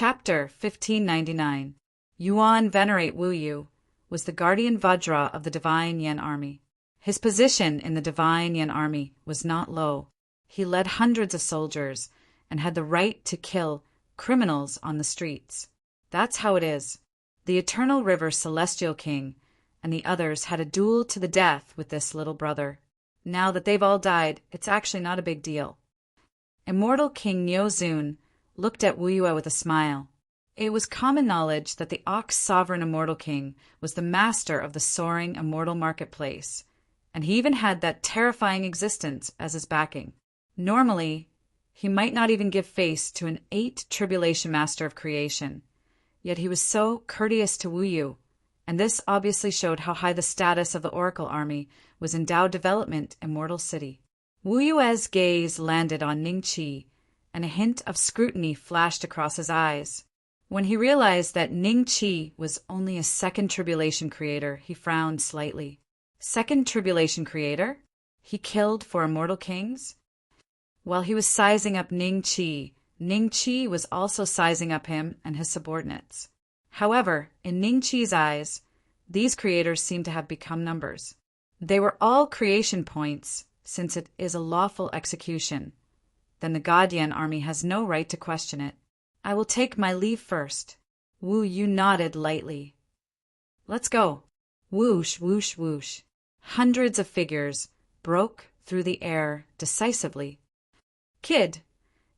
Chapter 1599. Yuan Venerate Wu Yu was the guardian Vajra of the Divine Yin Army. His position in the Divine Yin Army was not low. He led hundreds of soldiers and had the right to kill criminals on the streets. That's how it is. The Eternal River Celestial King and the others had a duel to the death with this little brother. Now that they've all died, it's actually not a big deal. Immortal King Niuzun looked at Wu Yue with a smile. It was common knowledge that the Ox Sovereign Immortal King was the master of the soaring immortal marketplace, and he even had that terrifying existence as his backing. Normally, he might not even give face to an 8 tribulation master of creation, yet he was so courteous to Wu Yu, and this obviously showed how high the status of the Oracle Army was in Dao Development Immortal City. Wu Yue's gaze landed on Ning Qi, and a hint of scrutiny flashed across his eyes. When he realized that Ning Qi was only a second tribulation creator, he frowned slightly. Second tribulation creator? He killed for immortal kings? While he was sizing up Ning Qi was also sizing up him and his subordinates. However, in Ning Qi's eyes, these creators seemed to have become numbers. They were all creation points, since it is a lawful execution. Then the Guardian Army has no right to question it. I will take my leave first. Wu Yu nodded lightly. Let's go. Whoosh, whoosh, whoosh. Hundreds of figures broke through the air decisively. Kid,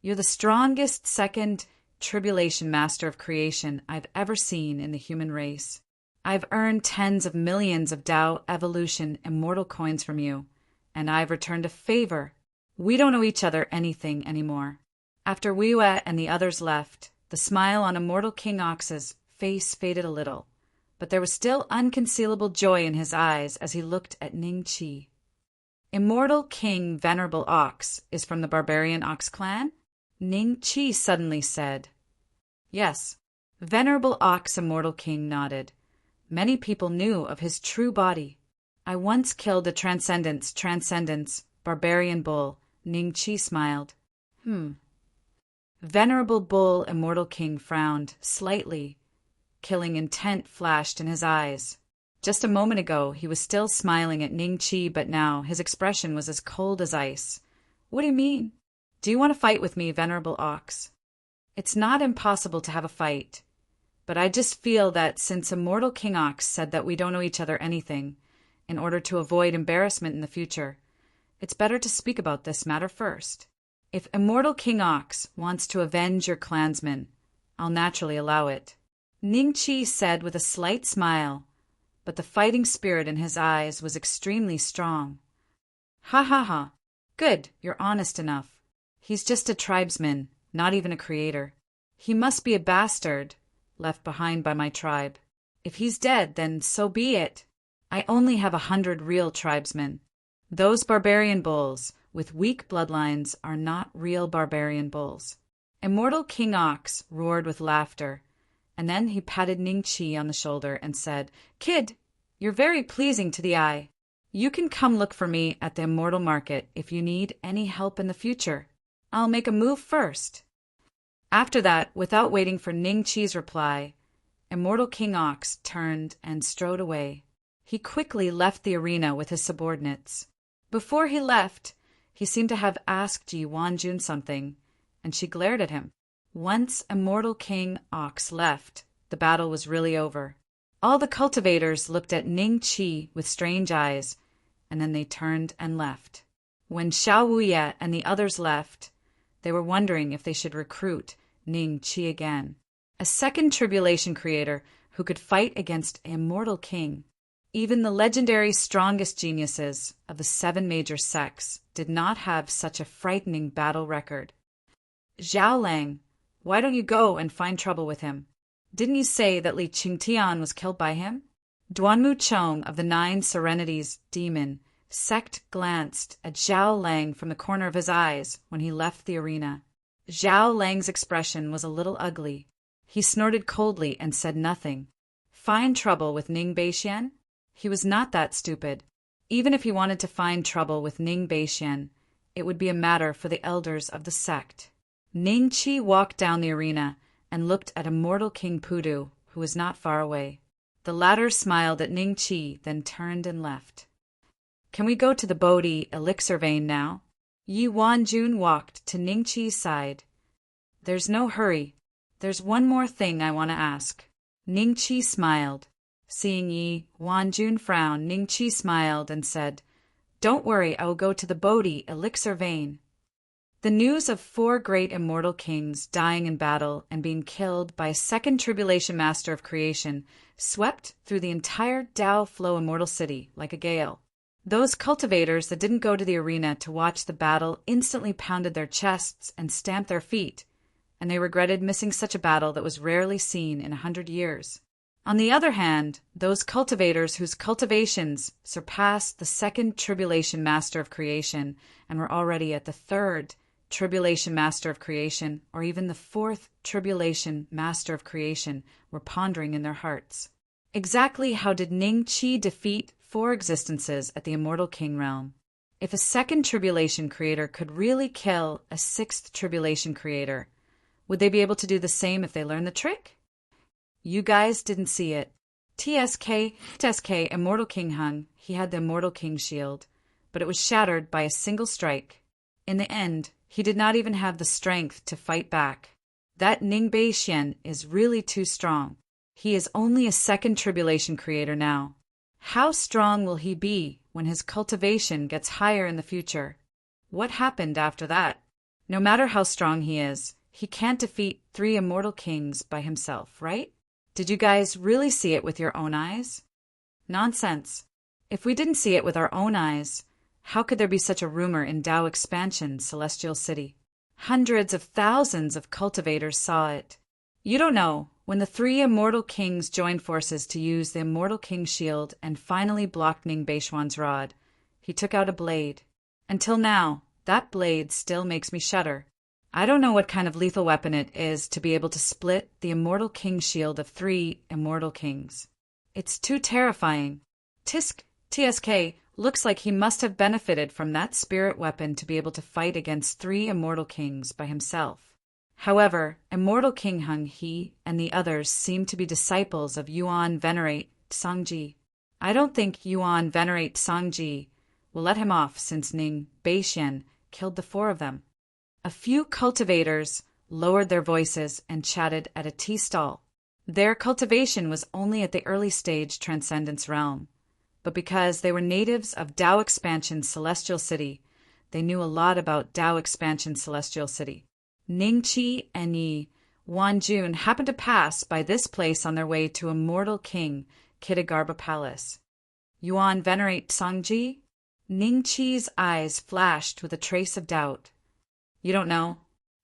you're the strongest second tribulation master of creation I've ever seen in the human race. I've earned tens of millions of Dao Evolution immortal coins from you, and I've returned a favor. We don't owe each other anything anymore. After Wu Yue and the others left, the smile on Immortal King Ox's face faded a little, but there was still unconcealable joy in his eyes as he looked at Ning Qi. Immortal King Venerable Ox is from the Barbarian Ox clan? Ning Qi suddenly said. Yes. Venerable Ox Immortal King nodded. Many people knew of his true body. I once killed a transcendence, barbarian bull. Ning Qi smiled. Venerable Bull Immortal King frowned slightly. Killing intent flashed in his eyes. Just a moment ago, he was still smiling at Ning Qi, but now his expression was as cold as ice. What do you mean? Do you want to fight with me, Venerable Ox? It's not impossible to have a fight, but I just feel that since Immortal King Ox said that we don't owe each other anything, in order to avoid embarrassment in the future, it's better to speak about this matter first. If Immortal King Ox wants to avenge your clansmen, I'll naturally allow it. Ning Qi said with a slight smile, but the fighting spirit in his eyes was extremely strong. Ha ha ha. Good, you're honest enough. He's just a tribesman, not even a creator. He must be a bastard, left behind by my tribe. If he's dead, then so be it. I only have 100 real tribesmen. Those barbarian bulls with weak bloodlines are not real barbarian bulls. Immortal King Ox roared with laughter, and then he patted Ning Qi on the shoulder and said, Kid, you're very pleasing to the eye. You can come look for me at the Immortal Market if you need any help in the future. I'll make a move first. After that, without waiting for Ning Qi's reply, Immortal King Ox turned and strode away. He quickly left the arena with his subordinates. Before he left, he seemed to have asked Yuan Jun something, and she glared at him. Once Immortal King Ox left, the battle was really over. All the cultivators looked at Ning Qi with strange eyes, and then they turned and left. When Xiao Wuye and the others left, they were wondering if they should recruit Ning Qi again, a second tribulation creator who could fight against an immortal king. Even the legendary strongest geniuses of the 7 major sects did not have such a frightening battle record. Zhao Lang, why don't you go and find trouble with him? Didn't you say that Li Qingtian was killed by him? Duanmu Chong of the 9 Serenities demon sect glanced at Zhao Lang from the corner of his eyes when he left the arena. Zhao Lang's expression was a little ugly. He snorted coldly and said nothing. Find trouble with Ning Beixian? He was not that stupid. Even if he wanted to find trouble with Ning Beixian, it would be a matter for the elders of the sect. Ning Qi walked down the arena and looked at immortal King Pudu, who was not far away. The latter smiled at Ning Chi, then turned and left. "Can we go to the Bodhi elixir vein now?" Yi Wanjun walked to Ning Chi's side. "There's no hurry. There's one more thing I want to ask." Ning Chi smiled. Seeing Yi Wanjun frown, Ning Chi smiled and said, "Don't worry, I will go to the Bodhi elixir vein." The news of 4 great immortal kings dying in battle and being killed by a second tribulation master of creation swept through the entire Tao Flow immortal city like a gale. Those cultivators that didn't go to the arena to watch the battle instantly pounded their chests and stamped their feet, and they regretted missing such a battle that was rarely seen in 100 years. On the other hand, those cultivators whose cultivations surpassed the second tribulation master of creation and were already at the third tribulation master of creation, or even the fourth tribulation master of creation, were pondering in their hearts. Exactly how did Ning Chi defeat 4 existences at the immortal king realm? If a second tribulation creator could really kill a 6th tribulation creator, would they be able to do the same if they learned the trick? You guys didn't see it. TSK Immortal King hung. He had the Immortal King shield, but it was shattered by a single strike. In the end, he did not even have the strength to fight back. That Ning Beixian is really too strong. He is only a second tribulation creator now. How strong will he be when his cultivation gets higher in the future? What happened after that? No matter how strong he is, he can't defeat 3 immortal kings by himself, right? Did you guys really see it with your own eyes? Nonsense. If we didn't see it with our own eyes, how could there be such a rumor in Tao Expansion, Celestial City? Hundreds of thousands of cultivators saw it. You don't know, when the 3 immortal kings joined forces to use the Immortal King shield and finally blocked Ning Beishuan's rod, he took out a blade. Until now, that blade still makes me shudder. I don't know what kind of lethal weapon it is to be able to split the Immortal King shield of 3 immortal kings. It's too terrifying. TSK looks like he must have benefited from that spirit weapon to be able to fight against 3 immortal kings by himself. However, Immortal King Hung He and the others seem to be disciples of Yuan Venerate Sangji. I don't think Yuan Venerate Sangji will let him off since Ning Beixian killed the 4 of them. A few cultivators lowered their voices and chatted at a tea stall. Their cultivation was only at the early stage Transcendence realm, but because they were natives of Tao Expansion Celestial City, they knew a lot about Tao Expansion Celestial City. Ning Chi and Yi Wanjun happened to pass by this place on their way to Immortal King Kitagarbha Palace. Yuan Venerate Sangji? Ning Chi's eyes flashed with a trace of doubt. You don't know?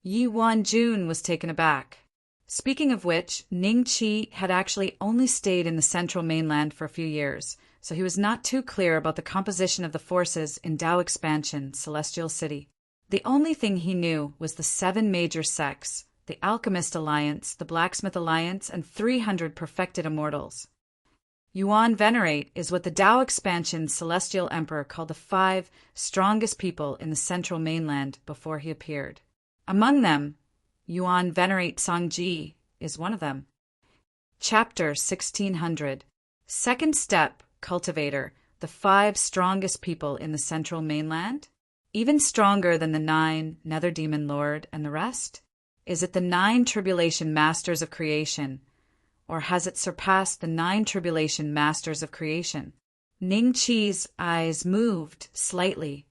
Yi Wanjun was taken aback. Speaking of which, Ning Chi had actually only stayed in the central mainland for a few years, so he was not too clear about the composition of the forces in Tao Expansion, Celestial City. The only thing he knew was the 7 major sects, the Alchemist Alliance, the Blacksmith Alliance, and 300 perfected immortals. Yuan Venerate is what the Tao Expansion Celestial Emperor called the 5 strongest people in the central mainland before he appeared. Among them, Yuan Venerate Sangji is one of them. Chapter 1600. Second step, Cultivator, the 5 strongest people in the central mainland? Even stronger than the 9 Nether Demon Lord and the rest? Is it the 9 Tribulation Masters of Creation? Or has it surpassed the 9 Tribulation Masters of Creation? Ning Chi's eyes moved slightly.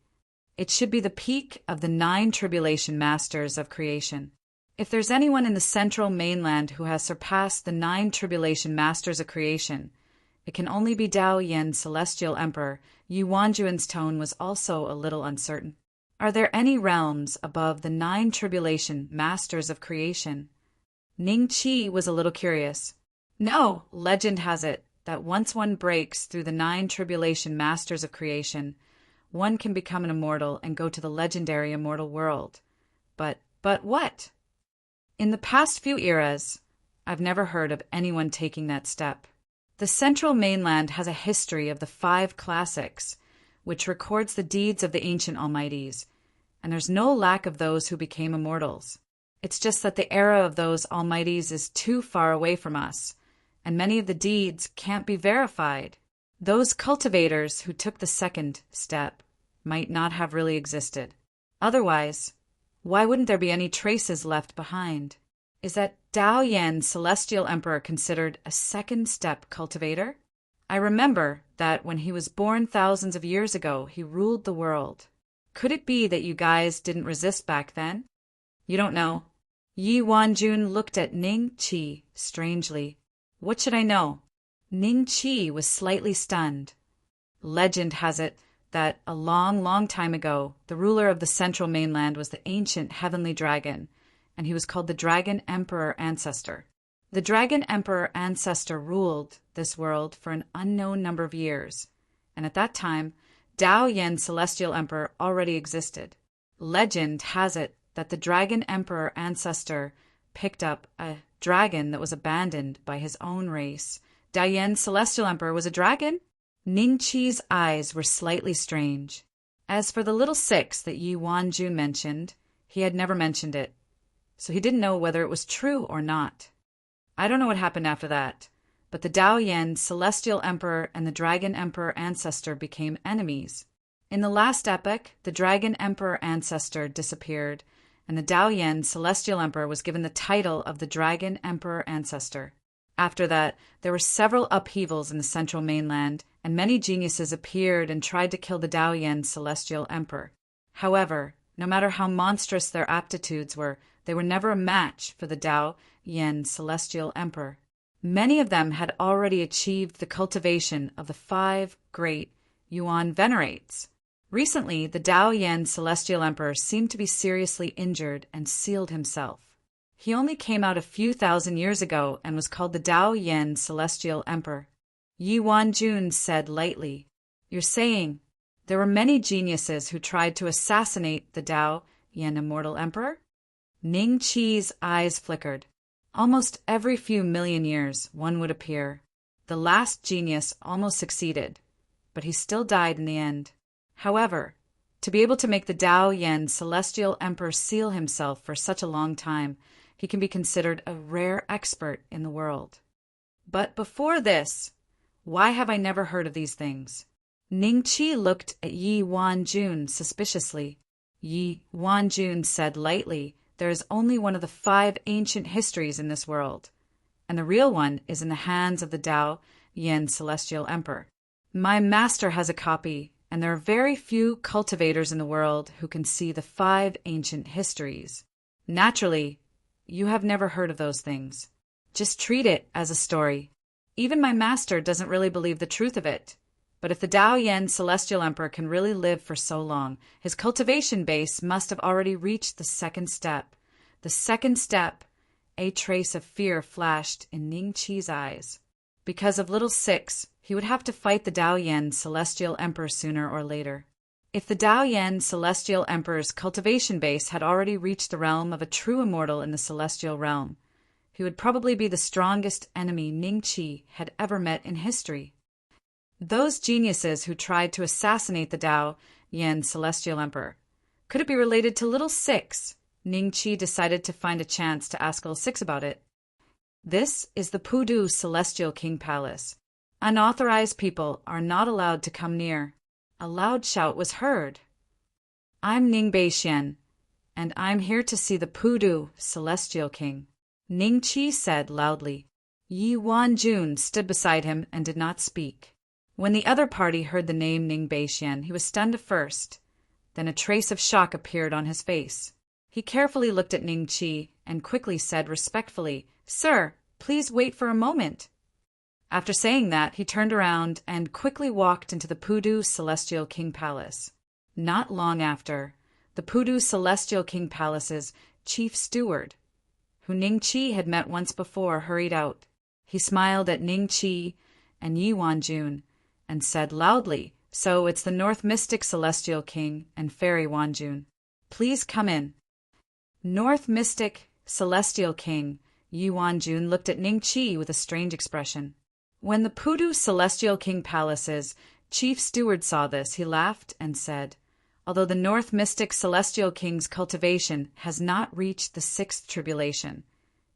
It should be the peak of the 9 Tribulation Masters of Creation. If there's anyone in the central mainland who has surpassed the 9 Tribulation Masters of Creation, it can only be Tao Yen Celestial Emperor. Yi Wanjuan's tone was also a little uncertain. Are there any realms above the 9 Tribulation Masters of Creation? Ning Chi was a little curious. No, legend has it that once one breaks through the 9 Tribulation Masters of Creation, one can become an immortal and go to the legendary immortal world. But what? In the past few eras, I've never heard of anyone taking that step. The central mainland has a history of the 5 classics, which records the deeds of the ancient almighties, and there's no lack of those who became immortals. It's just that the era of those almighties is too far away from us, and many of the deeds can't be verified. Those cultivators who took the second step might not have really existed. Otherwise, why wouldn't there be any traces left behind? Is that Dao Yan Celestial Emperor considered a second step cultivator? I remember that when he was born thousands of years ago, he ruled the world. Could it be that you guys didn't resist back then? You don't know. Yi Wanjun looked at Ning Qi strangely. What should I know? Ning Qi was slightly stunned. Legend has it that a long, long time ago, the ruler of the central mainland was the ancient heavenly dragon, and he was called the Dragon Emperor Ancestor. The Dragon Emperor Ancestor ruled this world for an unknown number of years, and at that time, Dao Yan Celestial Emperor already existed. Legend has it that the Dragon Emperor Ancestor picked up a dragon that was abandoned by his own race. Dao Yan Celestial Emperor was a dragon? Ning Qi's eyes were slightly strange. As for the little six that Yi Wanjun mentioned, he had never mentioned it, so he didn't know whether it was true or not. I don't know what happened after that, but the Dao Yan Celestial Emperor and the Dragon Emperor Ancestor became enemies. In the last epoch, the Dragon Emperor Ancestor disappeared, and the Dao Yan Celestial Emperor was given the title of the Dragon Emperor Ancestor. After that, there were several upheavals in the central mainland, and many geniuses appeared and tried to kill the Dao Yan Celestial Emperor. However, no matter how monstrous their aptitudes were, they were never a match for the Dao Yan Celestial Emperor. Many of them had already achieved the cultivation of the 5 great Yuan venerates. Recently, the Dao Yan Celestial Emperor seemed to be seriously injured and sealed himself. He only came out a few thousand years ago and was called the Dao Yan Celestial Emperor. Yi Wanjun said lightly, "You're saying there were many geniuses who tried to assassinate the Dao Yan Immortal Emperor?" Ning Qi's eyes flickered. Almost every few million years, one would appear. The last genius almost succeeded, but he still died in the end. However, to be able to make the Dao Yan Celestial Emperor seal himself for such a long time, he can be considered a rare expert in the world. But before this, why have I never heard of these things? Ning Qi looked at Yi Wanjun suspiciously. Yi Wanjun said lightly, "There is only one of the 5 ancient histories in this world, and the real one is in the hands of the Dao Yan Celestial Emperor. My master has a copy, and there are very few cultivators in the world who can see the 5 ancient histories. Naturally, you have never heard of those things. Just treat it as a story. Even my master doesn't really believe the truth of it. But if the Dao Yan Celestial Emperor can really live for so long, his cultivation base must have already reached the second step. The second step, a trace of fear flashed in Ning Qi's eyes. Because of little six, he would have to fight the Dao Yan Celestial Emperor sooner or later. If the Dao Yan Celestial Emperor's cultivation base had already reached the realm of a true immortal in the celestial realm, he would probably be the strongest enemy Ning Qi had ever met in history. Those geniuses who tried to assassinate the Dao Yan Celestial Emperor, could it be related to Little Six? Ning Qi decided to find a chance to ask Little Six about it. This is the Pudu Celestial King Palace. Unauthorized people are not allowed to come near. A loud shout was heard. I'm Ning Beixian, and I'm here to see the Pudu Celestial King. Ning Qi said loudly. Yi Wanjun stood beside him and did not speak. When the other party heard the name Ning Beixian, he was stunned at first. Then a trace of shock appeared on his face. He carefully looked at Ning Qi and quickly said respectfully, "Sir, please wait for a moment." After saying that, he turned around and quickly walked into the Pudu Celestial King Palace. Not long after, the Pudu Celestial King Palace's chief steward, who Ning Qi had met once before, hurried out. He smiled at Ning Qi and Yi Wanjun and said loudly, "So it's the North Mystic Celestial King and Fairy Wanjun. Please come in." North Mystic Celestial King Yi Wanjun looked at Ning Qi with a strange expression. When the Pudu Celestial King Palace's chief steward saw this, he laughed and said, although the North Mystic Celestial King's cultivation has not reached the sixth tribulation,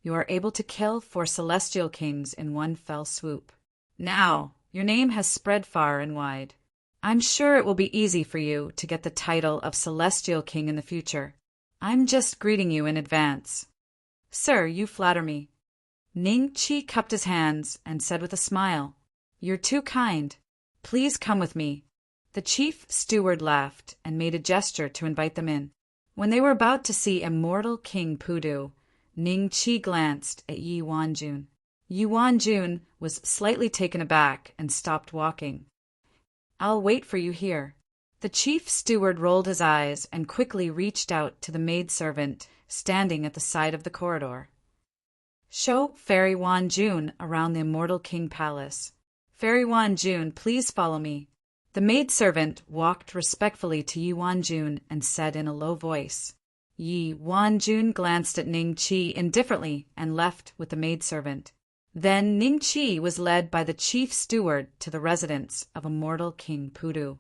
you are able to kill 4 Celestial Kings in one fell swoop. Now, your name has spread far and wide. I'm sure it will be easy for you to get the title of Celestial King in the future. I'm just greeting you in advance. Sir, you flatter me. Ning Chi cupped his hands and said with a smile, You're too kind. Please come with me. The chief steward laughed and made a gesture to invite them in. When they were about to see immortal King Pudu, Ning Chi glanced at Yi Wanjun. Yi Wanjun was slightly taken aback and stopped walking. I'll wait for you here. The chief steward rolled his eyes and quickly reached out to the maidservant standing at the side of the corridor. Show Fairy Wanjun around the immortal King Palace. Fairy Wanjun, please follow me. The maidservant walked respectfully to Yi Wanjun and said in a low voice. Yi Wanjun glanced at Ning Chi indifferently and left with the maidservant. Then Ning Chi was led by the chief steward to the residence of immortal King Pudu.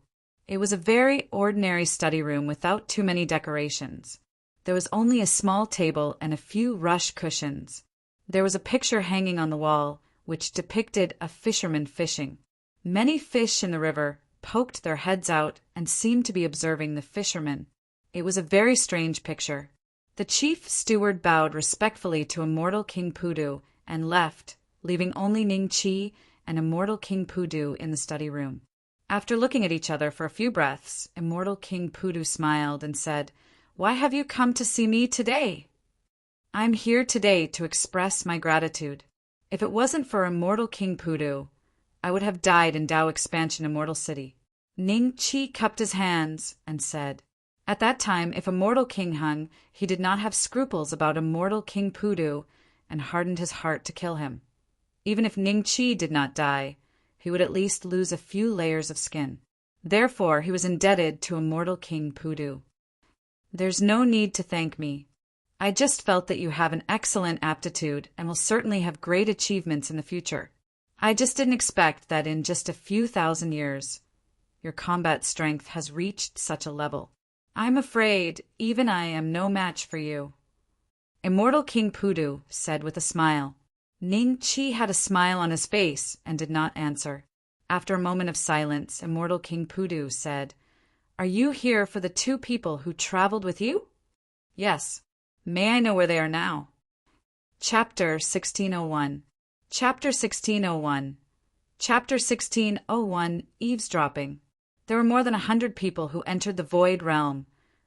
It was a very ordinary study room without too many decorations. There was only a small table and a few rush cushions. There was a picture hanging on the wall which depicted a fisherman fishing. Many fish in the river poked their heads out and seemed to be observing the fisherman. It was a very strange picture. The chief steward bowed respectfully to immortal King Pudu and left, leaving only Ning Chi and immortal King Pudu in the study room. After looking at each other for a few breaths, immortal King Pudu smiled and said, Why have you come to see me today? I'm here today to express my gratitude. If it wasn't for immortal King Pudu, I would have died in Dao Expansion Immortal City. Ning Chi cupped his hands and said, At that time, if immortal King hung, he did not have scruples about immortal King Pudu and hardened his heart to kill him. Even if Ning Chi did not die, he would at least lose a few layers of skin. Therefore, he was indebted to immortal King Pudu. There's no need to thank me. I just felt that you have an excellent aptitude and will certainly have great achievements in the future. I just didn't expect that in just a few thousand years, your combat strength has reached such a level. I'm afraid even I am no match for you. Immortal King Pudu said with a smile. Ning Chi had a smile on his face and did not answer. After a moment of silence, immortal King Pudu said, Are you here for the 2 people who traveled with you? Yes. May I know where they are now? Chapter 1601. Chapter 1601. Chapter 1601, Eavesdropping. There were more than 100 people who entered the Void Realm,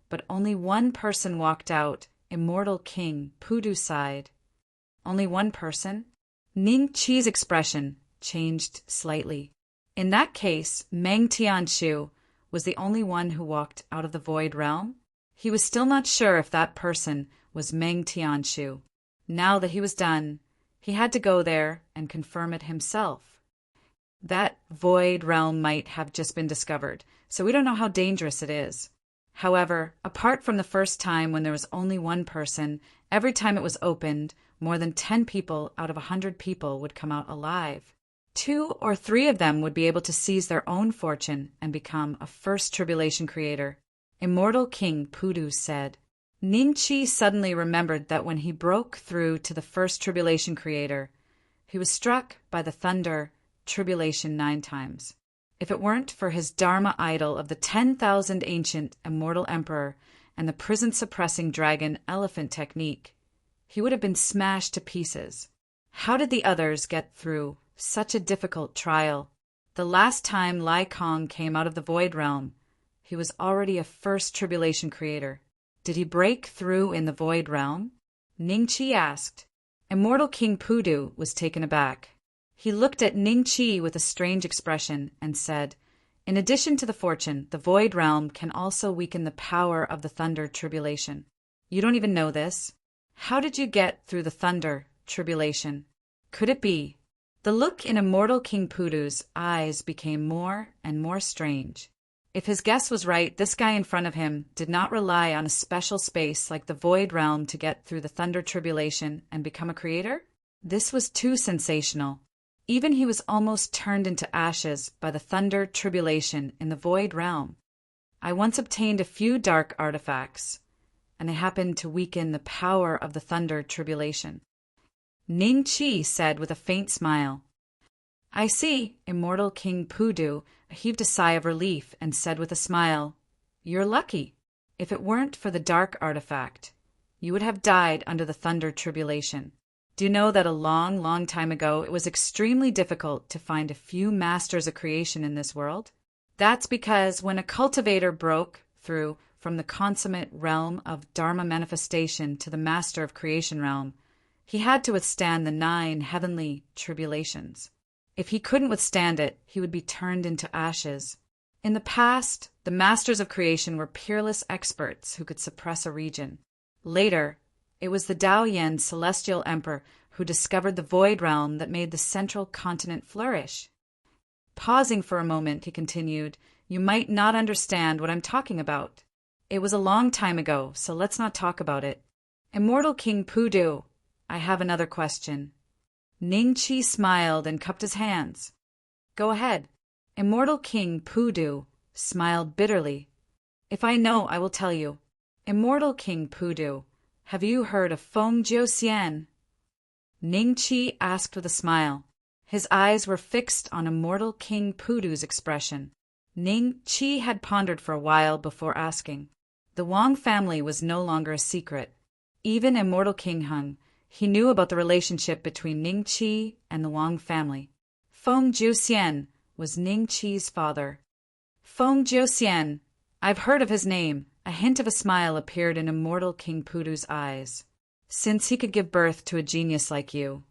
but only one person walked out. Immortal King Pudu sighed. Only one person? Ning Chi's expression changed slightly. In that case, Meng Tianshu was the only one who walked out of the Void Realm. He was still not sure if that person was Meng Tianshu. Now that he was done, he had to go there and confirm it himself. That Void Realm might have just been discovered, so we don't know how dangerous it is. However, apart from the first time when there was only one person, every time it was opened, more than 10 people out of 100 people would come out alive. 2 or 3 of them would be able to seize their own fortune and become a first tribulation creator. Immortal King Pudu said. Ning Chi suddenly remembered that when he broke through to the first tribulation creator, he was struck by the thunder tribulation 9 times. If it weren't for his Dharma idol of the 10,000 ancient immortal emperor and the prison-suppressing dragon elephant technique, he would have been smashed to pieces. How did the others get through such a difficult trial? The last time Lai Kong came out of the Void Realm, he was already a first tribulation creator. Did he break through in the Void Realm? Ning Chi asked. Immortal King Pudu was taken aback. He looked at Ning Chi with a strange expression and said, In addition to the fortune, the Void Realm can also weaken the power of the Thunder Tribulation. You don't even know this? How did you get through the Thunder Tribulation? Could it be? The look in Immortal King Pudu's eyes became more and more strange. If his guess was right, this guy in front of him did not rely on a special space like the Void Realm to get through the Thunder Tribulation and become a creator? This was too sensational. Even he was almost turned into ashes by the Thunder Tribulation in the Void Realm. I once obtained a few dark artifacts, and they happened to weaken the power of the thunder tribulation. Ning Chi said with a faint smile. I see. Immortal King Pudu heaved a sigh of relief and said with a smile, You're lucky. If it weren't for the dark artifact, you would have died under the thunder tribulation. Do you know that a long, long time ago it was extremely difficult to find a few masters of creation in this world? That's because when a cultivator broke through from the consummate realm of Dharma manifestation to the master of creation realm, he had to withstand the 9 heavenly tribulations. If he couldn't withstand it, he would be turned into ashes. In the past, the masters of creation were peerless experts who could suppress a region. Later, it was the Tao Yen celestial emperor who discovered the void realm that made the central continent flourish. Pausing for a moment, he continued, You might not understand what I'm talking about. It was a long time ago, so let's not talk about it. Immortal King Pudu, I have another question. Ning Chi smiled and cupped his hands. Go ahead. Immortal King Pudu smiled bitterly. If I know, I will tell you. Immortal King Pudu, have you heard of Feng Jiuxian? Ning Chi asked with a smile. His eyes were fixed on Immortal King Pudu's expression. Ning Chi had pondered for a while before asking. The Wang family was no longer a secret. Even Immortal King Hung, he knew about the relationship between Ning Chi and the Wang family. Feng Jiuxian was Ning Chi's father. Feng Jiuxian, I've heard of his name. A hint of a smile appeared in Immortal King Pudu's eyes. Since he could give birth to a genius like you,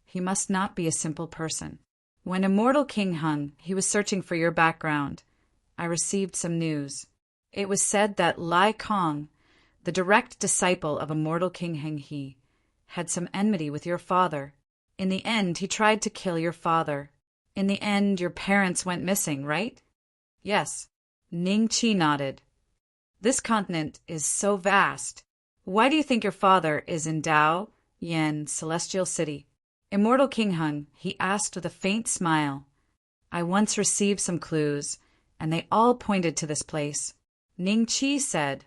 he must not be a simple person. When Immortal King Hung, he was searching for your background, I received some news. It was said that Lai Kong, the direct disciple of Immortal King Heng He, had some enmity with your father. In the end, he tried to kill your father. In the end, your parents went missing, right? Yes. Ning Chi nodded. This continent is so vast. Why do you think your father is in Tao Yen Celestial City? Immortal King Hung, he asked with a faint smile. I once received some clues, and they all pointed to this place. Ning Chi said,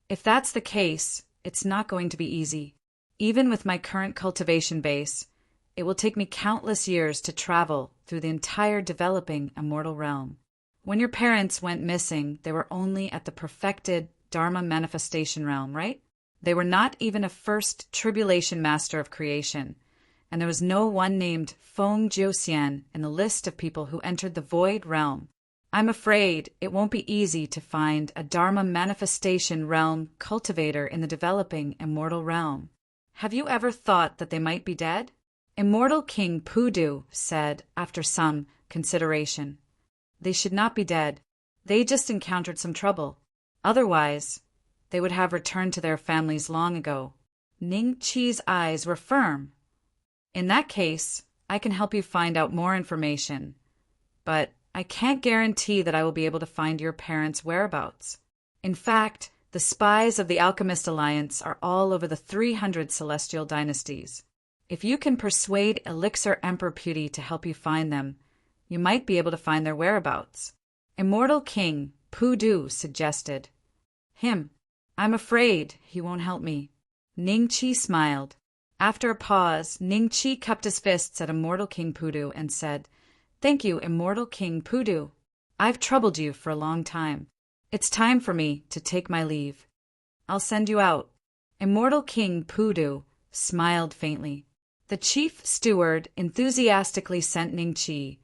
If that's the case, it's not going to be easy. Even with my current cultivation base, it will take me countless years to travel through the entire developing immortal realm. When your parents went missing, they were only at the perfected Dharma manifestation realm, right? They were not even a first tribulation master of creation, and there was no one named Feng Jiuxian in the list of people who entered the void realm. I'm afraid it won't be easy to find a Dharma manifestation realm cultivator in the developing immortal realm. Have you ever thought that they might be dead? Immortal King Pudu said after some consideration. They should not be dead. They just encountered some trouble. Otherwise, they would have returned to their families long ago. Ning Chi's eyes were firm. In that case, I can help you find out more information, but I can't guarantee that I will be able to find your parents' whereabouts. In fact, the spies of the Alchemist Alliance are all over the 300 celestial dynasties. If you can persuade Elixir Emperor Pudy to help you find them, you might be able to find their whereabouts. Immortal King Pudu suggested. Him. I'm afraid he won't help me. Ning Chi smiled. After a pause, Ning Chi cupped his fists at Immortal King Pudu and said, Thank you, Immortal King Pudu. I've troubled you for a long time. It's time for me to take my leave. I'll send you out. Immortal King Pudu smiled faintly. The chief steward enthusiastically sent Ning Chi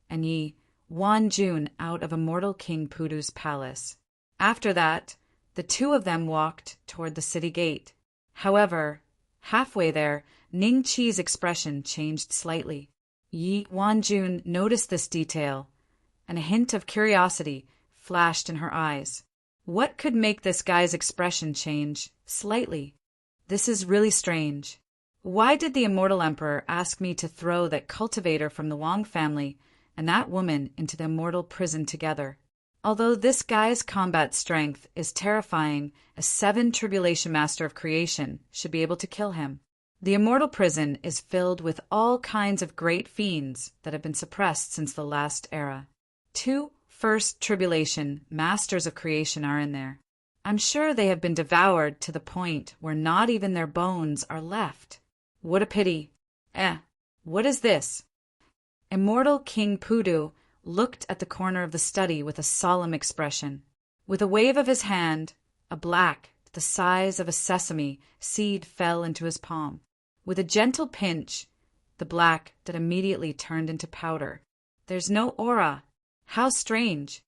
and Yi Wan Jun out of Immortal King Pudu's palace. After that, the two of them walked toward the city gate. However, halfway there, Ning Chi's expression changed slightly. Yi Wan Jun noticed this detail, and a hint of curiosity flashed in her eyes. What could make this guy's expression change slightly? This is really strange. Why did the Immortal Emperor ask me to throw that cultivator from the Wang family and that woman into the immortal prison together? Although this guy's combat strength is terrifying, a 7 tribulation master of creation should be able to kill him. The immortal prison is filled with all kinds of great fiends that have been suppressed since the last era. 2 first tribulation, masters of creation are in there. I'm sure they have been devoured to the point where not even their bones are left. What a pity. What is this? Immortal King Pudu looked at the corner of the study with a solemn expression. With a wave of his hand, a black, the size of a sesame, seed fell into his palm. With a gentle pinch, the black that immediately turned into powder. There's no aura. How strange.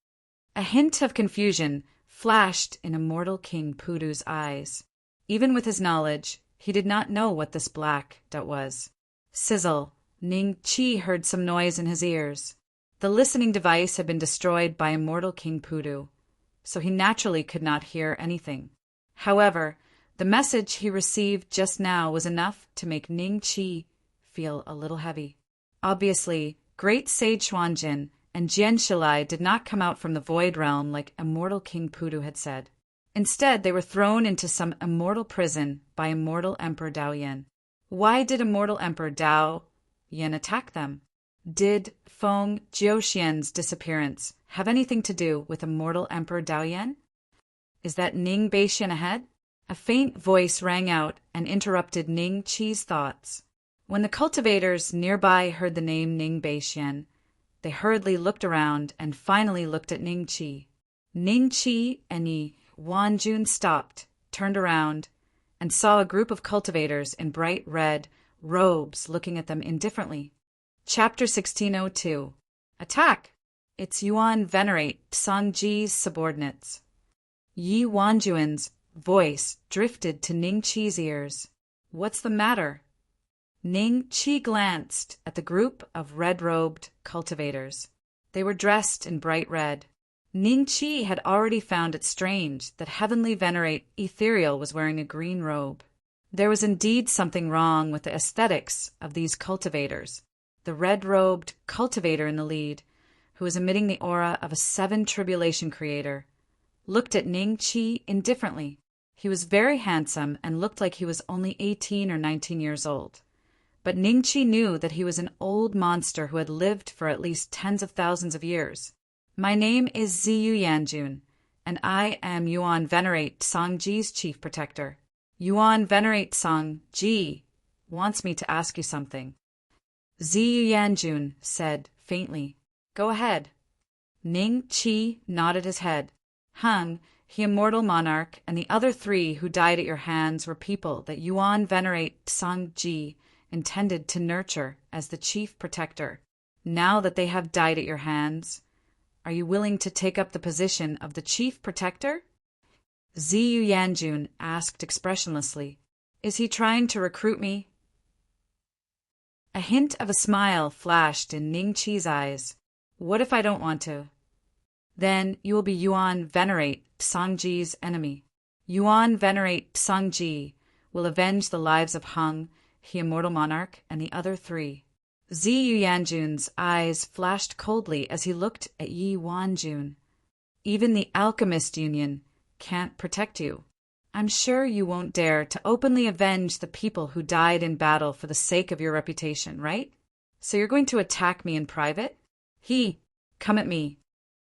A hint of confusion flashed in Immortal King Pudu's eyes. Even with his knowledge, he did not know what this black that was. Sizzle. Ning Chi heard some noise in his ears. The listening device had been destroyed by Immortal King Pudu, so he naturally could not hear anything. However, the message he received just now was enough to make Ning Chi feel a little heavy. Obviously, Great Sage Xuanjin and Jian Shilai did not come out from the Void Realm like Immortal King Pudu had said. Instead, they were thrown into some immortal prison by Immortal Emperor Dao Yan. Why did Immortal Emperor Dao Yan attack them? Did Feng Jiuxian's disappearance have anything to do with Immortal Emperor Dao Yan? Is that Ning Beixian ahead? A faint voice rang out and interrupted Ning Chi's thoughts. When the cultivators nearby heard the name Ning Beixian, they hurriedly looked around and finally looked at Ning Chi. Ning Chi and Yi Wanjun stopped, turned around, and saw a group of cultivators in bright red robes looking at them indifferently. Chapter 1602. Attack! It's Yuan Venerate Sangji's subordinates. Yi Wanjuan's voice drifted to Ning Chi's ears. What's the matter? Ning Chi glanced at the group of red-robed cultivators. They were dressed in bright red. Ning Chi had already found it strange that Heavenly Venerate Ethereal was wearing a green robe. There was indeed something wrong with the aesthetics of these cultivators. The red-robed cultivator in the lead, who was emitting the aura of a seven-tribulation creator, looked at Ning Chi indifferently. He was very handsome and looked like he was only 18 or 19 years old. But Ning Chi knew that he was an old monster who had lived for at least tens of thousands of years. My name is Ziyu Yanjun, and I am Yuan Venerate Sangji's chief protector. Yuan Venerate Sangji wants me to ask you something. Ziyu Yanjun said faintly. Go ahead. Ning Chi nodded his head. Hung, the immortal monarch, and the other three who died at your hands were people that Yuan Venerate Sangji intended to nurture as the chief protector. Now that they have died at your hands, are you willing to take up the position of the chief protector? Ziyu Yanjun asked expressionlessly. Is he trying to recruit me? A hint of a smile flashed in Ning Chi's eyes. What if I don't want to? Then you will be Yuan Venerate Sangji's enemy. Yuan Venerate Sangji will avenge the lives of Hung, the immortal monarch, and the other three. Ziyu Yanjun's eyes flashed coldly as he looked at Yi Wanjun. Even the Alchemist Union can't protect you. I'm sure you won't dare to openly avenge the people who died in battle for the sake of your reputation, right? So you're going to attack me in private? Come at me.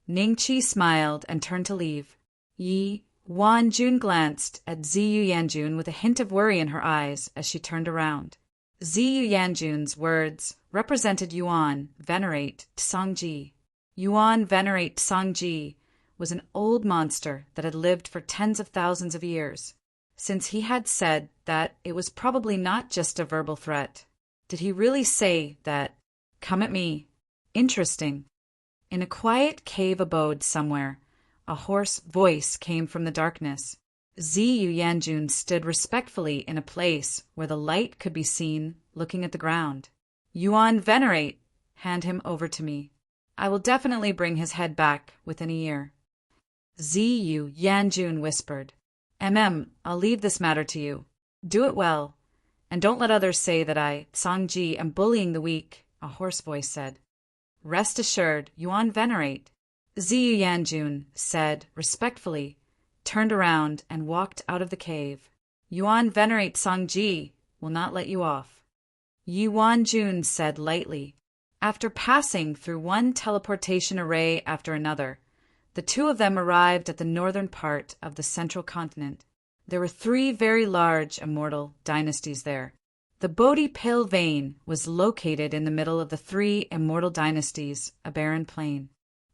Ning Chi smiled and turned to leave. Yi Wanjun glanced at Ziyu Yanjun with a hint of worry in her eyes as she turned around. Ziyu Yanjun's words represented Yuan Venerate Sangji. Yuan Venerate Sangji was an old monster that had lived for tens of thousands of years. Since he had said that it was probably not just a verbal threat, did he really say that, come at me? Interesting. In a quiet cave abode somewhere, a hoarse voice came from the darkness. Ziyu Yanjun stood respectfully in a place where the light could be seen looking at the ground. Yuan Venerate, hand him over to me. I will definitely bring his head back within a year. Ziyu Yanjun whispered. I'll leave this matter to you. Do it well, and don't let others say that I, Sangji, am bullying the weak, a hoarse voice said. Rest assured, Yuan Venerate, Ziyu Yanjun said respectfully, turned around and walked out of the cave. Yuan Venerate Sangji will not let you off. Yi Wanjun said lightly, After passing through one teleportation array after another, the two of them arrived at the northern part of the central continent. There were 3 very large immortal dynasties there. The Bodhi Pill vein was located in the middle of the 3 immortal dynasties, a barren plain.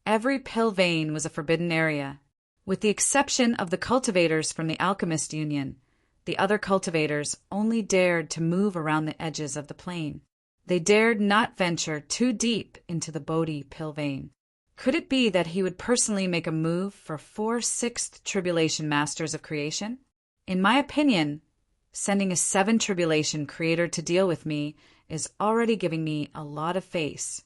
Every pill vein was a forbidden area. With the exception of the cultivators from the Alchemist Union, the other cultivators only dared to move around the edges of the plain. They dared not venture too deep into the Bodhi Pill vein. Could it be that he would personally make a move for 4 sixth Tribulation Masters of Creation? In my opinion, sending a 7 Tribulation Creator to deal with me is already giving me a lot of face.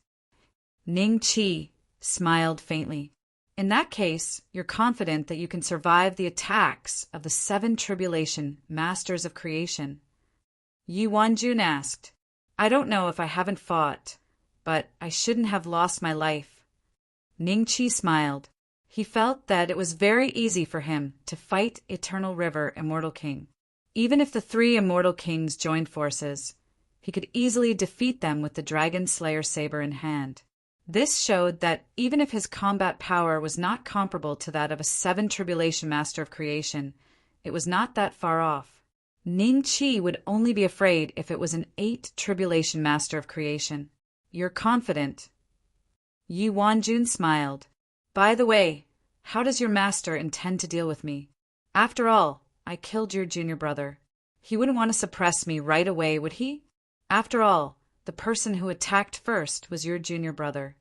Ning Qi smiled faintly. In that case, you're confident that you can survive the attacks of the 7 Tribulation Masters of Creation? Yi Wanjun asked. I don't know if I haven't fought, but I shouldn't have lost my life. Ning Qi smiled. He felt that it was very easy for him to fight Eternal River Immortal King. Even if the 3 Immortal Kings joined forces, he could easily defeat them with the Dragon Slayer saber in hand. This showed that even if his combat power was not comparable to that of a 7 Tribulation Master of Creation, it was not that far off. Ning Qi would only be afraid if it was an 8 Tribulation Master of Creation. You're confident. Yi Wanjun smiled. By the way, how does your master intend to deal with me? After all, I killed your junior brother. He wouldn't want to suppress me right away, would he? After all, the person who attacked first was your junior brother.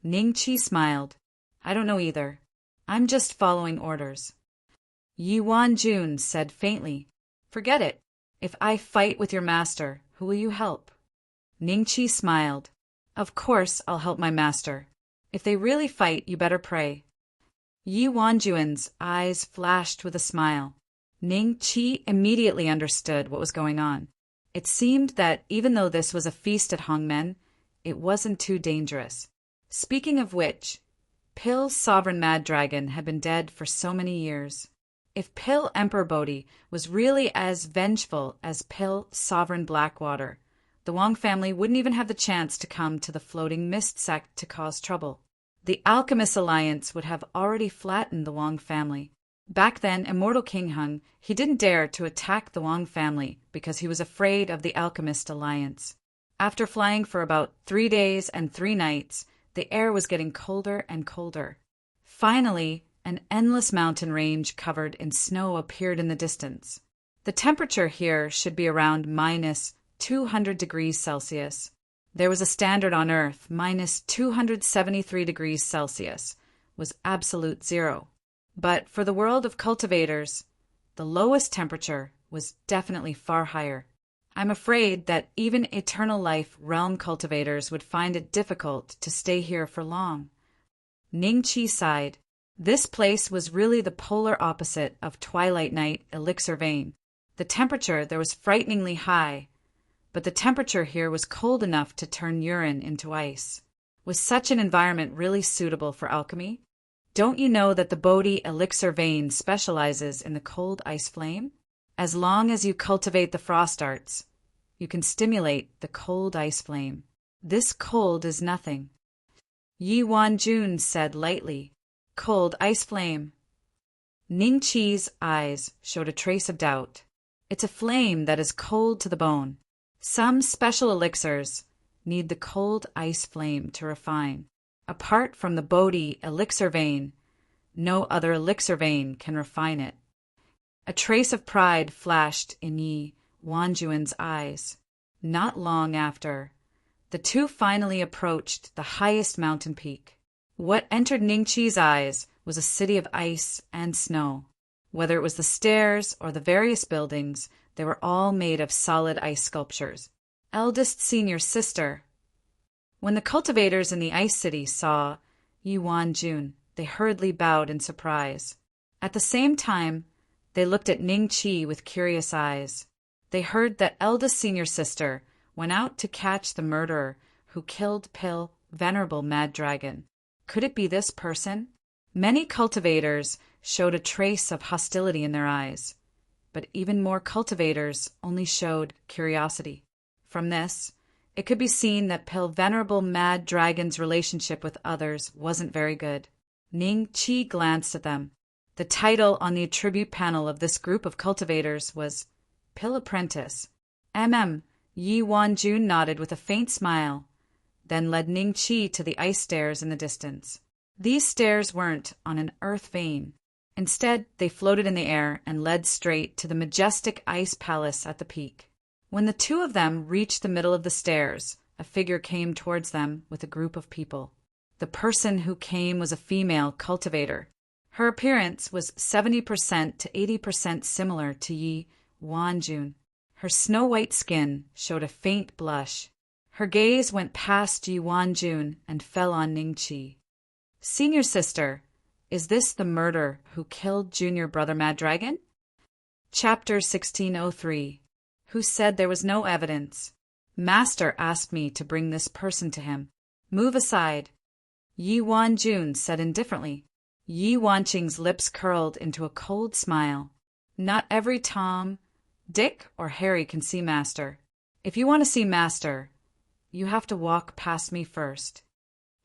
Ning Qi smiled. I don't know either. I'm just following orders. Yi Wanjun said faintly, Forget it. If I fight with your master, who will you help? Ning Qi smiled. Of course I'll help my master. If they really fight, you better pray. Yi Wanjun's eyes flashed with a smile. Ning Qi immediately understood what was going on. It seemed that even though this was a feast at Hongmen, it wasn't too dangerous. Speaking of which, Pill's sovereign mad dragon had been dead for so many years. If Pill Emperor Bodhi was really as vengeful as Pill Sovereign Blackwater, the Wong family wouldn't even have the chance to come to the floating mist sect to cause trouble. The Alchemist Alliance would have already flattened the Wong family. Back then, Immortal King Hung, he didn't dare to attack the Wong family because he was afraid of the Alchemist Alliance. After flying for about 3 days and 3 nights, the air was getting colder and colder. Finally, an endless mountain range covered in snow appeared in the distance. The temperature here should be around minus 200 degrees Celsius. There was a standard on Earth, minus 273 degrees Celsius, was absolute zero. But for the world of cultivators, the lowest temperature was definitely far higher. I'm afraid that even Eternal Life realm cultivators would find it difficult to stay here for long. Ning Qi sighed. This place was really the polar opposite of Twilight Night Elixir Vein. The temperature there was frighteningly high, but the temperature here was cold enough to turn urine into ice. Was such an environment really suitable for alchemy? Don't you know that the Bodhi Elixir Vein specializes in the cold ice flame? As long as you cultivate the frost arts, you can stimulate the cold ice flame. This cold is nothing. Yi Wanjun said lightly, Cold ice flame. Ning Qi's eyes showed a trace of doubt. It's a flame that is cold to the bone. Some special elixirs need the cold ice flame to refine. Apart from the Bodhi Elixir Vein, no other elixir vein can refine it. A trace of pride flashed in Yi Wanjun's eyes. Not long after, the two finally approached the highest mountain peak. What entered Ning Qi's eyes was a city of ice and snow. Whether it was the stairs or the various buildings, they were all made of solid ice sculptures. Eldest senior sister. When the cultivators in the ice city saw Yi Wanjun, they hurriedly bowed in surprise. At the same time, they looked at Ning Qi with curious eyes. They heard that eldest senior sister went out to catch the murderer who killed Pill Venerable Mad Dragon. Could it be this person? Many cultivators showed a trace of hostility in their eyes, but even more cultivators only showed curiosity. From this, It could be seen that Pale Venerable Mad Dragon's relationship with others wasn't very good. Ning Qi glanced at them. The title on the attribute panel of this group of cultivators was Pill Apprentice. Yi Wanjun nodded with a faint smile, then led Ning Qi to the ice stairs in the distance. These stairs weren't on an earth vein. Instead, they floated in the air and led straight to the majestic ice palace at the peak. When the two of them reached the middle of the stairs, a figure came towards them with a group of people. The person who came was a female cultivator. Her appearance was 70% to 80% similar to Yi Wanjun. Her snow-white skin showed a faint blush. Her gaze went past Yi Wanjun and fell on Ning Qi. "Senior sister, is this the murderer who killed junior brother Mad Dragon?" Chapter 1603. Who said there was no evidence? Master asked me to bring this person to him. Move aside. Yi Wanjun said indifferently. Yi Wanqing's lips curled into a cold smile. Not every Tom, Dick, or Harry can see Master. If you want to see Master, you have to walk past me first.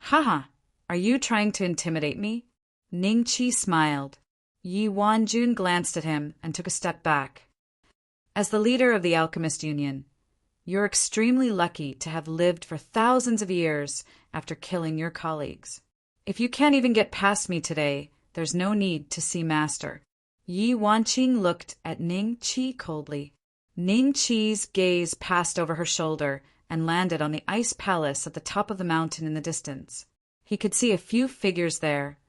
Haha, are you trying to intimidate me? Ning Qi smiled. Yi Wanjun glanced at him and took a step back. As the leader of the Alchemist Union, you're extremely lucky to have lived for thousands of years after killing your colleagues. If you can't even get past me today, there's no need to see Master. Yi Wanqing looked at Ning Qi coldly. Ning Qi's gaze passed over her shoulder and landed on the ice palace at the top of the mountain in the distance. He could see a few figures there,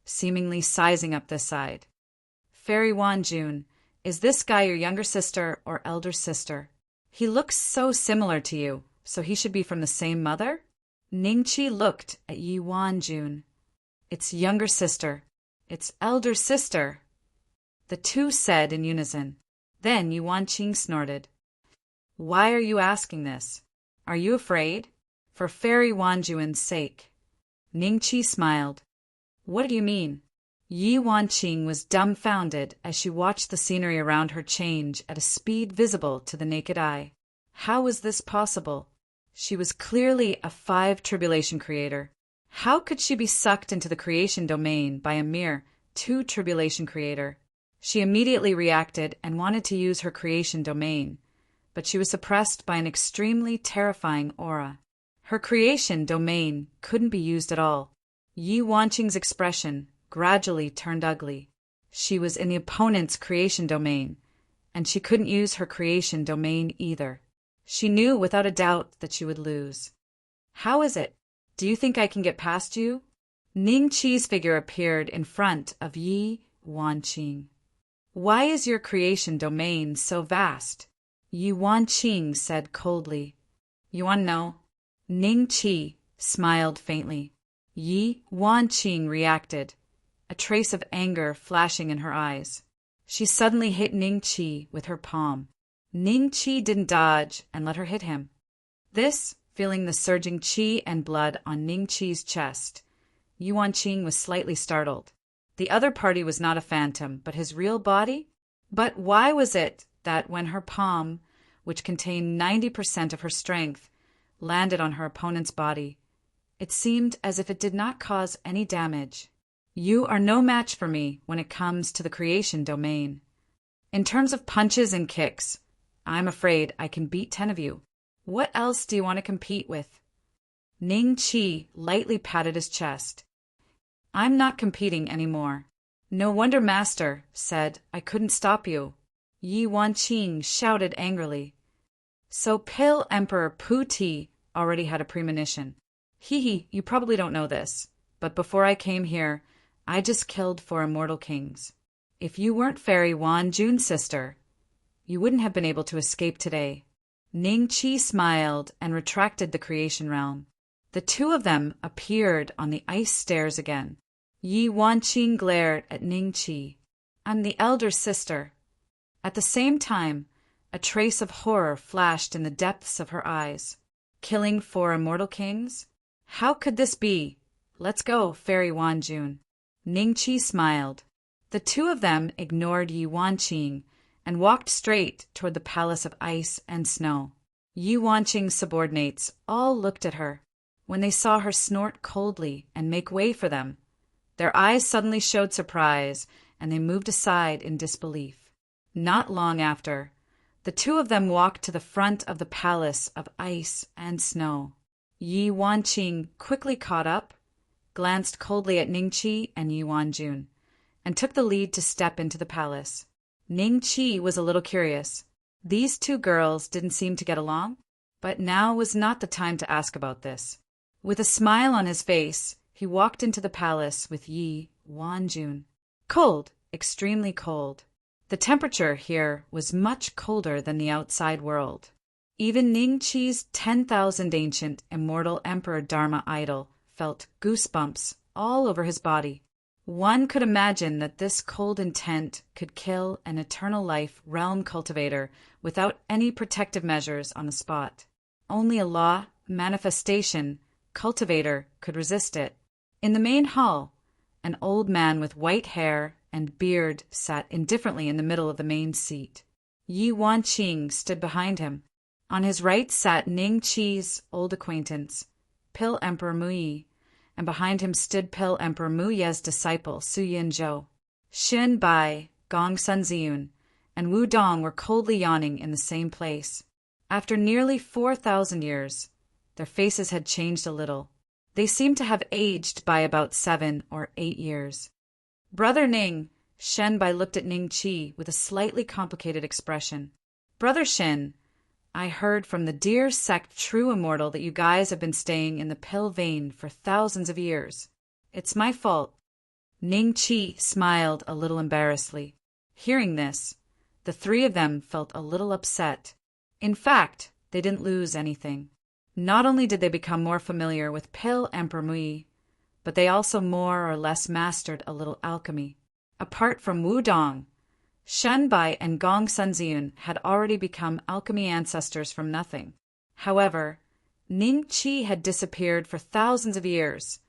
seemingly sizing up this side. Fairy Wanjun, is this guy your younger sister or elder sister? He looks so similar to you, so he should be from the same mother? Ning Qi looked at Yi Wanjun. It's younger sister. It's elder sister. The two said in unison. Then Yi Wanqing snorted. Why are you asking this? Are you afraid? For Fairy Wanjun's sake. Ning Qi smiled. What do you mean? Yi Wanqing was dumbfounded as she watched the scenery around her change at a speed visible to the naked eye. How was this possible? She was clearly a 5 tribulation creator. How could she be sucked into the creation domain by a mere 2 tribulation creator? She immediately reacted and wanted to use her creation domain, but she was suppressed by an extremely terrifying aura. Her creation domain couldn't be used at all. Yi Wanqing's expression gradually turned ugly. She was in the opponent's creation domain, and she couldn't use her creation domain either. She knew without a doubt that she would lose. How is it? Do you think I can get past you? Ning Qi's figure appeared in front of Yi Wanqing. Why is your creation domain so vast? Yi Wanqing said coldly. You want to know? Ning Qi smiled faintly. Yi Wanqing reacted, a trace of anger flashing in her eyes. She suddenly hit Ning Qi with her palm. Ning Qi didn't dodge and let her hit him. This, feeling the surging qi and blood on Ning Qi's chest, Yi Wanqing was slightly startled. The other party was not a phantom, but his real body? But why was it that when her palm, which contained 90% of her strength, landed on her opponent's body, it seemed as if it did not cause any damage? You are no match for me when it comes to the creation domain. In terms of punches and kicks, I'm afraid I can beat 10 of you. What else do you want to compete with? Ning Qi lightly patted his chest. I'm not competing anymore. No wonder Master said I couldn't stop you. Yi Wanqing shouted angrily. So Pale Emperor Pu Ti already had a premonition. Hee, you probably don't know this, but before I came here, I just killed 4 immortal kings. If you weren't Fairy Wanjun's sister, you wouldn't have been able to escape today. Ning Qi smiled and retracted the creation realm. The two of them appeared on the ice stairs again. Yi Wanqing glared at Ning Qi. I'm the elder sister. At the same time, a trace of horror flashed in the depths of her eyes. Killing 4 immortal kings? How could this be? Let's go, Fairy Wanjun. Ning Qi smiled. The two of them ignored Yi Wanqing and walked straight toward the palace of ice and snow. Yi Wanqing's subordinates all looked at her. When they saw her snort coldly and make way for them, their eyes suddenly showed surprise, and they moved aside in disbelief. Not long after, the two of them walked to the front of the palace of ice and snow. Yi Wanqing quickly caught up, glanced coldly at Ningqi and Yi Wanjun, and took the lead to step into the palace. Ningqi was a little curious. These two girls didn't seem to get along, but now was not the time to ask about this. With a smile on his face, he walked into the palace with Yi Wanjun. Cold, extremely cold. The temperature here was much colder than the outside world. Even Ningqi's 10,000 ancient immortal Emperor Dharma idol felt goosebumps all over his body. One could imagine that this cold intent could kill an eternal life realm cultivator without any protective measures on the spot. Only a law, manifestation, cultivator could resist it. In the main hall, an old man with white hair and beard sat indifferently in the middle of the main seat. Yi Wanqing stood behind him. On his right sat Ningqi's old acquaintance, Pil Emperor Muyi, and behind him stood Pil Emperor Muye's disciple, Su Yinzhou. Xin Bai, Gong Sunziyun, and Wu Dong were coldly yawning in the same place. After nearly 4,000 years, their faces had changed a little. They seemed to have aged by about 7 or 8 years. Brother Ning, Shen Bai looked at Ningqi with a slightly complicated expression. Brother Shen, I heard from the dear sect True Immortal that you guys have been staying in the Pill Vein for thousands of years. It's my fault. Ningqi smiled a little embarrassedly. Hearing this, the three of them felt a little upset. In fact, they didn't lose anything. Not only did they become more familiar with Pil Emperor Mui, but they also more or less mastered a little alchemy. Apart from Wu Dong, Shen Bai and Gong Sunziyun had already become alchemy ancestors from nothing. However, Ningqi had disappeared for thousands of years,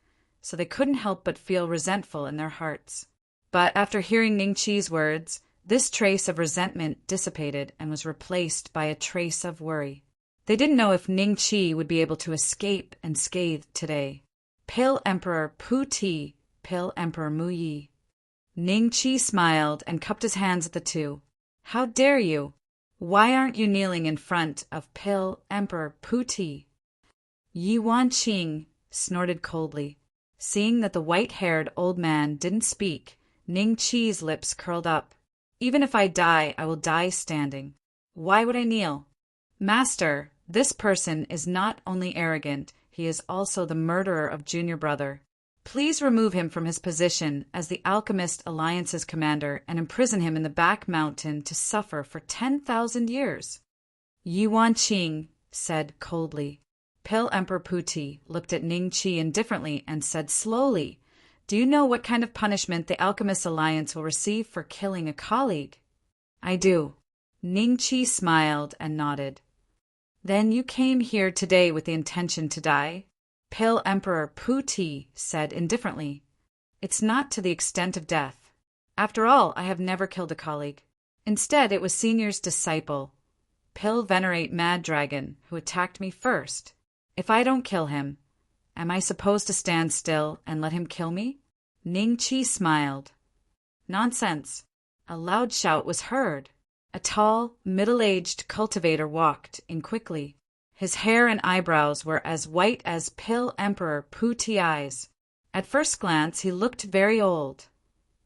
so they couldn't help but feel resentful in their hearts. But after hearing Ningqi's words, this trace of resentment dissipated and was replaced by a trace of worry. They didn't know if Ningqi would be able to escape unscathed today. Pil Emperor Pu Ti, Pil Emperor Mu Yi. Ningqi smiled and cupped his hands at the two. How dare you? Why aren't you kneeling in front of Pil Emperor Pu Ti? Yi Wanqing snorted coldly. Seeing that the white-haired old man didn't speak, Ningqi's lips curled up. Even if I die, I will die standing. Why would I kneel? Master, this person is not only arrogant, he is also the murderer of junior brother. Please remove him from his position as the Alchemist Alliance's commander and imprison him in the back mountain to suffer for 10,000 years. Yi Wanqing said coldly. Pil Emperor Puti looked at Ningqi indifferently and said slowly, Do you know what kind of punishment the Alchemist Alliance will receive for killing a colleague? I do. Ningqi smiled and nodded. Then you came here today with the intention to die? Pil Emperor Puti said indifferently. It's not to the extent of death. After all, I have never killed a colleague. Instead, it was Senior's disciple, Pil Venerate Mad Dragon, who attacked me first. If I don't kill him, am I supposed to stand still and let him kill me? Ningqi smiled. Nonsense. A loud shout was heard. A tall, middle-aged cultivator walked in quickly. His hair and eyebrows were as white as Pil Emperor Puti eyes. At first glance, he looked very old,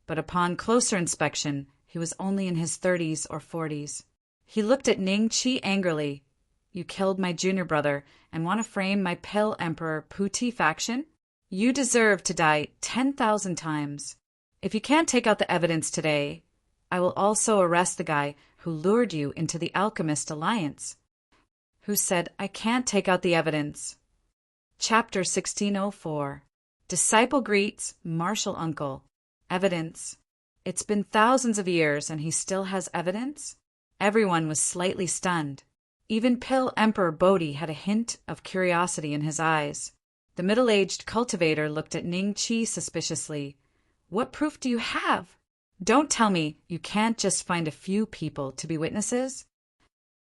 but upon closer inspection, he was only in his 30s or 40s. He looked at Ningqi angrily. You killed my junior brother and want to frame my Pil Emperor Puti faction? You deserve to die 10,000 times. If you can't take out the evidence today, I will also arrest the guy who lured you into the Alchemist Alliance. Who said, I can't take out the evidence. Chapter 1604. Disciple greets martial uncle. Evidence. It's been thousands of years and he still has evidence? Everyone was slightly stunned. Even Pil Emperor Bodhi had a hint of curiosity in his eyes. The middle-aged cultivator looked at Ningqi suspiciously. What proof do you have? Don't tell me you can't just find a few people to be witnesses?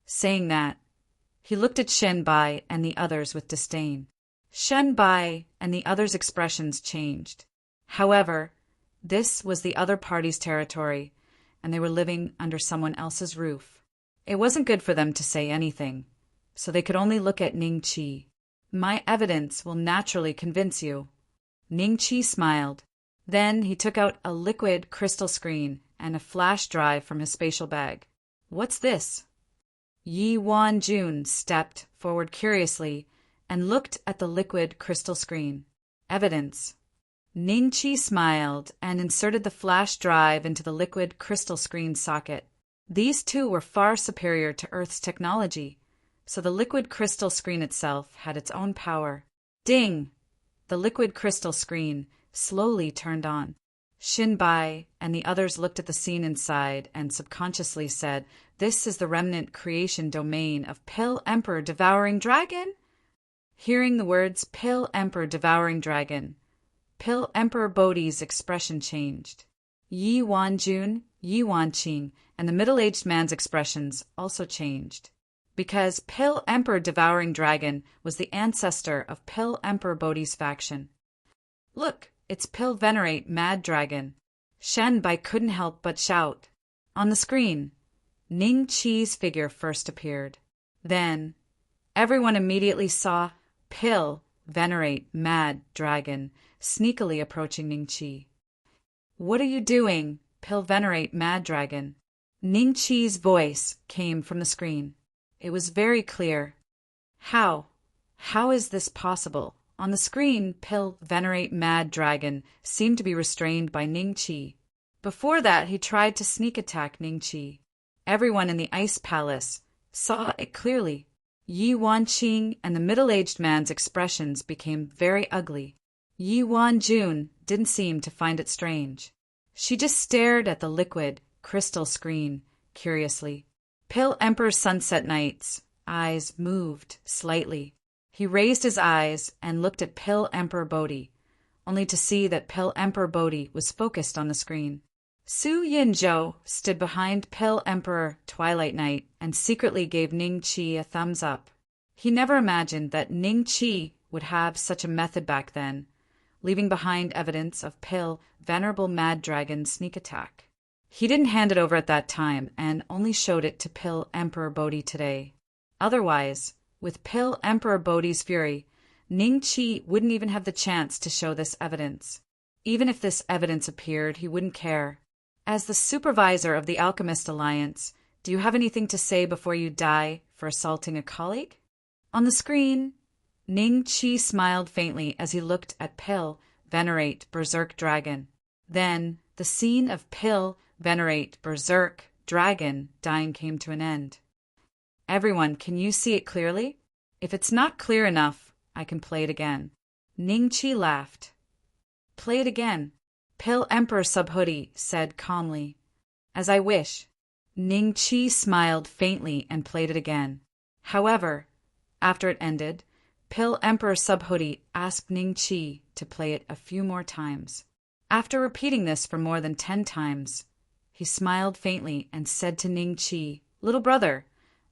Saying that, He looked at Shenbai and the others with disdain. Shenbai and the others' expressions changed. However, this was the other party's territory, and they were living under someone else's roof. It wasn't good for them to say anything, so they could only look at Ning Qi. My evidence will naturally convince you. Ning Qi smiled. Then he took out a liquid crystal screen and a flash drive from his spatial bag. What's this? Yi Wanjun stepped forward curiously and looked at the liquid crystal screen. Evidence. Ning Qi smiled and inserted the flash drive into the liquid crystal screen socket. These two were far superior to Earth's technology, so the liquid crystal screen itself had its own power. Ding! The liquid crystal screen slowly turned on. Shinbai and the others looked at the scene inside and subconsciously said, "This is the remnant creation domain of Pill Emperor Devouring Dragon?" Hearing the words Pill Emperor Devouring Dragon, Pill Emperor Bodhi's expression changed. Yi Wanjun, Yi Wanqing, and the middle-aged man's expressions also changed. Because Pill Emperor Devouring Dragon was the ancestor of Pill Emperor Bodhi's faction. "Look, it's Pill Venerate Mad Dragon." Shenbai couldn't help but shout. On the screen, Ning Qi's figure first appeared. Then, everyone immediately saw Pill Venerate Mad Dragon sneakily approaching Ning Qi. "What are you doing, Pill Venerate Mad Dragon?" Ning Qi's voice came from the screen. It was very clear. How is this possible? On the screen, Pill Venerate Mad Dragon seemed to be restrained by Ning Qi. Before that, he tried to sneak attack Ning Qi. Everyone in the Ice Palace saw it clearly. Yi Wanqing and the middle-aged man's expressions became very ugly. Yi Wanjun didn't seem to find it strange. She just stared at the liquid crystal screen curiously. Pill Emperor Sunset Knight's eyes moved slightly. He raised his eyes and looked at Pill Emperor Bodhi, only to see that Pill Emperor Bodhi was focused on the screen. Su Yinzhou stood behind Pill Emperor Twilight Knight and secretly gave Ning Qi a thumbs up. He never imagined that Ning Qi would have such a method back then, leaving behind evidence of Pill Venerable Mad Dragon's sneak attack. He didn't hand it over at that time and only showed it to Pill Emperor Bodhi today. Otherwise, with Pill Emperor Bodhi's fury, Ning Qi wouldn't even have the chance to show this evidence. Even if this evidence appeared, he wouldn't care. As the supervisor of the Alchemist Alliance, do you have anything to say before you die for assaulting a colleague? On the screen, Ning Qi smiled faintly as he looked at Pill Venerate Berserk Dragon. Then, the scene of Pill Venerate Berserk Dragon dying came to an end. "Everyone, can you see it clearly? If it's not clear enough, I can play it again." Ning Qi laughed. "Play it again," Pill Emperor Subhoodie said calmly. "As I wish." Ning Qi smiled faintly and played it again. However, after it ended, Pill Emperor Subhoodie asked Ning Qi to play it a few more times. After repeating this for more than 10 times, he smiled faintly and said to Ning Qi, "Little brother,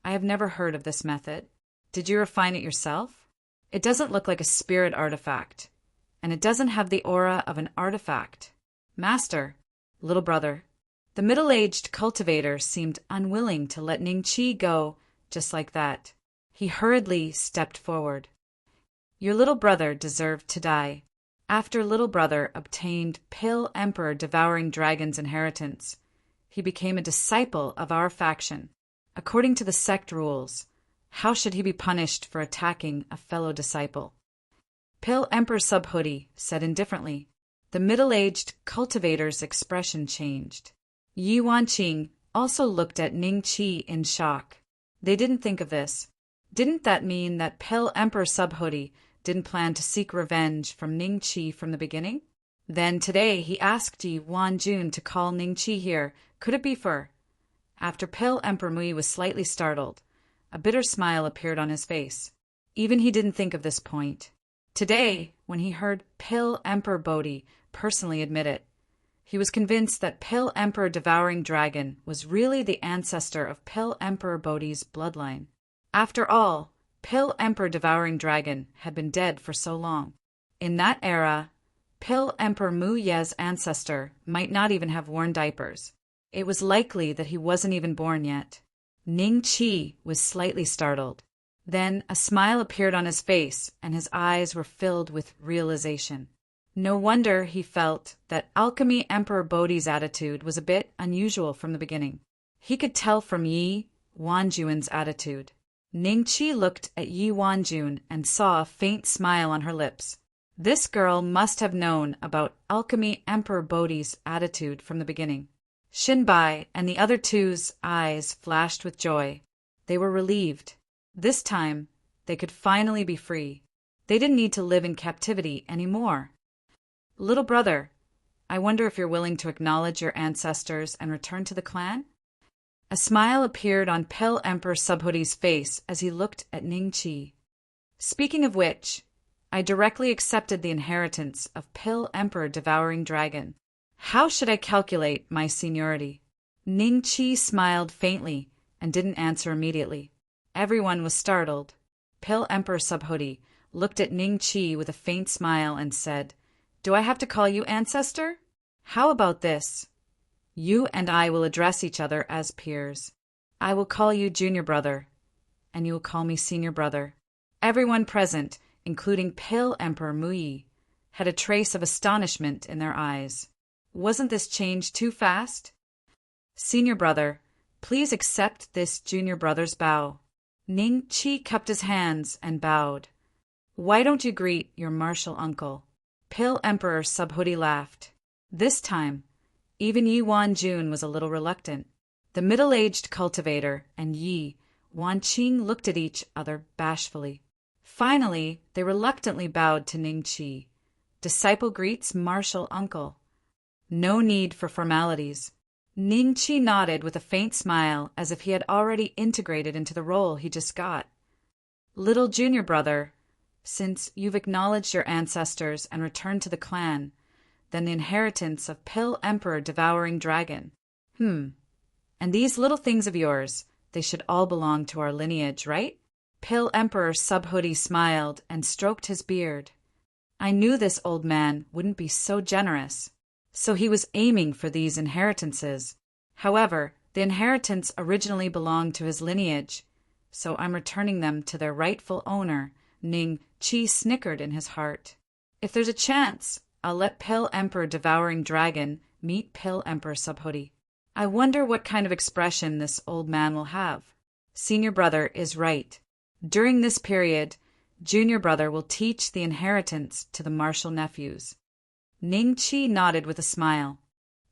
I have never heard of this method. Did you refine it yourself? It doesn't look like a spirit artifact, and it doesn't have the aura of an artifact." "Master, little brother." The middle-aged cultivator seemed unwilling to let Ning Qi go just like that. He hurriedly stepped forward. "Your little brother deserved to die. After little brother obtained Pill Emperor Devouring Dragon's inheritance, he became a disciple of our faction. According to the sect rules, how should he be punished for attacking a fellow disciple?" Pill Emperor Subhoodie said indifferently. The middle-aged cultivator's expression changed. Yi Wanqing also looked at Ning Qi in shock. They didn't think of this. Didn't that mean that Pill Emperor Subhoodie didn't plan to seek revenge from Ning Qi from the beginning? Then today he asked Yi Wanjun to call Ning Qi here. Could it be for... After Pill Emperor Mui was slightly startled, a bitter smile appeared on his face. Even he didn't think of this point. Today, when he heard Pill Emperor Bodhi personally admit it, he was convinced that Pill Emperor Devouring Dragon was really the ancestor of Pill Emperor Bodhi's bloodline. After all, Pill Emperor Devouring Dragon had been dead for so long. In that era, Pill Emperor Mu Ye's ancestor might not even have worn diapers. It was likely that he wasn't even born yet. Ning Qi was slightly startled. Then a smile appeared on his face, and his eyes were filled with realization. No wonder he felt that Alchemy Emperor Bodhi's attitude was a bit unusual from the beginning. He could tell from Yi Wanjun's attitude. Ning Qi looked at Yi Wanjun and saw a faint smile on her lips. This girl must have known about Alchemy Emperor Bodhi's attitude from the beginning. Shinbai and the other two's eyes flashed with joy. They were relieved. This time, they could finally be free. They didn't need to live in captivity anymore. Little brother, I wonder if you're willing to acknowledge your ancestors and return to the clan? A smile appeared on Pill Emperor Subhoodie's face as he looked at Ning Qi. Speaking of which, I directly accepted the inheritance of Pill Emperor Devouring Dragon. How should I calculate my seniority? Ning Qi smiled faintly and didn't answer immediately. Everyone was startled. Pill Emperor Subhoodie looked at Ning Qi with a faint smile and said, "Do I have to call you ancestor? How about this? You and I will address each other as peers. I will call you junior brother, and you will call me senior brother." Everyone present, including Pill Emperor Muyi, had a trace of astonishment in their eyes. Wasn't this change too fast? Senior brother, please accept this junior brother's bow. Ning Qi cupped his hands and bowed. Why don't you greet your martial uncle? Pill Emperor Subhoodie laughed. This time, even Yi Wanjun was a little reluctant. The middle-aged cultivator and Yi Wanqing looked at each other bashfully. Finally, they reluctantly bowed to Ning Qi. Disciple greets martial uncle. No need for formalities. Ning Qi nodded with a faint smile as if he had already integrated into the role he just got. Little junior brother, since you've acknowledged your ancestors and returned to the clan, then the inheritance of Pill Emperor Devouring Dragon. And these little things of yours, they should all belong to our lineage, right? Pill Emperor Subhoodie smiled and stroked his beard. I knew this old man wouldn't be so generous. So he was aiming for these inheritances. However, the inheritance originally belonged to his lineage, so I'm returning them to their rightful owner. Ning Qi snickered in his heart. If there's a chance, I'll let Pill Emperor Devouring Dragon meet Pill Emperor Subhoodie. I wonder what kind of expression this old man will have. Senior brother is right. During this period, junior brother will teach the inheritance to the martial nephews. Ning Qi nodded with a smile.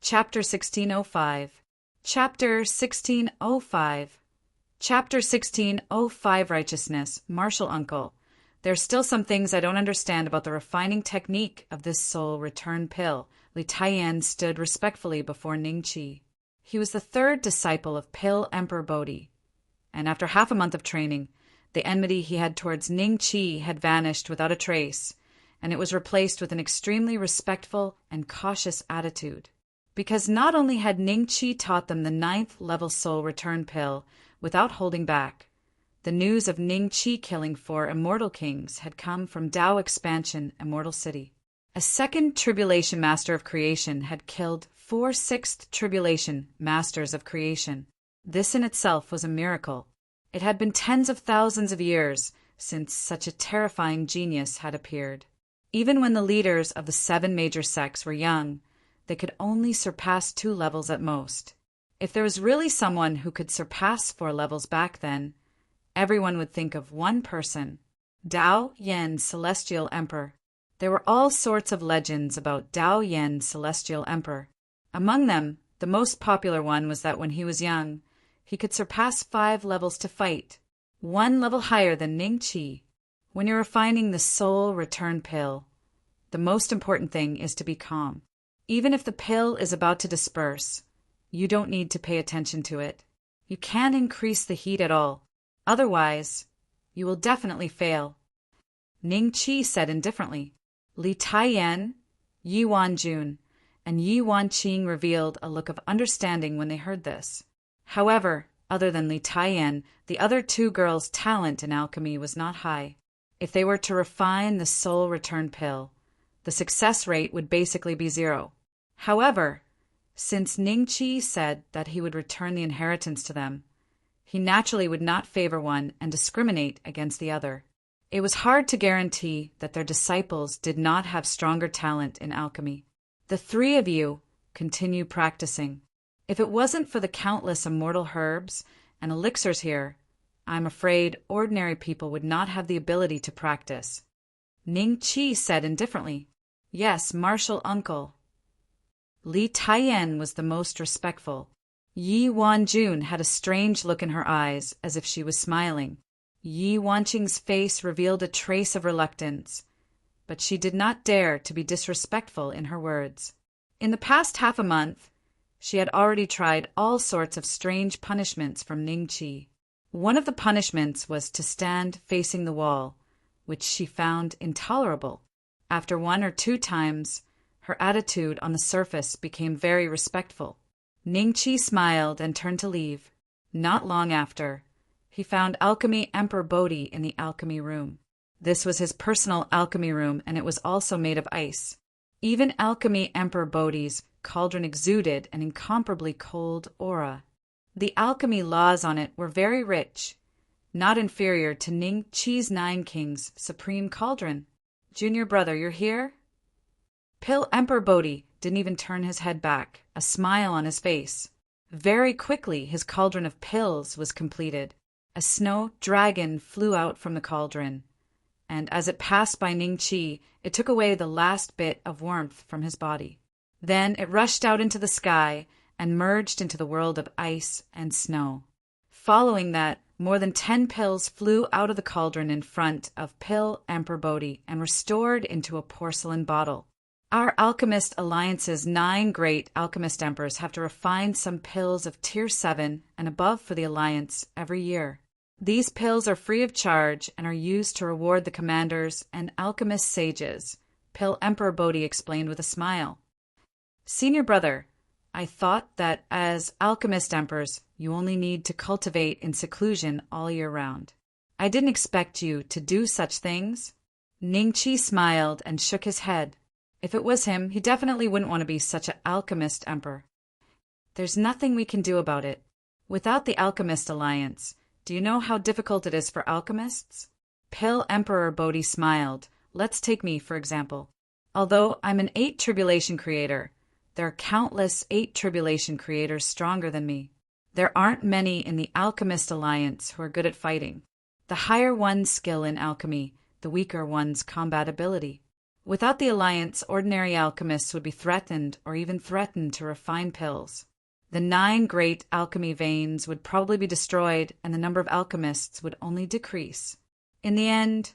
Chapter 1605. Chapter 1605. Chapter 1605 Righteousness, Martial Uncle. There's still some things I don't understand about the refining technique of this soul return pill. Li Taiyan stood respectfully before Ning Qi. He was the third disciple of Pill Emperor Bodhi, and after half a month of training, the enmity he had towards Ning Qi had vanished without a trace, and it was replaced with an extremely respectful and cautious attitude. Because not only had Ning Qi taught them the 9th level soul return pill without holding back, the news of Ning Qi killing 4 immortal kings had come from Dao Expansion Immortal City. A second Tribulation Master of Creation had killed 4 Sixth Tribulation Masters of Creation. This in itself was a miracle. It had been tens of thousands of years since such a terrifying genius had appeared. Even when the leaders of the 7 major sects were young, they could only surpass 2 levels at most. If there was really someone who could surpass 4 levels back then, everyone would think of one person, Dao Yan Celestial Emperor. There were all sorts of legends about Dao Yan Celestial Emperor. Among them, the most popular one was that when he was young, he could surpass 5 levels to fight, 1 level higher than Ning Qi. When you're refining the soul return pill, the most important thing is to be calm. Even if the pill is about to disperse, you don't need to pay attention to it. You can't increase the heat at all. Otherwise, you will definitely fail. Ning Qi said indifferently. Li Taiyan, Yi Wanjun, and Yi Wanqing revealed a look of understanding when they heard this. However, Other than Li Taiyan, the other two girls' talent in alchemy was not high. If they were to refine the soul return pill, the success rate would basically be 0. However, since Ningqi said that he would return the inheritance to them, he naturally would not favor one and discriminate against the other. It was hard to guarantee that their disciples did not have stronger talent in alchemy. The three of you continue practicing. If it wasn't for the countless immortal herbs and elixirs here, I'm afraid ordinary people would not have the ability to practice. Ning Qi said indifferently, "Yes, martial uncle." Li Taiyan was the most respectful. Yi Wanjun had a strange look in her eyes, as if she was smiling. Yi Wanqing's face revealed a trace of reluctance, but she did not dare to be disrespectful in her words. In the past half a month, she had already tried all sorts of strange punishments from Ningqi. One of the punishments was to stand facing the wall, which she found intolerable. After 1 or 2 times, her attitude on the surface became very respectful. Ningqi smiled and turned to leave. Not long after, he found Alchemy Emperor Bodhi in the alchemy room. This was his personal alchemy room, and it was also made of ice. Even Alchemy Emperor Bodhi's cauldron exuded an incomparably cold aura. The alchemy laws on it were very rich, not inferior to Ning Qi's 9 Kings' supreme cauldron. "Junior brother, you're here?" Pill Emperor Bodhi didn't even turn his head back, a smile on his face. Very quickly his cauldron of pills was completed. A snow dragon flew out from the cauldron, and as it passed by Ning Qi, it took away the last bit of warmth from his body. Then it rushed out into the sky and merged into the world of ice and snow. Following that, more than 10 pills flew out of the cauldron in front of Pill Emperor Bodhi and were stored into a porcelain bottle. Our Alchemist Alliance's 9 great alchemist emperors have to refine some pills of Tier 7 and above for the Alliance every year. These pills are free of charge and are used to reward the commanders and alchemist sages, Pill Emperor Bodhi explained with a smile. "Senior brother, I thought that as alchemist emperors, you only need to cultivate in seclusion all year round. I didn't expect you to do such things." Ningqi smiled and shook his head. If it was him, he definitely wouldn't want to be such an alchemist emperor. "There's nothing we can do about it. Without the Alchemist Alliance, do you know how difficult it is for alchemists?" Pill Emperor Bodhi smiled. "Let's take me, for example. Although I'm an 8 Tribulation creator, there are countless 8 Tribulation creators stronger than me. There aren't many in the Alchemist Alliance who are good at fighting. The higher one's skill in alchemy, the weaker one's combat ability. Without the Alliance, ordinary alchemists would be threatened or even threatened to refine pills. The 9 great alchemy veins would probably be destroyed and the number of alchemists would only decrease. In the end,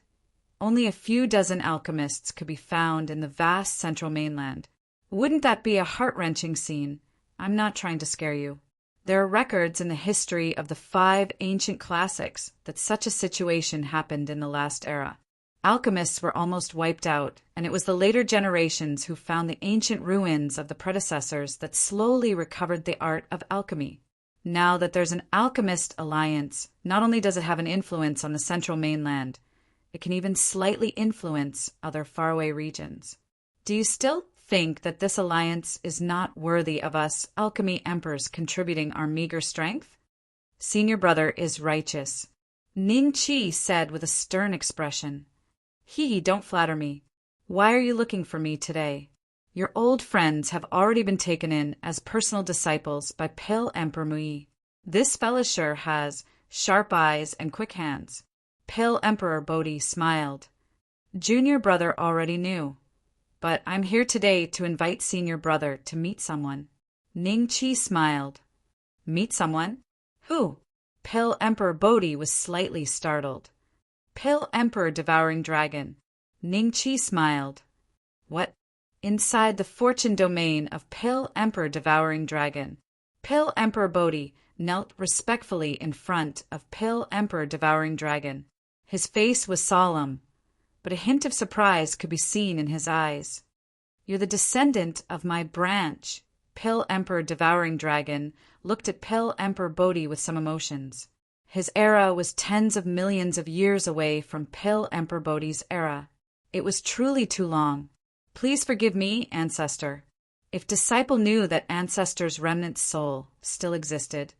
only a few dozen alchemists could be found in the vast central mainland. Wouldn't that be a heart-wrenching scene? I'm not trying to scare you. There are records in the history of the 5 ancient classics that such a situation happened in the last era. Alchemists were almost wiped out, and it was the later generations who found the ancient ruins of the predecessors that slowly recovered the art of alchemy. Now that there's an Alchemist Alliance, not only does it have an influence on the central mainland, it can even slightly influence other faraway regions. Do you still think that this alliance is not worthy of us alchemy emperors contributing our meager strength?" "Senior brother is righteous," Ning Qi said with a stern expression. Don't flatter me. Why are you looking for me today? Your old friends have already been taken in as personal disciples by Pill Emperor Mui. This fellow sure has sharp eyes and quick hands." Pill Emperor Bodhi smiled. "Junior brother already knew, but I'm here today to invite senior brother to meet someone." Ning Qi smiled. "Meet someone? Who?" Pill Emperor Bodhi was slightly startled. "Pill Emperor Devouring Dragon." Ning Qi smiled. "What?" "Inside the fortune domain of Pill Emperor Devouring Dragon." Pill Emperor Bodhi knelt respectfully in front of Pill Emperor Devouring Dragon. His face was solemn, but a hint of surprise could be seen in his eyes. "You're the descendant of my branch, Pill Emperor Devouring Dragon, looked at Pill Emperor Bodhi with some emotions. His era was tens of millions of years away from Pill Emperor Bodhi's era. It was truly too long. Please forgive me, Ancestor. If Disciple knew that Ancestor's remnant soul still existed,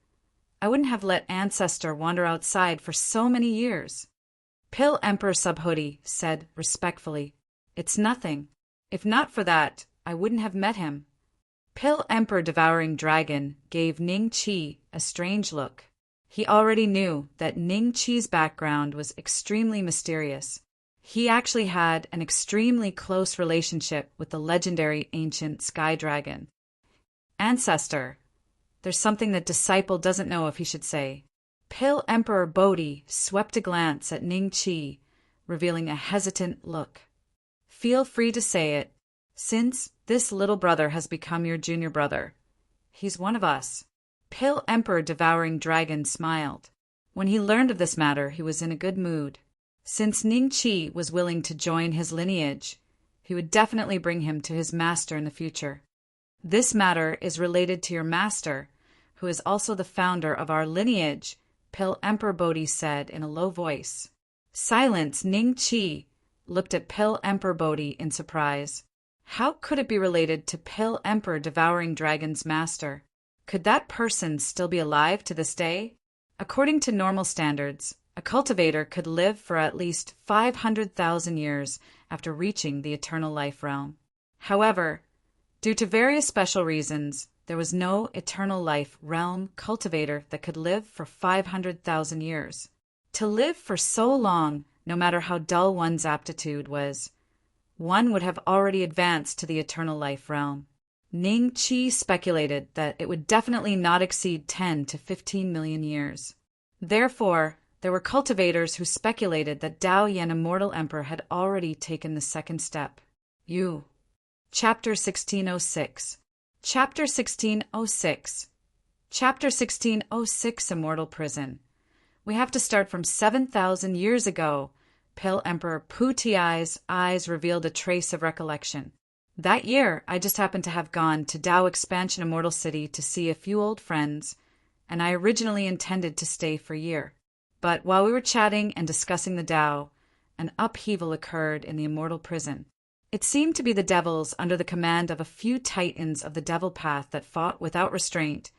I wouldn't have let Ancestor wander outside for so many years. Pill Emperor Subhuti said respectfully, "It's nothing. If not for that, I wouldn't have met him." Pill Emperor Devouring Dragon gave Ning Chi a strange look. He already knew that Ning Chi's background was extremely mysterious. He actually had an extremely close relationship with the legendary ancient sky dragon. Ancestor, there's something that Disciple doesn't know if he should say. Pill Emperor Bodhi swept a glance at Ning Chi, revealing a hesitant look. Feel free to say it, since this little brother has become your junior brother. He's one of us. Pill Emperor Devouring Dragon smiled. When he learned of this matter, he was in a good mood. Since Ning Chi was willing to join his lineage, he would definitely bring him to his master in the future. This matter is related to your master, who is also the founder of our lineage, Pill Emperor Bodhi said in a low voice. Silence. Ning Chi looked at Pill Emperor Bodhi in surprise. How could it be related to Pill Emperor Devouring Dragon's master? Could that person still be alive to this day? According to normal standards, a cultivator could live for at least 500,000 years after reaching the eternal life realm. However, due to various special reasons, there was no eternal life realm cultivator that could live for 500,000 years. To live for so long, no matter how dull one's aptitude was, one would have already advanced to the eternal life realm. Ning Chi speculated that it would definitely not exceed 10 to 15 million years. Therefore, there were cultivators who speculated that Dao Yan Immortal Emperor had already taken the second step. Chapter 1606. Chapter 1606. Chapter 1606 Immortal Prison. We have to start from 7,000 years ago. Pill Emperor Pu Tiai's eyes revealed a trace of recollection. That year, I just happened to have gone to Dao Expansion Immortal City to see a few old friends, and I originally intended to stay for a year. But while we were chatting and discussing the Dao, an upheaval occurred in the immortal prison. It seemed to be the devils under the command of a few titans of the devil path that fought without restraint,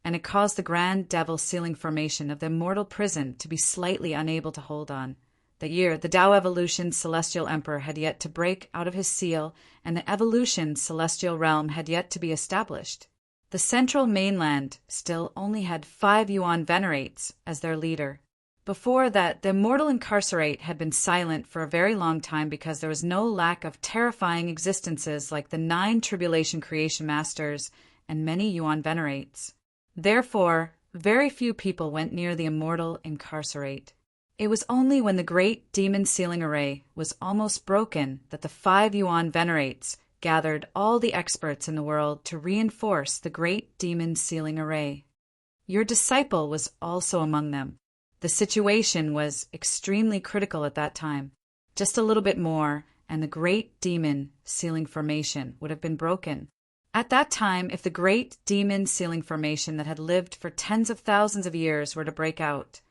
and it caused the grand devil sealing formation of the immortal prison to be slightly unable to hold on. That year, the Dao Evolution Celestial Emperor had yet to break out of his seal, and the Evolution Celestial Realm had yet to be established. The central mainland still only had 5 Yuan Venerates as their leader. Before that, the Immortal Incarcerate had been silent for a very long time because there was no lack of terrifying existences like the 9 Tribulation Creation Masters and many Yuan Venerates. Therefore, very few people went near the Immortal Incarcerate. It was only when the great demon sealing array was almost broken that the 5 Yuan Venerates gathered all the experts in the world to reinforce the great demon sealing array. Your disciple was also among them. The situation was extremely critical at that time. Just a little bit more, and the great demon sealing formation would have been broken. At that time, if the great demon sealing formation that had lived for tens of thousands of years were to break out,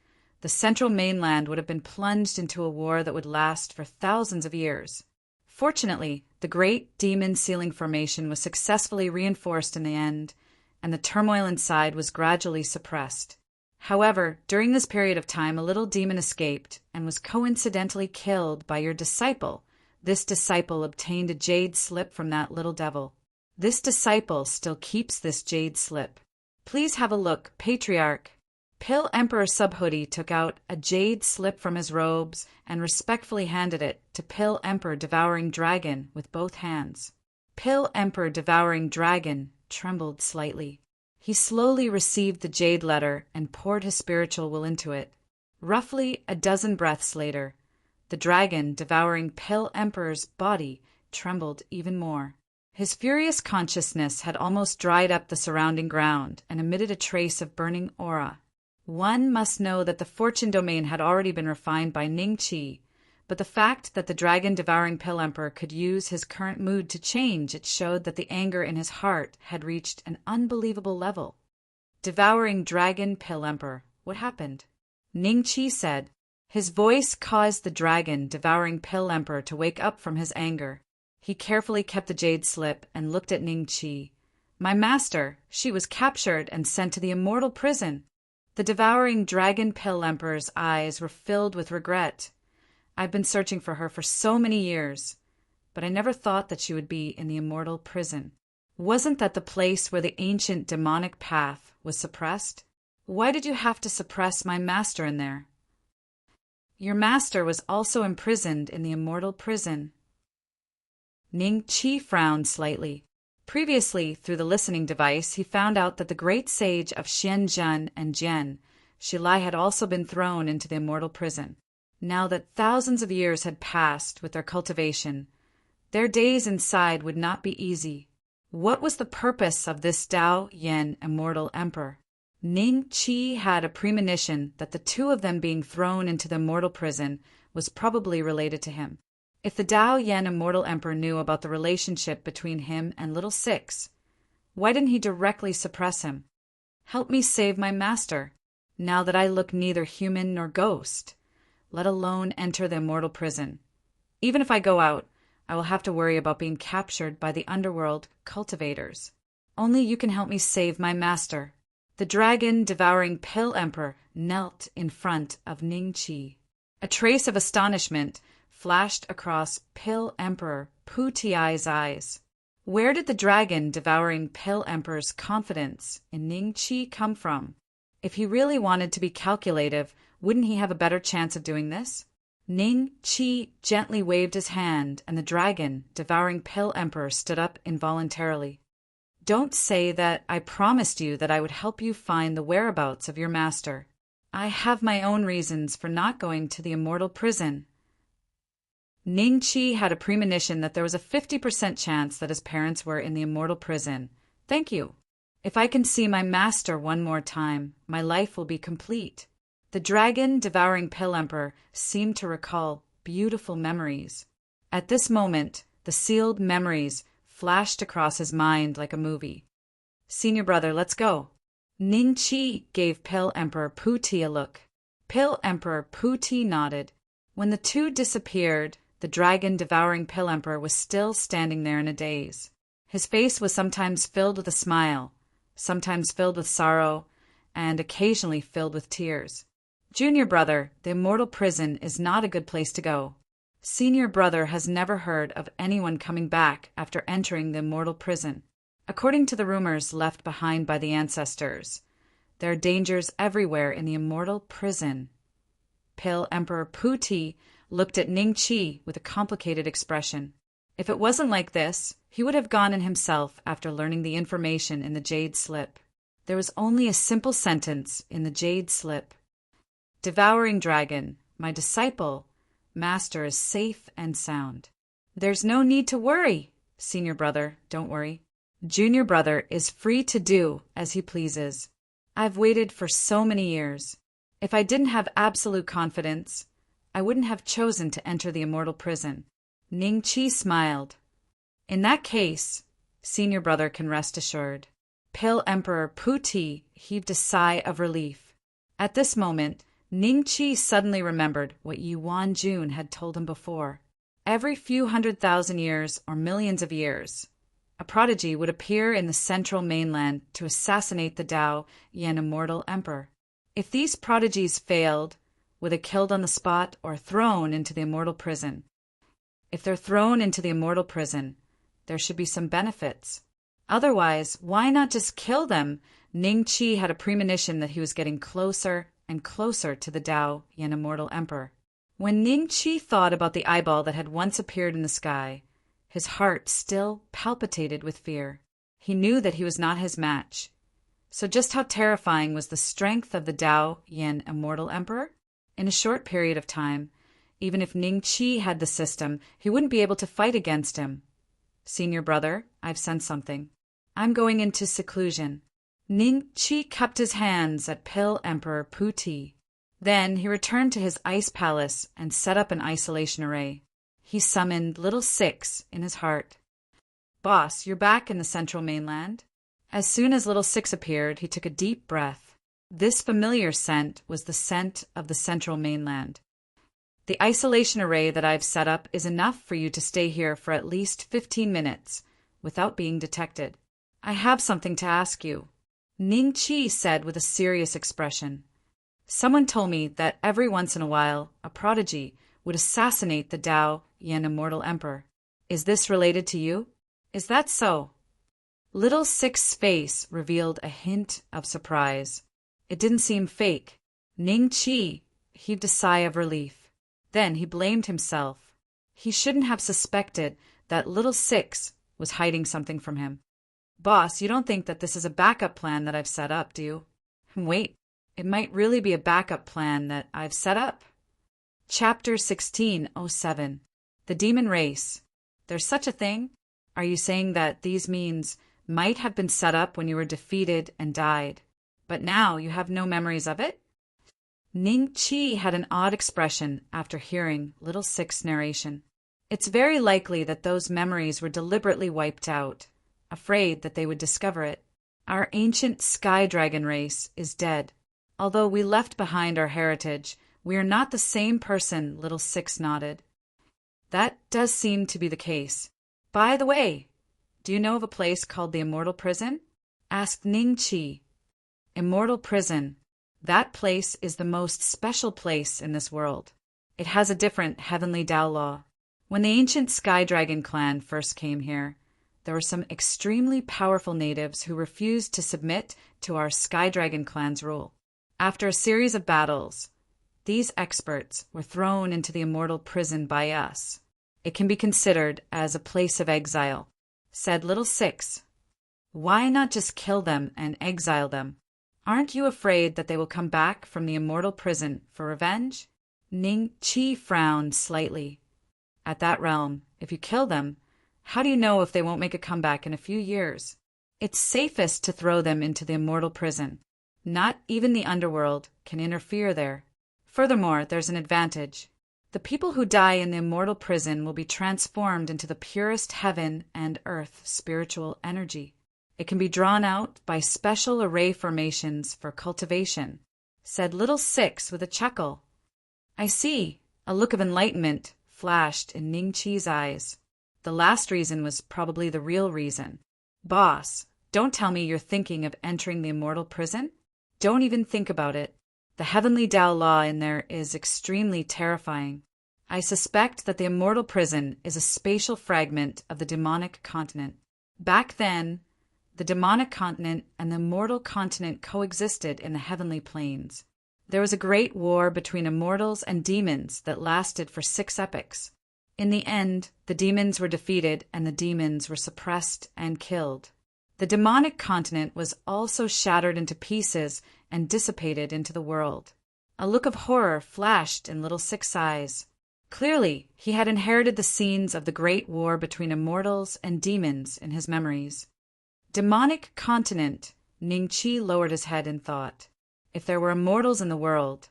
the central mainland would have been plunged into a war that would last for thousands of years. Fortunately, the great demon sealing formation was successfully reinforced in the end, and the turmoil inside was gradually suppressed. However, during this period of time, a little demon escaped and was coincidentally killed by your disciple. This disciple obtained a jade slip from that little devil. This disciple still keeps this jade slip. Please have a look, Patriarch. Pill Emperor Subhuti took out a jade slip from his robes and respectfully handed it to Pill Emperor Devouring Dragon with both hands. Pill Emperor Devouring Dragon trembled slightly. He slowly received the jade letter and poured his spiritual will into it. Roughly a dozen breaths later, the dragon devouring Pill Emperor's body trembled even more. His furious consciousness had almost dried up the surrounding ground and emitted a trace of burning aura. One must know that the fortune domain had already been refined by Ning Chi, but the fact that the dragon-devouring Pill Emperor could use his current mood to change, it showed that the anger in his heart had reached an unbelievable level. Devouring Dragon Pill Emperor, what happened? Ning Qi said. His voice caused the dragon-devouring Pill Emperor to wake up from his anger. He carefully kept the jade slip and looked at Ning Qi. My master, she was captured and sent to the immortal prison. The devouring Dragon Pill Emperor's eyes were filled with regret. I've been searching for her for so many years, but I never thought that she would be in the immortal prison. Wasn't that the place where the ancient demonic path was suppressed? Why did you have to suppress my master in there? Your master was also imprisoned in the immortal prison. Ning Qi frowned slightly. Previously, through the listening device, he found out that the great sage of Xianzhen and Jian, Shilai, had also been thrown into the immortal prison. Now that thousands of years had passed with their cultivation, their days inside would not be easy. What was the purpose of this Dao Yan immortal emperor? Ning Qi had a premonition that the two of them being thrown into the immortal prison was probably related to him. If the Dao Yan immortal emperor knew about the relationship between him and Little Six, why didn't he directly suppress him? Help me save my master, now that I look neither human nor ghost, let alone enter the immortal prison. Even if I go out, I will have to worry about being captured by the underworld cultivators. Only you can help me save my master. The dragon-devouring Pill Emperor knelt in front of Ning Qi. A trace of astonishment flashed across Pill Emperor Pu Tiai's eyes. Where did the dragon-devouring Pill Emperor's confidence in Ning Qi come from? If he really wanted to be calculative, wouldn't he have a better chance of doing this? Ning Qi gently waved his hand, and the dragon-devouring Pill Emperor stood up involuntarily. Don't say that I promised you that I would help you find the whereabouts of your master. I have my own reasons for not going to the immortal prison. Ning Qi had a premonition that there was a 50% chance that his parents were in the immortal prison. Thank you. If I can see my master one more time, my life will be complete. The dragon-devouring Pill Emperor seemed to recall beautiful memories. At this moment, the sealed memories flashed across his mind like a movie. Senior brother, let's go. Ning Qi gave Pill Emperor Pu Ti a look. Pill Emperor Pu Ti nodded. When the two disappeared, the dragon-devouring Pill Emperor was still standing there in a daze. His face was sometimes filled with a smile, sometimes filled with sorrow, and occasionally filled with tears. Junior brother, the immortal prison is not a good place to go. Senior brother has never heard of anyone coming back after entering the immortal prison. According to the rumors left behind by the ancestors, there are dangers everywhere in the immortal prison. Pill Emperor Pu Ti looked at Ning Qi with a complicated expression. If it wasn't like this, he would have gone in himself after learning the information in the jade slip. There was only a simple sentence in the jade slip. Devouring dragon, my disciple, master is safe and sound. There's no need to worry, senior brother, don't worry. Junior brother is free to do as he pleases. I've waited for so many years. If I didn't have absolute confidence, I wouldn't have chosen to enter the immortal prison. Ning Qi smiled. In that case, senior brother can rest assured. Pill Emperor Pu Ti heaved a sigh of relief. At this moment, Ning Qi suddenly remembered what Yuan Jun had told him before. Every few 100,000 years or millions of years, a prodigy would appear in the central mainland to assassinate the Dao Yan immortal emperor. If these prodigies failed, were they killed on the spot or thrown into the immortal prison? If they're thrown into the immortal prison, there should be some benefits. Otherwise, why not just kill them? Ning Qi had a premonition that he was getting closer and closer to the Dao Yan immortal emperor. When Ning Qi thought about the eyeball that had once appeared in the sky, his heart still palpitated with fear. He knew that he was not his match. So just how terrifying was the strength of the Dao Yan immortal emperor? In a short period of time, even if Ning Qi had the system, he wouldn't be able to fight against him. Senior brother, I've sensed something. I'm going into seclusion. Ning Qi cupped his hands at Pill Emperor Pu Ti. Then he returned to his ice palace and set up an isolation array. He summoned Little Six in his heart. "Boss, you're back in the central mainland." As soon as Little Six appeared, he took a deep breath. This familiar scent was the scent of the central mainland. "The isolation array that I've set up is enough for you to stay here for at least 15 minutes, without being detected. I have something to ask you," Ning Chi said with a serious expression. "Someone told me that every once in a while a prodigy would assassinate the Dao Yan Immortal Emperor. Is this related to you? Is that so?" Little Six's face revealed a hint of surprise. It didn't seem fake. Ning Chi heaved a sigh of relief. Then he blamed himself. He shouldn't have suspected that Little Six was hiding something from him. "Boss, you don't think that this is a backup plan that I've set up, do you?" "Wait, it might really be a backup plan that I've set up." Chapter 1607. The Demon Race. There's such a thing? Are you saying that these means might have been set up when you were defeated and died, but now you have no memories of it? Ning Chi had an odd expression after hearing Little Six's narration. It's very likely that those memories were deliberately wiped out, afraid that they would discover it. Our ancient sky dragon race is dead. Although we left behind our heritage, we are not the same person, Little Six nodded. That does seem to be the case. By the way, do you know of a place called the Immortal Prison? Asked Ning Chi. Immortal Prison. That place is the most special place in this world. It has a different heavenly Tao law. When the ancient Sky Dragon clan first came here, there were some extremely powerful natives who refused to submit to our Sky Dragon clan's rule. After a series of battles, these experts were thrown into the Immortal Prison by us. It can be considered as a place of exile, said Little Six. Why not just kill them and exile them? Aren't you afraid that they will come back from the Immortal Prison for revenge? Ning Chi frowned slightly. At that realm, if you kill them, how do you know if they won't make a comeback in a few years? It's safest to throw them into the Immortal Prison. Not even the underworld can interfere there. Furthermore, there's an advantage. The people who die in the Immortal Prison will be transformed into the purest heaven and earth spiritual energy. It can be drawn out by special array formations for cultivation, said Little Six with a chuckle. I see. A look of enlightenment flashed in Ning Chi's eyes. The last reason was probably the real reason. Boss, don't tell me you're thinking of entering the Immortal Prison? Don't even think about it. The heavenly Tao law in there is extremely terrifying. I suspect that the Immortal Prison is a spatial fragment of the demonic continent. Back then, the demonic continent and the immortal continent coexisted in the heavenly planes. There was a great war between immortals and demons that lasted for 6 epochs. In the end, the demons were defeated and the demons were suppressed and killed. The demonic continent was also shattered into pieces and dissipated into the world. A look of horror flashed in Little Six's eyes. Clearly, he had inherited the scenes of the great war between immortals and demons in his memories. Demonic continent, Ning Chi lowered his head in thought. If there were immortals in the world,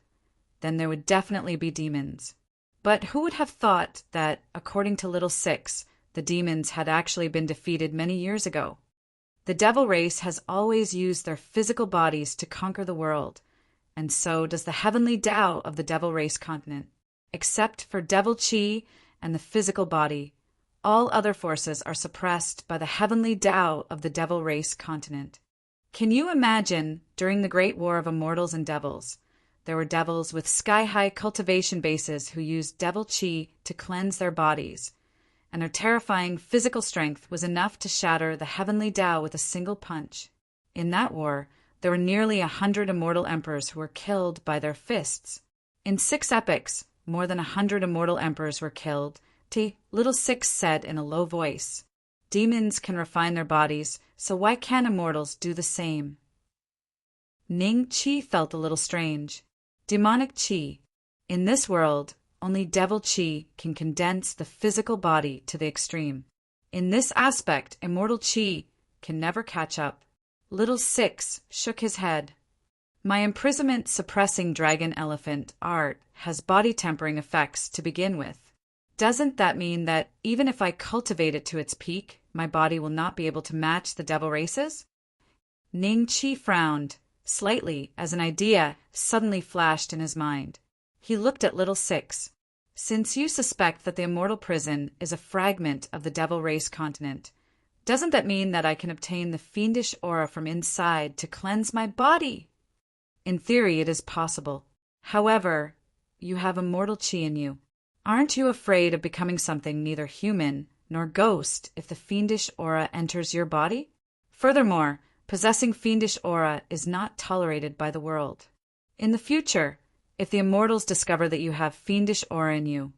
then there would definitely be demons. But who would have thought that, according to Little Six, the demons had actually been defeated many years ago? The devil race has always used their physical bodies to conquer the world, and so does the heavenly Tao of the devil race continent. Except for devil chi and the physical body, all other forces are suppressed by the heavenly Tao of the devil race continent. Can you imagine, during the great war of immortals and devils, there were devils with sky-high cultivation bases who used devil chi to cleanse their bodies, and their terrifying physical strength was enough to shatter the heavenly Tao with a single punch. In that war, there were nearly 100 immortal emperors who were killed by their fists. In 6 epochs, more than 100 immortal emperors were killed, Little Six said in a low voice. Demons can refine their bodies, so why can't immortals do the same? Ning Chi felt a little strange. Demonic chi. In this world, only devil chi can condense the physical body to the extreme. In this aspect, immortal chi can never catch up. Little Six shook his head. My imprisonment-suppressing dragon elephant art has body-tempering effects to begin with. Doesn't that mean that even if I cultivate it to its peak, my body will not be able to match the devil races? Ning Qi frowned slightly as an idea suddenly flashed in his mind. He looked at Little Six. Since you suspect that the immortal prison is a fragment of the devil race continent, doesn't that mean that I can obtain the fiendish aura from inside to cleanse my body? In theory, it is possible. However, you have immortal qi in you. Aren't you afraid of becoming something neither human nor ghost if the fiendish aura enters your body? Furthermore, possessing fiendish aura is not tolerated by the world. In the future, if the immortals discover that you have fiendish aura in you,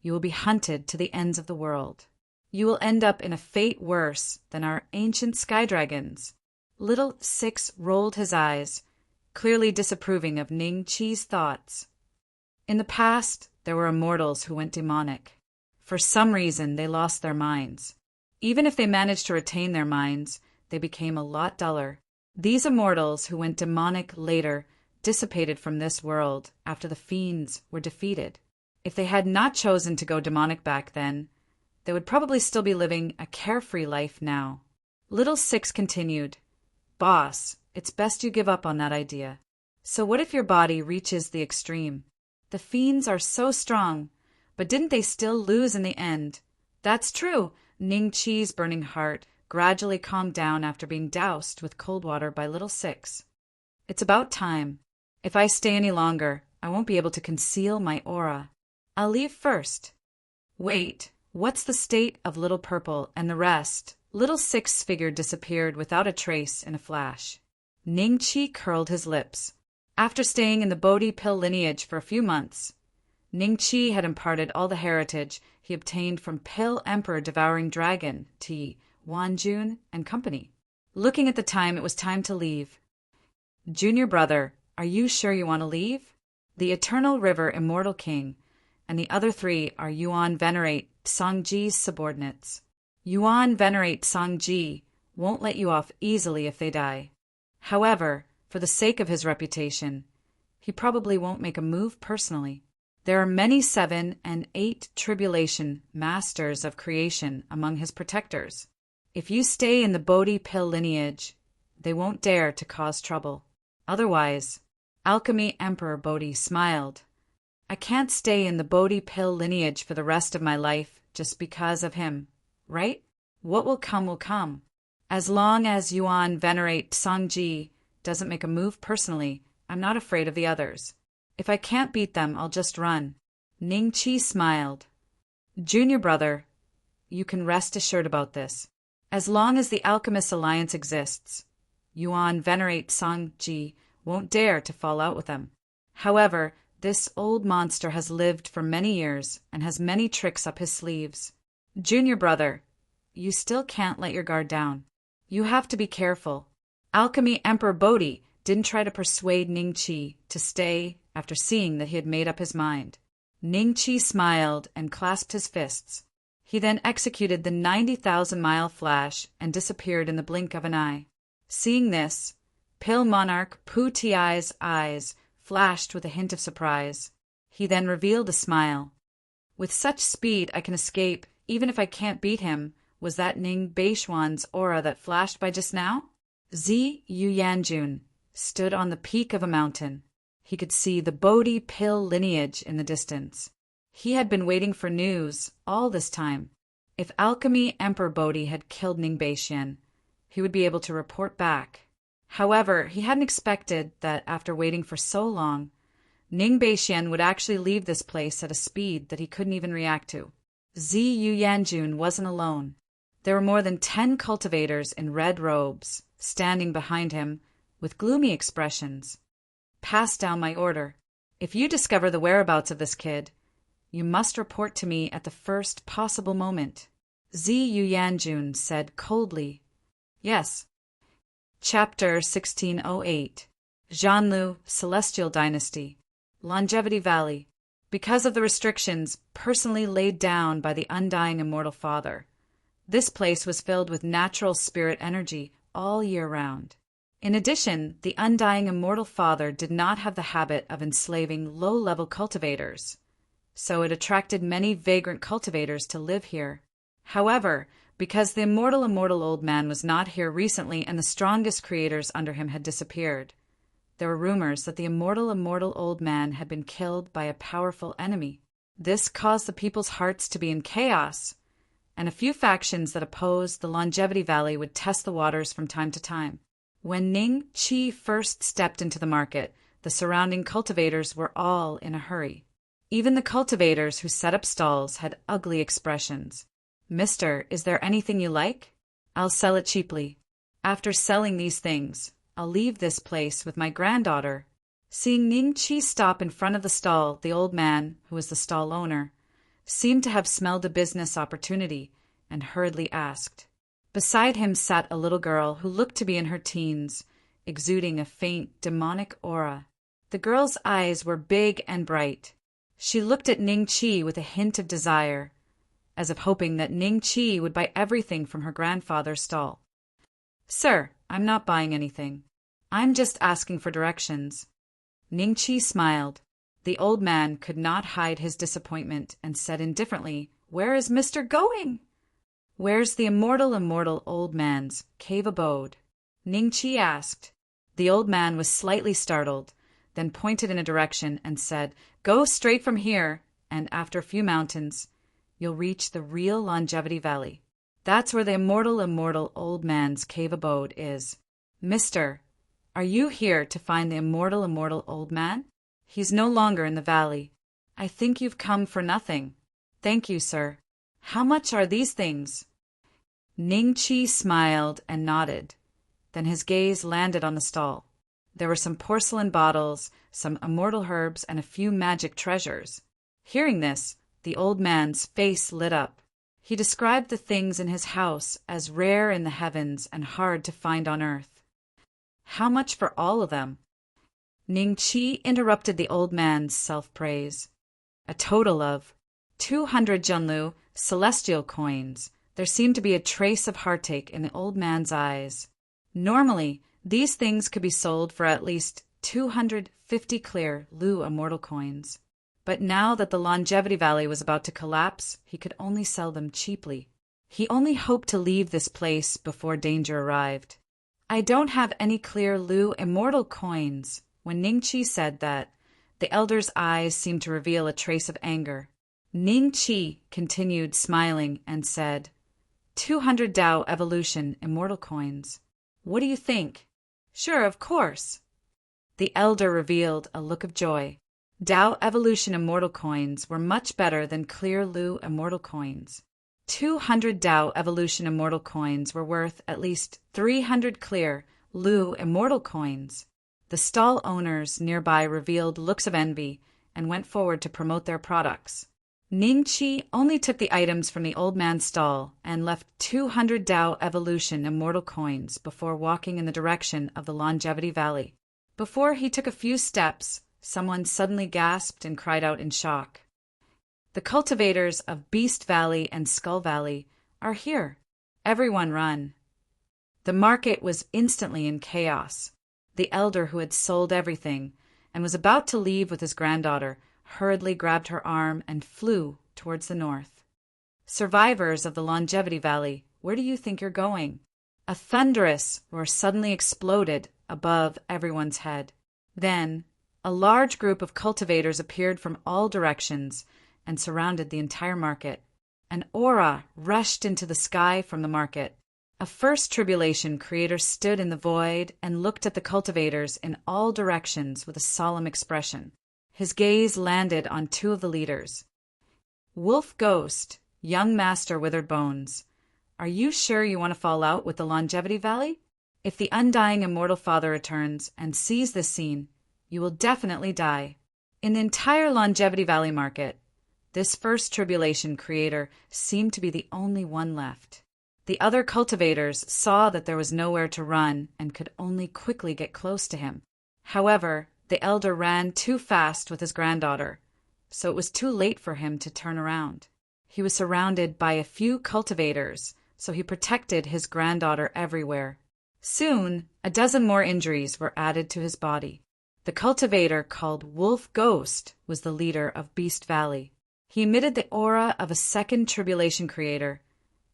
you will be hunted to the ends of the world. You will end up in a fate worse than our ancient sky dragons. Little Six rolled his eyes, clearly disapproving of Ning Qi's thoughts. In the past, there were immortals who went demonic. For some reason, they lost their minds. Even if they managed to retain their minds, they became a lot duller. These immortals who went demonic later dissipated from this world after the fiends were defeated. If they had not chosen to go demonic back then, they would probably still be living a carefree life now. Little Six continued, "Boss, it's best you give up on that idea. So what if your body reaches the extreme? The fiends are so strong, but didn't they still lose in the end?" "That's true." Ning Qi's burning heart gradually calmed down after being doused with cold water by Little Six. "It's about time. If I stay any longer, I won't be able to conceal my aura. I'll leave first." "Wait, what's the state of Little Purple and the rest?" Little Six's figure disappeared without a trace in a flash. Ning Qi curled his lips. After staying in the Bodhi pill lineage for a few months, Ning Qi had imparted all the heritage he obtained from Pill Emperor Devouring Dragon to Wanjun and company. Looking at the time, it was time to leave. "Junior brother, are you sure you want to leave? The Eternal River Immortal King and the other three are Yuan Venerate Songji's subordinates. Yuan Venerate Songji won't let you off easily if they die. However, for the sake of his reputation, he probably won't make a move personally. There are many 7 and 8 tribulation masters of creation among his protectors. If you stay in the Bodhi pill lineage, they won't dare to cause trouble. Otherwise," Alchemy Emperor Bodhi smiled, "I can't stay in the Bodhi pill lineage for the rest of my life just because of him, right? What will come will come. As long as Yuan Venerate Songji doesn't make a move personally, I'm not afraid of the others. If I can't beat them, I'll just run." Ning Qi smiled. "Junior brother, you can rest assured about this. As long as the Alchemist Alliance exists, Yuan Venerate Songji won't dare to fall out with them. However, this old monster has lived for many years and has many tricks up his sleeves. Junior brother, you still can't let your guard down. You have to be careful. Alchemy Emperor Bodhi didn't try to persuade Ning Qi to stay after seeing that he had made up his mind." Ning Qi smiled and clasped his fists. He then executed the 90,000-mile flash and disappeared in the blink of an eye. Seeing this, Pill Monarch Pu Ti's eyes flashed with a hint of surprise. He then revealed a smile. "With such speed I can escape even if I can't beat him. Was that Ning Beishuan's aura that flashed by just now?" Zi Yuyanjun stood on the peak of a mountain. He could see the Bodhi pill lineage in the distance. He had been waiting for news all this time. If Alchemy Emperor Bodhi had killed Ning Beishian, he would be able to report back. However, he hadn't expected that after waiting for so long, Ning Beishian would actually leave this place at a speed that he couldn't even react to. Zi Yuyanjun wasn't alone. There were more than 10 cultivators in red robes standing behind him with gloomy expressions. "Pass down my order. If you discover the whereabouts of this kid, you must report to me at the first possible moment." Zi Yuyanjun said coldly, "Yes." Chapter 1608. Zhanlu, Celestial Dynasty, Longevity Valley. Because of the restrictions personally laid down by the undying Immortal Father, this place was filled with natural spirit energy all year round. In addition, the undying immortal father did not have the habit of enslaving low-level cultivators, so it attracted many vagrant cultivators to live here. However, because the immortal old man was not here recently and the strongest creators under him had disappeared, there were rumors that the immortal old man had been killed by a powerful enemy. This caused the people's hearts to be in chaos, and a few factions that opposed the Longevity Valley would test the waters from time to time. When Ning Qi first stepped into the market, the surrounding cultivators were all in a hurry. Even the cultivators who set up stalls had ugly expressions. "Mister, is there anything you like? I'll sell it cheaply. After selling these things, I'll leave this place with my granddaughter." Seeing Ning Qi stop in front of the stall, the old man, who was the stall owner, seemed to have smelled a business opportunity and hurriedly asked. Beside him sat a little girl who looked to be in her teens, exuding a faint, demonic aura. The girl's eyes were big and bright. She looked at Ning Qi with a hint of desire, as if hoping that Ning Qi would buy everything from her grandfather's stall. "Sir, I'm not buying anything. I'm just asking for directions." Ning Qi smiled. The old man could not hide his disappointment and said indifferently, "Where is Mr. going?" "Where's the immortal old man's cave abode?" Ning Qi asked. The old man was slightly startled, then pointed in a direction and said, "Go straight from here, and after a few mountains, you'll reach the real Longevity Valley. That's where the immortal old man's cave abode is." "Mister, are you here to find the immortal old man? He's no longer in the valley. I think you've come for nothing." "Thank you, sir. How much are these things?" Ning Qi smiled and nodded. Then his gaze landed on the stall. There were some porcelain bottles, some immortal herbs, and a few magic treasures. Hearing this, the old man's face lit up. He described the things in his house as rare in the heavens and hard to find on earth. "How much for all of them?" Ning Qi interrupted the old man's self-praise. "A total of 200 Junlu celestial coins." There seemed to be a trace of heartache in the old man's eyes. Normally, these things could be sold for at least 250 clear Lu immortal coins. But now that the Longevity Valley was about to collapse, he could only sell them cheaply. He only hoped to leave this place before danger arrived. "I don't have any clear Lu immortal coins." When Ning Qi said that, the elder's eyes seemed to reveal a trace of anger. Ning Qi continued smiling and said, 200 Tao Evolution immortal coins. What do you think?" "Sure, of course." The elder revealed a look of joy. Tao Evolution immortal coins were much better than clear Lu immortal coins. 200 Tao Evolution immortal coins were worth at least 300 clear Lu immortal coins. The stall owners nearby revealed looks of envy and went forward to promote their products. Ning Qi only took the items from the old man's stall and left 200 Tao Evolution immortal coins before walking in the direction of the Longevity Valley. Before he took a few steps, someone suddenly gasped and cried out in shock. "The cultivators of Beast Valley and Skull Valley are here. Everyone run." The market was instantly in chaos. The elder who had sold everything and was about to leave with his granddaughter hurriedly grabbed her arm and flew towards the north. "Survivors of the Longevity Valley, where do you think you're going?" A thunderous roar suddenly exploded above everyone's head. Then, a large group of cultivators appeared from all directions and surrounded the entire market. An aura rushed into the sky from the market. A first tribulation creator stood in the void and looked at the cultivators in all directions with a solemn expression. His gaze landed on two of the leaders. "Wolf Ghost, young master Withered Bones, are you sure you want to fall out with the Longevity Valley? If the undying immortal father returns and sees this scene, you will definitely die." In the entire Longevity Valley market, this first tribulation creator seemed to be the only one left. The other cultivators saw that there was nowhere to run and could only quickly get close to him. However, the elder ran too fast with his granddaughter, so it was too late for him to turn around. He was surrounded by a few cultivators, so he protected his granddaughter everywhere. Soon, a dozen more injuries were added to his body. The cultivator called Wolf Ghost was the leader of Beast Valley. He emitted the aura of a second tribulation creator,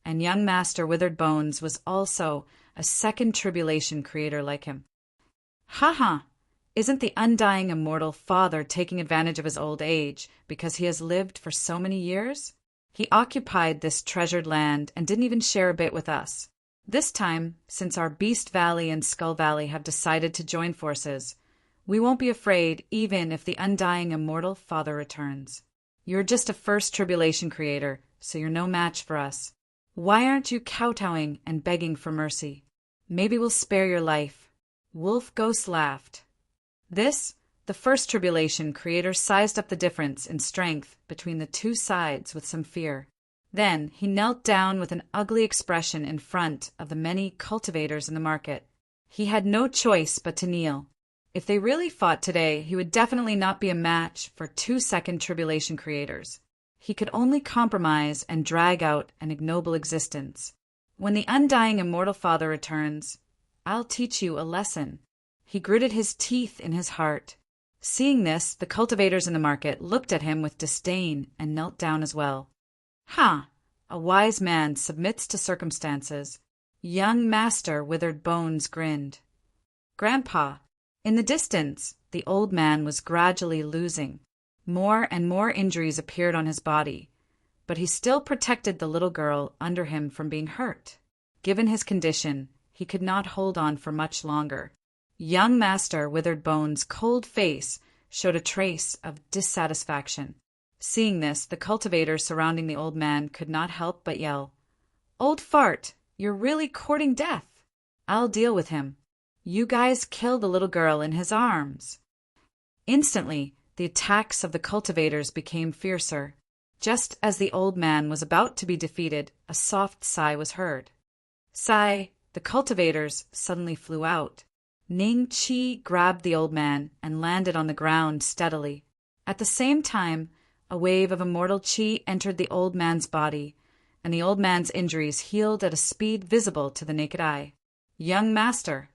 and young Master Withered Bones was also a second tribulation creator like him. Ha! Isn't the undying immortal father taking advantage of his old age because he has lived for so many years? He occupied this treasured land and didn't even share a bit with us. This time, since our Beast Valley and Skull Valley have decided to join forces, we won't be afraid even if the undying immortal father returns. You're just a first tribulation creator, so you're no match for us. Why aren't you kowtowing and begging for mercy? Maybe we'll spare your life. Wolf Ghost laughed. This, the first tribulation creator, sized up the difference in strength between the two sides with some fear. Then he knelt down with an ugly expression in front of the many cultivators in the market. He had no choice but to kneel. If they really fought today, he would definitely not be a match for two second tribulation creators. He could only compromise and drag out an ignoble existence. When the undying immortal father returns, I'll teach you a lesson. He gritted his teeth in his heart. Seeing this, the cultivators in the market looked at him with disdain and knelt down as well. Ha! A wise man submits to circumstances. Young Master Withered Bones grinned. Grandpa, in the distance, the old man was gradually losing. More and more injuries appeared on his body, but he still protected the little girl under him from being hurt. Given his condition, he could not hold on for much longer. Young Master Withered Bones' cold face showed a trace of dissatisfaction. Seeing this, the cultivators surrounding the old man could not help but yell, "Old fart, you're really courting death. I'll deal with him. You guys kill the little girl in his arms." Instantly, the attacks of the cultivators became fiercer. Just as the old man was about to be defeated, a soft sigh was heard. Sigh, the cultivators suddenly flew out. Ning Chi grabbed the old man and landed on the ground steadily. At the same time, a wave of immortal chi entered the old man's body, and the old man's injuries healed at a speed visible to the naked eye. Young Master.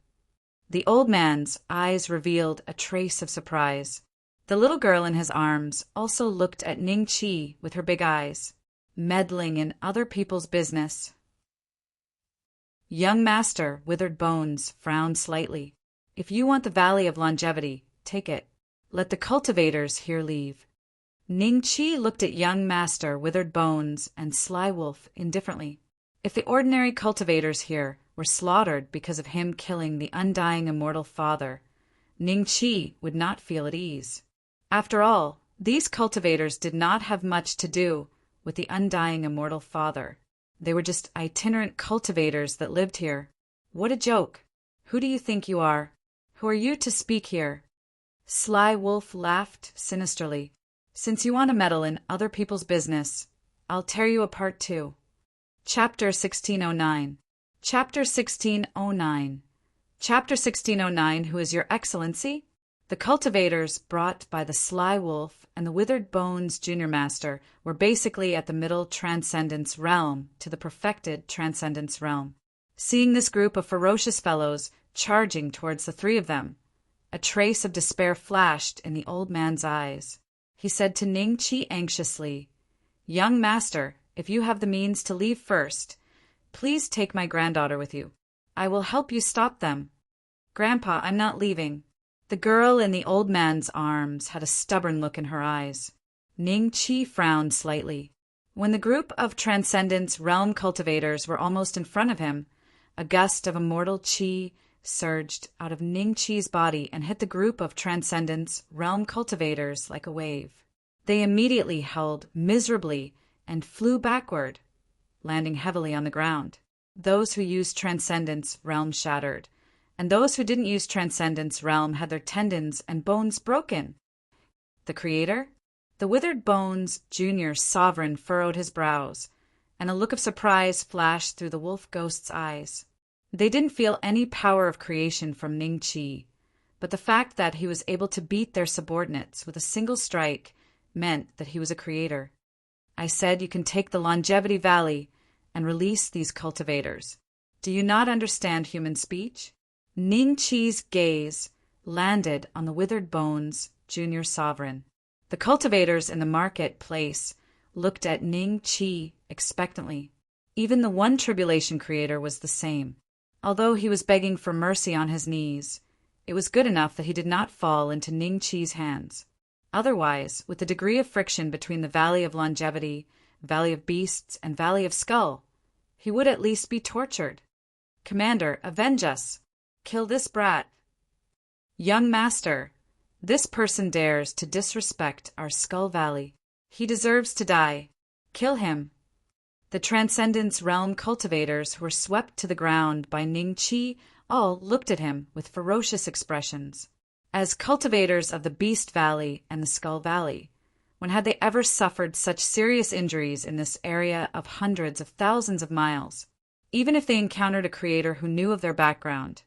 The old man's eyes revealed a trace of surprise. The little girl in his arms also looked at Ning Chi with her big eyes, meddling in other people's business. Young Master Withered Bones frowned slightly. If you want the Valley of Longevity, take it. Let the cultivators here leave. Ning Chi looked at young Master Withered Bones and Sly Wolf indifferently. If the ordinary cultivators here were slaughtered because of him killing the undying immortal father, Ning Chi would not feel at ease. After all, these cultivators did not have much to do with the undying immortal father. They were just itinerant cultivators that lived here. What a joke! Who do you think you are? Who are you to speak here? Sly Wolf laughed sinisterly. Since you want to meddle in other people's business, I'll tear you apart too. Chapter 1609. Chapter 1609. Chapter 1609. Who is your Excellency? The cultivators brought by the Sly Wolf and the Withered Bones Junior Master were basically at the middle Transcendence realm to the perfected Transcendence realm. Seeing this group of ferocious fellows charging towards the three of them, a trace of despair flashed in the old man's eyes. He said to Ning Chi anxiously, "Young Master, if you have the means to leave first, please take my granddaughter with you. I will help you stop them." "Grandpa, I'm not leaving." The girl in the old man's arms had a stubborn look in her eyes. Ning Chi frowned slightly. When the group of Transcendence realm cultivators were almost in front of him, a gust of immortal chi surged out of Ning Chi's body and hit the group of Transcendence realm cultivators like a wave. They immediately held miserably and flew backward, landing heavily on the ground. Those who used Transcendence realm shattered, and those who didn't use Transcendence realm had their tendons and bones broken. The Creator? The Withered Bones Junior Sovereign furrowed his brows, and a look of surprise flashed through the wolf ghost's eyes. They didn't feel any power of creation from Ning Chi, but the fact that he was able to beat their subordinates with a single strike meant that he was a creator. "I said you can take the Longevity Valley and release these cultivators. Do you not understand human speech? Ning Chi's gaze landed on the withered bones, junior sovereign. The cultivators in the market place looked at Ning Chi expectantly. Even the one tribulation creator was the same. Although he was begging for mercy on his knees, it was good enough that he did not fall into Ning Chi's hands. Otherwise, with the degree of friction between the Valley of Longevity, Valley of Beasts, and Valley of Skull, he would at least be tortured. Commander, avenge us! Kill this brat! Young master, this person dares to disrespect our Skull Valley. He deserves to die. Kill him. The Transcendence Realm cultivators who were swept to the ground by Ning Chi all looked at him with ferocious expressions. As cultivators of the Beast Valley and the Skull Valley, when had they ever suffered such serious injuries in this area of hundreds of thousands of miles? Even if they encountered a creator who knew of their background,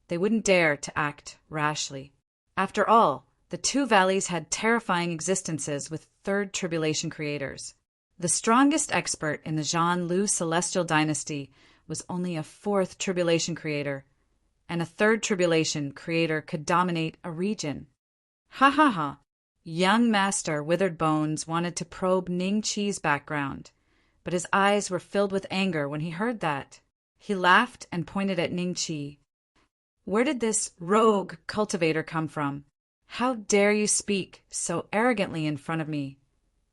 they wouldn't dare to act rashly. After all, the two valleys had terrifying existences with third tribulation creators. The strongest expert in the Zhan Lu celestial dynasty was only a fourth tribulation creator, and a third tribulation creator could dominate a region. Ha ha ha! Young Master Withered Bones wanted to probe Ning Chi's background, but his eyes were filled with anger when he heard that. He laughed and pointed at Ning Chi. Where did this rogue cultivator come from? How dare you speak so arrogantly in front of me?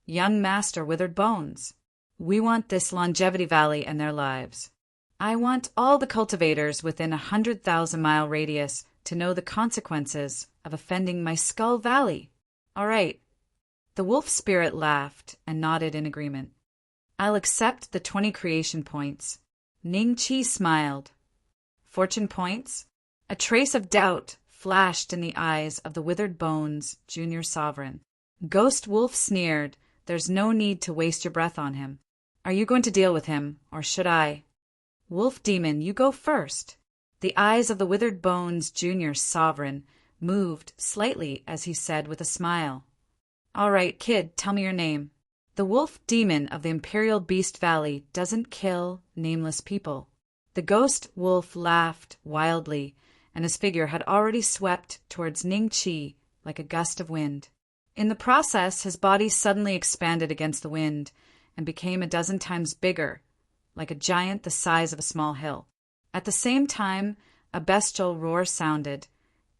Young Master Withered Bones, we want this Longevity Valley and their lives. I want all the cultivators within 100,000-mile radius to know the consequences of offending my Skull Valley. All right. The wolf spirit laughed and nodded in agreement. I'll accept the 20 creation points. Ning Chi smiled. Fortune points? A trace of doubt flashed in the eyes of the Withered Bones junior sovereign. Ghost Wolf sneered. There's no need to waste your breath on him. Are you going to deal with him, or should I? Wolf Demon, you go first. The eyes of the Withered Bones junior sovereign moved slightly as he said with a smile. All right, kid, tell me your name. The Wolf Demon of the Imperial Beast Valley doesn't kill nameless people. The Ghost Wolf laughed wildly, and his figure had already swept towards Ning Chi like a gust of wind. In the process, his body suddenly expanded against the wind and became a dozen times bigger, like a giant the size of a small hill. At the same time, a bestial roar sounded,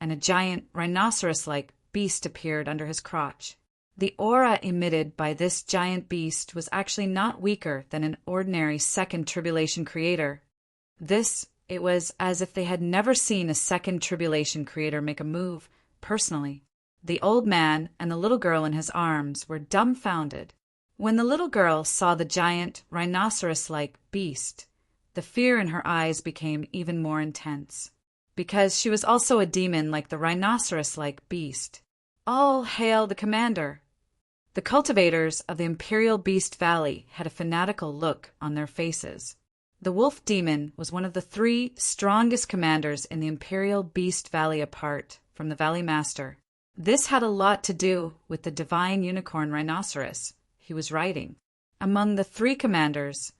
and a giant rhinoceros-like beast appeared under his crotch. The aura emitted by this giant beast was actually not weaker than an ordinary second tribulation creator. It was as if they had never seen a second tribulation creator make a move personally. The old man and the little girl in his arms were dumbfounded. When the little girl saw the giant rhinoceros-like beast, the fear in her eyes became even more intense, because she was also a demon like the rhinoceros-like beast. All hail the commander! The cultivators of the Imperial Beast Valley had a fanatical look on their faces. The Wolf Demon was one of the 3 strongest commanders in the Imperial Beast Valley apart from the Valley Master. This had a lot to do with the divine unicorn rhinoceros he was riding. Among the 3 commanders,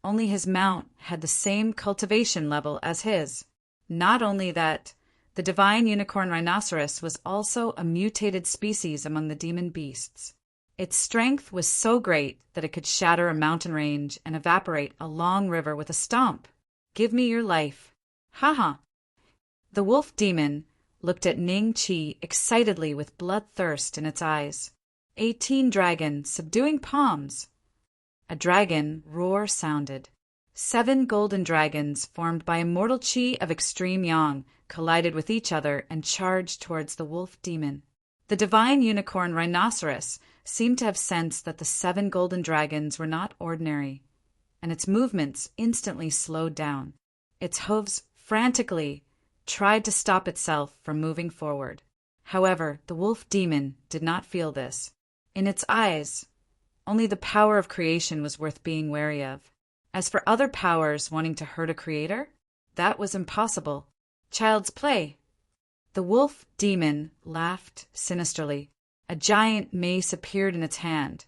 only his mount had the same cultivation level as his. Not only that, the divine unicorn rhinoceros was also a mutated species among the demon beasts. Its strength was so great that it could shatter a mountain range and evaporate a long river with a stomp. Give me your life. Ha. The wolf demon looked at Ning Chi excitedly with bloodthirst in its eyes. 18 dragon subduing palms. A dragon roar sounded. 7 golden dragons formed by immortal chi of extreme yang collided with each other and charged towards the wolf demon. The divine unicorn rhinoceros seemed to have sensed that the 7 golden dragons were not ordinary, and its movements instantly slowed down. Its hooves frantically tried to stop itself from moving forward. However, the wolf demon did not feel this. In its eyes, only the power of creation was worth being wary of. As for other powers wanting to hurt a creator, that was impossible. Child's play. The wolf demon laughed sinisterly. A giant mace appeared in its hand,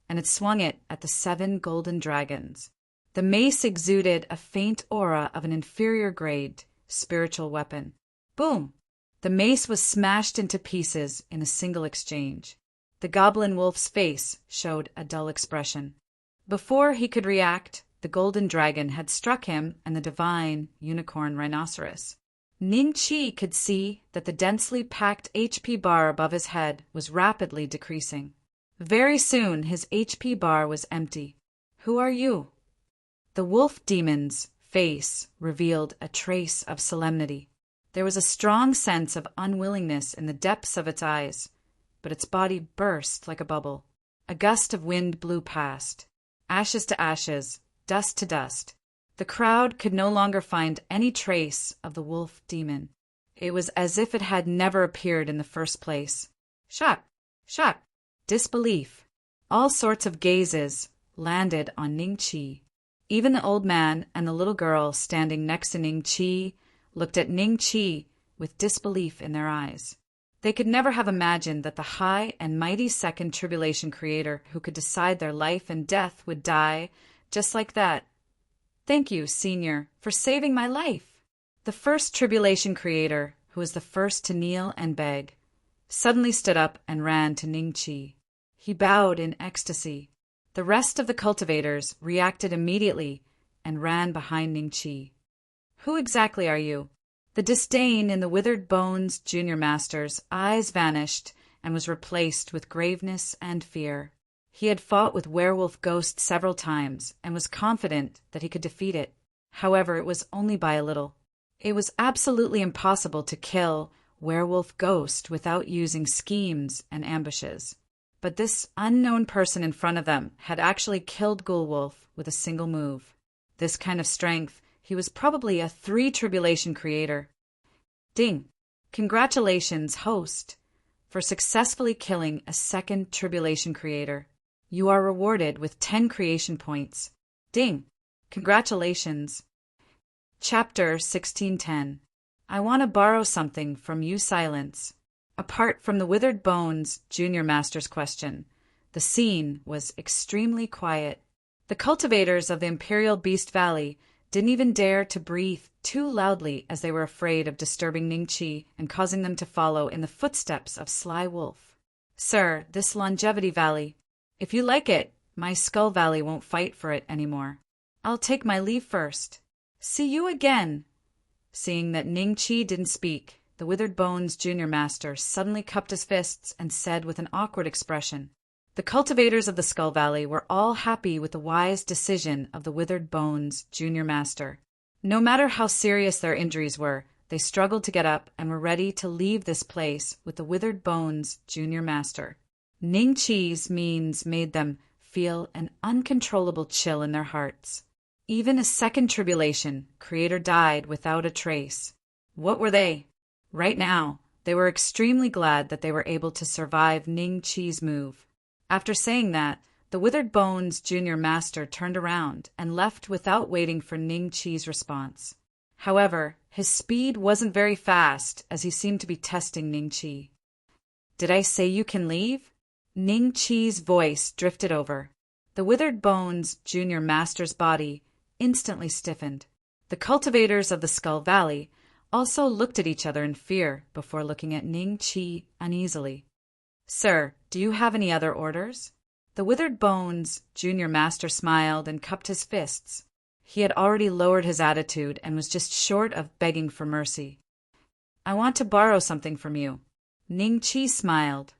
and it swung it at the 7 golden dragons. The mace exuded a faint aura of an inferior grade spiritual weapon. Boom! The mace was smashed into pieces in a single exchange. The goblin wolf's face showed a dull expression. Before he could react, the golden dragon had struck him and the divine unicorn rhinoceros. Ning Chi could see that the densely packed HP bar above his head was rapidly decreasing. Very soon his HP bar was empty. Who are you? The wolf demon's face revealed a trace of solemnity. There was a strong sense of unwillingness in the depths of its eyes, but its body burst like a bubble. A gust of wind blew past. Ashes to ashes, dust to dust. The crowd could no longer find any trace of the wolf demon. It was as if it had never appeared in the first place. Shock! Shock! Disbelief. All sorts of gazes landed on Ning Chi. Even the old man and the little girl standing next to Ning Chi looked at Ning Chi with disbelief in their eyes. They could never have imagined that the high and mighty second tribulation creator who could decide their life and death would die just like that. Thank you, Senior, for saving my life. The first tribulation creator, who was the first to kneel and beg, suddenly stood up and ran to Ning Chi. He bowed in ecstasy. The rest of the cultivators reacted immediately and ran behind Ning Chi. Who exactly are you? The disdain in the Withered Bones Junior Master's eyes vanished and was replaced with graveness and fear. He had fought with Werewolf Ghost several times and was confident that he could defeat it. However, it was only by a little. It was absolutely impossible to kill Werewolf Ghost without using schemes and ambushes. But this unknown person in front of them had actually killed Ghoulwolf with a single move. This kind of strength, he was probably a 3 tribulation creator. Ding! Congratulations, host, for successfully killing a second tribulation creator. You are rewarded with 10 creation points. Ding! Congratulations. Chapter 1610. I want to borrow something from you, Silence. Apart from the Withered Bones Junior Master's question, the scene was extremely quiet. The cultivators of the Imperial Beast Valley didn't even dare to breathe too loudly as they were afraid of disturbing Ning Chi and causing them to follow in the footsteps of Sly Wolf. Sir, this Longevity Valley. If you like it, my Skull Valley won't fight for it anymore. I'll take my leave first. See you again. Seeing that Ning Chi didn't speak, the Withered Bones Junior Master suddenly cupped his fists and said with an awkward expression, the cultivators of the Skull Valley were all happy with the wise decision of the Withered Bones Junior Master. No matter how serious their injuries were, they struggled to get up and were ready to leave this place with the Withered Bones Junior Master. Ning Chi's means made them feel an uncontrollable chill in their hearts. Even a second tribulation creator died without a trace. What were they? Right now, they were extremely glad that they were able to survive Ning Chi's move. After saying that, the Withered Bones Junior Master turned around and left without waiting for Ning Chi's response. However, his speed wasn't very fast as he seemed to be testing Ning Chi. Did I say you can leave? Ning Chi's voice drifted over. The Withered Bones Junior Master's body instantly stiffened. The cultivators of the Skull Valley also looked at each other in fear before looking at Ning Chi uneasily. Sir, do you have any other orders? The Withered Bones Junior Master smiled and cupped his fists. He had already lowered his attitude and was just short of begging for mercy. I want to borrow something from you. Ning Chi smiled.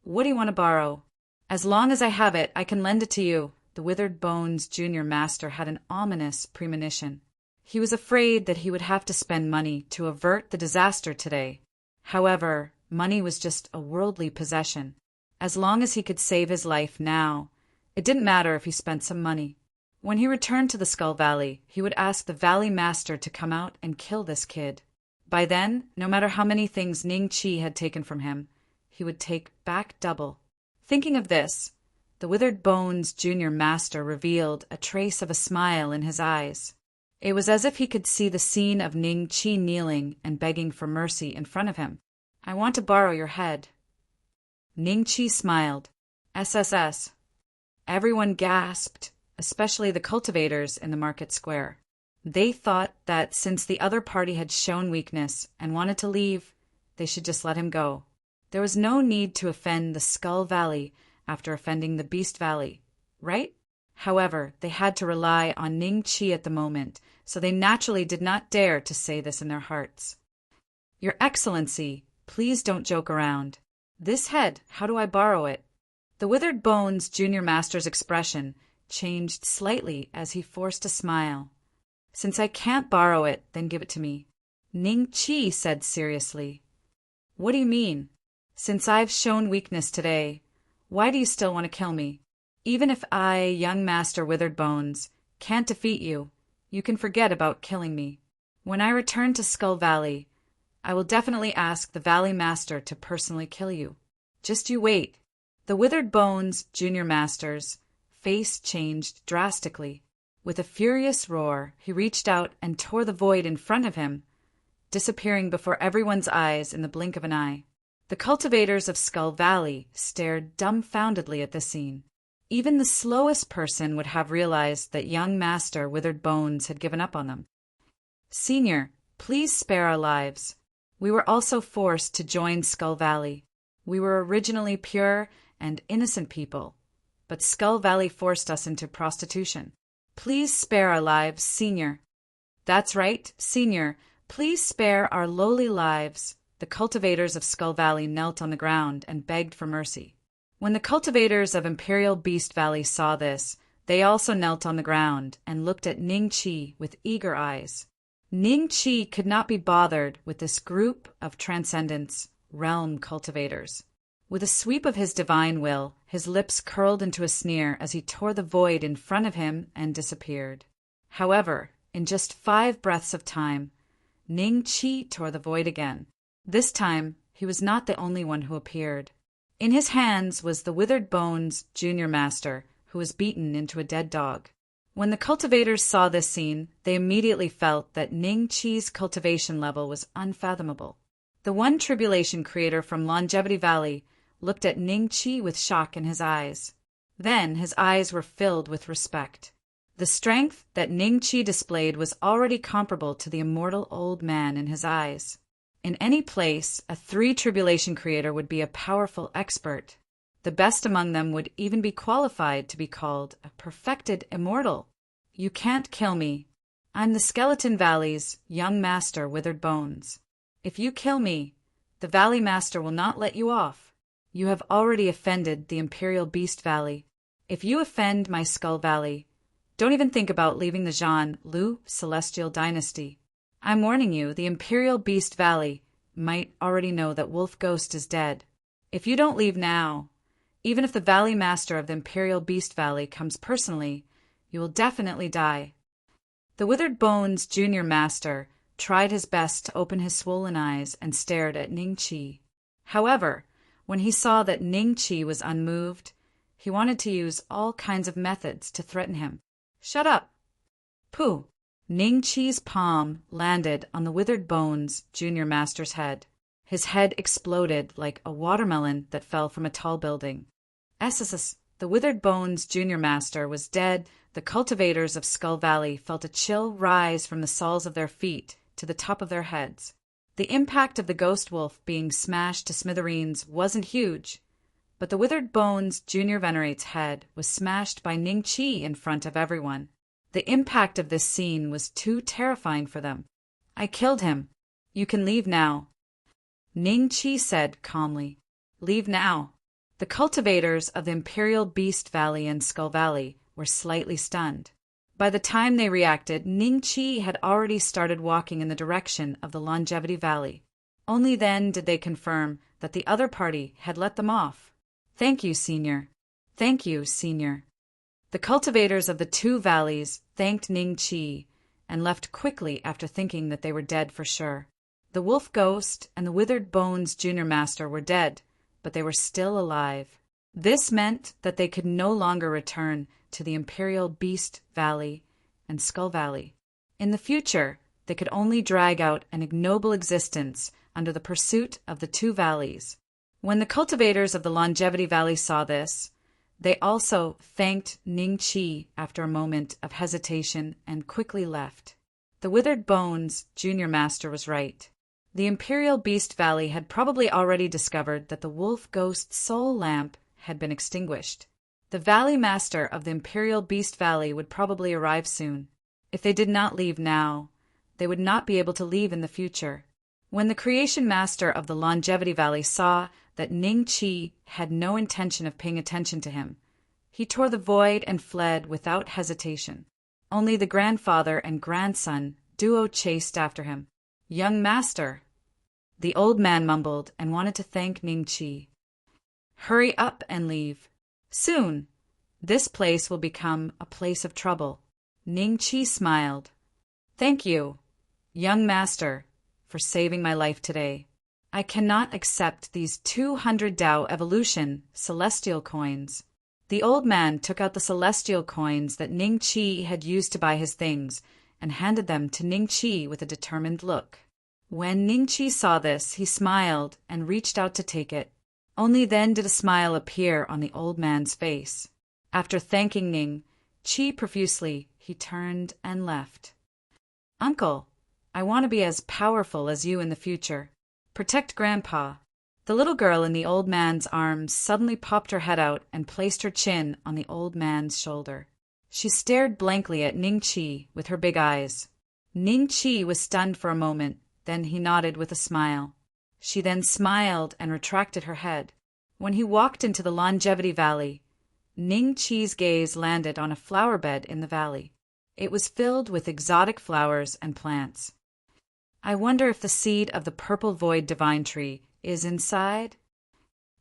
What do you want to borrow? As long as I have it, I can lend it to you. The Withered Bones Junior Master had an ominous premonition. He was afraid that he would have to spend money to avert the disaster today. However, money was just a worldly possession. As long as he could save his life now, it didn't matter if he spent some money. When he returned to the Skull Valley, he would ask the Valley Master to come out and kill this kid. By then, no matter how many things Ning Chi had taken from him, he would take back double. Thinking of this, the Withered Bones Junior Master revealed a trace of a smile in his eyes. It was as if he could see the scene of Ning Chi kneeling and begging for mercy in front of him. I want to borrow your head. Ning Chi smiled. SSS. Everyone gasped. especially the cultivators in the market square. They thought that since the other party had shown weakness and wanted to leave, they should just let him go. There was no need to offend the Skull Valley after offending the Beast Valley, right? However, they had to rely on Ning Chi at the moment, so they naturally did not dare to say this in their hearts. Your Excellency, please don't joke around. This head, how do I borrow it? The Withered Bones Junior Master's expression changed slightly as he forced a smile. Since I can't borrow it, then give it to me. Ning Chi said seriously. What do you mean? Since I've shown weakness today, why do you still want to kill me? Even if I, young Master Withered Bones, can't defeat you, you can forget about killing me. When I return to Skull Valley, I will definitely ask the Valley Master to personally kill you. Just you wait. The Withered Bones Junior Master's face changed drastically. With a furious roar, he reached out and tore the void in front of him, disappearing before everyone's eyes in the blink of an eye. The cultivators of Skull Valley stared dumbfoundedly at the scene. Even the slowest person would have realized that young Master Withered Bones had given up on them. Senior, please spare our lives. We were also forced to join Skull Valley. We were originally pure and innocent people, but Skull Valley forced us into prostitution. Please spare our lives, Senior. That's right, Senior. Please spare our lowly lives. The cultivators of Skull Valley knelt on the ground and begged for mercy. When the cultivators of Imperial Beast Valley saw this, they also knelt on the ground and looked at Ning Chi with eager eyes. Ning Chi could not be bothered with this group of Transcendence realm cultivators. With a sweep of his divine will, his lips curled into a sneer as he tore the void in front of him and disappeared. However, in just 5 breaths of time, Ning Chi tore the void again. This time, he was not the only one who appeared. In his hands was the Withered Bones Junior Master, who was beaten into a dead dog. When the cultivators saw this scene, they immediately felt that Ning Chi's cultivation level was unfathomable. The one tribulation creator from Longevity Valley looked at Ning Chi with shock in his eyes. Then his eyes were filled with respect. The strength that Ning Chi displayed was already comparable to the immortal old man in his eyes. In any place, a 3 tribulation creator would be a powerful expert. The best among them would even be qualified to be called a perfected immortal. You can't kill me. I'm the Skeleton Valley's young Master Withered Bones. If you kill me, the Valley Master will not let you off. You have already offended the Imperial Beast Valley. If you offend my Skull Valley, don't even think about leaving the Jean Lu Celestial Dynasty. I'm warning you, the Imperial Beast Valley might already know that Wolf Ghost is dead. If you don't leave now, even if the Valley Master of the Imperial Beast Valley comes personally, you will definitely die. The Withered Bones Junior Master tried his best to open his swollen eyes and stared at Ning Chi. However, when he saw that Ning Chi was unmoved, he wanted to use all kinds of methods to threaten him. Shut up! Pooh! Ning Chi's palm landed on the Withered Bones Junior Master's head. His head exploded like a watermelon that fell from a tall building. The Withered Bones Junior Master was dead. The cultivators of Skull Valley felt a chill rise from the soles of their feet to the top of their heads. The impact of the ghost wolf being smashed to smithereens wasn't huge, but the Withered Bones Junior Venerate's head was smashed by Ning Chi in front of everyone. The impact of this scene was too terrifying for them. I killed him. You can leave now. Ning Chi said calmly. Leave now. The cultivators of the Imperial Beast Valley and Skull Valley were slightly stunned. By the time they reacted, Ning Chi had already started walking in the direction of the Longevity Valley. Only then did they confirm that the other party had let them off. Thank you, Senior. Thank you, Senior. The cultivators of the 2 valleys thanked Ning Chi and left quickly after thinking that they were dead for sure. The Wolf Ghost and the Withered Bones Junior Master were dead, but they were still alive. This meant that they could no longer return to the Imperial Beast Valley and Skull Valley. In the future, they could only drag out an ignoble existence under the pursuit of the 2 valleys. When the cultivators of the Longevity Valley saw this, They also thanked Ning Chi after a moment of hesitation and quickly left. The Withered Bones Junior Master was right. The Imperial Beast Valley had probably already discovered that the Wolf Ghost soul lamp had been extinguished. The Valley Master of the Imperial Beast Valley would probably arrive soon. If they did not leave now, they would not be able to leave in the future. When the Creation Master of the Longevity Valley saw that Ning Chi had no intention of paying attention to him, he tore the void and fled without hesitation. Only the grandfather and grandson duo chased after him. "Young master," the old man mumbled and wanted to thank Ning Chi. "Hurry up and leave. Soon, this place will become a place of trouble." Ning Chi smiled. "Thank you, young master, for saving my life today. I cannot accept these 200 Dao evolution celestial coins." The old man took out the celestial coins that Ning Chi had used to buy his things and handed them to Ning Chi with a determined look. When Ning Chi saw this, he smiled and reached out to take it. Only then did a smile appear on the old man's face. After thanking Ning Chi profusely, he turned and left. "Uncle, I want to be as powerful as you in the future. Protect Grandpa." The little girl in the old man's arms suddenly popped her head out and placed her chin on the old man's shoulder. She stared blankly at Ning Chi with her big eyes. Ning Chi was stunned for a moment, then he nodded with a smile. She then smiled and retracted her head. When he walked into the Longevity Valley, Ning Chi's gaze landed on a flower bed in the valley. It was filled with exotic flowers and plants. "I wonder if the seed of the purple void divine tree is inside?"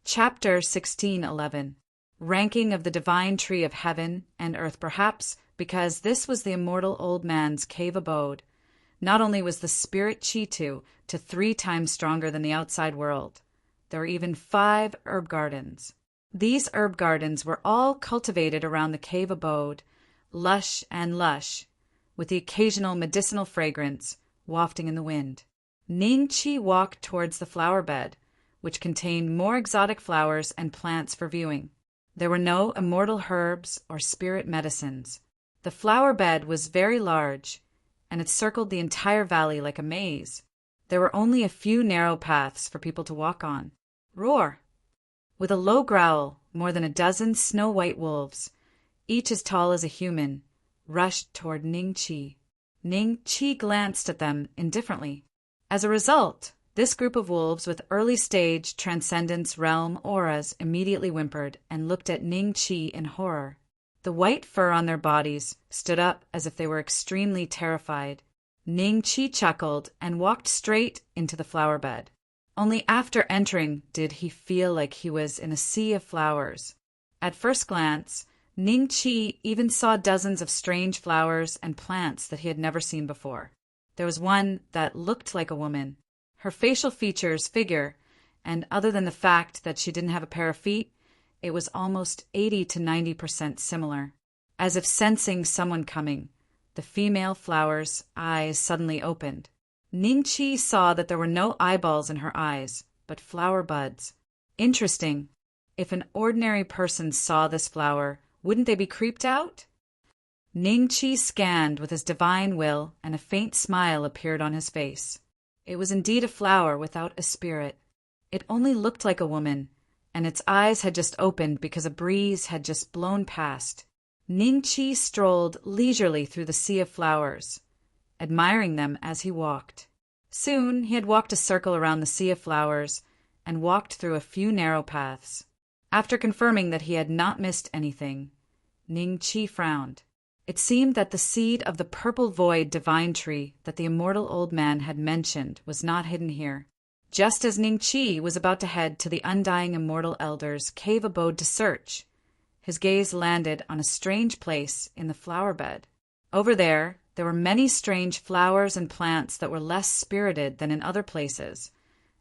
Chapter 16:11. Ranking of the divine tree of heaven and earth. Perhaps because this was the immortal old man's cave abode, not only was the spirit Chitu to 3 times stronger than the outside world, there were even 5 herb gardens. These herb gardens were all cultivated around the cave abode, lush, with the occasional medicinal fragrance wafting in the wind. Ning Chi walked towards the flower bed, which contained more exotic flowers and plants for viewing. There were no immortal herbs or spirit medicines. The flower bed was very large, and it circled the entire valley like a maze. There were only a few narrow paths for people to walk on. Roar! With a low growl, more than a dozen snow-white wolves, each as tall as a human, rushed toward Ning Chi. Ning Chi glanced at them indifferently. As a result, this group of wolves with early-stage Transcendence Realm auras immediately whimpered and looked at Ning Chi in horror. The white fur on their bodies stood up as if they were extremely terrified. Ning Chi chuckled and walked straight into the flower bed. Only after entering did he feel like he was in a sea of flowers. At first glance, Ning Chi even saw dozens of strange flowers and plants that he had never seen before. There was one that looked like a woman. Her facial features, figure, and other than the fact that she didn't have a pair of feet, it was almost 80 to 90% similar. As if sensing someone coming, the female flower's eyes suddenly opened. Ning Chi saw that there were no eyeballs in her eyes, but flower buds. Interesting. If an ordinary person saw this flower, wouldn't they be creeped out? Ning Chi scanned with his divine will, and a faint smile appeared on his face. It was indeed a flower without a spirit. It only looked like a woman, and its eyes had just opened because a breeze had just blown past. Ning Chi strolled leisurely through the sea of flowers, admiring them as he walked. Soon he had walked a circle around the sea of flowers and walked through a few narrow paths. After confirming that he had not missed anything, Ning Chi frowned. It seemed that the seed of the purple void divine tree that the immortal old man had mentioned was not hidden here. Just as Ning Chi was about to head to the undying immortal elder's cave abode to search, his gaze landed on a strange place in the flower bed. Over there were many strange flowers and plants that were less spirited than in other places,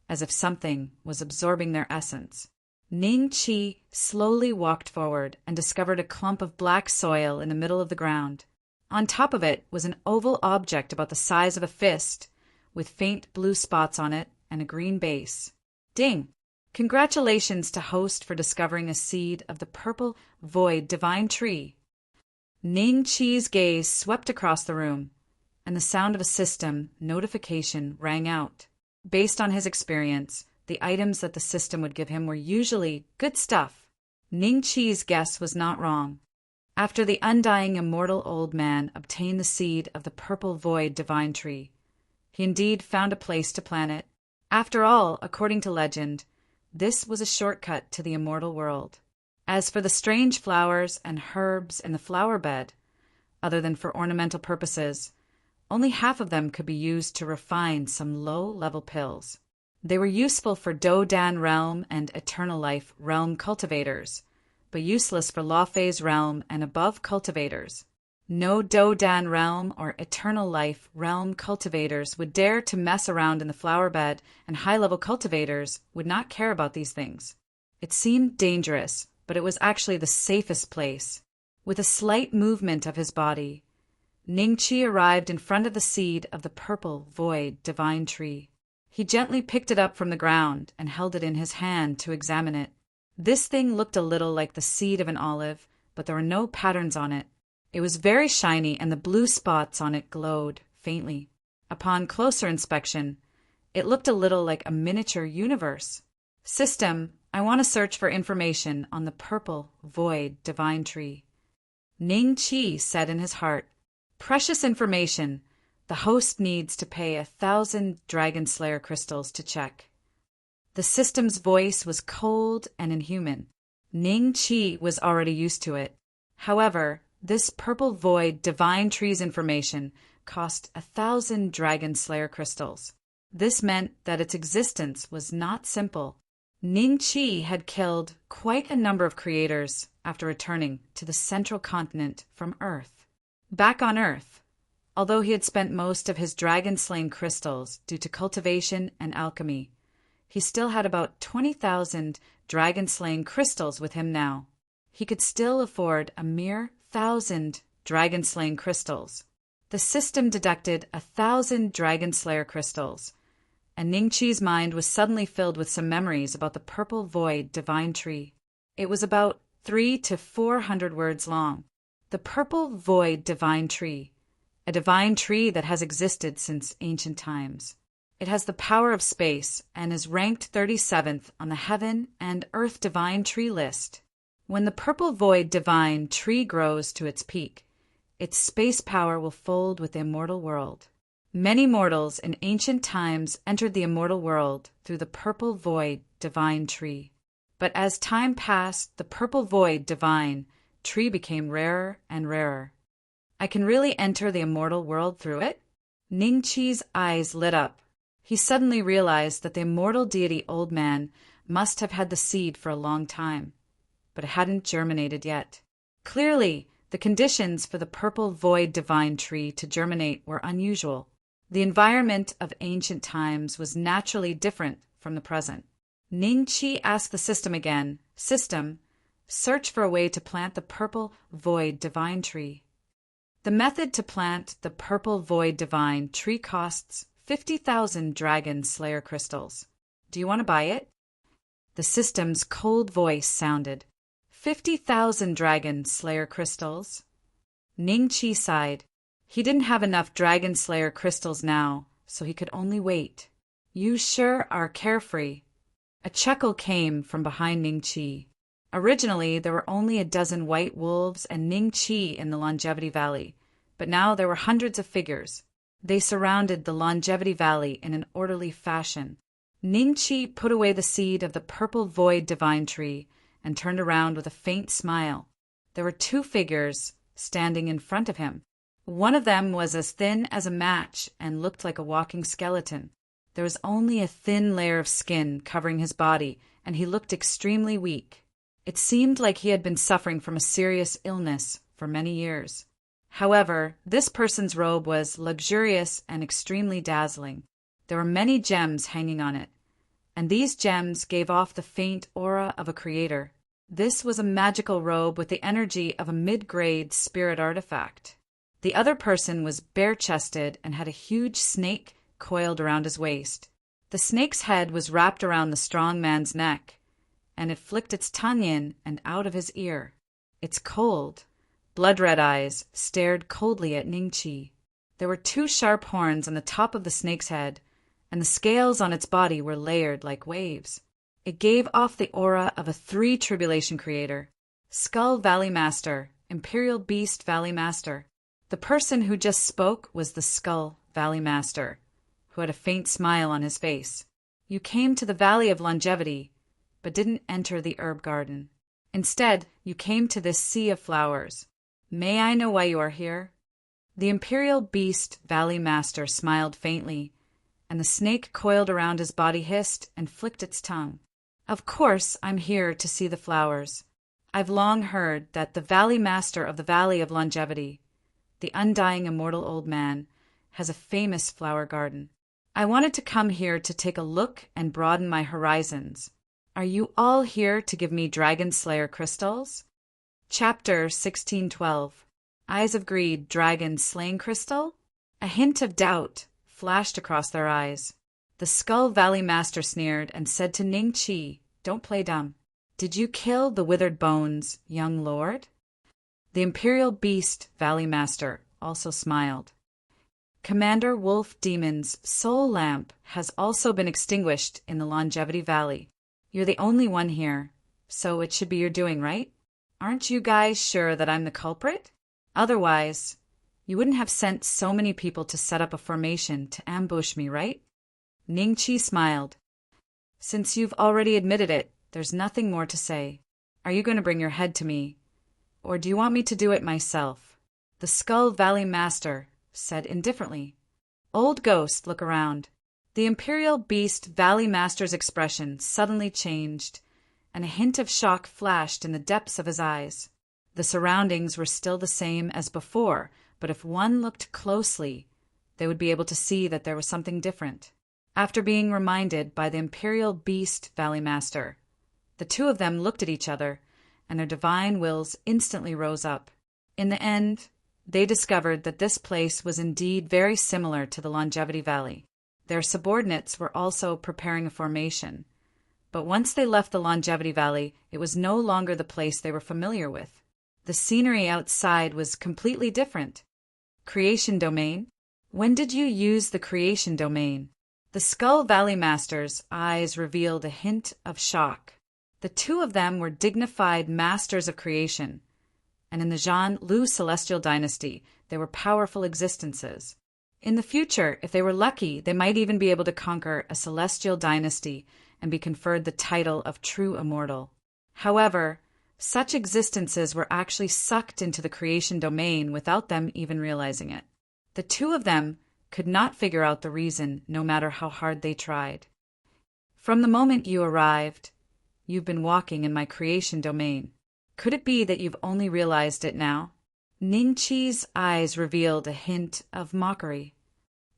as if something was absorbing their essence. Ning Chi slowly walked forward and discovered a clump of black soil in the middle of the ground. On top of it was an oval object about the size of a fist, with faint blue spots on it and a green base. Ding! Congratulations to host for discovering a seed of the purple void divine tree. Ning Chi's gaze swept across the room, and the sound of a system notification rang out. Based on his experience, the items that the system would give him were usually good stuff. Ning Chi's guess was not wrong. After the undying immortal old man obtained the seed of the purple void divine tree, he indeed found a place to plant it. After all, according to legend, this was a shortcut to the immortal world. As for the strange flowers and herbs in the flower bed, other than for ornamental purposes, only half of them could be used to refine some low-level pills. They were useful for Do-Dan realm and Eternal Life realm cultivators, but useless for Law Phase realm and above cultivators. No Do-Dan realm or Eternal Life realm cultivators would dare to mess around in the flower bed, and high-level cultivators would not care about these things. It seemed dangerous, but it was actually the safest place. With a slight movement of his body, Ning Chi arrived in front of the seed of the purple void divine tree. He gently picked it up from the ground and held it in his hand to examine it. This thing looked a little like the seed of an olive, but there were no patterns on it. It was very shiny, and the blue spots on it glowed faintly. Upon closer inspection, it looked a little like a miniature universe. System, I want to search for information on the purple void divine tree. Ning Chi said in his heart, precious information. The host needs to pay 1,000 Dragon Slayer crystals to check. The system's voice was cold and inhuman. Ning Chi was already used to it. However, this purple void divine tree's information cost 1,000 Dragon Slayer crystals. This meant that its existence was not simple. Ning Chi had killed quite a number of creators after returning to the central continent from Earth. Back on Earth, although he had spent most of his dragon-slaying crystals due to cultivation and alchemy, he still had about 20,000 dragon-slaying crystals with him now. He could still afford a mere 1,000 dragon-slaying crystals. The system deducted 1,000 Dragon Slayer crystals, and Ning Chi's mind was suddenly filled with some memories about the purple void divine tree. It was about 300 to 400 words long. The purple void divine tree, a divine tree that has existed since ancient times. It has the power of space and is ranked 37th on the Heaven and Earth Divine Tree list. When the purple void divine tree grows to its peak, its space power will fold with the immortal world. Many mortals in ancient times entered the immortal world through the purple void divine tree. But as time passed, the purple void divine tree became rarer and rarer. I can really enter the immortal world through it? Ning Chi's eyes lit up. He suddenly realized that the immortal deity old man must have had the seed for a long time, but it hadn't germinated yet. Clearly, the conditions for the purple void divine tree to germinate were unusual. The environment of ancient times was naturally different from the present. Ning Chi asked the system again, System, search for a way to plant the purple void divine tree. The method to plant the purple void divine tree costs 50,000 Dragon Slayer crystals. Do you want to buy it? The system's cold voice sounded. 50,000 Dragon Slayer crystals? Ning Chi sighed. He didn't have enough Dragon Slayer crystals now, so he could only wait. You sure are carefree. A chuckle came from behind Ning Chi. Originally, there were only a dozen white wolves and Ning Chi in the Longevity Valley, but now there were hundreds of figures. They surrounded the Longevity Valley in an orderly fashion. Ning Chi put away the seed of the purple void divine tree and turned around with a faint smile. There were two figures standing in front of him. One of them was as thin as a match and looked like a walking skeleton. There was only a thin layer of skin covering his body, and he looked extremely weak. It seemed like he had been suffering from a serious illness for many years. However, this person's robe was luxurious and extremely dazzling. There were many gems hanging on it, and these gems gave off the faint aura of a creator. This was a magical robe with the energy of a mid-grade spirit artifact. The other person was bare-chested and had a huge snake coiled around his waist. The snake's head was wrapped around the strong man's neck, and it flicked its tongue in and out of his ear. Its cold, blood-red eyes stared coldly at Ningqi. There were 2 sharp horns on the top of the snake's head, and the scales on its body were layered like waves. It gave off the aura of a 3 tribulation creator: Skull Valley Master, Imperial Beast Valley Master. The person who just spoke was the Skull Valley Master, who had a faint smile on his face. You came to the Valley of Longevity, but didn't enter the herb garden. Instead, you came to this sea of flowers. May I know why you are here? The Imperial Beast Valley Master smiled faintly, and the snake coiled around his body hissed and flicked its tongue. Of course, I'm here to see the flowers. I've long heard that the Valley Master of the Valley of Longevity, the undying immortal old man, has a famous flower garden. I wanted to come here to take a look and broaden my horizons. Are you all here to give me Dragon Slayer crystals? Chapter 1612. Eyes of Greed, Dragon Slaying Crystal? A hint of doubt flashed across their eyes. The Skull Valley Master sneered and said to Ningqi, "Don't play dumb. Did you kill the withered bones, young lord?" The Imperial Beast Valley Master also smiled. Commander Wolf Demon's soul lamp has also been extinguished in the Longevity Valley. You're the only one here, so it should be your doing, right? Aren't you guys sure that I'm the culprit? Otherwise, you wouldn't have sent so many people to set up a formation to ambush me, right? Ningqi smiled. Since you've already admitted it, there's nothing more to say. Are you going to bring your head to me, or do you want me to do it myself? The Skull Valley Master said indifferently. Old Ghost, look around. The Imperial Beast Valley Master's expression suddenly changed, and a hint of shock flashed in the depths of his eyes. The surroundings were still the same as before, but if one looked closely, they would be able to see that there was something different. After being reminded by the Imperial Beast Valley Master, the 2 of them looked at each other, and their divine wills instantly rose up. In the end, they discovered that this place was indeed very similar to the Longevity Valley. Their subordinates were also preparing a formation, but once they left the Longevity Valley, it was no longer the place they were familiar with. The scenery outside was completely different. Creation Domain? When did you use the Creation Domain? The Skull Valley Master's eyes revealed a hint of shock. The 2 of them were dignified masters of creation, and in the Zhan Lu Celestial Dynasty, they were powerful existences. In the future, if they were lucky, they might even be able to conquer a celestial dynasty and be conferred the title of True Immortal. However, such existences were actually sucked into the Creation Domain without them even realizing it. The 2 of them could not figure out the reason, no matter how hard they tried. From the moment you arrived, you've been walking in my Creation Domain. Could it be that you've only realized it now? Ningqi's eyes revealed a hint of mockery.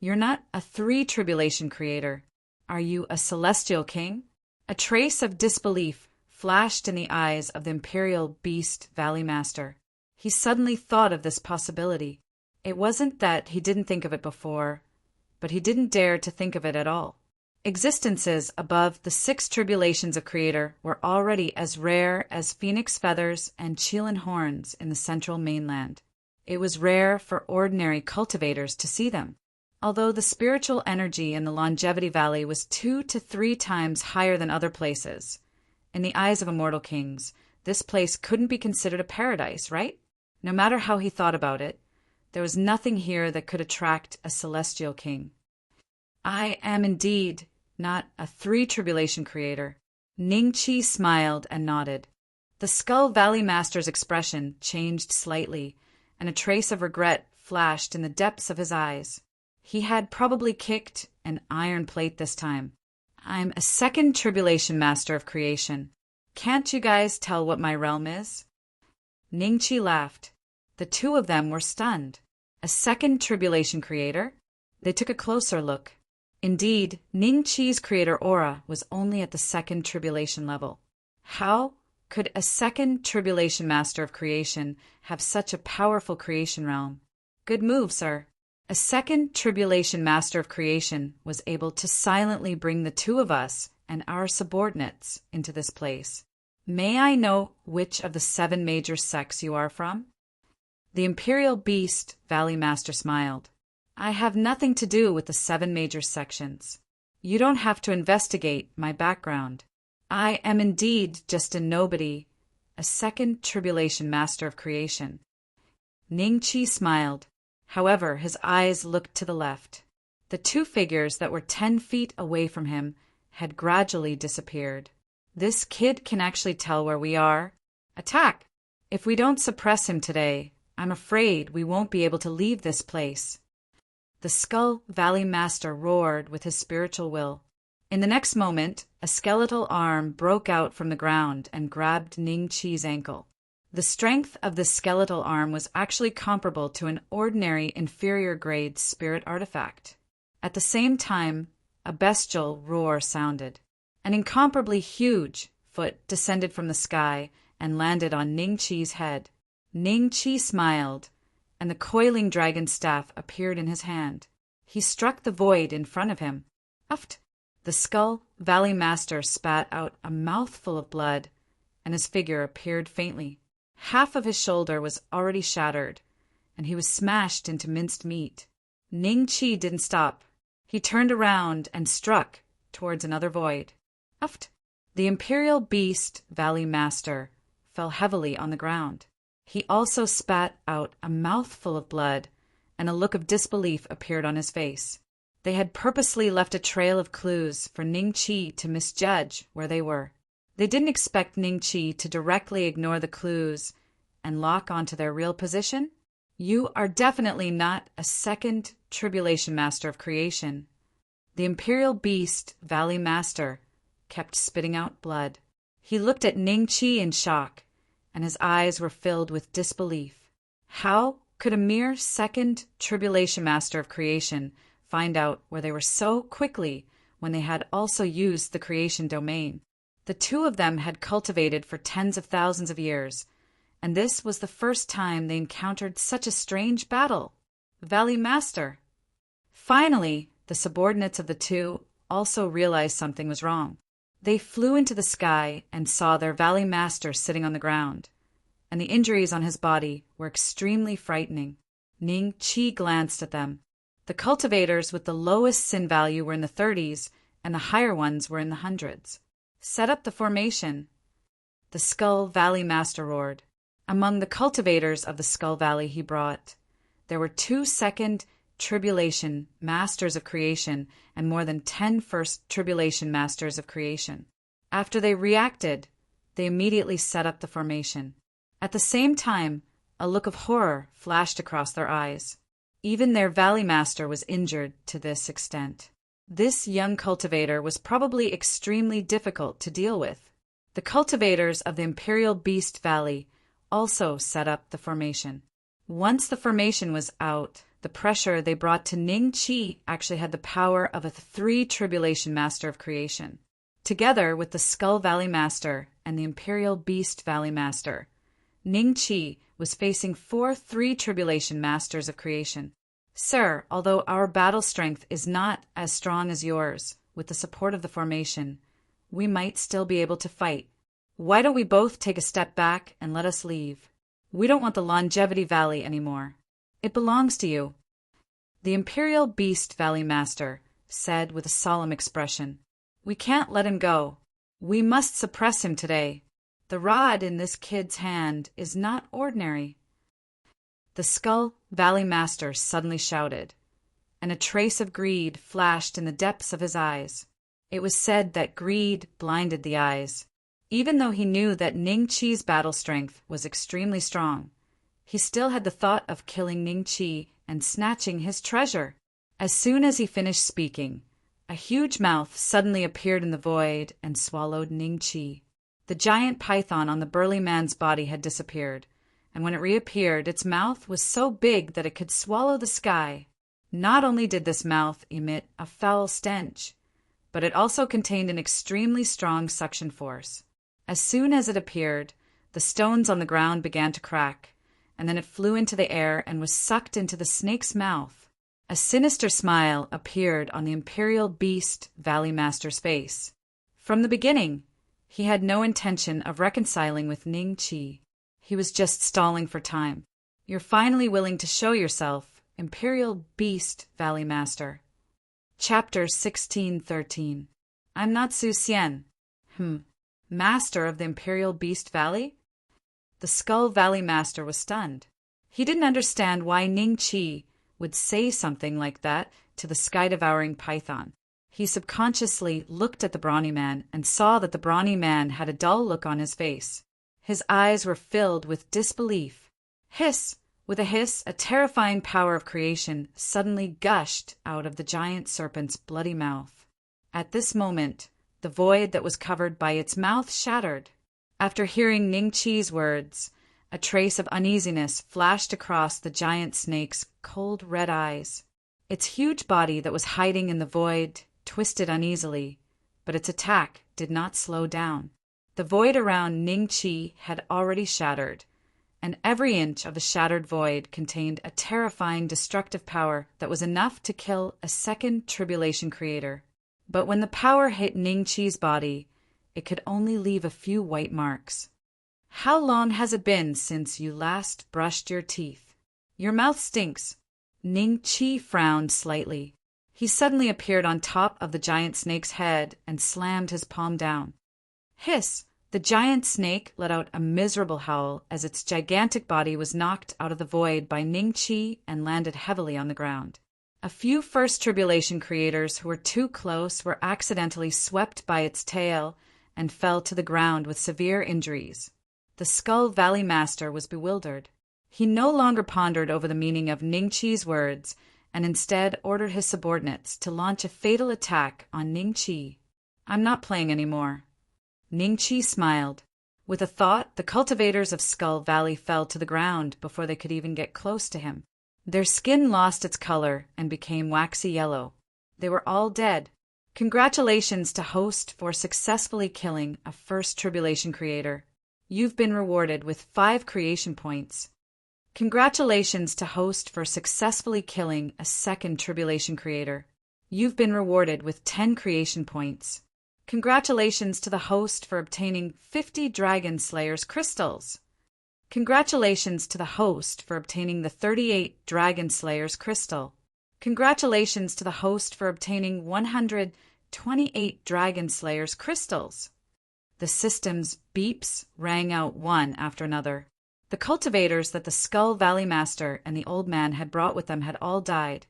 You're not a 3 tribulation creator. Are you a celestial king? A trace of disbelief flashed in the eyes of the Imperial Beast Valley Master. He suddenly thought of this possibility. It wasn't that he didn't think of it before, but he didn't dare to think of it at all. Existences above the 6 tribulations of Creator were already as rare as phoenix feathers and Qilin horns in the central mainland. It was rare for ordinary cultivators to see them. Although the spiritual energy in the Longevity Valley was 2 to 3 times higher than other places, in the eyes of immortal kings, this place couldn't be considered a paradise, right? No matter how he thought about it, there was nothing here that could attract a celestial king. I am indeed not a 3 tribulation creator. Ningqi smiled and nodded. The Skull Valley Master's expression changed slightly, and a trace of regret flashed in the depths of his eyes. He had probably kicked an iron plate this time. I'm a 2nd tribulation master of creation. Can't you guys tell what my realm is? Ningqi laughed. The 2 of them were stunned. A 2nd tribulation creator? They took a closer look. Indeed, Ningqi's creator aura was only at the 2nd tribulation level. How could a 2nd tribulation master of creation have such a powerful creation realm? Good move, sir. A second tribulation master of creation was able to silently bring the two of us and our subordinates into this place. May I know which of the 7 major sects you are from? The Imperial Beast Valley Master smiled. I have nothing to do with the 7 major sections. You don't have to investigate my background. I am indeed just a nobody, a second tribulation master of creation. Ning-Chi smiled. However, his eyes looked to the left. The 2 figures that were 10 feet away from him had gradually disappeared. This kid can actually tell where we are. Attack! If we don't suppress him today, I'm afraid we won't be able to leave this place. The Skull Valley Master roared with his spiritual will. In the next moment, a skeletal arm broke out from the ground and grabbed Ning-Chi's ankle. The strength of the skeletal arm was actually comparable to an ordinary inferior-grade spirit artifact. At the same time, a bestial roar sounded. An incomparably huge foot descended from the sky and landed on Ning-Chi's head. Ning-Chi smiled, and the coiling dragon staff appeared in his hand. He struck the void in front of him. Uft! The Skull Valley Master spat out a mouthful of blood, and his figure appeared faintly. Half of his shoulder was already shattered, and he was smashed into minced meat. Ning-Chi didn't stop. He turned around and struck towards another void. Uft! The Imperial Beast Valley Master fell heavily on the ground. He also spat out a mouthful of blood, and a look of disbelief appeared on his face. They had purposely left a trail of clues for Ning-Chi to misjudge where they were. They didn't expect Ning-Chi to directly ignore the clues and lock onto their real position. You are definitely not a second tribulation master of creation. The Imperial Beast Valley Master kept spitting out blood. He looked at Ning-Chi in shock, and his eyes were filled with disbelief. How could a mere second tribulation master of creation find out where they were so quickly when they had also used the creation domain? The 2 of them had cultivated for tens of thousands of years, and this was the first time they encountered such a strange battle. Valley Master! Finally, the subordinates of the 2 also realized something was wrong. They flew into the sky and saw their Valley Master sitting on the ground, and the injuries on his body were extremely frightening. Ning-Chi glanced at them. The cultivators with the lowest sin value were in the 30s, and the higher ones were in the hundreds. Set up the formation. The Skull Valley Master roared. Among the cultivators of the Skull Valley he brought, there were 2 second tribulation masters of creation and more than 10 first tribulation masters of creation. After they reacted, they immediately set up the formation. At the same time, a look of horror flashed across their eyes. Even their Valley Master was injured to this extent. This young cultivator was probably extremely difficult to deal with. The cultivators of the Imperial Beast Valley also set up the formation. Once the formation was out, the pressure they brought to Ning-Chi actually had the power of a 3 tribulation master of creation. Together with the Skull Valley Master and the Imperial Beast Valley Master, Ning-Chi was facing 4 3 tribulation masters of creation. Sir, although our battle strength is not as strong as yours, with the support of the formation, we might still be able to fight. Why don't we both take a step back and let us leave? We don't want the Longevity Valley anymore. It belongs to you. The Imperial Beast Valley Master said with a solemn expression. We can't let him go. We must suppress him today. The rod in this kid's hand is not ordinary. The Skull Valley Master suddenly shouted, and a trace of greed flashed in the depths of his eyes. It was said that greed blinded the eyes. Even though he knew that Ning-Chi's battle strength was extremely strong, he still had the thought of killing Ning-Chi and snatching his treasure. As soon as he finished speaking, a huge mouth suddenly appeared in the void and swallowed Ning-Chi. The giant python on the burly man's body had disappeared, and when it reappeared, its mouth was so big that it could swallow the sky. Not only did this mouth emit a foul stench, but it also contained an extremely strong suction force. As soon as it appeared, the stones on the ground began to crack, and then it flew into the air and was sucked into the snake's mouth. A sinister smile appeared on the Imperial Beast Valley Master's face. From the beginning, he had no intention of reconciling with Ning Qi. He was just stalling for time. You're finally willing to show yourself, Imperial Beast Valley Master. Chapter 1613. I'm not Su Xian. Master of the Imperial Beast Valley? The Skull Valley Master was stunned. He didn't understand why Ning Qi would say something like that to the sky-devouring python. He subconsciously looked at the brawny man and saw that the brawny man had a dull look on his face. His eyes were filled with disbelief. Hiss! With a hiss, a terrifying power of creation suddenly gushed out of the giant serpent's bloody mouth. At this moment, the void that was covered by its mouth shattered. After hearing Ning Qi's words, a trace of uneasiness flashed across the giant snake's cold red eyes. Its huge body that was hiding in the void twisted uneasily, but its attack did not slow down. The void around Ning Qi had already shattered, and every inch of the shattered void contained a terrifying destructive power that was enough to kill a second tribulation creator. But when the power hit Ning Qi's body, it could only leave a few white marks. How long has it been since you last brushed your teeth? Your mouth stinks. Ning Qi frowned slightly. He suddenly appeared on top of the giant snake's head and slammed his palm down. Hiss! The giant snake let out a miserable howl as its gigantic body was knocked out of the void by Ning Qi and landed heavily on the ground. A few First Tribulation creators who were too close were accidentally swept by its tail and fell to the ground with severe injuries. The Skull Valley Master was bewildered. He no longer pondered over the meaning of Ning Qi's words and instead ordered his subordinates to launch a fatal attack on Ning Qi. I'm not playing anymore. Ning Qi smiled. With a thought, the cultivators of Skull Valley fell to the ground before they could even get close to him. Their skin lost its color and became waxy yellow. They were all dead. Congratulations to host for successfully killing a First Tribulation creator. You've been rewarded with 5 creation points. Congratulations to host for successfully killing a second Tribulation creator. You've been rewarded with 10 creation points. Congratulations to the host for obtaining 50 Dragon Slayer's crystals. Congratulations to the host for obtaining the 38 Dragon Slayer's crystal. Congratulations to the host for obtaining 128 Dragon Slayer's crystals. The system's beeps rang out one after another. The cultivators that the Skull Valley Master and the old man had brought with them had all died,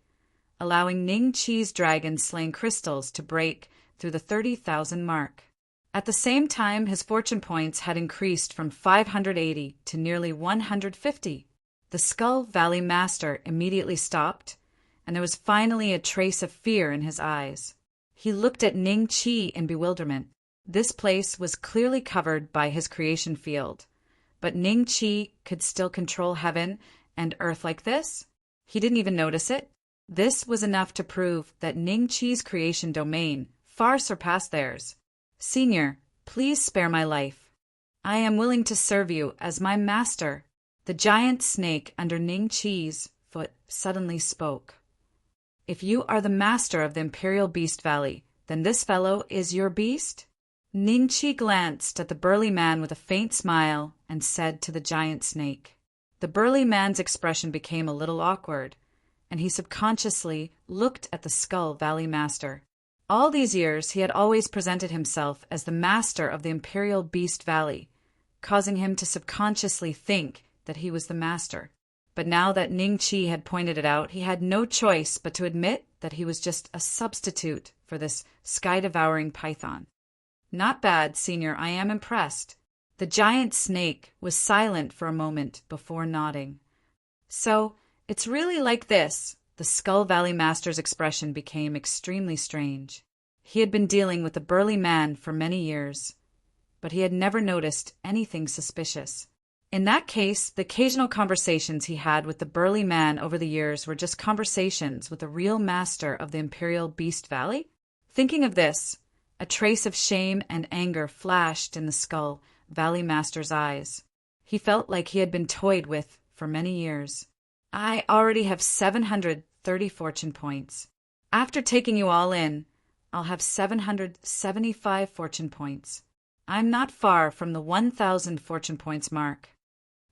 allowing Ning Qi's dragon-slaying crystals to break through the 30,000 mark. At the same time, his fortune points had increased from 580 to nearly 150. The Skull Valley Master immediately stopped, and there was finally a trace of fear in his eyes. He looked at Ning Qi in bewilderment. This place was clearly covered by his creation field, but Ning Qi could still control heaven and earth like this? He didn't even notice it. This was enough to prove that Ning Qi's creation domain far surpassed theirs. Senior, please spare my life. I am willing to serve you as my master. The giant snake under Ning Qi's foot suddenly spoke. If you are the master of the Imperial Beast Valley, then this fellow is your beast? Ning Qi glanced at the burly man with a faint smile and said to the giant snake. The burly man's expression became a little awkward, and he subconsciously looked at the Skull Valley Master. All these years he had always presented himself as the master of the Imperial Beast Valley, causing him to subconsciously think that he was the master. But now that Ning Qi had pointed it out, he had no choice but to admit that he was just a substitute for this sky-devouring python. Not bad, Senior, I am impressed. The giant snake was silent for a moment before nodding. So, it's really like this. The Skull Valley Master's expression became extremely strange. He had been dealing with the burly man for many years, but he had never noticed anything suspicious. In that case, the occasional conversations he had with the burly man over the years were just conversations with the real master of the Imperial Beast Valley? Thinking of this, a trace of shame and anger flashed in the Skull Valley Master's eyes. He felt like he had been toyed with for many years. I already have 730 730 fortune points. After taking you all in, I'll have 775 fortune points. I'm not far from the 1,000 fortune points mark."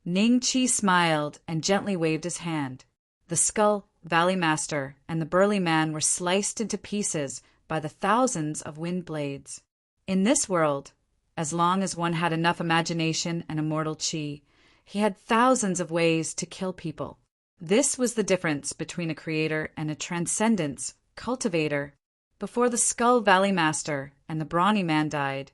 Ning Chi smiled and gently waved his hand. The Skull Valley Master and the burly man were sliced into pieces by the thousands of wind blades. In this world, as long as one had enough imagination and immortal chi, he had thousands of ways to kill people. This was the difference between a creator and a transcendence cultivator. Before the Skull Valley Master and the brawny man died,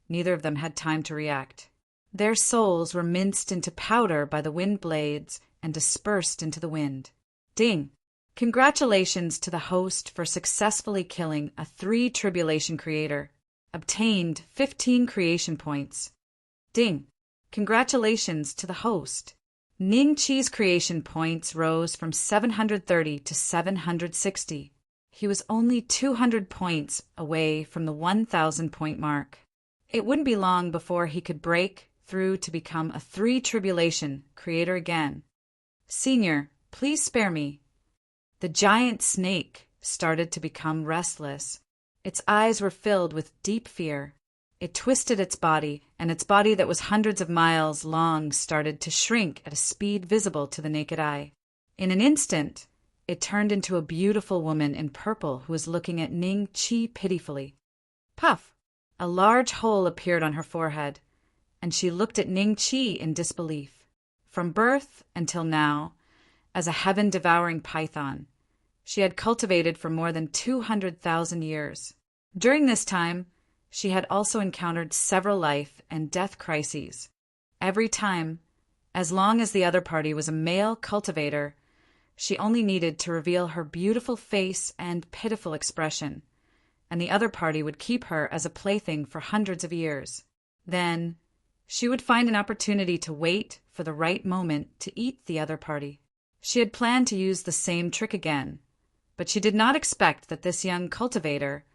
neither of them had time to react. Their souls were minced into powder by the wind blades and dispersed into the wind. Ding! Congratulations to the host for successfully killing a 3-tribulation creator. Obtained 15 creation points. Ding! Congratulations to the host. Ning Chi's creation points rose from 730 to 760. He was only 200 points away from the 1,000 point mark. It wouldn't be long before he could break through to become a 3-tribulation creator again. "Senior, please spare me." The giant snake started to become restless. Its eyes were filled with deep fear. It twisted its body, and its body that was hundreds of miles long started to shrink at a speed visible to the naked eye. In an instant, it turned into a beautiful woman in purple who was looking at Ning Chi pitifully. Puff! A large hole appeared on her forehead, and she looked at Ning Chi in disbelief. From birth until now, as a heaven-devouring python, she had cultivated for more than 200,000 years. During this time, she had also encountered several life and death crises. Every time, as long as the other party was a male cultivator, she only needed to reveal her beautiful face and pitiful expression, and the other party would keep her as a plaything for hundreds of years. Then, she would find an opportunity to wait for the right moment to eat the other party. She had planned to use the same trick again, but she did not expect that this young cultivator,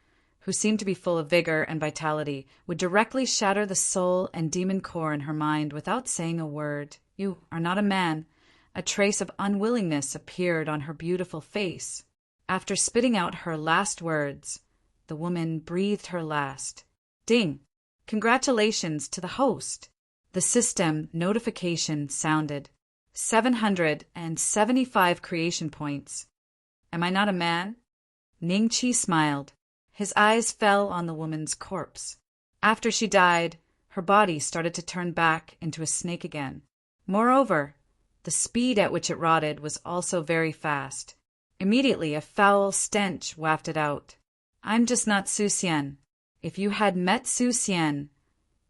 who seemed to be full of vigor and vitality, would directly shatter the soul and demon core in her mind without saying a word. "You are not a man." A trace of unwillingness appeared on her beautiful face. After spitting out her last words, the woman breathed her last. Ding! Congratulations to the host. The system notification sounded. 775 creation points. Am I not a man? Ning Chi smiled. His eyes fell on the woman's corpse. After she died, her body started to turn back into a snake again. Moreover, the speed at which it rotted was also very fast. Immediately, a foul stench wafted out. "I'm just not Su Xian. If you had met Su Xian,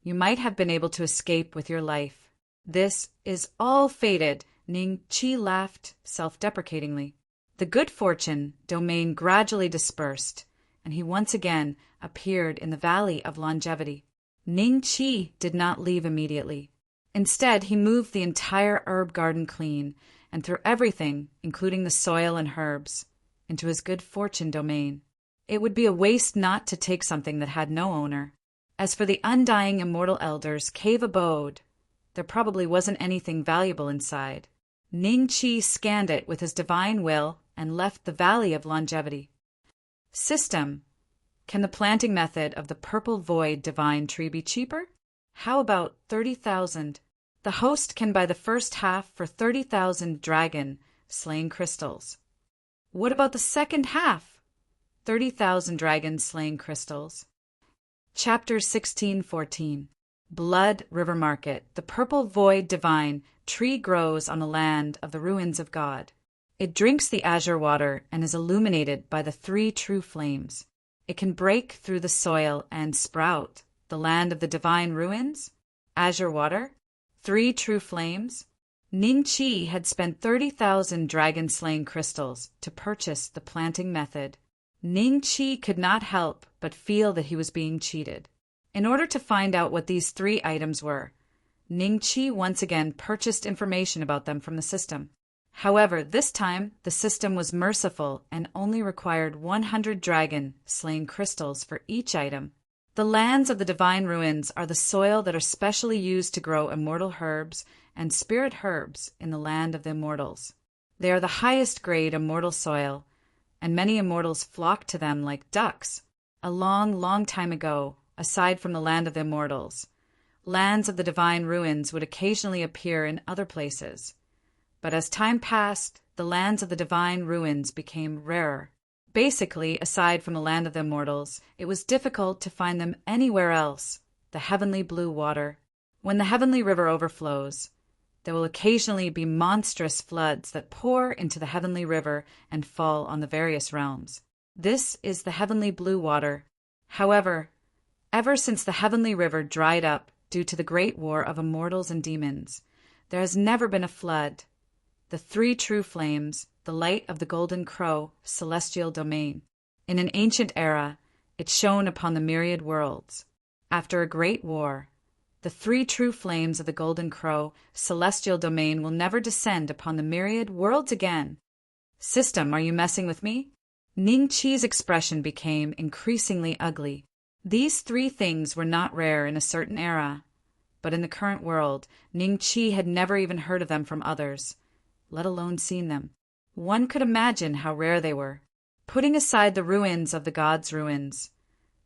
you might have been able to escape with your life." "This is all fated," Ning Chi laughed self-deprecatingly. The good fortune domain gradually dispersed, and he once again appeared in the Valley of Longevity. Ning Chi did not leave immediately. Instead, he moved the entire herb garden clean and threw everything, including the soil and herbs, into his good fortune domain. It would be a waste not to take something that had no owner. As for the undying immortal elder's cave abode, there probably wasn't anything valuable inside. Ning Chi scanned it with his divine will and left the Valley of Longevity. System. Can the planting method of the purple void divine tree be cheaper? How about 30,000? The host can buy the first half for 30,000 dragon slaying crystals. What about the second half? 30,000 dragon slaying crystals. Chapter 16:14. Blood River Market. The purple void divine tree grows on the land of the ruins of God. It drinks the azure water and is illuminated by the 3 true flames. It can break through the soil and sprout. The land of the divine ruins? Azure water? 3 true flames? Ning Chi had spent 30,000 dragon-slaying crystals to purchase the planting method. Ning Chi could not help but feel that he was being cheated. In order to find out what these 3 items were, Ning Chi once again purchased information about them from the system. However, this time the system was merciful and only required 100 dragon-slaying crystals for each item. The lands of the divine ruins are the soil that are specially used to grow immortal herbs and spirit herbs in the land of the immortals. They are the highest grade immortal soil, and many immortals flock to them like ducks. A long, long time ago, aside from the land of the immortals, lands of the divine ruins would occasionally appear in other places. But as time passed, the lands of the divine ruins became rarer. Basically, aside from the land of the immortals, it was difficult to find them anywhere else. The heavenly blue water. When the heavenly river overflows, there will occasionally be monstrous floods that pour into the heavenly river and fall on the various realms. This is the heavenly blue water. However, ever since the heavenly river dried up due to the great war of immortals and demons, there has never been a flood. The three true flames, the light of the golden crow, celestial domain. In an ancient era, it shone upon the myriad worlds. After a great war, the three true flames of the golden crow, celestial domain will never descend upon the myriad worlds again. System, are you messing with me? Ning Chi's expression became increasingly ugly. These three things were not rare in a certain era, but in the current world, Ning Chi had never even heard of them from others, let alone seen them. One could imagine how rare they were. Putting aside the ruins of the gods' ruins,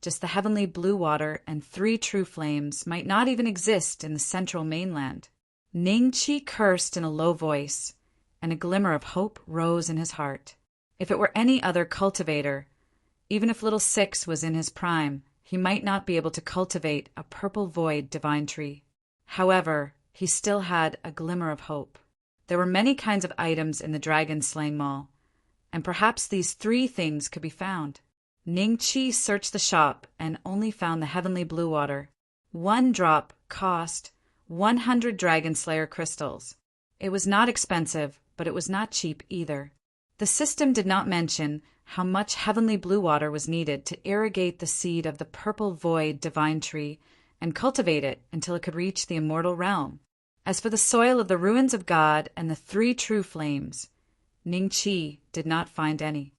just the heavenly blue water and three true flames might not even exist in the central mainland. Ning Chi cursed in a low voice, and a glimmer of hope rose in his heart. If it were any other cultivator, even if little Six was in his prime, he might not be able to cultivate a purple void divine tree. However, he still had a glimmer of hope. There were many kinds of items in the dragon-slaying mall, and perhaps these three things could be found. Ning Chi searched the shop and only found the heavenly blue water. 1 drop cost 100 Dragon Slayer crystals. It was not expensive, but it was not cheap either. The system did not mention how much heavenly blue water was needed to irrigate the seed of the purple void divine tree and cultivate it until it could reach the immortal realm. As for the soil of the ruins of God and the three true flames, Ning Chi did not find any.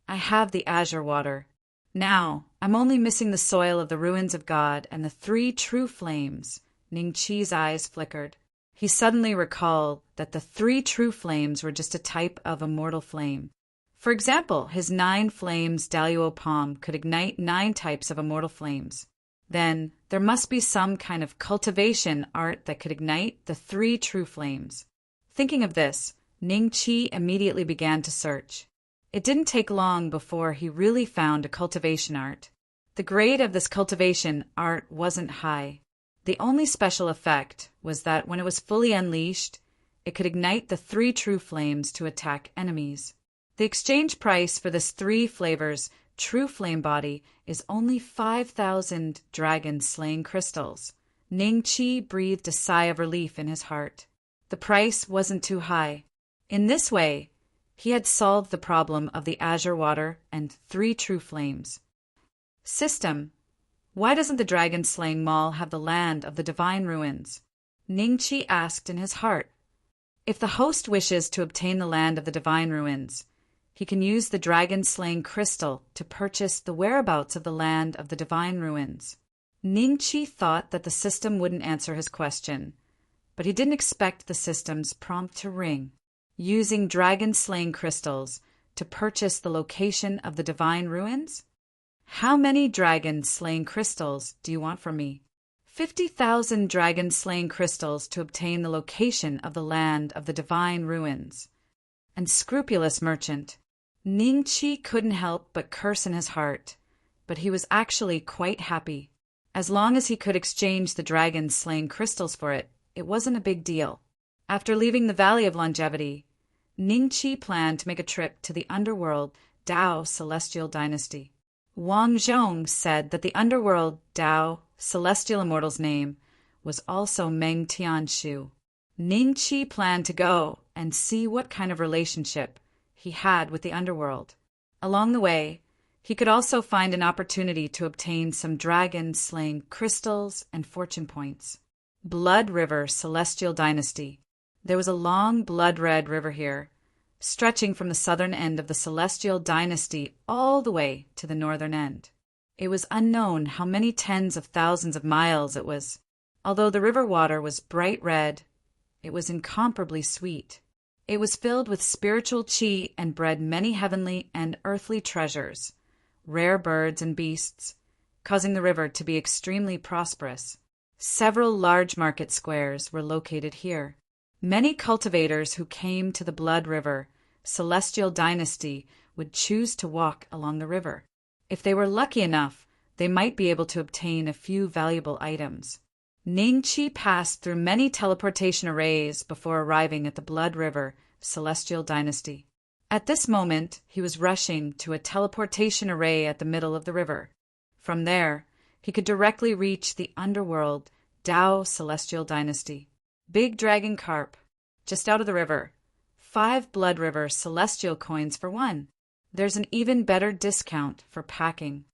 I have the azure water. Now, I'm only missing the soil of the ruins of God and the three true flames. Ning Chi's eyes flickered. He suddenly recalled that the three true flames were just a type of immortal flame. For example, his 9 flames Daluo palm could ignite 9 types of immortal flames. Then, there must be some kind of cultivation art that could ignite the three true flames. Thinking of this, Ning Chi immediately began to search. It didn't take long before he really found a cultivation art. The grade of this cultivation art wasn't high. The only special effect was that when it was fully unleashed, it could ignite the three true flames to attack enemies. The exchange price for this 3 flavors true flame body is only 5,000 dragon-slaying crystals. Ning Chi breathed a sigh of relief in his heart. The price wasn't too high. In this way, he had solved the problem of the azure water and 3 true flames. System. Why doesn't the dragon-slaying mall have the land of the divine ruins? Ning Chi asked in his heart. If the host wishes to obtain the land of the divine ruins, he can use the dragon-slaying crystal to purchase the whereabouts of the land of the divine ruins. Ning Chi thought that the system wouldn't answer his question, but he didn't expect the system's prompt to ring. Using dragon-slaying crystals to purchase the location of the divine ruins? How many dragon-slaying crystals do you want from me? 50,000 dragon-slaying crystals to obtain the location of the land of the divine ruins. Unscrupulous merchant. Ning Chi couldn't help but curse in his heart, but he was actually quite happy. As long as he could exchange the dragon-slaying crystals for it, it wasn't a big deal. After leaving the Valley of Longevity, Ning Chi planned to make a trip to the underworld Dao Celestial Dynasty. Wang Zhong said that the underworld Dao Celestial Immortal's name was also Meng Tianshu. Ning Chi planned to go and see what kind of relationship he had with the underworld. Along the way, he could also find an opportunity to obtain some dragon-slaying crystals and fortune points. Blood River Celestial Dynasty. There was a long blood-red river here, stretching from the southern end of the Celestial Dynasty all the way to the northern end. It was unknown how many tens of thousands of miles it was. Although the river water was bright red, it was incomparably sweet. It was filled with spiritual chi and bred many heavenly and earthly treasures, rare birds and beasts, causing the river to be extremely prosperous. Several large market squares were located here. Many cultivators who came to the Blood River, Celestial Dynasty, would choose to walk along the river. If they were lucky enough, they might be able to obtain a few valuable items. Ningqi passed through many teleportation arrays before arriving at the Blood River, Celestial Dynasty. At this moment, he was rushing to a teleportation array at the middle of the river. From there, he could directly reach the underworld, Dao Celestial Dynasty. Big Dragon Carp, just out of the river. 5 Blood River Celestial coins for 1. There's an even better discount for packing.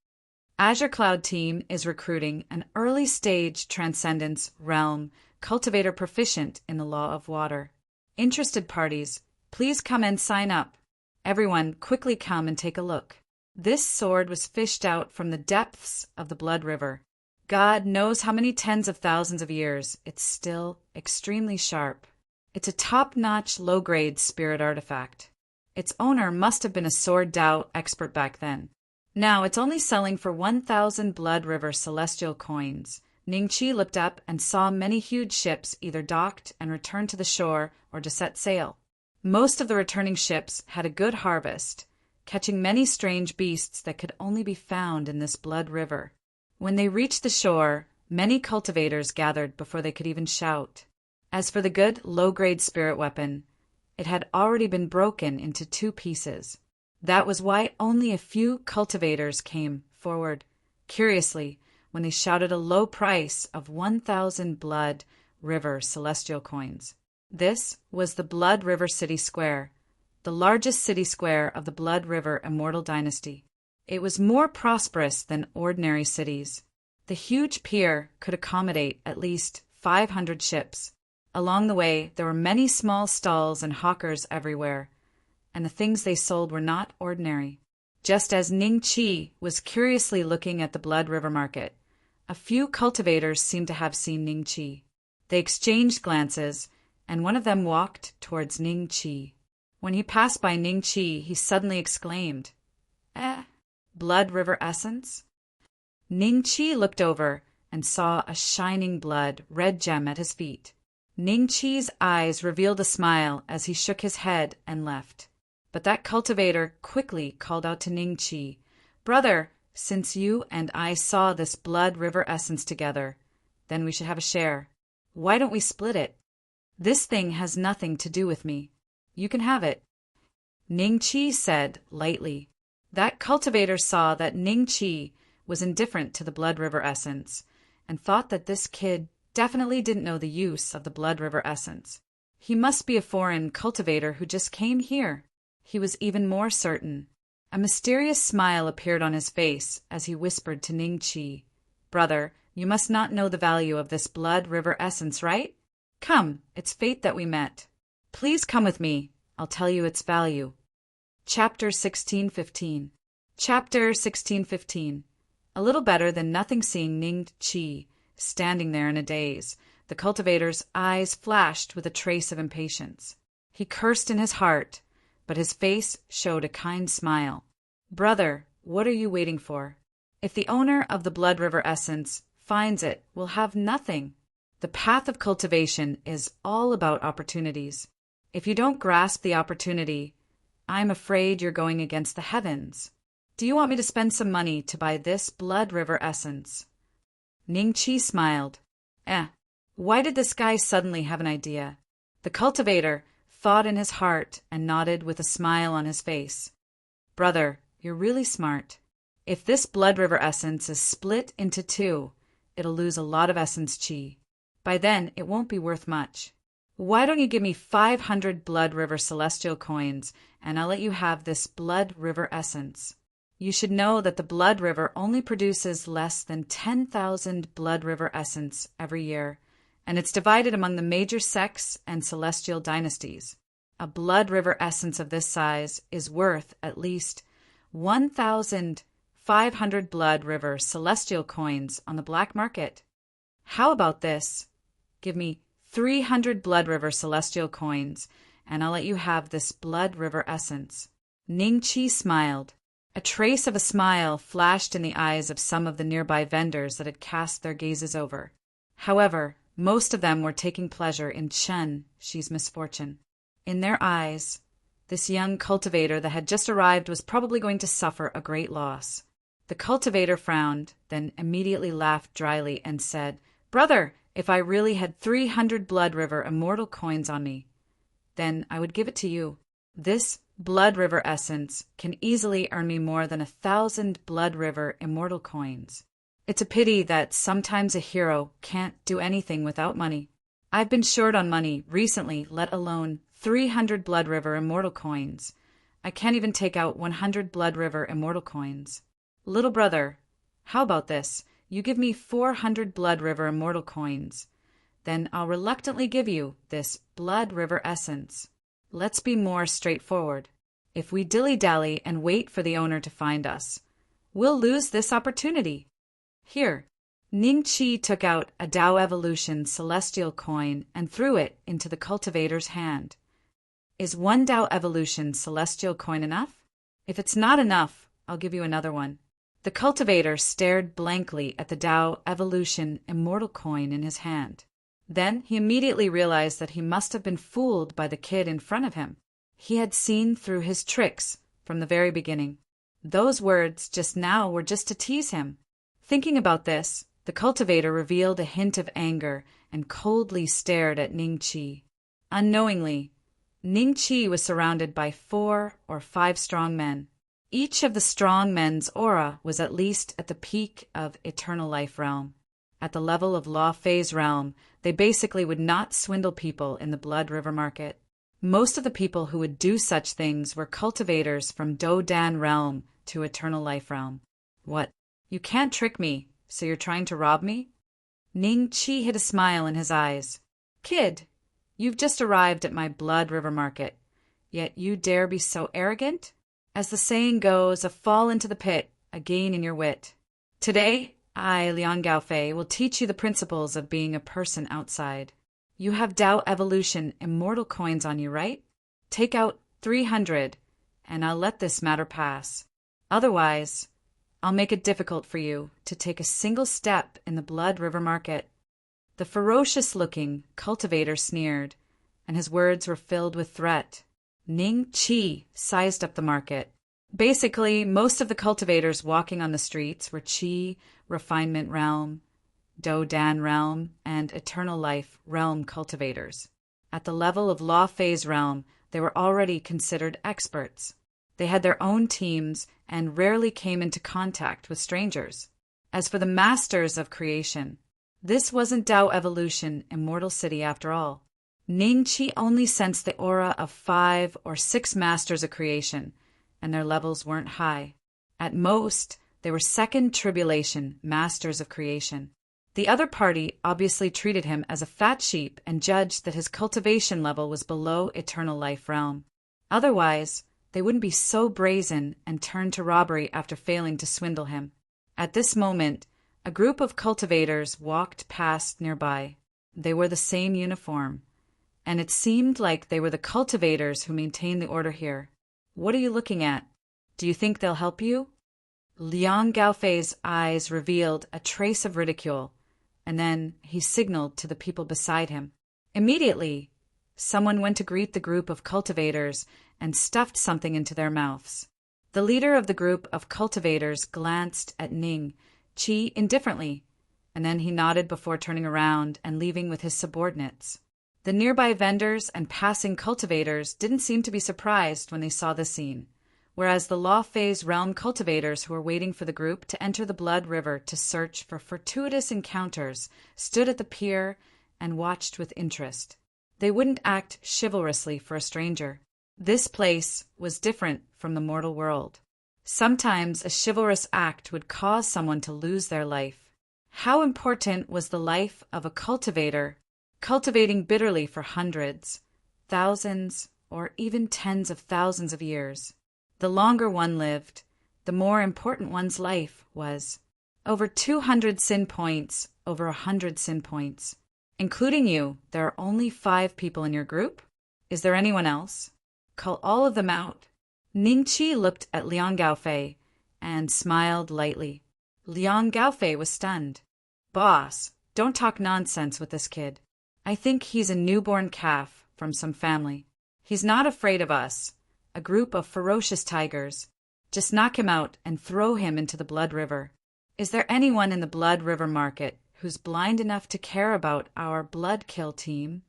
Azure Cloud Team is recruiting an early-stage Transcendence Realm cultivator proficient in the Law of Water. Interested parties, please come and sign up. Everyone, quickly come and take a look. This sword was fished out from the depths of the Blood River. God knows how many tens of thousands of years. It's still extremely sharp. It's a top-notch, low-grade spirit artifact. Its owner must have been a sword Dao expert back then. Now it's only selling for 1,000 Blood River Celestial coins. Ningqi looked up and saw many huge ships either docked and returned to the shore or to set sail. Most of the returning ships had a good harvest, catching many strange beasts that could only be found in this Blood River. When they reached the shore, many cultivators gathered before they could even shout. As for the good, low-grade spirit weapon, it had already been broken into 2 pieces. That was why only a few cultivators came forward, curiously, when they shouted a low price of 1,000 Blood River Celestial coins. This was the Blood River City Square, the largest city square of the Blood River Immortal Dynasty. It was more prosperous than ordinary cities. The huge pier could accommodate at least 500 ships. Along the way, there were many small stalls and hawkers everywhere, and the things they sold were not ordinary. Just as Ningqi was curiously looking at the Blood River market, a few cultivators seemed to have seen Ningqi. They exchanged glances, and one of them walked towards Ningqi. When he passed by Ningqi, he suddenly exclaimed, Blood River Essence? Ningqi looked over and saw a shining blood red gem at his feet. Ningqi's eyes revealed a smile as he shook his head and left. But that cultivator quickly called out to Ningqi, "Brother, since you and I saw this Blood River Essence together, then we should have a share. Why don't we split it? This thing has nothing to do with me. You can have it." Ningqi said lightly. That cultivator saw that Ningqi was indifferent to the Blood River Essence and thought that this kid definitely didn't know the use of the Blood River Essence. He must be a foreign cultivator who just came here. He was even more certain. A mysterious smile appeared on his face as he whispered to Ningqi, "Brother, you must not know the value of this Blood River Essence, right? Come, it's fate that we met. Please come with me. I'll tell you its value." Chapter 16:15. Chapter 16:15. A little better than nothing. Seeing Ningqi standing there in a daze, the cultivator's eyes flashed with a trace of impatience. He cursed in his heart, but his face showed a kind smile. "Brother, what are you waiting for? If the owner of the Blood River Essence finds it, we'll have nothing. The path of cultivation is all about opportunities. If you don't grasp the opportunity, I'm afraid you're going against the heavens. Do you want me to spend some money to buy this Blood River Essence?" Ningqi smiled. Why did this guy suddenly have an idea? The cultivator thought in his heart and nodded with a smile on his face. "Brother, you're really smart. If this Blood River Essence is split into 2, it'll lose a lot of essence chi. By then, it won't be worth much. Why don't you give me 500 Blood River Celestial coins, and I'll let you have this Blood River Essence. You should know that the Blood River only produces less than 10,000 Blood River Essence every year, and it's divided among the major sects and celestial dynasties. A Blood River Essence of this size is worth at least 1,500 Blood River Celestial coins on the black market. How about this? Give me 300 Blood River Celestial coins, and I'll let you have this blood river essence." Ning Chi smiled. A trace of a smile flashed in the eyes of some of the nearby vendors that had cast their gazes over. However, most of them were taking pleasure in Chen-Chi's misfortune. In their eyes, this young cultivator that had just arrived was probably going to suffer a great loss. The cultivator frowned, then immediately laughed dryly and said, "Brother, if I really had 300 Blood River immortal coins on me, then I would give it to you. This Blood River essence can easily earn me more than 1,000 Blood River immortal coins. It's a pity that sometimes a hero can't do anything without money. I've been short on money recently, let alone 300 Blood River immortal coins. I can't even take out 100 Blood River immortal coins. Little brother, how about this? You give me 400 Blood River immortal coins. Then I'll reluctantly give you this Blood River essence. Let's be more straightforward. If we dilly-dally and wait for the owner to find us, we'll lose this opportunity. Here." Ning Chi took out a Tao Evolution celestial coin and threw it into the cultivator's hand. "Is one Tao Evolution celestial coin enough? If it's not enough, I'll give you another one." The cultivator stared blankly at the Tao Evolution immortal coin in his hand. Then he immediately realized that he must have been fooled by the kid in front of him. He had seen through his tricks from the very beginning. Those words just now were just to tease him. Thinking about this, the cultivator revealed a hint of anger and coldly stared at Ning Chi. Unknowingly, Ning Chi was surrounded by 4 or 5 strong men. Each of the strong men's aura was at least at the peak of Eternal Life Realm. At the level of Law Phase Realm, they basically would not swindle people in the Blood River Market. Most of the people who would do such things were cultivators from Do Dan Realm to Eternal Life Realm. "What? You can't trick me, so you're trying to rob me?" Ning Chi hid a smile in his eyes. "Kid, you've just arrived at my Blood River Market, yet you dare be so arrogant? As the saying goes, a fall into the pit, a gain in your wit. Today, I, Liang Gaofei, will teach you the principles of being a person outside. You have Tao Evolution immortal coins on you, right? Take out 300, and I'll let this matter pass. Otherwise, I'll make it difficult for you to take a single step in the Blood River Market." The ferocious-looking cultivator sneered, and his words were filled with threat. Ning Chi sized up the market. Basically, most of the cultivators walking on the streets were Chi, Refinement Realm, Do Dan Realm, and Eternal Life Realm cultivators. At the level of Law Phase Realm, they were already considered experts. They had their own teams and rarely came into contact with strangers. As for the Masters of Creation, this wasn't Tao Evolution Immortal City after all. Ning Chi only sensed the aura of 5 or 6 Masters of Creation, and their levels weren't high. At most, they were Second Tribulation Masters of Creation. The other party obviously treated him as a fat sheep and judged that his cultivation level was below Eternal Life Realm. Otherwise, they wouldn't be so brazen and turn to robbery after failing to swindle him. At this moment, a group of cultivators walked past nearby. They wore the same uniform, and it seemed like they were the cultivators who maintained the order here. "What are you looking at? Do you think they'll help you?" Liang Gaofei's eyes revealed a trace of ridicule, and then he signaled to the people beside him. Immediately, someone went to greet the group of cultivators and stuffed something into their mouths. The leader of the group of cultivators glanced at Ning Chi indifferently, and then he nodded before turning around and leaving with his subordinates. The nearby vendors and passing cultivators didn't seem to be surprised when they saw the scene, whereas the Law Phase Realm cultivators who were waiting for the group to enter the Blood River to search for fortuitous encounters stood at the pier and watched with interest. They wouldn't act chivalrously for a stranger. This place was different from the mortal world. Sometimes a chivalrous act would cause someone to lose their life. How important was the life of a cultivator, cultivating bitterly for hundreds, thousands, or even tens of thousands of years? The longer one lived, the more important one's life was. Over 200 sin points, over 100 sin points. Including you, there are only 5 people in your group? Is there anyone else? Call all of them out. Ning Qi looked at Liang Gaofei and smiled lightly. Liang Gaofei was stunned. Boss, don't talk nonsense with this kid. I think he's a newborn calf from some family. He's not afraid of us, a group of ferocious tigers. Just knock him out and throw him into the Blood River. Is there anyone in the Blood River market who's blind enough to care about our blood kill team?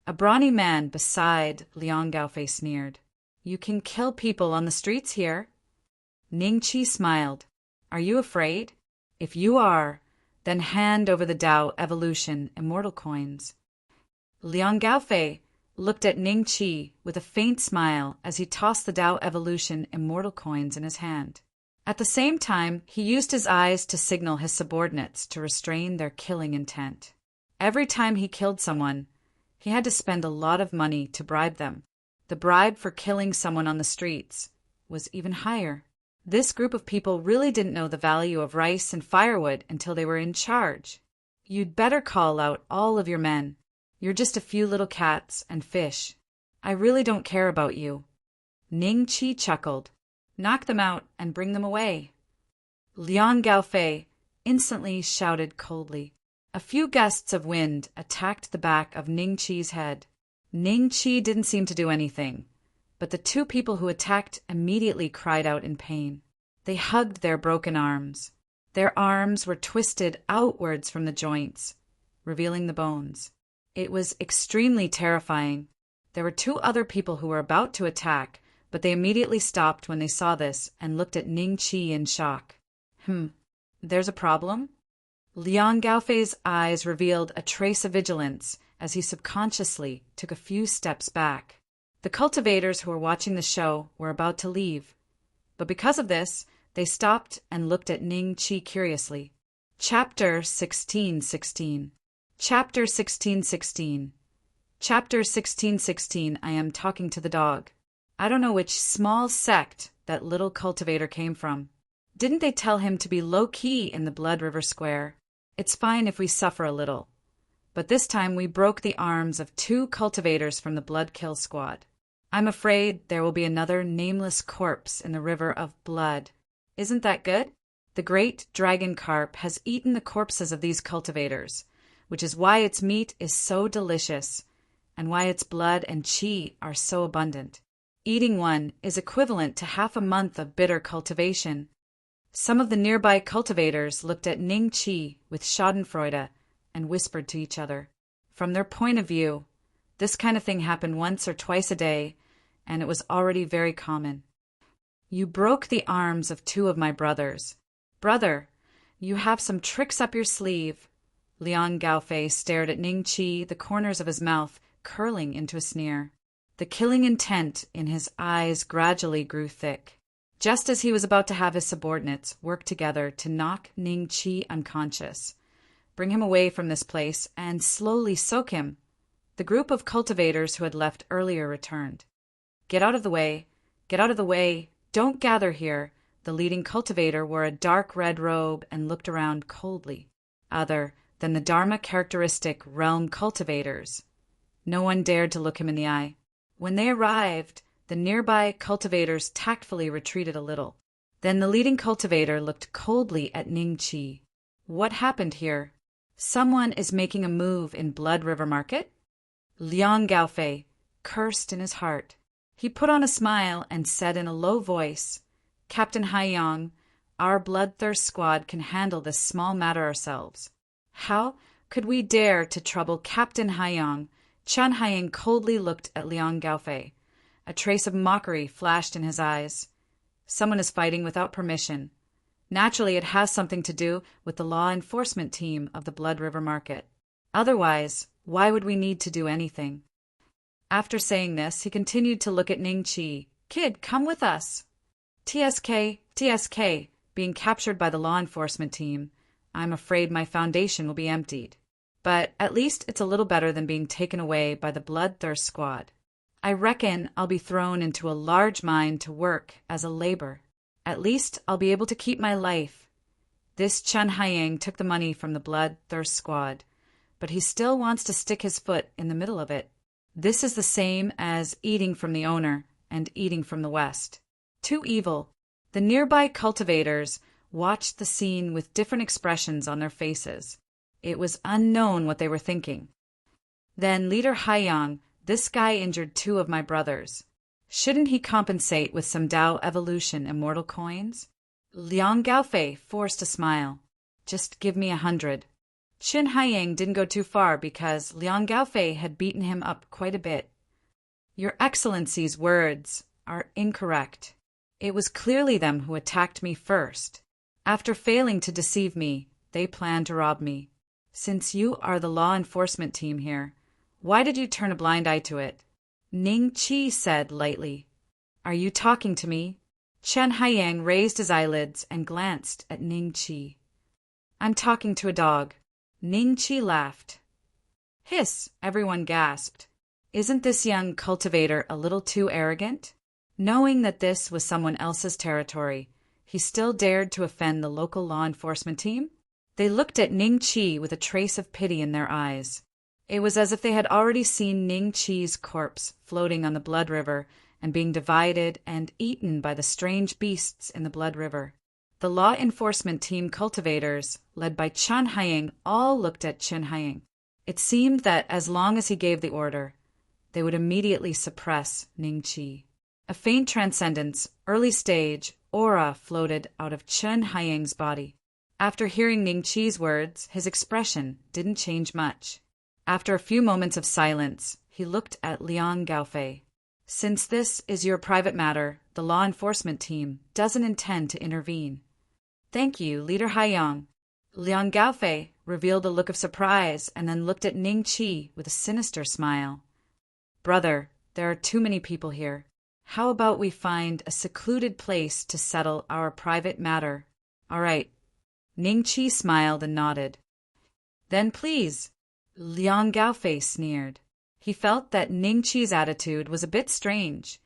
A brawny man beside Liang Gaofei sneered. You can kill people on the streets here. Ning Qi smiled. Are you afraid? If you are, then hand over the Tao Evolution Immortal Coins. Liang Gaofei looked at Ning Qi with a faint smile as he tossed the Tao Evolution Immortal Coins in his hand. At the same time, he used his eyes to signal his subordinates to restrain their killing intent. Every time he killed someone, he had to spend a lot of money to bribe them. The bribe for killing someone on the streets was even higher. This group of people really didn't know the value of rice and firewood until they were in charge. You'd better call out all of your men. You're just a few little cats and fish. I really don't care about you. Ning Qi chuckled. Knock them out and bring them away. Liang Gaofei instantly shouted coldly. A few gusts of wind attacked the back of Ning Qi's head. Ning Qi didn't seem to do anything, but the two people who attacked immediately cried out in pain. They hugged their broken arms. Their arms were twisted outwards from the joints, revealing the bones. It was extremely terrifying. There were two other people who were about to attack, but they immediately stopped when they saw this and looked at Ning Qi in shock. There's a problem? Liang Gaofei's eyes revealed a trace of vigilance as he subconsciously took a few steps back. The cultivators who were watching the show were about to leave, but because of this, they stopped and looked at Ning Qi curiously. Chapter 16:16. Chapter 16:16. Chapter 16:16. I am talking to the dog. I don't know which small sect that little cultivator came from. Didn't they tell him to be low-key in the Blood River Square? It's fine if we suffer a little. But this time we broke the arms of two cultivators from the Blood Kill Squad. I'm afraid there will be another nameless corpse in the river of blood. Isn't that good? The great dragon carp has eaten the corpses of these cultivators, which is why its meat is so delicious, and why its blood and qi are so abundant. Eating one is equivalent to half a month of bitter cultivation. Some of the nearby cultivators looked at Ning Qi with schadenfreude and whispered to each other. From their point of view, this kind of thing happened once or twice a day, and it was already very common. You broke the arms of two of my brothers. Brother, you have some tricks up your sleeve. Liang Gaofei stared at Ning Qi, the corners of his mouth curling into a sneer. The killing intent in his eyes gradually grew thick. Just as he was about to have his subordinates work together to knock Ning Qi unconscious, bring him away from this place, and slowly soak him, the group of cultivators who had left earlier returned. Get out of the way! Get out of the way! Don't gather here! The leading cultivator wore a dark red robe and looked around coldly. Other than the Dharma characteristic realm cultivators, no one dared to look him in the eye. When they arrived, the nearby cultivators tactfully retreated a little. Then the leading cultivator looked coldly at Ning Qi. What happened here? Someone is making a move in Blood River Market? Liang Gaofei cursed in his heart. He put on a smile and said in a low voice, Captain Haiyang, our bloodthirst squad can handle this small matter ourselves. How could we dare to trouble Captain Haiyang? Chen Haiyang coldly looked at Liang Gaofei. A trace of mockery flashed in his eyes. Someone is fighting without permission. Naturally, it has something to do with the law enforcement team of the Blood River Market. Otherwise, why would we need to do anything? After saying this, he continued to look at Ning Qi. Kid, come with us. TSK, being captured by the law enforcement team. I'm afraid my foundation will be emptied. But at least it's a little better than being taken away by the bloodthirst squad. I reckon I'll be thrown into a large mine to work as a labor. At least I'll be able to keep my life. This Chen Haiyang took the money from the bloodthirst squad, but he still wants to stick his foot in the middle of it. This is the same as eating from the owner and eating from the West. Too evil. The nearby cultivators watched the scene with different expressions on their faces. It was unknown what they were thinking. Then Leader Haiyang, this guy injured 2 of my brothers. Shouldn't he compensate with some Tao evolution immortal coins? Liang Gaofei forced a smile. Just give me 100. Qin Haiyang didn't go too far because Liang Gaofei had beaten him up quite a bit. Your Excellency's words are incorrect. It was clearly them who attacked me first. After failing to deceive me, they planned to rob me. Since you are the law enforcement team here, why did you turn a blind eye to it? Ning Qi said lightly. Are you talking to me? Chen Haiyang raised his eyelids and glanced at Ning Qi. I'm talking to a dog. Ning Qi laughed. Hiss, everyone gasped. Isn't this young cultivator a little too arrogant? Knowing that this was someone else's territory, he still dared to offend the local law enforcement team? They looked at Ning Qi with a trace of pity in their eyes. It was as if they had already seen Ning Qi's corpse floating on the Blood River and being divided and eaten by the strange beasts in the Blood River. The law enforcement team cultivators, led by Chen Haiyang, all looked at Qin Haiyang. It seemed that as long as he gave the order, they would immediately suppress Ning Qi. A faint transcendence, early stage, aura floated out of Chen Haiyang's body. After hearing Ning Qi's words, his expression didn't change much. After a few moments of silence, he looked at Liang Gaofei. Since this is your private matter, the law enforcement team doesn't intend to intervene. Thank you, Leader Haiyang. Liang Gaofei revealed a look of surprise and then looked at Ning Qi with a sinister smile. Brother, there are too many people here. How about we find a secluded place to settle our private matter? All right. Ning Qi smiled and nodded. Then please. Liang Gaofei sneered. He felt that Ning Qi's attitude was a bit strange,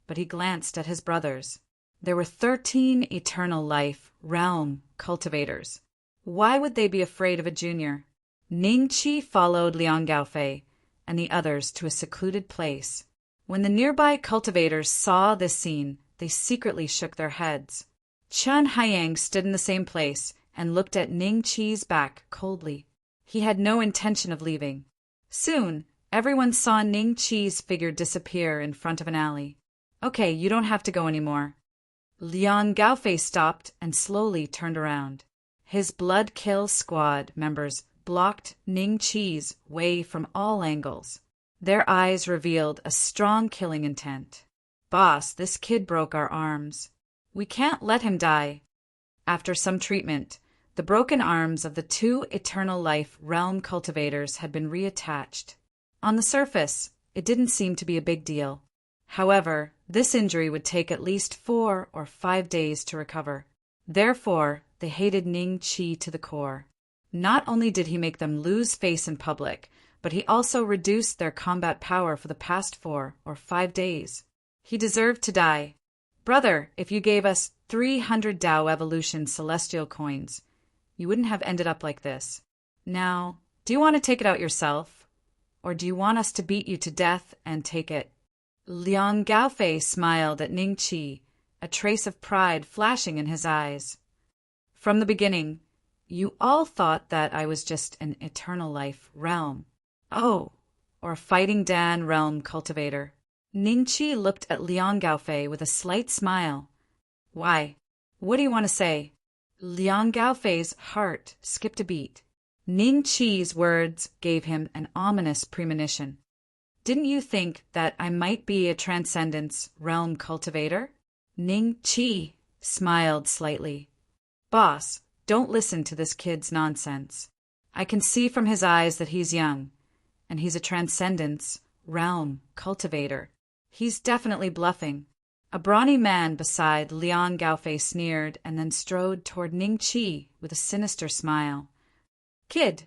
but he glanced at his brothers. There were 13 eternal life realm cultivators. Why would they be afraid of a junior? Ning Qi followed Liang Gaofei and the others to a secluded place. When the nearby cultivators saw this scene, they secretly shook their heads. Chen Haiyang stood in the same place and looked at Ning Qi's back coldly. He had no intention of leaving. Soon, everyone saw Ning Qi's figure disappear in front of an alley. Okay, you don't have to go anymore. Liang Gaofei stopped and slowly turned around. His blood kill squad members blocked Ning Qi's way from all angles. Their eyes revealed a strong killing intent. Boss, this kid broke our arms. We can't let him die. After some treatment, the broken arms of the 2 eternal life realm cultivators had been reattached. On the surface, it didn't seem to be a big deal. However, this injury would take at least 4 or 5 days to recover. Therefore, they hated Ning Qi to the core. Not only did he make them lose face in public, but he also reduced their combat power for the past 4 or 5 days. He deserved to die. Brother, if you gave us 300 Tao Evolution Celestial coins, you wouldn't have ended up like this. Now, do you want to take it out yourself? Or do you want us to beat you to death and take it? Liang Gaofei smiled at Ning Qi, a trace of pride flashing in his eyes. From the beginning, you all thought that I was just an eternal life realm. Oh, or a fighting Dan realm cultivator. Ning Qi looked at Liang Gaofei with a slight smile. Why? What do you want to say? Liang Gaofei's heart skipped a beat. Ning Qi's words gave him an ominous premonition. Didn't you think that I might be a transcendence realm cultivator? Ning Qi smiled slightly. Boss, don't listen to this kid's nonsense. I can see from his eyes that he's young, and he's a transcendence realm cultivator. He's definitely bluffing. A brawny man beside Liang Gaofei sneered and then strode toward Ning Qi with a sinister smile. Kid,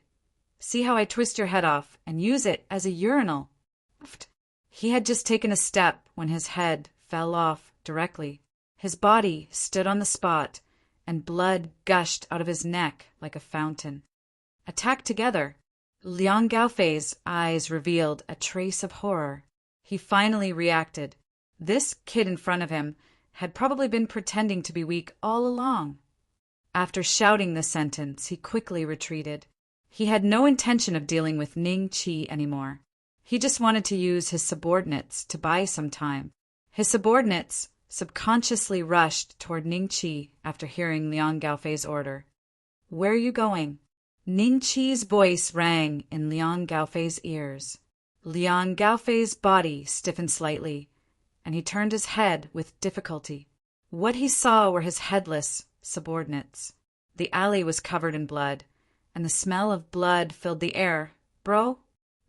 see how I twist your head off and use it as a urinal. He had just taken a step when his head fell off directly. His body stood on the spot, and blood gushed out of his neck like a fountain. Attack together. Liang Gaofei's eyes revealed a trace of horror. He finally reacted. This kid in front of him had probably been pretending to be weak all along. After shouting the sentence, he quickly retreated. He had no intention of dealing with Ning Qi anymore. He just wanted to use his subordinates to buy some time. His subordinates subconsciously rushed toward Ning Qi after hearing Liang Gaofei's order. "Where are you going?" Ning Qi's voice rang in Liang Gaofei's ears. Liang Gaofei's body stiffened slightly, and he turned his head with difficulty. What he saw were his headless subordinates. The alley was covered in blood, and the smell of blood filled the air. "Bro?"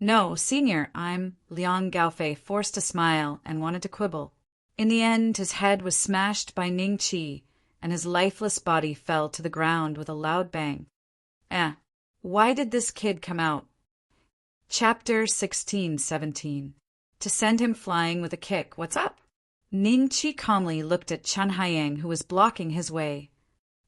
"No, senior, I'm—" Liang Gaofei forced a smile and wanted to quibble. In the end, his head was smashed by Ning Qi, and his lifeless body fell to the ground with a loud bang. Why did this kid come out? Chapter 16-17. To send him flying with a kick. What's up? Ning Qi calmly looked at Chen Haiyang, who was blocking his way.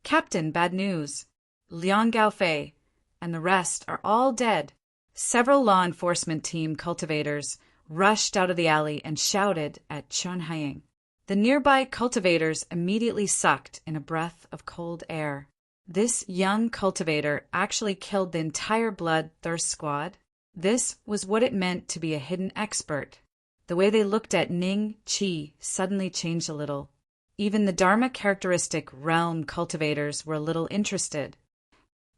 "Captain, bad news. Liang Gaofei and the rest are all dead." Several law enforcement team cultivators rushed out of the alley and shouted at Chen Haiyang. The nearby cultivators immediately sucked in a breath of cold air. This young cultivator actually killed the entire bloodthirst squad. This was what it meant to be a hidden expert. The way they looked at Ning Qi suddenly changed a little. Even the Dharma characteristic realm cultivators were a little interested.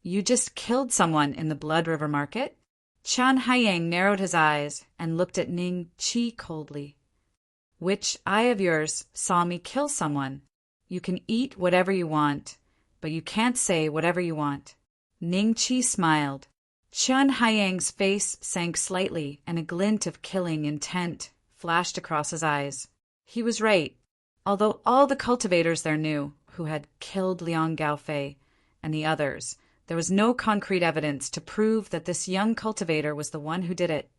"You just killed someone in the Blood River Market?" Chen Haiyang narrowed his eyes and looked at Ning Qi coldly. "Which eye of yours saw me kill someone? You can eat whatever you want, but you can't say whatever you want." Ning Qi smiled. Chen Haiyang's face sank slightly, and a glint of killing intent flashed across his eyes. He was right. Although all the cultivators there knew who had killed Liang Gaofei and the others, there was no concrete evidence to prove that this young cultivator was the one who did it.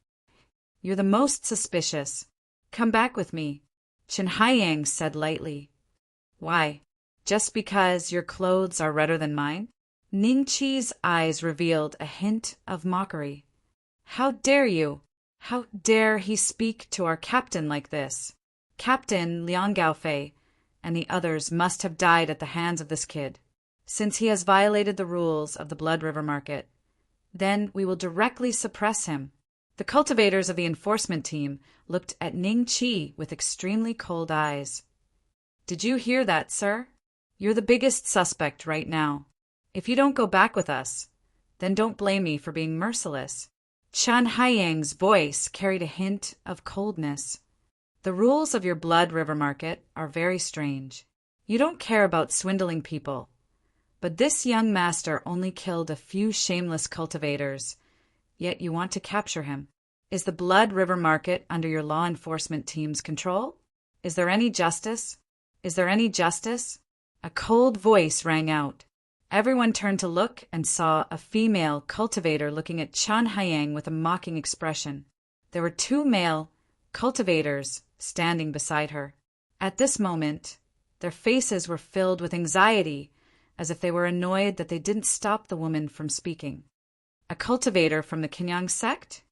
"You're the most suspicious. Come back with me," Chen Haiyang said lightly. "Why? Just because your clothes are redder than mine?" Ning Qi's eyes revealed a hint of mockery. "How dare you? How dare he speak to our captain like this? Captain Liang Gaofei and the others must have died at the hands of this kid, since he has violated the rules of the Blood River Market. Then we will directly suppress him." The cultivators of the enforcement team looked at Ning Qi with extremely cold eyes. "Did you hear that, sir? You're the biggest suspect right now. If you don't go back with us, then don't blame me for being merciless." Chen Haiyang's voice carried a hint of coldness. "The rules of your Blood River Market are very strange. You don't care about swindling people. But this young master only killed a few shameless cultivators, yet you want to capture him. Is the Blood River Market under your law enforcement team's control? Is there any justice? Is there any justice?" A cold voice rang out. Everyone turned to look and saw a female cultivator looking at Chen Haiyang with a mocking expression. There were two male cultivators standing beside her. At this moment, their faces were filled with anxiety, as if they were annoyed that they didn't stop the woman from speaking. "A cultivator from the Kenyang sect?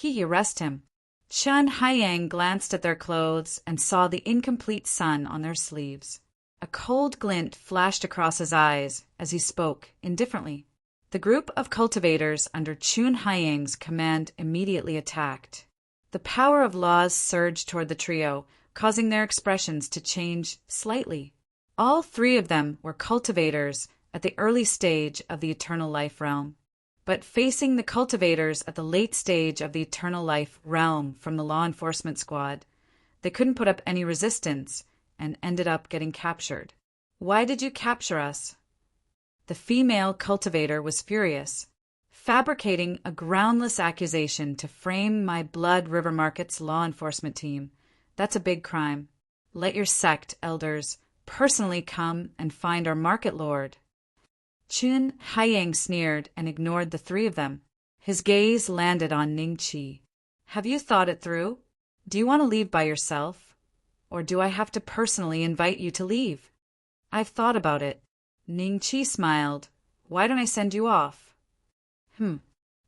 Arrest him." Chen Haiyang glanced at their clothes and saw the incomplete sun on their sleeves. A cold glint flashed across his eyes as he spoke indifferently. The group of cultivators under Chen Haiyang's command immediately attacked. The power of laws surged toward the trio, causing their expressions to change slightly. All three of them were cultivators at the early stage of the Eternal Life realm. But facing the cultivators at the late stage of the Eternal Life realm from the law enforcement squad, they couldn't put up any resistance and ended up getting captured. "Why did you capture us?" The female cultivator was furious. "Fabricating a groundless accusation to frame my Blood River Market's law enforcement team. That's a big crime. Let your sect elders personally come and find our market lord." Chen Haiyang sneered and ignored the three of them. His gaze landed on Ning Qi. "Have you thought it through? Do you want to leave by yourself? Or do I have to personally invite you to leave?" "I've thought about it." Ning Qi smiled. "Why don't I send you off?"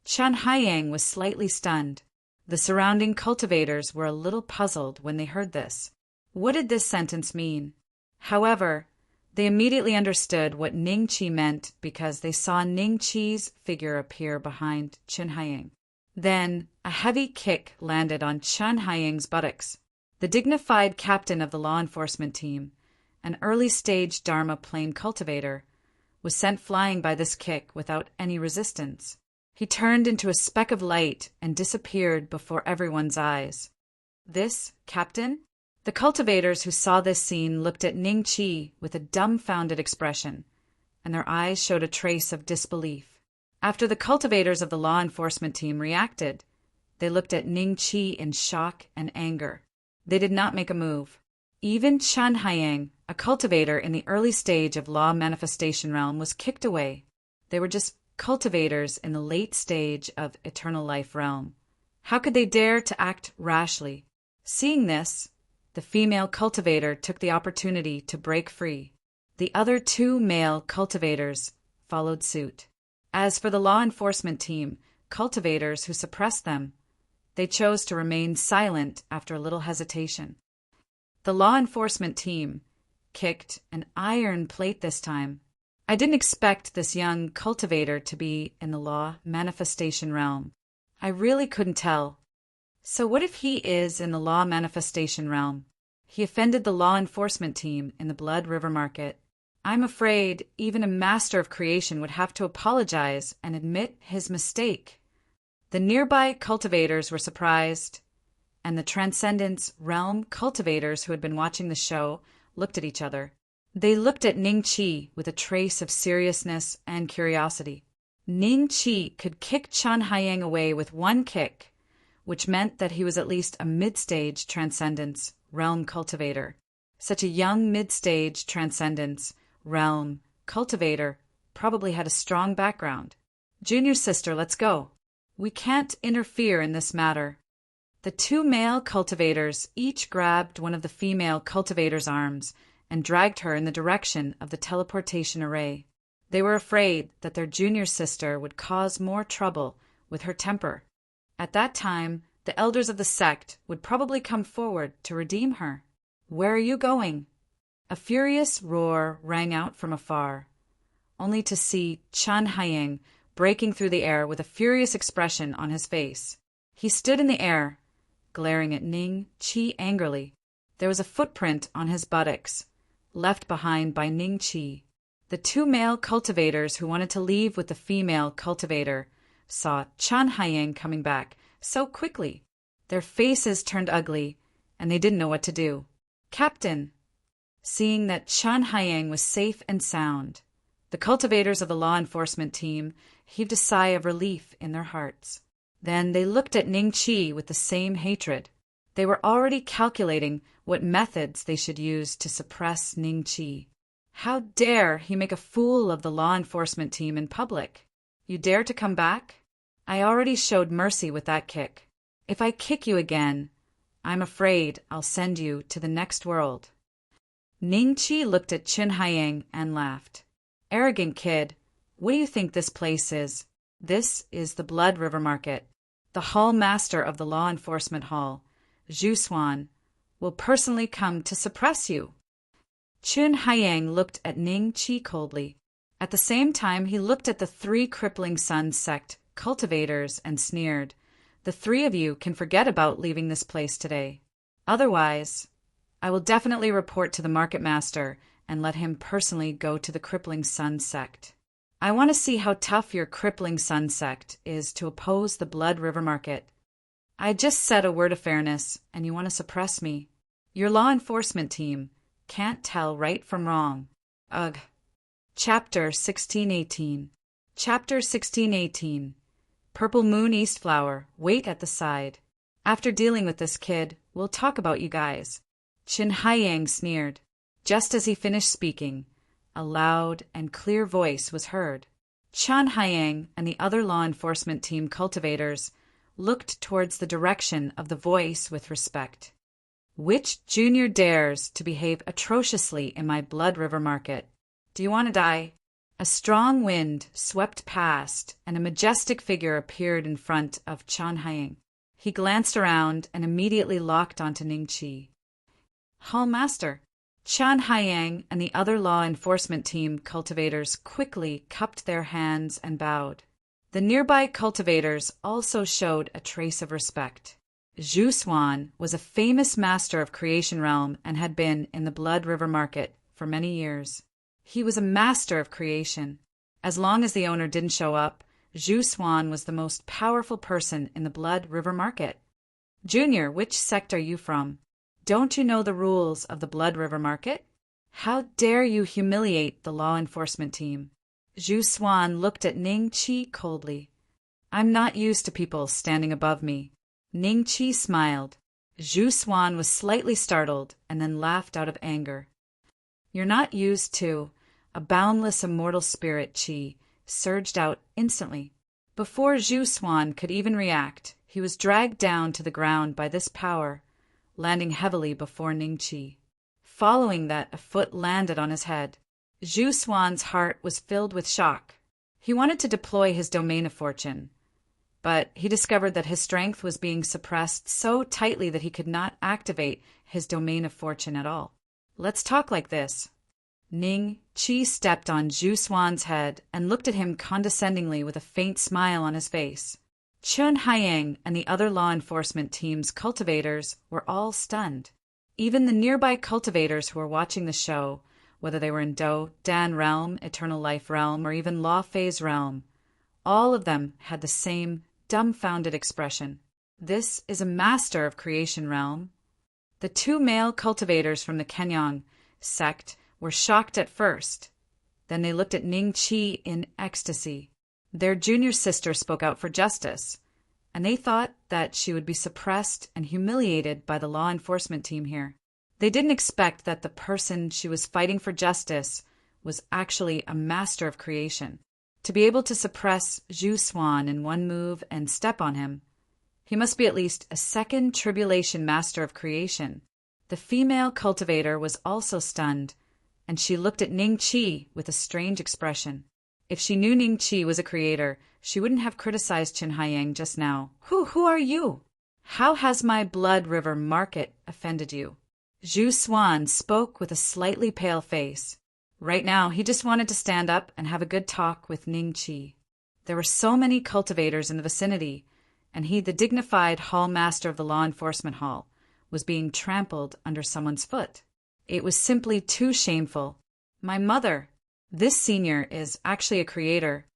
Chen Haiyang was slightly stunned. The surrounding cultivators were a little puzzled when they heard this. What did this sentence mean? However, they immediately understood what Ning Qi meant because they saw Ning Qi's figure appear behind Chen Haiyang. Then, a heavy kick landed on Chen Haiyang's buttocks. The dignified captain of the law enforcement team, an early-stage Dharma plane cultivator, was sent flying by this kick without any resistance. He turned into a speck of light and disappeared before everyone's eyes. This, Captain? The cultivators who saw this scene looked at Ning Qi with a dumbfounded expression, and their eyes showed a trace of disbelief. After the cultivators of the law enforcement team reacted, they looked at Ning Qi in shock and anger. They did not make a move. Even Chen Haiyang, a cultivator in the early stage of law manifestation realm, was kicked away. They were just cultivators in the late stage of eternal life realm. How could they dare to act rashly? Seeing this, the female cultivator took the opportunity to break free. The other two male cultivators followed suit. As for the law enforcement team, cultivators who suppressed them, they chose to remain silent after a little hesitation. The law enforcement team kicked an iron plate this time. I didn't expect this young cultivator to be in the law manifestation realm. I really couldn't tell. So what if he is in the law manifestation realm? He offended the law enforcement team in the Blood River Market. I'm afraid even a master of creation would have to apologize and admit his mistake. The nearby cultivators were surprised, and the Transcendence Realm cultivators who had been watching the show looked at each other. They looked at Ning Qi with a trace of seriousness and curiosity. Ning Qi could kick Chen Haiyang away with one kick, which meant that he was at least a mid-stage Transcendence Realm cultivator. Such a young mid-stage Transcendence Realm cultivator probably had a strong background. Junior sister, let's go. We can't interfere in this matter. The two male cultivators each grabbed one of the female cultivator's arms and dragged her in the direction of the teleportation array. They were afraid that their junior sister would cause more trouble with her temper. At that time, the elders of the sect would probably come forward to redeem her. Where are you going? A furious roar rang out from afar, only to see Chen Haiyang breaking through the air with a furious expression on his face. He stood in the air, glaring at Ning Qi angrily. There was a footprint on his buttocks, left behind by Ning Qi. The two male cultivators who wanted to leave with the female cultivator saw Chen Haiyang coming back so quickly. Their faces turned ugly, and they didn't know what to do. Captain! Seeing that Chen Haiyang was safe and sound, the cultivators of the law enforcement team heaved a sigh of relief in their hearts. Then they looked at Ning Qi with the same hatred. They were already calculating what methods they should use to suppress Ning Qi. How dare he make a fool of the law enforcement team in public? You dare to come back? I already showed mercy with that kick. If I kick you again, I'm afraid I'll send you to the next world. Ning Qi looked at Chen Haiyang and laughed. Arrogant kid, what do you think this place is? This is the Blood River Market. The hall master of the law enforcement hall, Zhu Xuan, will personally come to suppress you. Chen Haiyang looked at Ning Qi coldly. At the same time, he looked at the three Crippling Sun sect cultivators and sneered. The three of you can forget about leaving this place today. Otherwise, I will definitely report to the market master and let him personally go to the Crippling Sun sect. I want to see how tough your Crippling Sun sect is to oppose the Blood River Market. I just said a word of fairness, and you want to suppress me. Your law enforcement team can't tell right from wrong. Ugh. Chapter 1618. Chapter 1618. Purple Moon East Flower, wait at the side. After dealing with this kid, we'll talk about you guys. Chen Haiyang sneered. Just as he finished speaking, a loud and clear voice was heard. Chen Haiyang and the other law enforcement team cultivators looked towards the direction of the voice with respect. Which junior dares to behave atrociously in my Blood River Market? Do you want to die? A strong wind swept past, and a majestic figure appeared in front of Chen Haiying. He glanced around and immediately locked onto Ning Qi. Hall Master. Chen Haiying and the other law enforcement team cultivators quickly cupped their hands and bowed. The nearby cultivators also showed a trace of respect. Zhu Xuan was a famous master of Creation Realm and had been in the Blood River Market for many years. He was a master of creation. As long as the owner didn't show up, Zhu Xuan was the most powerful person in the Blood River Market. Junior, which sect are you from? Don't you know the rules of the Blood River Market? How dare you humiliate the law enforcement team? Zhu Xuan looked at Ning Qi coldly. I'm not used to people standing above me. Ning Qi smiled. Zhu Xuan was slightly startled and then laughed out of anger. You're not used to. A boundless immortal spirit, Qi, surged out instantly. Before Zhu Xuan could even react, he was dragged down to the ground by this power, landing heavily before Ning Qi. Following that, a foot landed on his head. Zhu Xuan's heart was filled with shock. He wanted to deploy his domain of fortune, but he discovered that his strength was being suppressed so tightly that he could not activate his domain of fortune at all. Let's talk like this. Ning Qi stepped on Zhu Xuan's head and looked at him condescendingly with a faint smile on his face. Chen Haiying and the other law enforcement team's cultivators were all stunned. Even the nearby cultivators who were watching the show, whether they were in Do, Dan Realm, Eternal Life Realm, or even Law Phase Realm, all of them had the same dumbfounded expression. This is a master of Creation Realm. The two male cultivators from the Kenyang sect were shocked at first. Then they looked at Ning Qi in ecstasy. Their junior sister spoke out for justice, and they thought that she would be suppressed and humiliated by the law enforcement team here. They didn't expect that the person she was fighting for justice was actually a master of creation. To be able to suppress Zhu Xuan in one move and step on him, he must be at least a second tribulation master of creation. The female cultivator was also stunned, and she looked at Ning Qi with a strange expression. If she knew Ning Qi was a creator, she wouldn't have criticized Chen Haiying just now. Who are you? How has my Blood River Market offended you? Zhu Xuan spoke with a slightly pale face. Right now, he just wanted to stand up and have a good talk with Ning Qi. There were so many cultivators in the vicinity, and he, the dignified hall master of the law enforcement hall, was being trampled under someone's foot. It was simply too shameful. My mother. This senior is actually a creator.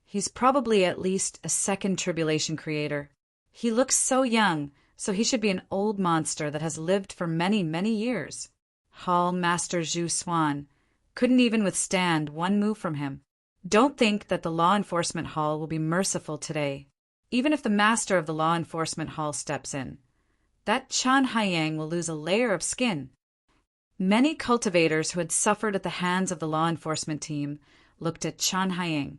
He's probably at least a second tribulation creator. He looks so young, so he should be an old monster that has lived for many, many years. Hall Master Zhu Xuan couldn't even withstand one move from him. Don't think that the law enforcement hall will be merciful today. Even if the master of the law enforcement hall steps in, that Chen Haiying will lose a layer of skin. Many cultivators who had suffered at the hands of the law enforcement team looked at Chen Haiying,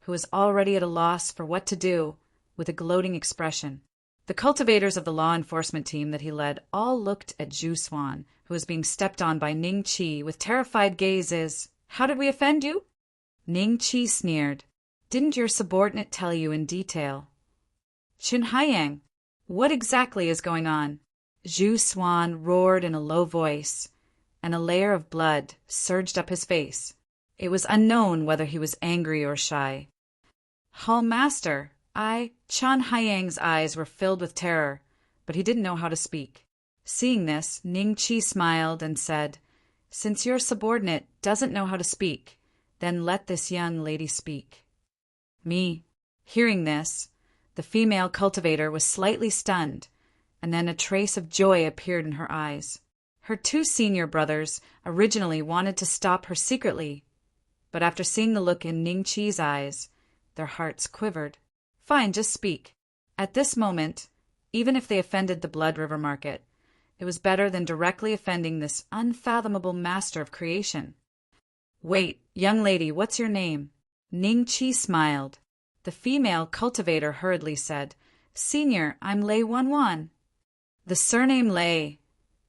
who was already at a loss for what to do, with a gloating expression. The cultivators of the law enforcement team that he led all looked at Zhu Xuan, who was being stepped on by Ning Qi with terrified gazes. How did we offend you? Ning Qi sneered. Didn't your subordinate tell you in detail? Chen Haiying, what exactly is going on? Zhu Xuan roared in a low voice, and a layer of blood surged up his face. It was unknown whether he was angry or shy. Hall Master, Chen Haiying's eyes were filled with terror, but he didn't know how to speak. Seeing this, Ning Qi smiled and said, Since your subordinate doesn't know how to speak, then let this young lady speak. Me. Hearing this, the female cultivator was slightly stunned, and then a trace of joy appeared in her eyes. Her two senior brothers originally wanted to stop her secretly, but after seeing the look in Ning Qi's eyes, their hearts quivered. Fine, just speak. At this moment, even if they offended the Blood River Market, it was better than directly offending this unfathomable master of creation. Wait, young lady, what's your name? Ning Qi smiled. The female cultivator hurriedly said, Senior, I'm Lei Wanwan. The surname Lei.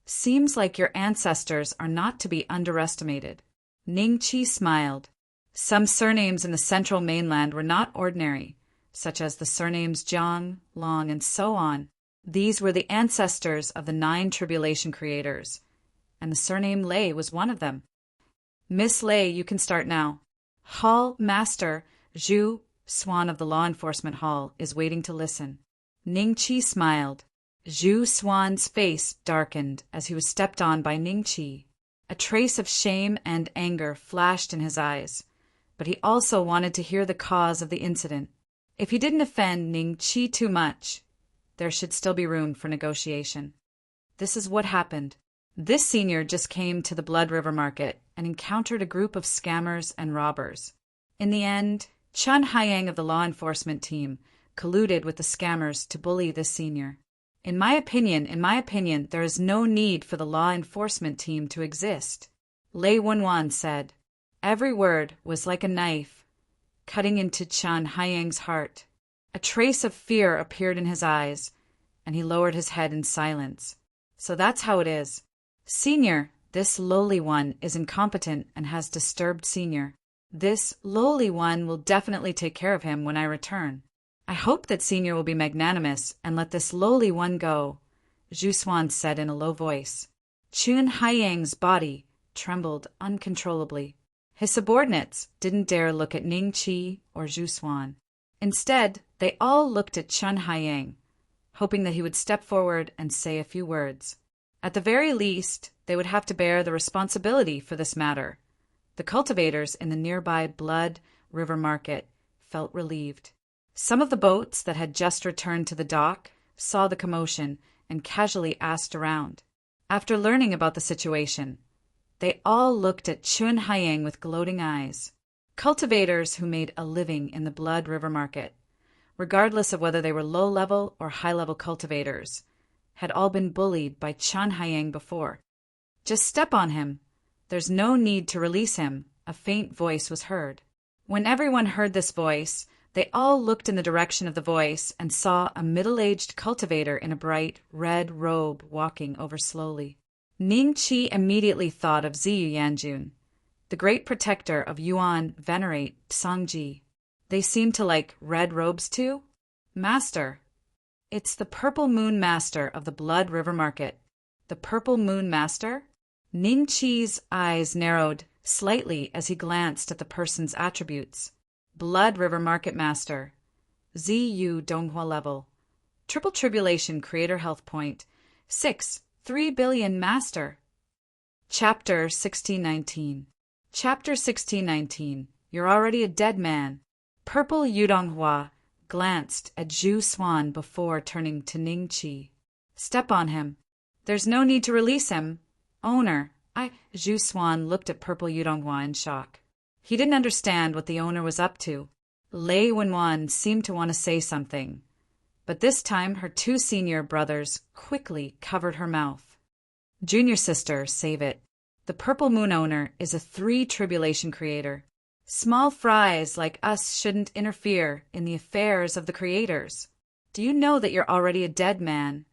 Seems like your ancestors are not to be underestimated. Ning Qi smiled. Some surnames in the central mainland were not ordinary, such as the surnames Jiang, Long, and so on. These were the ancestors of the 9 tribulation creators, and the surname Lei was one of them. Miss Lei, you can start now. Hall Master Zhu Swan of the Law Enforcement Hall is waiting to listen. Ning Qi smiled. Zhu Swan's face darkened as he was stepped on by Ning Qi. A trace of shame and anger flashed in his eyes, but he also wanted to hear the cause of the incident. If he didn't offend Ning Qi too much, there should still be room for negotiation. This is what happened. This senior just came to the Blood River Market and encountered a group of scammers and robbers. In the end, Chun Haiyang of the law enforcement team colluded with the scammers to bully this senior. In my opinion, there is no need for the law enforcement team to exist, Lei Wenwan said. Every word was like a knife, cutting into Chun Haiyang's heart. A trace of fear appeared in his eyes, and he lowered his head in silence. So that's how it is. Senior, this lowly one is incompetent and has disturbed Senior. This lowly one will definitely take care of him when I return. I hope that Senior will be magnanimous and let this lowly one go, Zhu Swan said in a low voice. Chun Haiyang's body trembled uncontrollably. His subordinates didn't dare look at Ning Qi or Zhu Swan. Instead, they all looked at Chun Haiyang, hoping that he would step forward and say a few words. At the very least, they would have to bear the responsibility for this matter. The cultivators in the nearby Blood River Market felt relieved. Some of the boats that had just returned to the dock saw the commotion and casually asked around. After learning about the situation, they all looked at Chun Haiyang with gloating eyes. Cultivators who made a living in the Blood River Market, regardless of whether they were low-level or high-level cultivators, had all been bullied by Chun Haiyang before. Just step on him. There's no need to release him, a faint voice was heard. When everyone heard this voice, they all looked in the direction of the voice and saw a middle-aged cultivator in a bright red robe walking over slowly. Ning Qi immediately thought of Ziyu Yanjun, the great protector of Yuan Venerate Sangji. They seem to like red robes too? Master. It's the Purple Moon Master of the Blood River Market. The Purple Moon Master? Ning Qi's eyes narrowed slightly as he glanced at the person's attributes. Blood River Market Master. ZU Donghua level. Triple Tribulation Creator Health Point. 3 billion Master. Chapter 1619. Chapter 1619. You're already a dead man. Purple Yudonghua glanced at Zhu Swan before turning to Ning Qi. Step on him. There's no need to release him. Owner, Zhu Swan looked at Purple Yudonghua in shock. He didn't understand what the owner was up to. Lei Wenwan seemed to want to say something, but this time her 2 senior brothers quickly covered her mouth. Junior sister, save it. The Purple Moon owner is a 3 tribulation creator. Small fries like us shouldn't interfere in the affairs of the creators. Do you know that you're already a dead man?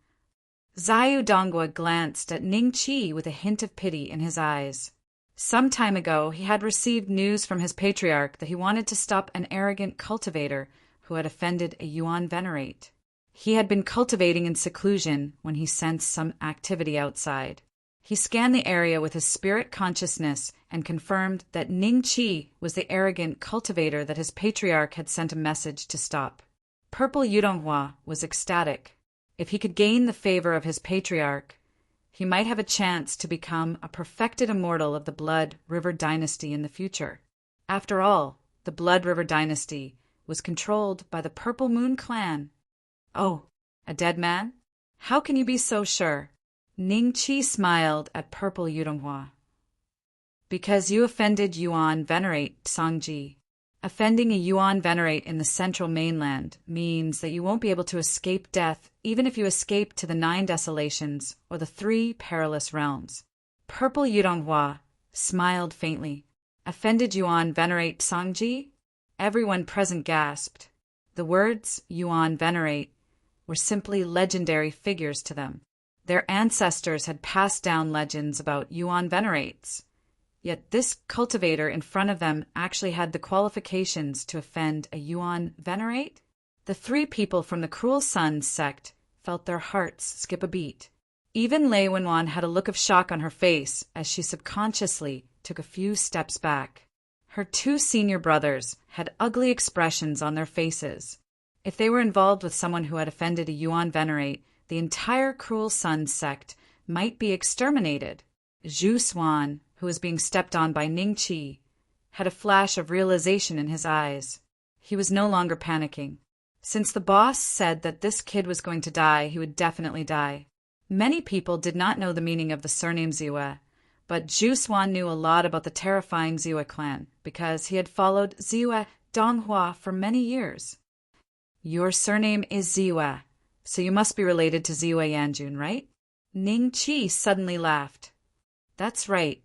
Ziyu Donghua glanced at Ning Qi with a hint of pity in his eyes. Some time ago, he had received news from his patriarch that he wanted to stop an arrogant cultivator who had offended a Yuan Venerate. He had been cultivating in seclusion when he sensed some activity outside. He scanned the area with his spirit consciousness and confirmed that Ning Qi was the arrogant cultivator that his patriarch had sent a message to stop. Purple Yudonghua was ecstatic. If he could gain the favor of his patriarch, he might have a chance to become a perfected immortal of the Blood River Dynasty in the future. After all, the Blood River Dynasty was controlled by the Purple Moon clan. Oh, a dead man? How can you be so sure? Ning Qi smiled at Purple Yudonghua. Because you offended Yuan Venerate Sangji. Offending a Yuan Venerate in the central mainland means that you won't be able to escape death even if you escape to the 9 desolations or the 3 perilous realms. Purple Yudonghua smiled faintly. Offended Yuan Venerate Sangji? Everyone present gasped. The words Yuan Venerate were simply legendary figures to them. Their ancestors had passed down legends about Yuan Venerates. Yet this cultivator in front of them actually had the qualifications to offend a Yuan venerate? The three people from the Cruel Sun sect felt their hearts skip a beat. Even Lei Wenwan had a look of shock on her face as she subconsciously took a few steps back. Her two senior brothers had ugly expressions on their faces. If they were involved with someone who had offended a Yuan venerate, the entire Cruel Sun sect might be exterminated. Zhu Xuan, who was being stepped on by Ning Qi, had a flash of realization in his eyes. He was no longer panicking. Since the boss said that this kid was going to die, he would definitely die. Many people did not know the meaning of the surname Ziwe, but Zhu Xuan knew a lot about the terrifying Ziwe clan because he had followed Ziwe Donghua for many years. Your surname is Ziwe, so you must be related to Ziwe Yanjun, right? Ning Qi suddenly laughed. That's right.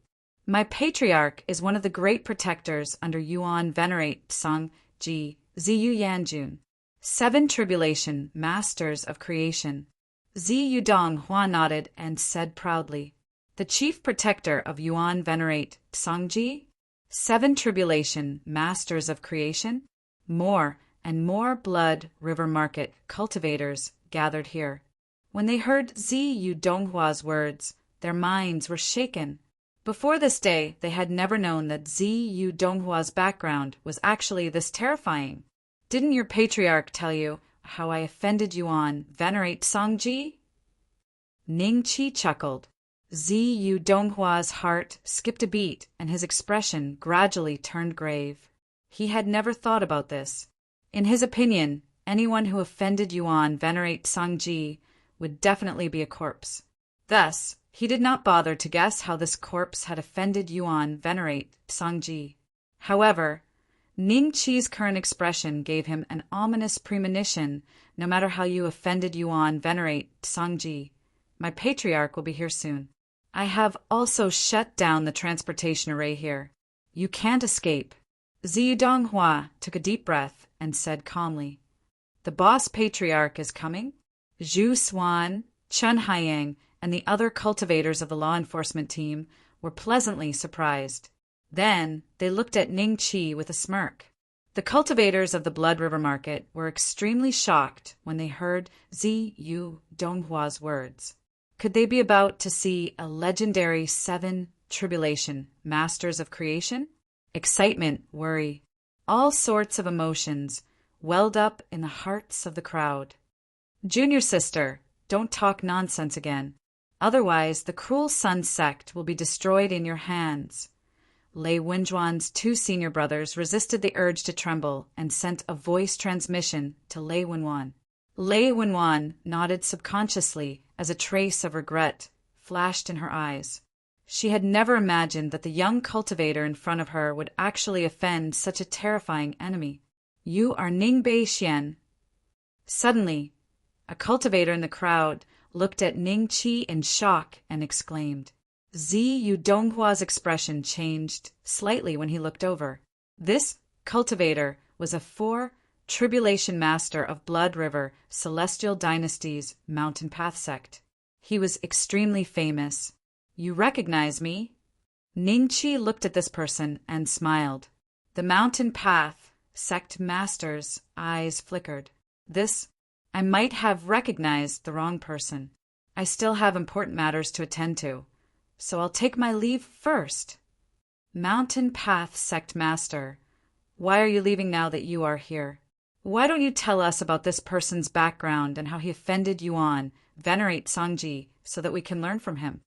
My patriarch is one of the great protectors under Yuan venerate Tsang Ji Ziyu Yanjun, 7 tribulation masters of creation. Ziyu Donghua nodded and said proudly, the chief protector of Yuan venerate Tsangji, 7 tribulation masters of creation. More and more Blood River Market cultivators gathered here. When they heard Ziyu Donghua's words, their minds were shaken. Before this day, they had never known that Ziyu Donghua's background was actually this terrifying. Didn't your patriarch tell you how I offended Yuan venerate Tsangji? Ning Qi chuckled. Ziyu Donghua's heart skipped a beat and his expression gradually turned grave. He had never thought about this. In his opinion, anyone who offended Yuan venerate Tsangji would definitely be a corpse. Thus, he did not bother to guess how this corpse had offended Yuan venerate Tsangji. However, Ning Qi's current expression gave him an ominous premonition. No matter how you offended Yuan venerate Tsangji, my patriarch will be here soon. I have also shut down the transportation array here. You can't escape. Ziyu Donghua took a deep breath and said calmly, the boss patriarch is coming? Zhu Xuan, Chen Haiyang, and the other cultivators of the law enforcement team were pleasantly surprised. Then they looked at Ning Qi with a smirk. The cultivators of the Blood River Market were extremely shocked when they heard Ziyu Donghua's words. Could they be about to see a legendary 7 tribulation masters of creation? Excitement, worry, all sorts of emotions welled up in the hearts of the crowd. Junior sister, don't talk nonsense again. Otherwise, the Cruel Sun sect will be destroyed in your hands. Lei Wenjuan's 2 senior brothers resisted the urge to tremble and sent a voice transmission to Lei Wenwan. Lei Wenwan nodded subconsciously as a trace of regret flashed in her eyes. She had never imagined that the young cultivator in front of her would actually offend such a terrifying enemy. You are Ning Bei Xian. Suddenly, a cultivator in the crowd looked at Ning Qi in shock and exclaimed. Ziyu Donghua's expression changed slightly when he looked over. This cultivator was a 4 tribulation master of Blood River Celestial Dynasty's Mountain Path sect. He was extremely famous. You recognize me? Ning Qi looked at this person and smiled. The Mountain Path sect master's eyes flickered. I might have recognized the wrong person. I still have important matters to attend to, so I'll take my leave first. Mountain Path sect master, why are you leaving now that you are here? Why don't you tell us about this person's background and how he offended Yuan, venerate Tsangji, so that we can learn from him?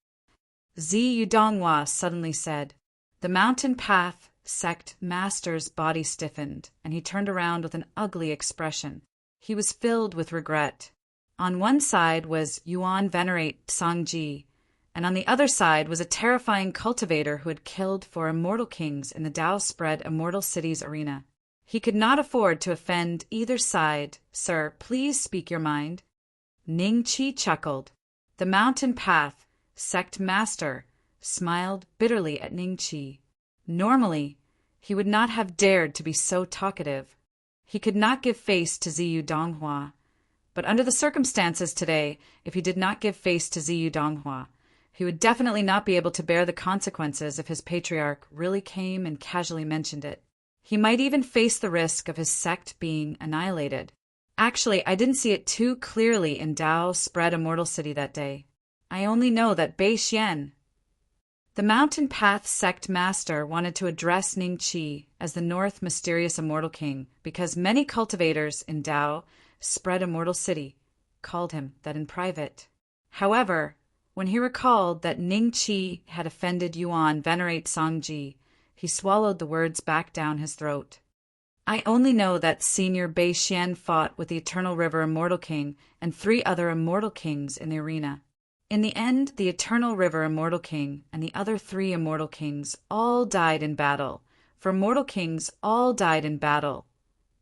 Ziyu Donghua suddenly said. The Mountain Path sect master's body stiffened, and he turned around with an ugly expression. He was filled with regret. On one side was Yuan venerate Tsangji, and on the other side was a terrifying cultivator who had killed 4 immortal kings in the Tao-spread Immortal Cities arena. He could not afford to offend either side. Sir, please speak your mind. Ning Qi chuckled. The Mountain Path sect master smiled bitterly at Ning Qi. Normally, he would not have dared to be so talkative. He could not give face to Ziyu Donghua. But under the circumstances today, if he did not give face to Ziyu Donghua, He would definitely not be able to bear the consequences if his patriarch really came and casually mentioned it. He might even face the risk of his sect being annihilated. Actually, I didn't see it too clearly in Dao Spread Immortal City that day. I only know that Bei Xian, the Mountain Path sect master, wanted to address Ning Qi as the North Mysterious Immortal King because many cultivators in Dao Spread Immortal City called him that in private. However, when he recalled that Ning Qi had offended Yuan Venerate Sangji, he swallowed the words back down his throat. I only know that Senior Bei Xian fought with the Eternal River Immortal King and 3 other Immortal Kings in the arena. In the end, the Eternal River Immortal King and the other 3 Immortal Kings all died in battle. For Immortal Kings all died in battle.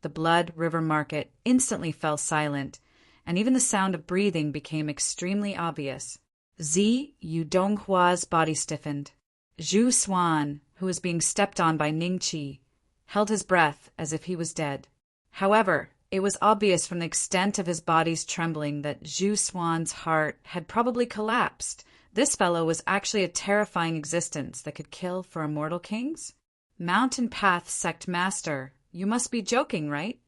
The Blood River Market instantly fell silent, and even the sound of breathing became extremely obvious. Zi Yudonghua's body stiffened. Zhu Xuan, who was being stepped on by Ning Qi, held his breath as if he was dead. However, it was obvious from the extent of his body's trembling that Zhu Xuan's heart had probably collapsed. This fellow was actually a terrifying existence that could kill for immortal kings? Mountain Path Sect Master, you must be joking, right?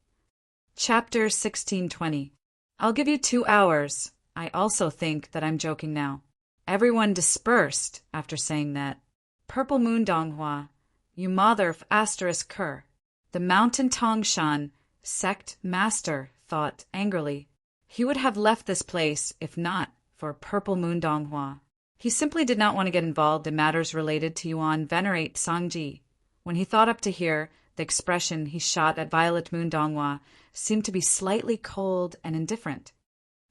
Chapter 1620. I'll give you 2 hours. I also think that I'm joking now. Everyone dispersed after saying that. Purple Moon Donghua, you mother of asterisk Ker. The Mountain Tongshan sect master thought angrily. He would have left this place if not for Purple Moon Donghua. He simply did not want to get involved in matters related to Yuan Venerate Sangji. When he thought up to here, the expression he shot at Violet Moon Donghua seemed to be slightly cold and indifferent.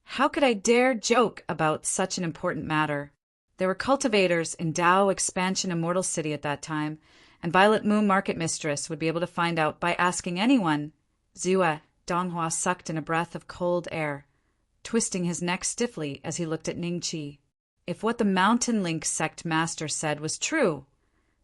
How could I dare joke about such an important matter? There were cultivators in Dao Expansion Immortal City at that time, and Violet Moon Market Mistress would be able to find out by asking anyone. Zue Donghua sucked in a breath of cold air, twisting his neck stiffly as he looked at Ning Qi. If what the Mountain Link sect master said was true,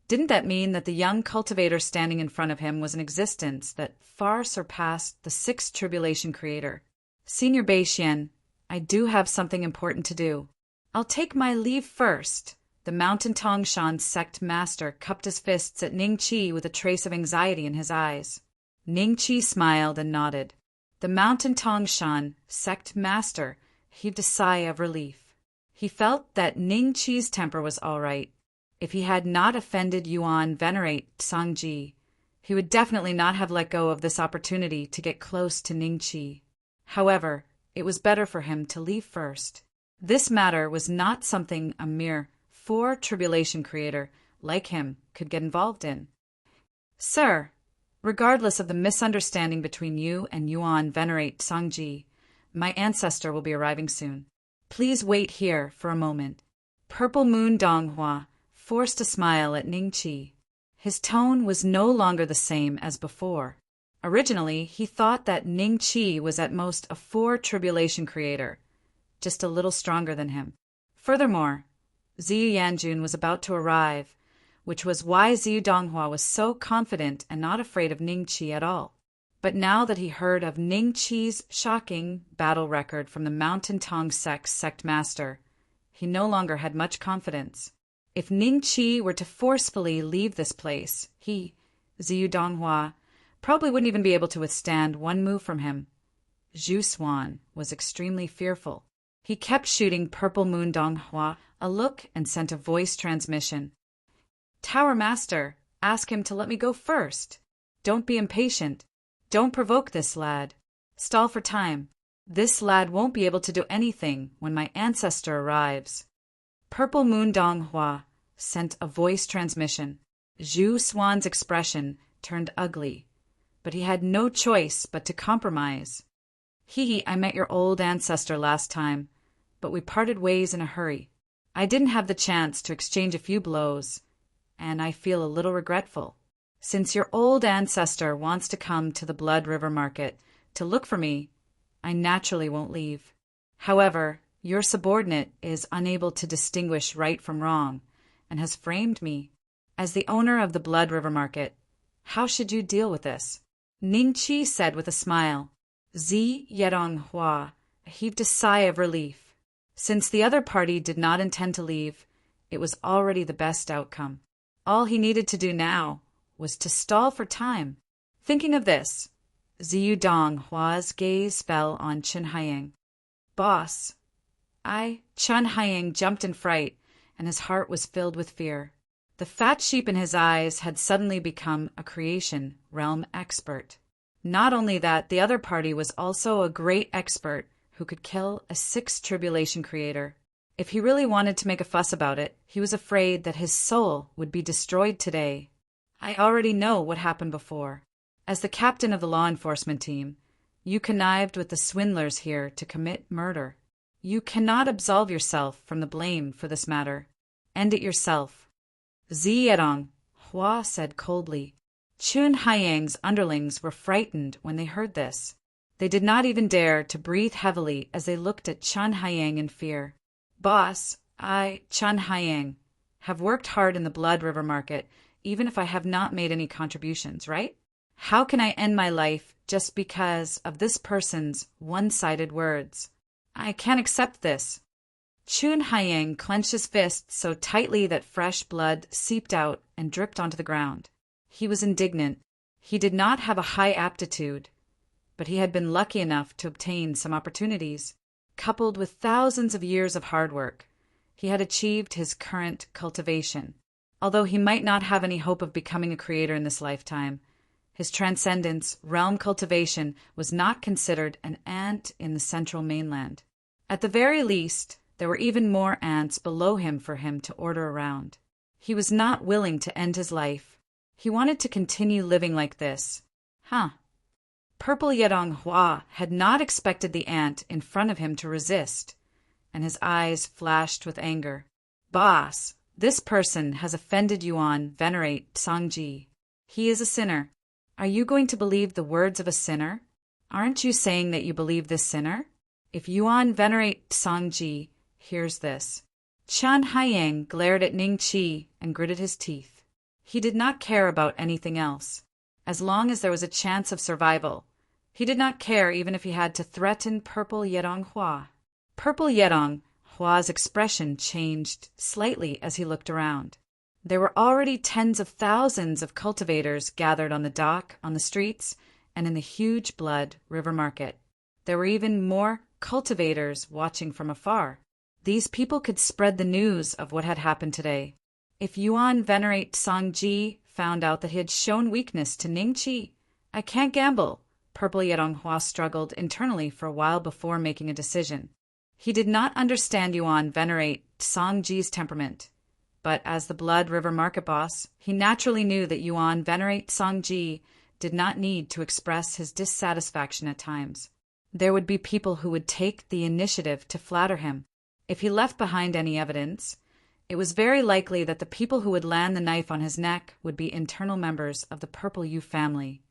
didn't that mean that the young cultivator standing in front of him was an existence that far surpassed the 6th Tribulation Creator? Senior Bei Xian, I do have something important to do. I'll take my leave first. The Mountain Tongshan sect master cupped his fists at Ning Qi with a trace of anxiety in his eyes. Ning Qi smiled and nodded. The Mountain Tongshan sect master heaved a sigh of relief. He felt that Ning Qi's temper was all right. If he had not offended Yuan Venerate Sangji, he would definitely not have let go of this opportunity to get close to Ning Qi. However, it was better for him to leave first. This matter was not something a mere 4 Tribulation Creator like him could get involved in. Sir, regardless of the misunderstanding between you and Yuan Venerate Sangji, my ancestor will be arriving soon. Please wait here for a moment. Purple Moon Donghua forced a smile at Ning Qi. His tone was no longer the same as before. Originally, he thought that Ning Qi was at most a 4 Tribulation Creator, just a little stronger than him. Furthermore, Ziyu Yanjun was about to arrive, which was why Ziyu Donghua was so confident and not afraid of Ning Qi at all. But now that he heard of Ning Qi's shocking battle record from the Mountain Tong sect master, he no longer had much confidence. If Ning Qi were to forcefully leave this place, he, Ziyu Donghua, probably wouldn't even be able to withstand one move from him. Zhu Xuan was extremely fearful. He kept shooting Purple Moon Donghua a look and sent a voice transmission. Tower Master, ask him to let me go first. Don't be impatient. Don't provoke this lad. Stall for time. This lad won't be able to do anything when my ancestor arrives. Purple Moon Donghua sent a voice transmission. Zhu Xuan's expression turned ugly, but he had no choice but to compromise. I met your old ancestor last time, but we parted ways in a hurry. I didn't have the chance to exchange a few blows, and I feel a little regretful. Since your old ancestor wants to come to the Blood River Market to look for me, I naturally won't leave. However, your subordinate is unable to distinguish right from wrong and has framed me. As the owner of the Blood River Market, how should you deal with this? Ning Qi said with a smile. Zi Yedonghua heaved a sigh of relief. Since the other party did not intend to leave, It was already the best outcome. All he needed to do now was to stall for time. Thinking of this, Ziyu Donghua's gaze fell on Chen Haiyang. Boss, Chen Haiyang jumped in fright, and his heart was filled with fear. The fat sheep in his eyes had suddenly become a creation realm expert. Not only that, the other party was also a great expert who could kill a sixth tribulation creator. If he really wanted to make a fuss about it, he was afraid that his soul would be destroyed today. I already know what happened before. As the captain of the law enforcement team, you connived with the swindlers here to commit murder. You cannot absolve yourself from the blame for this matter. End it yourself. Ziyedong, Hua said coldly. Chen Haiyang's underlings were frightened when they heard this. They did not even dare to breathe heavily as they looked at Chen Haiyang in fear. Boss, Chen Haiyang, have worked hard in the Blood River market, even if I have not made any contributions, right? How can I end my life just because of this person's one-sided words? I can't accept this. Chen Haiyang clenched his fists so tightly that fresh blood seeped out and dripped onto the ground. He was indignant. He did not have a high aptitude, but he had been lucky enough to obtain some opportunities. Coupled with thousands of years of hard work, he had achieved his current cultivation. Although he might not have any hope of becoming a creator in this lifetime, his transcendence, realm cultivation, was not considered an ant in the central mainland. At the very least, there were even more ants below him for him to order around. He was not willing to end his life. He wanted to continue living like this. Purple Yedong Hua had not expected the ant in front of him to resist, and his eyes flashed with anger. Boss, this person has offended Yuan Venerate Sangji. He is a sinner. Are you going to believe the words of a sinner? Aren't you saying that you believe this sinner? If Yuan Venerate Sangji hears this. Chen Haiyang glared at Ning Qi and gritted his teeth. He did not care about anything else. As long as there was a chance of survival, he did not care even if he had to threaten Purple Yedong Hua. Purple Yedong Hua's expression changed slightly as he looked around. There were already tens of thousands of cultivators gathered on the dock, on the streets, and in the huge Blood River market. There were even more cultivators watching from afar. These people could spread the news of what had happened today. If Yuan Venerate Sangji found out that he had shown weakness to Ning Qi, I can't gamble. Purple Yedong Hua struggled internally for a while before making a decision. He did not understand Yuan Venerate Sangji's temperament, but as the Blood River market boss, he naturally knew that Yuan Venerate Sangji did not need to express his dissatisfaction at times. There would be people who would take the initiative to flatter him. If he left behind any evidence, it was very likely that the people who would land the knife on his neck would be internal members of the Purple Yu family.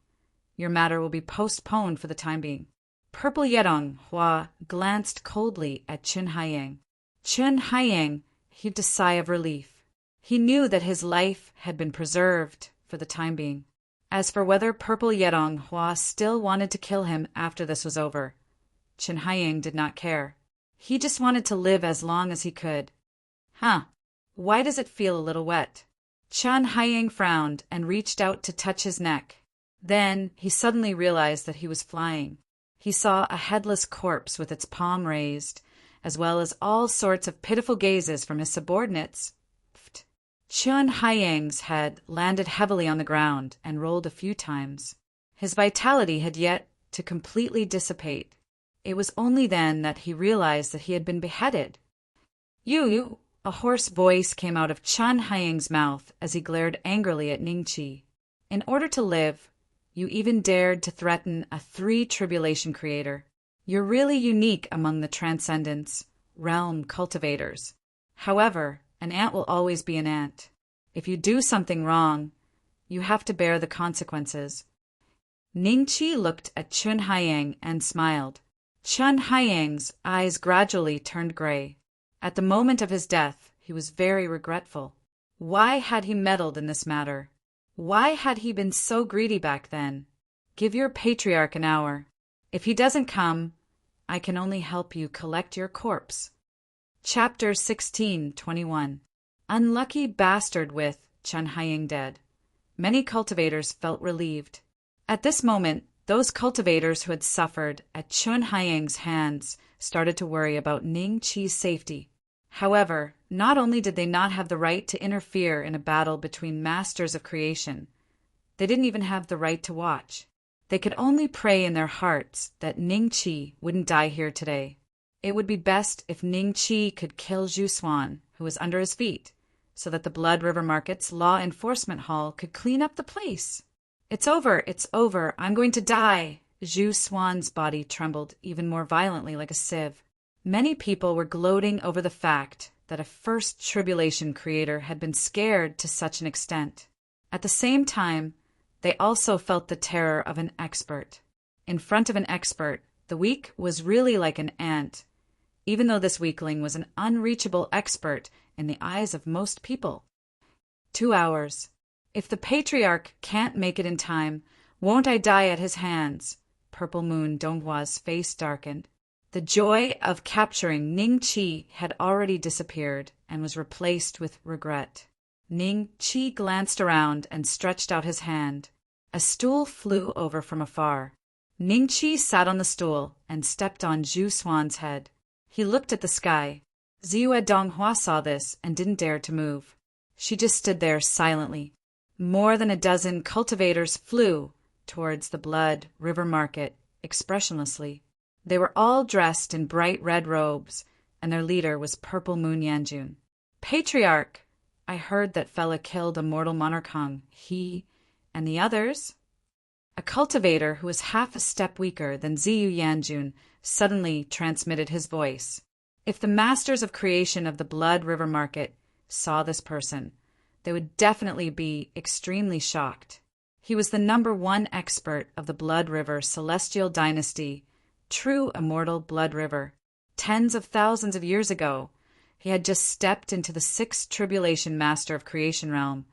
Your matter will be postponed for the time being. Purple Yedong Hua glanced coldly at Chen Haiyang. Chen Haiyang heaved a sigh of relief. He knew that his life had been preserved for the time being. As for whether Purple Yedong Hua still wanted to kill him after this was over, Chen Haiyang did not care. He just wanted to live as long as he could. Why does it feel a little wet? Chen Haiyang frowned and reached out to touch his neck. Then he suddenly realized that he was flying. He saw a headless corpse with its palm raised, as well as all sorts of pitiful gazes from his subordinates. Chen Haiyang's head landed heavily on the ground and rolled a few times. His vitality had yet to completely dissipate. It was only then that he realized that he had been beheaded. You! A hoarse voice came out of Chen Haiyang's mouth as he glared angrily at Ning Qi. In order to live, you even dared to threaten a 3 tribulation creator. You're really unique among the Transcendence realm cultivators. However, an ant will always be an ant. If you do something wrong, you have to bear the consequences. Ning Qi looked at Chen Haiyang and smiled. Chen Haiyang's eyes gradually turned gray. At the moment of his death, he was very regretful. Why had he meddled in this matter? Why had he been so greedy back then? Give your patriarch an hour. If he doesn't come, I can only help you collect your corpse. Chapter 16:21. Unlucky bastard with Chen Haiying dead. Many cultivators felt relieved. At this moment, those cultivators who had suffered at Chen Haiying's hands started to worry about Ning Qi's safety. However, not only did they not have the right to interfere in a battle between masters of creation, they didn't even have the right to watch. They could only pray in their hearts that Ning Qi wouldn't die here today. It would be best if Ning Qi could kill Zhu Xuan, who was under his feet, so that the Blood River Market's law enforcement hall could clean up the place. It's over, I'm going to die. Zhu Xuan's body trembled even more violently like a sieve. Many people were gloating over the fact that a first tribulation creator had been scared to such an extent. At the same time, they also felt the terror of an expert. In front of an expert, the weak was really like an ant, even though this weakling was an unreachable expert in the eyes of most people. 2 hours. If the patriarch can't make it in time, won't I die at his hands? Purple Moon Donghua's face darkened. The joy of capturing Ning Qi had already disappeared and was replaced with regret. Ning Qi glanced around and stretched out his hand. A stool flew over from afar. Ning Qi sat on the stool and stepped on Zhu Xuan's head. He looked at the sky. Ziyue Donghua saw this and didn't dare to move. She just stood there silently. More than a dozen cultivators flew towards the Blood River Market expressionlessly. They were all dressed in bright red robes, and their leader was Purple Moon Yanjun. Patriarch! I heard that fella killed a mortal monarch Hung. He and the others? A cultivator who was half a step weaker than Ziyu Yanjun suddenly transmitted his voice. If the masters of creation of the Blood River Market saw this person, they would definitely be extremely shocked. He was the #1 expert of the Blood River Celestial Dynasty, true immortal Blood River. Tens of thousands of years ago, he had just stepped into the 6th Tribulation Master of Creation Realm,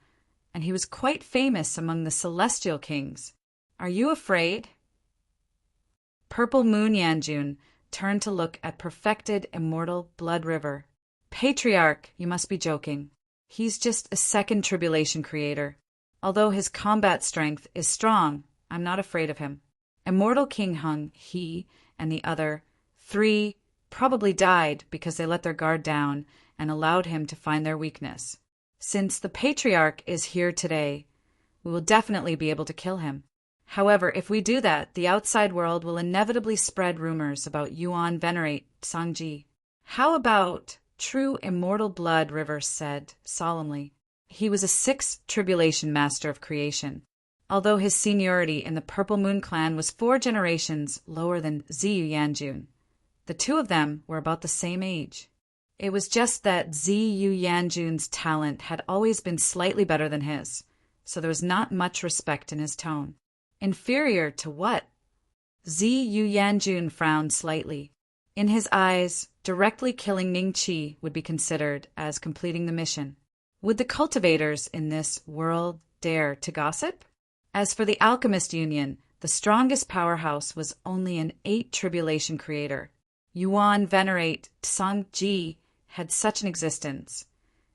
and he was quite famous among the Celestial Kings. Are you afraid? Purple Moon Yanjun turned to look at perfected immortal Blood River. Patriarch, you must be joking. He's just a 2nd Tribulation creator. Although his combat strength is strong, I'm not afraid of him. Immortal King Hung, he, and the other 3 probably died because they let their guard down and allowed him to find their weakness. Since the Patriarch is here today, we will definitely be able to kill him. However, if we do that, the outside world will inevitably spread rumors about Yuan Venerate Sangji. How about true immortal Blood River said solemnly. He was a 6th Tribulation Master of Creation. Although his seniority in the Purple Moon clan was 4 generations lower than Ziyu Yanjun, the 2 of them were about the same age. It was just that Ziyu Yanjun's talent had always been slightly better than his, so there was not much respect in his tone. Inferior to what? Ziyu Yanjun frowned slightly. In his eyes, directly killing Ning Qi would be considered as completing the mission. Would the cultivators in this world dare to gossip? As for the Alchemist Union, the strongest powerhouse was only an 8 Tribulation creator. Yuan Venerate Tsangji had such an existence,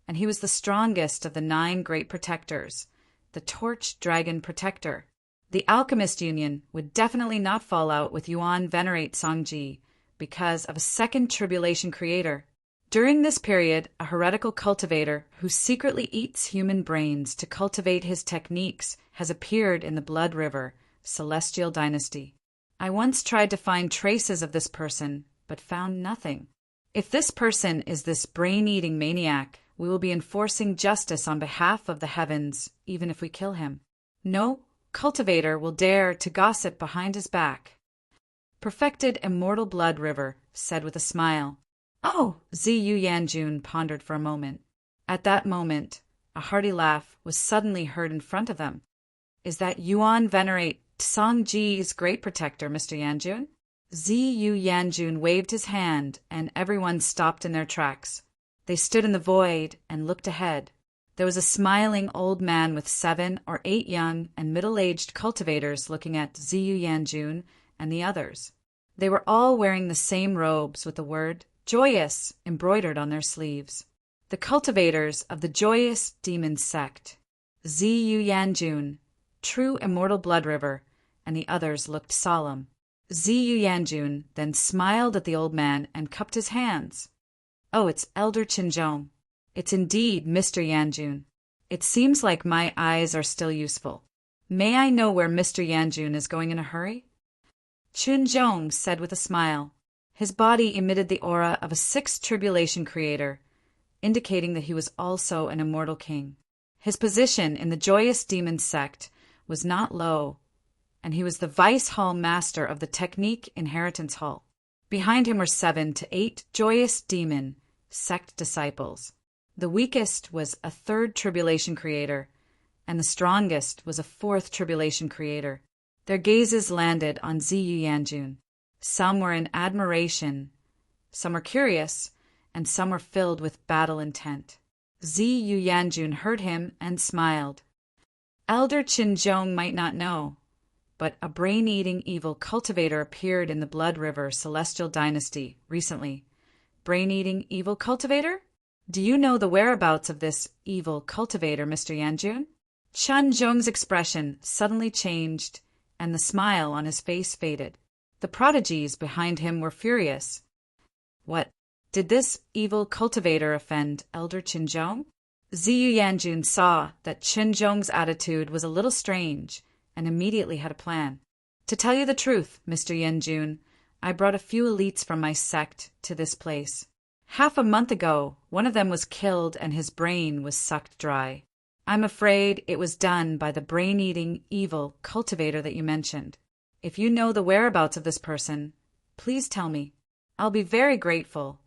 and he was the strongest of the 9 great protectors, the Torch Dragon Protector. The Alchemist Union would definitely not fall out with Yuan Venerate Tsangji because of a 2nd Tribulation creator. During this period, a heretical cultivator who secretly eats human brains to cultivate his techniques has appeared in the Blood River Celestial Dynasty. I once tried to find traces of this person, but found nothing. If this person is this brain-eating maniac, we will be enforcing justice on behalf of the heavens, even if we kill him. No cultivator will dare to gossip behind his back. Perfected Immortal Blood River said with a smile. Oh, Ziyu Yanjun pondered for a moment. At that moment, a hearty laugh was suddenly heard in front of them. Is that Yuan Venerate Tsangji's great protector, Mr. Yanjun? Ziyu Yanjun waved his hand, and everyone stopped in their tracks. They stood in the void and looked ahead. There was a smiling old man with 7 or 8 young and middle-aged cultivators looking at Ziyu Yanjun and the others. They were all wearing the same robes with the word "Joyous" embroidered on their sleeves. the cultivators of the joyous demon sect, Ziyu Yanjun, true immortal blood river, and the others looked solemn. Ziyu Yanjun then smiled at the old man and cupped his hands. "Oh, it's Elder Qinzhong. It's indeed Mr. Yanjun. It seems like my eyes are still useful. May I know where Mr. Yanjun is going in a hurry?" Qinzhong said with a smile. His body emitted the aura of a sixth tribulation creator, indicating that he was also an immortal king. His position in the joyous demon sect was not low, and he was the vice hall master of the Technique Inheritance Hall. Behind him were 7 to 8 joyous demon sect disciples. The weakest was a third tribulation creator, and the strongest was a fourth tribulation creator. Their gazes landed on Ziyu Yanjun. Some were in admiration, some were curious, and some were filled with battle intent. Ziyu Yanjun heard him and smiled. Elder Qinzhong might not know, but a brain-eating evil cultivator appeared in the Blood River Celestial Dynasty recently. Brain-eating evil cultivator? Do you know the whereabouts of this evil cultivator, Mr. Yanjun? Qinzhong's expression suddenly changed, and the smile on his face faded. The prodigies behind him were furious. What? Did this evil cultivator offend Elder Qinzhong? Ziyu Yanjun saw that Qinzhong's attitude was a little strange and immediately had a plan. "To tell you the truth, Mr. Yanjun, I brought a few elites from my sect to this place. Half a month ago, one of them was killed and his brain was sucked dry. I'm afraid it was done by the brain-eating evil cultivator that you mentioned. If you know the whereabouts of this person, please tell me. I'll be very grateful."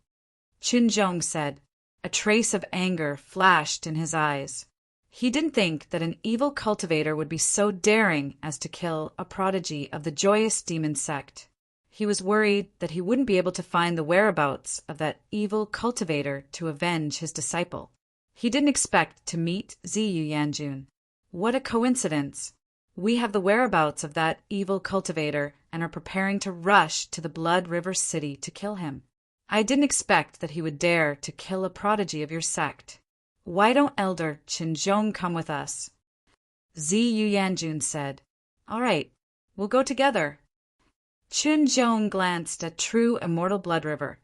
Qinzhong said. A trace of anger flashed in his eyes. He didn't think that an evil cultivator would be so daring as to kill a prodigy of the joyous demon sect. He was worried that he wouldn't be able to find the whereabouts of that evil cultivator to avenge his disciple. He didn't expect to meet Ziyu Yanjun. What a coincidence! We have the whereabouts of that evil cultivator and are preparing to rush to the Blood River City to kill him. I didn't expect that he would dare to kill a prodigy of your sect. Why don't Elder Qinzhong come with us? Ziyu Yanjun said. All right, we'll go together. Qinzhong glanced at True Immortal Blood River,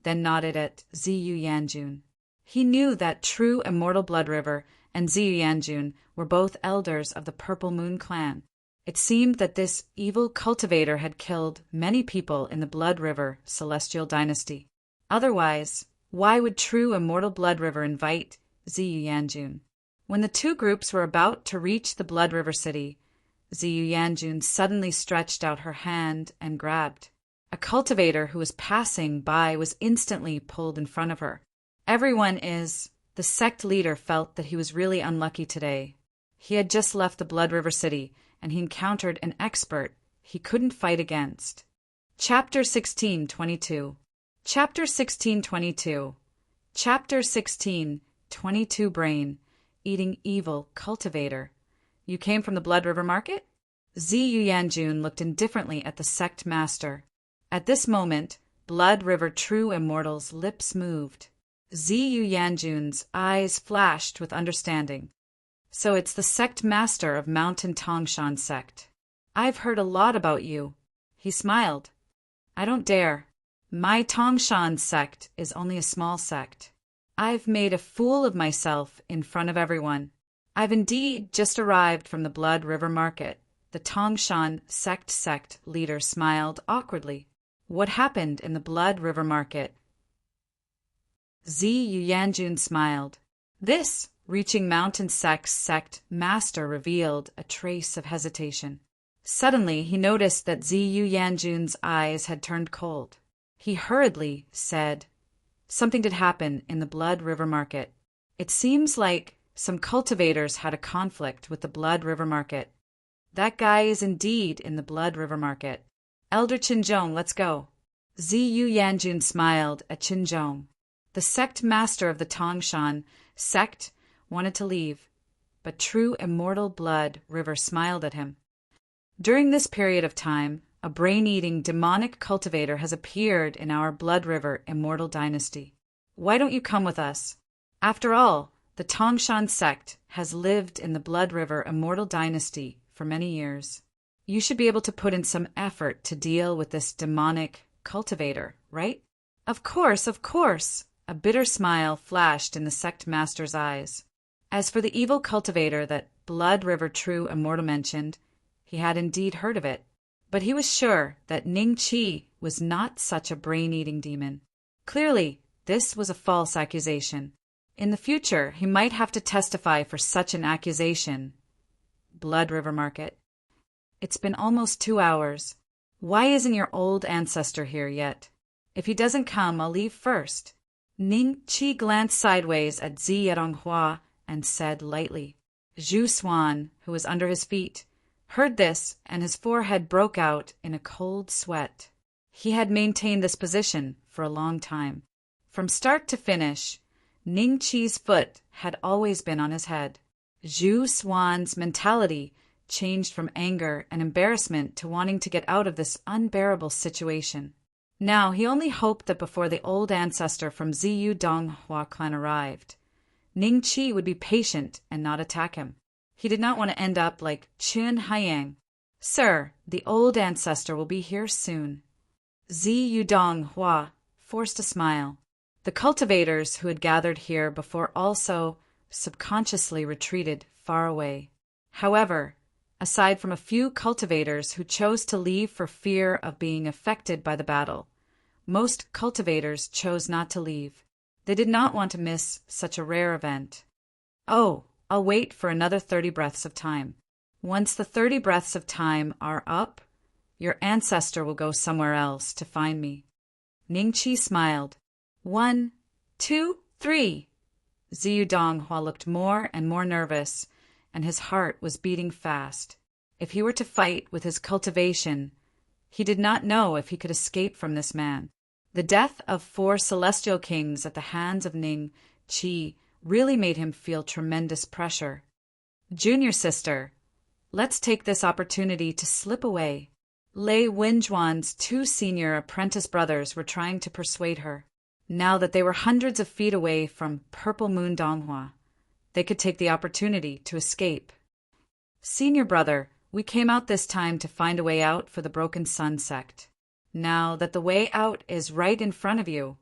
then nodded at Ziyu Yanjun. He knew that True Immortal Blood River and Ziyu Yanjun were both elders of the Purple Moon clan. It seemed that this evil cultivator had killed many people in the Blood River Celestial Dynasty. Otherwise, why would True Immortal Blood River invite Ziyu Yanjun? When the two groups were about to reach the Blood River City, Ziyu Yanjun suddenly stretched out her hand and grabbed. A cultivator who was passing by was instantly pulled in front of her. The sect leader felt that he was really unlucky today. He had just left the Blood River City, and he encountered an expert he couldn't fight against. Chapter 16:22. Chapter 16:22. Chapter 16:22. Brain Eating Evil Cultivator. You came from the Blood River Market? Ziyu Yanjun looked indifferently at the sect master. At this moment, Blood River True Immortal's lips moved. Ziyu Yanjun's eyes flashed with understanding. So it's the sect master of Mountain Tongshan sect. I've heard a lot about you. He smiled. I don't dare. My Tongshan sect is only a small sect. I've made a fool of myself in front of everyone. I've indeed just arrived from the Blood River Market. The Tongshan sect leader smiled awkwardly. What happened in the Blood River Market? Ziyu Yanjun smiled. This reaching Mountain sect master revealed a trace of hesitation. Suddenly, he noticed that Ziyu Yanjun's eyes had turned cold. He hurriedly said, Something did happen in the Blood River Market. It seems like some cultivators had a conflict with the Blood River Market. That guy is indeed in the Blood River Market. Elder Qinzhong, let's go. Ziyu Yanjun smiled at Qinzhong. The sect master of the Tongshan sect wanted to leave, but True Immortal Blood River smiled at him. During this period of time, a brain-eating demonic cultivator has appeared in our Blood River Immortal Dynasty. Why don't you come with us? After all, the Tongshan sect has lived in the Blood River Immortal Dynasty for many years. You should be able to put in some effort to deal with this demonic cultivator, right? Of course, of course. A bitter smile flashed in the sect master's eyes. As for the evil cultivator that Blood River True Immortal mentioned, he had indeed heard of it, but he was sure that Ning Chi was not such a brain-eating demon. Clearly, this was a false accusation. In the future, he might have to testify for such an accusation. Blood River Market. It's been almost 2 hours. Why isn't your old ancestor here yet? If he doesn't come, I'll leave first. Ning Chi glanced sideways at Zi Yeronghua and said lightly. Zhu Xuan, who was under his feet, heard this, and his forehead broke out in a cold sweat. He had maintained this position for a long time. From start to finish, Ning Chi's foot had always been on his head. Zhu Xuan's mentality changed from anger and embarrassment to wanting to get out of this unbearable situation. Now he only hoped that before the old ancestor from Ziyu Donghua clan arrived, Ning Chi would be patient and not attack him. He did not want to end up like Chun Haiyang. Sir, the old ancestor will be here soon. Ziyu Donghua forced a smile. The cultivators who had gathered here before also subconsciously retreated far away. However, aside from a few cultivators who chose to leave for fear of being affected by the battle, most cultivators chose not to leave. They did not want to miss such a rare event. Oh, I'll wait for another 30 breaths of time. Once the 30 breaths of time are up, your ancestor will go somewhere else to find me. Ning Chi smiled. 1, 2, 3. Ziyu Donghua looked more and more nervous, and his heart was beating fast. If he were to fight with his cultivation, he did not know if he could escape from this man. The death of 4 celestial kings at the hands of Ning Chi really made him feel tremendous pressure. Junior sister, let's take this opportunity to slip away. Lei Wenjuan's 2 senior apprentice brothers were trying to persuade her. Now that they were hundreds of feet away from Purple Moon Donghua, they could take the opportunity to escape. Senior brother, we came out this time to find a way out for the Broken Sun sect. Now that the way out is right in front of you,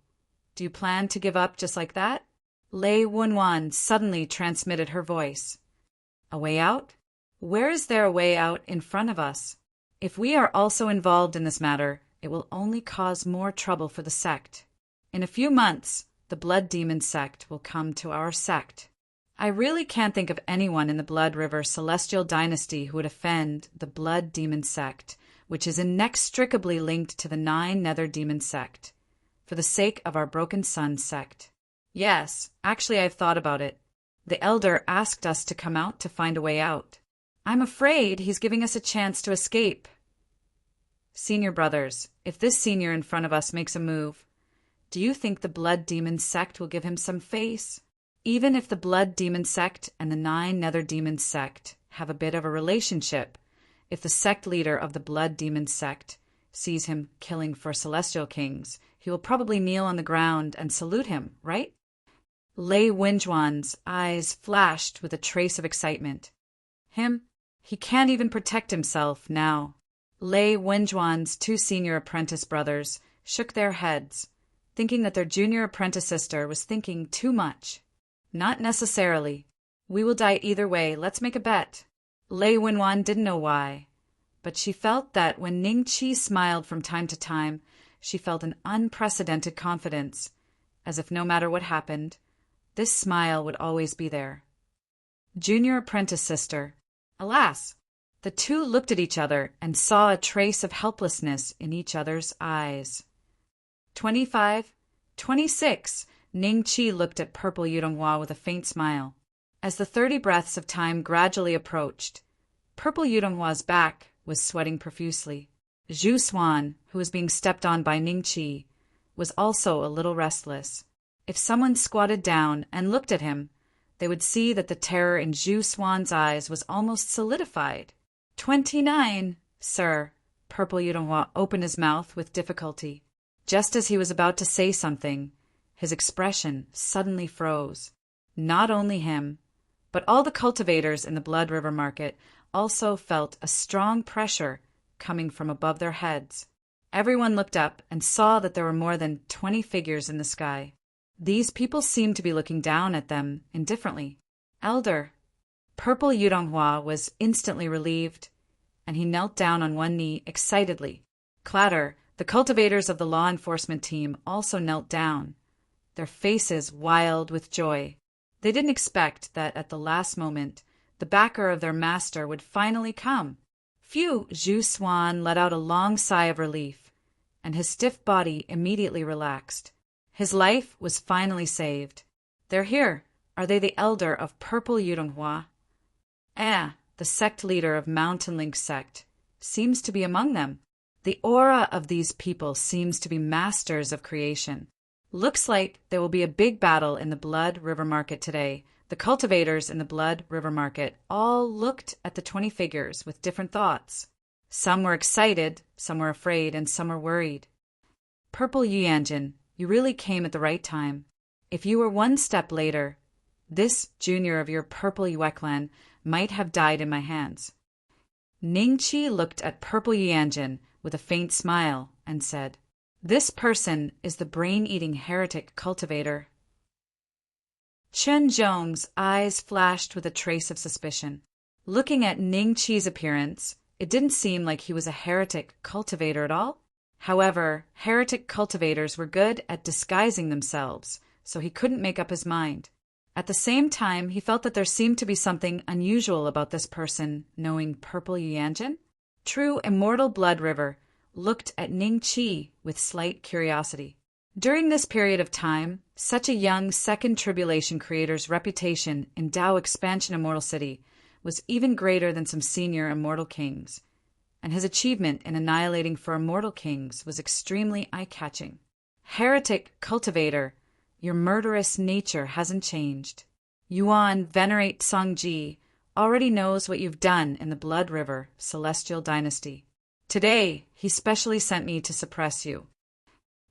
do you plan to give up just like that? Lei Wenwan suddenly transmitted her voice. A way out? Where is there a way out in front of us? If we are also involved in this matter, it will only cause more trouble for the sect. In a few months, the Blood Demon sect will come to our sect. I really can't think of anyone in the Blood River Celestial Dynasty who would offend the Blood Demon sect, which is inextricably linked to the 9 Nether Demon sect, for the sake of our Broken Sun sect. Yes, actually I've thought about it. The Elder asked us to come out to find a way out. I'm afraid he's giving us a chance to escape. Senior brothers, if this senior in front of us makes a move, do you think the Blood Demon sect will give him some face? Even if the Blood Demon sect and the 9 Nether Demon sect have a bit of a relationship, if the sect leader of the Blood Demon sect sees him killing for celestial kings, he will probably kneel on the ground and salute him, right? Lei Wenjuan's eyes flashed with a trace of excitement. Him? He can't even protect himself now. Lei Wenjuan's 2 senior apprentice brothers shook their heads, thinking that their junior apprentice sister was thinking too much. Not necessarily. We will die either way. Let's make a bet. Lei Wenwan didn't know why, but she felt that when Ning Chi smiled from time to time, she felt an unprecedented confidence, as if no matter what happened, this smile would always be there. Junior apprentice sister. Alas! The 2 looked at each other and saw a trace of helplessness in each other's eyes. 25, 26. Ning Chi looked at Purple Yudonghua with a faint smile. As the 30 breaths of time gradually approached, Purple Yudonghua's back was sweating profusely. Zhu Xuan, who was being stepped on by Ning Chi, was also a little restless. If someone squatted down and looked at him, they would see that the terror in Zhu Xuan's eyes was almost solidified. 29, sir. Purple Yudonghua opened his mouth with difficulty. Just as he was about to say something, his expression suddenly froze. Not only him, but all the cultivators in the Blood River market also felt a strong pressure coming from above their heads. Everyone looked up and saw that there were more than 20 figures in the sky. These people seemed to be looking down at them indifferently. Elder. Purple Yudonghua was instantly relieved, and he knelt down on one knee excitedly. Clatter, the cultivators of the law enforcement team also knelt down, their faces wild with joy. They didn't expect that at the last moment, the backer of their master would finally come. Phew! Zhu Swan let out a long sigh of relief, and his stiff body immediately relaxed. His life was finally saved. They're here. Are they the elder of Purple Yudonghua? The sect leader of Mountain Link sect seems to be among them. The aura of these people seems to be masters of creation. Looks like there will be a big battle in the Blood River market today. The cultivators in the Blood River market all looked at the 20 figures with different thoughts. Some were excited, some were afraid, and some were worried. Purple Yuanjin, you really came at the right time. If you were one step later, this junior of your Purple Yue clan might have died in my hands. Ningqi looked at Purple Yuanjin with a faint smile and said, "This person is the brain-eating heretic cultivator." Chen Zhong's eyes flashed with a trace of suspicion. Looking at Ningqi's appearance, it didn't seem like he was a heretic cultivator at all. However, heretic cultivators were good at disguising themselves, so he couldn't make up his mind. At the same time, he felt that there seemed to be something unusual about this person knowing Purple Yuanjin. True Immortal Blood River looked at Ningqi with slight curiosity. During this period of time, such a young Second Tribulation creator's reputation in Dao Expansion Immortal City was even greater than some senior Immortal Kings, and his achievement in annihilating for Immortal Kings was extremely eye-catching. Heretic Cultivator, your murderous nature hasn't changed. Yuan Venerate Songji already knows what you've done in the Blood River Celestial Dynasty. Today, he specially sent me to suppress you.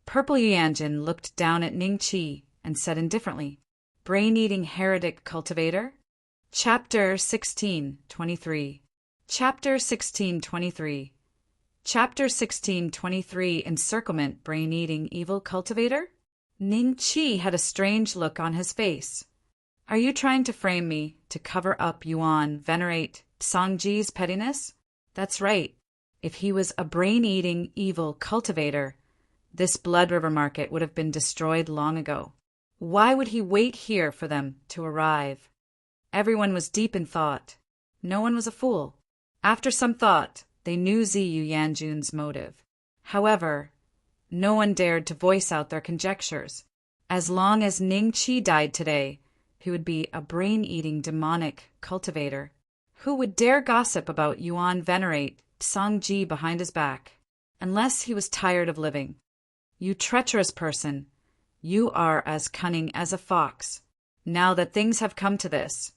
Purple Yuanjin looked down at Ningqi and said indifferently, "Brain-eating heretic cultivator?" Chapter 16:23. Chapter 16:23. Chapter 16:23 Encirclement Brain-eating evil cultivator? Ningqi had a strange look on his face. Are you trying to frame me to cover up Yuan Venerate Songji's pettiness? That's right. If he was a brain-eating evil cultivator, this Blood River market would have been destroyed long ago. Why would he wait here for them to arrive? Everyone was deep in thought. No one was a fool. After some thought, they knew Ziyu Yanjun's motive. However, no one dared to voice out their conjectures. As long as Ningqi died today, he would be a brain-eating demonic cultivator. Who would dare gossip about Yuan Venerate Songji behind his back, unless he was tired of living? You treacherous person, you are as cunning as a fox. Now that things have come to this,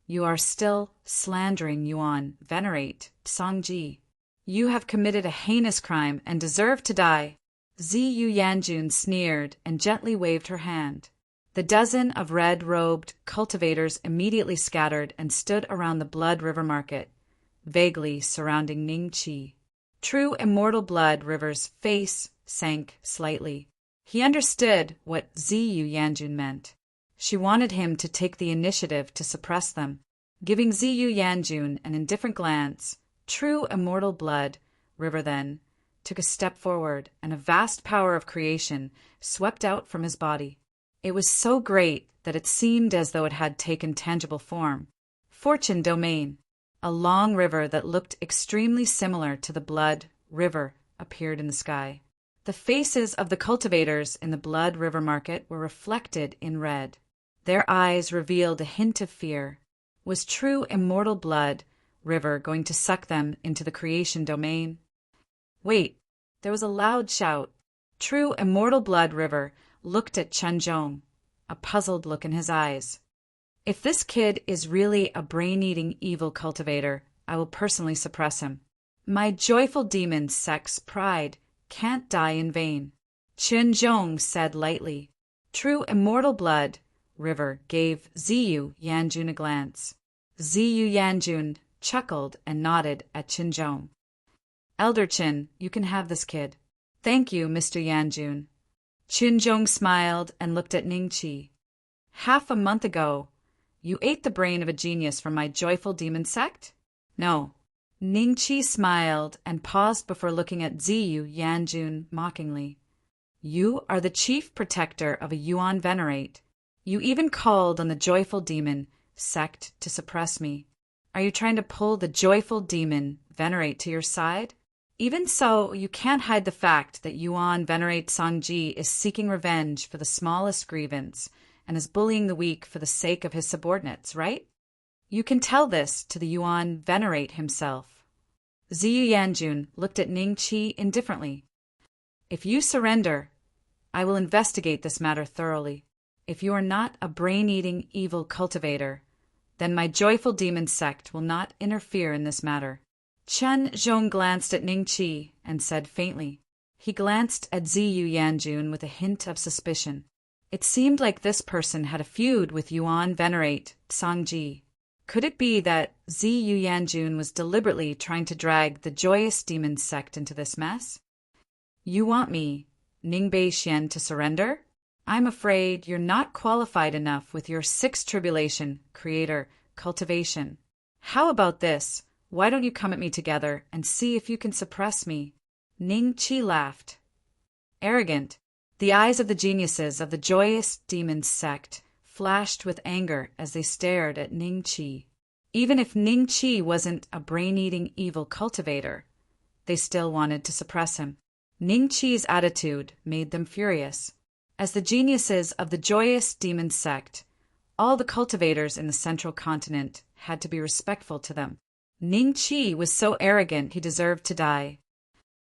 you are still slandering Yuan Venerate Songji. You have committed a heinous crime and deserve to die. Ziyu Yanjun sneered and gently waved her hand. The dozen of red-robed cultivators immediately scattered and stood around the Blood River market, vaguely surrounding Ningqi. True Immortal Blood River's face sank slightly. He understood what Ziyu Yanjun meant. She wanted him to take the initiative to suppress them. Giving Ziyu Yanjun an indifferent glance, True Immortal Blood River then took a step forward, and a vast power of creation swept out from his body. It was so great that it seemed as though it had taken tangible form. Fortune Domain, a long river that looked extremely similar to the Blood River, appeared in the sky. The faces of the cultivators in the Blood River market were reflected in red. Their eyes revealed a hint of fear. Was True Immortal Blood River going to suck them into the creation domain? Wait, there was a loud shout. True Immortal Blood River looked at Chen Zhong, a puzzled look in his eyes. If this kid is really a brain-eating evil cultivator, I will personally suppress him. My joyful demon sex pride can't die in vain. Chen Zhong said lightly. True Immortal Blood River gave Ziyu Yanjun a glance. Ziyu Yanjun chuckled and nodded at Qinzhong. Elder Qin, you can have this kid. Thank you, Mr. Yanjun. Qinzhong smiled and looked at Ningqi. Half a month ago, you ate the brain of a genius from my joyful demon sect? No. Ningqi smiled and paused before looking at Ziyu Yanjun mockingly. You are the chief protector of a Yuan Venerate. You even called on the joyful demon sect to suppress me. Are you trying to pull the joyful demon Venerate to your side? Even so, you can't hide the fact that Yuan Venerate Sangji is seeking revenge for the smallest grievance and is bullying the weak for the sake of his subordinates, right? You can tell this to the Yuan Venerate himself. Ziyu Yanjun looked at Ningqi indifferently. If you surrender, I will investigate this matter thoroughly. If you are not a brain-eating evil cultivator, then my joyful demon sect will not interfere in this matter. Chen Zhong glanced at Ningqi and said faintly. He glanced at Ziyu Yanjun with a hint of suspicion. It seemed like this person had a feud with Yuan Venerate Sangji. Could it be that Ziyu Yanjun was deliberately trying to drag the joyous demon sect into this mess? You want me, Ningbei Xian, to surrender? I'm afraid you're not qualified enough with your sixth tribulation, creator, cultivation. How about this? Why don't you come at me together and see if you can suppress me? Ningqi laughed. Arrogant. The eyes of the geniuses of the joyous demon sect flashed with anger as they stared at Ningqi. Even if Ningqi wasn't a brain-eating evil cultivator, they still wanted to suppress him. Ningqi's attitude made them furious. As the geniuses of the joyous demon sect, all the cultivators in the central continent had to be respectful to them. Ningqi was so arrogant he deserved to die.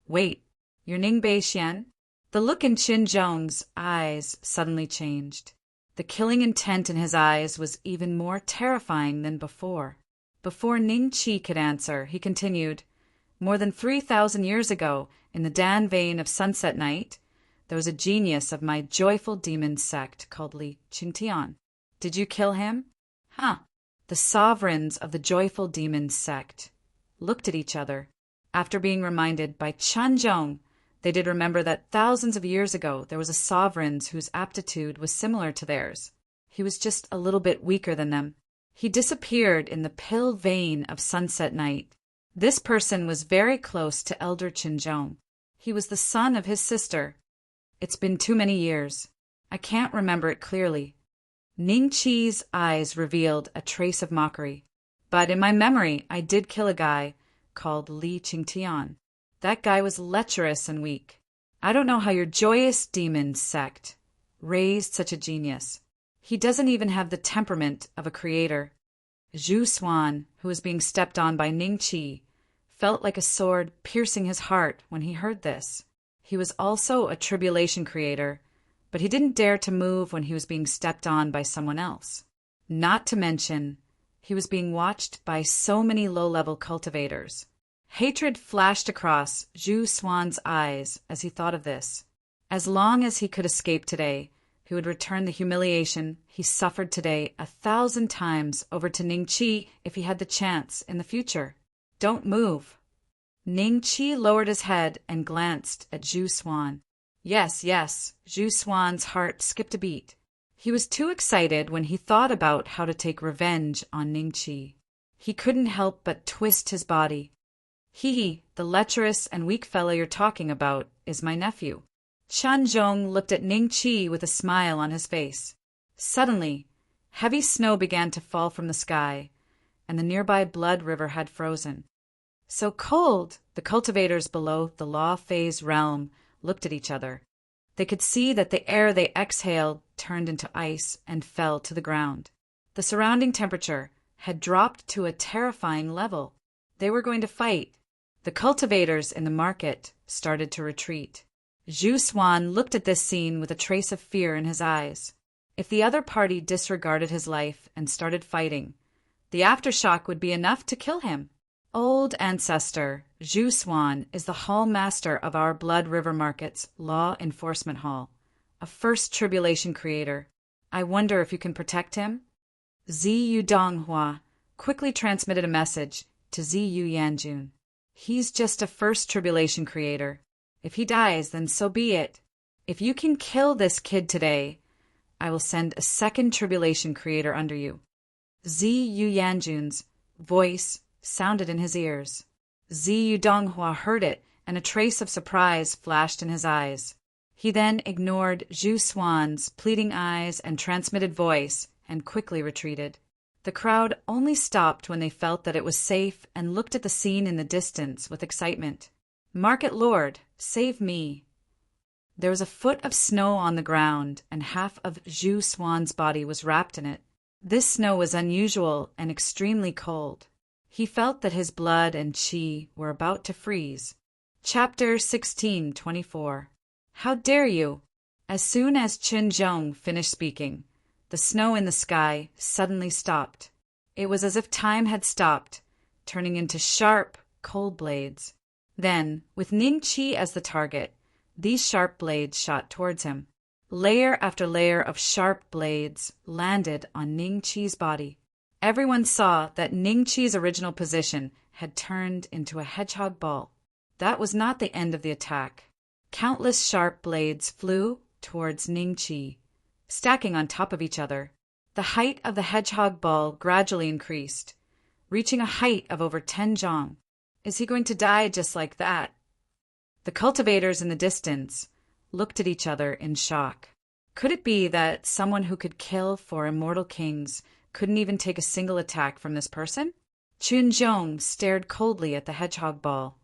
Wait, you're Ningbei Xian? The look in Qinzhong's eyes suddenly changed. The killing intent in his eyes was even more terrifying than before. Before Ningqi could answer, he continued, More than 3,000 years ago, in the Dan vein of Sunset Night, there was a genius of my joyful demon sect called Li Qingtian. Did you kill him? Huh. The sovereigns of the joyful demon sect looked at each other. After being reminded by Qinzhong, they did remember that thousands of years ago there was a sovereign whose aptitude was similar to theirs. He was just a little bit weaker than them. He disappeared in the pill vein of Sunset Night. This person was very close to Elder Qinzhong. He was the son of his sister. It's been too many years. I can't remember it clearly. Ningqi's eyes revealed a trace of mockery. But in my memory, I did kill a guy called Li Qingtian. That guy was lecherous and weak. I don't know how your joyous demon sect raised such a genius. He doesn't even have the temperament of a creator. Zhu Xuan, who was being stepped on by Ningqi, felt like a sword piercing his heart when he heard this. He was also a tribulation creator, but he didn't dare to move when he was being stepped on by someone else. Not to mention, he was being watched by so many low-level cultivators. Hatred flashed across Zhu Xuan's eyes as he thought of this. As long as he could escape today, he would return the humiliation he suffered today 1,000 times over to Ningqi if he had the chance in the future. Don't move. Ningqi lowered his head and glanced at Zhu Xuan. Yes, Zhu Xuan's heart skipped a beat. He was too excited when he thought about how to take revenge on Ningqi. He couldn't help but twist his body. He, the lecherous and weak fellow you're talking about, is my nephew. Qinzhong looked at Ningqi with a smile on his face. Suddenly, heavy snow began to fall from the sky, and the nearby blood river had frozen. So cold, the cultivators below the Law Phase realm looked at each other. They could see that the air they exhaled turned into ice and fell to the ground. The surrounding temperature had dropped to a terrifying level. They were going to fight. The cultivators in the market started to retreat. Zhu Xuan looked at this scene with a trace of fear in his eyes. If the other party disregarded his life and started fighting, the aftershock would be enough to kill him. Old ancestor, Zhu Xuan is the hall master of our Blood River Market's Law Enforcement Hall, a first tribulation creator. I wonder if you can protect him? Ziyu Donghua quickly transmitted a message to Ziyu Yanjun. He's just a first tribulation creator. If he dies, then so be it. If you can kill this kid today, I will send a second tribulation creator under you. Ziyu Yanjun's voice sounded in his ears. Ziyu Donghua heard it, and a trace of surprise flashed in his eyes. He then ignored Zhu Xuan's pleading eyes and transmitted voice and quickly retreated. The crowd only stopped when they felt that it was safe and looked at the scene in the distance with excitement. Market Lord, save me. There was a foot of snow on the ground, and half of Zhu Xuan's body was wrapped in it. This snow was unusual and extremely cold. He felt that his blood and qi were about to freeze. Chapter 16:24. How dare you? As soon as Qin Zhong finished speaking, the snow in the sky suddenly stopped. It was as if time had stopped, turning into sharp, cold blades. Then, with Ning Qi as the target, these sharp blades shot towards him. Layer after layer of sharp blades landed on Ning Qi's body. Everyone saw that Ning Qi's original position had turned into a hedgehog ball. That was not the end of the attack. Countless sharp blades flew towards Ning Qi, stacking on top of each other. The height of the hedgehog ball gradually increased, reaching a height of over 10 zhang. Is he going to die just like that? The cultivators in the distance looked at each other in shock. Could it be that someone who could kill 4 immortal kings couldn't even take a single attack from this person? Qin Zhong stared coldly at the hedgehog ball.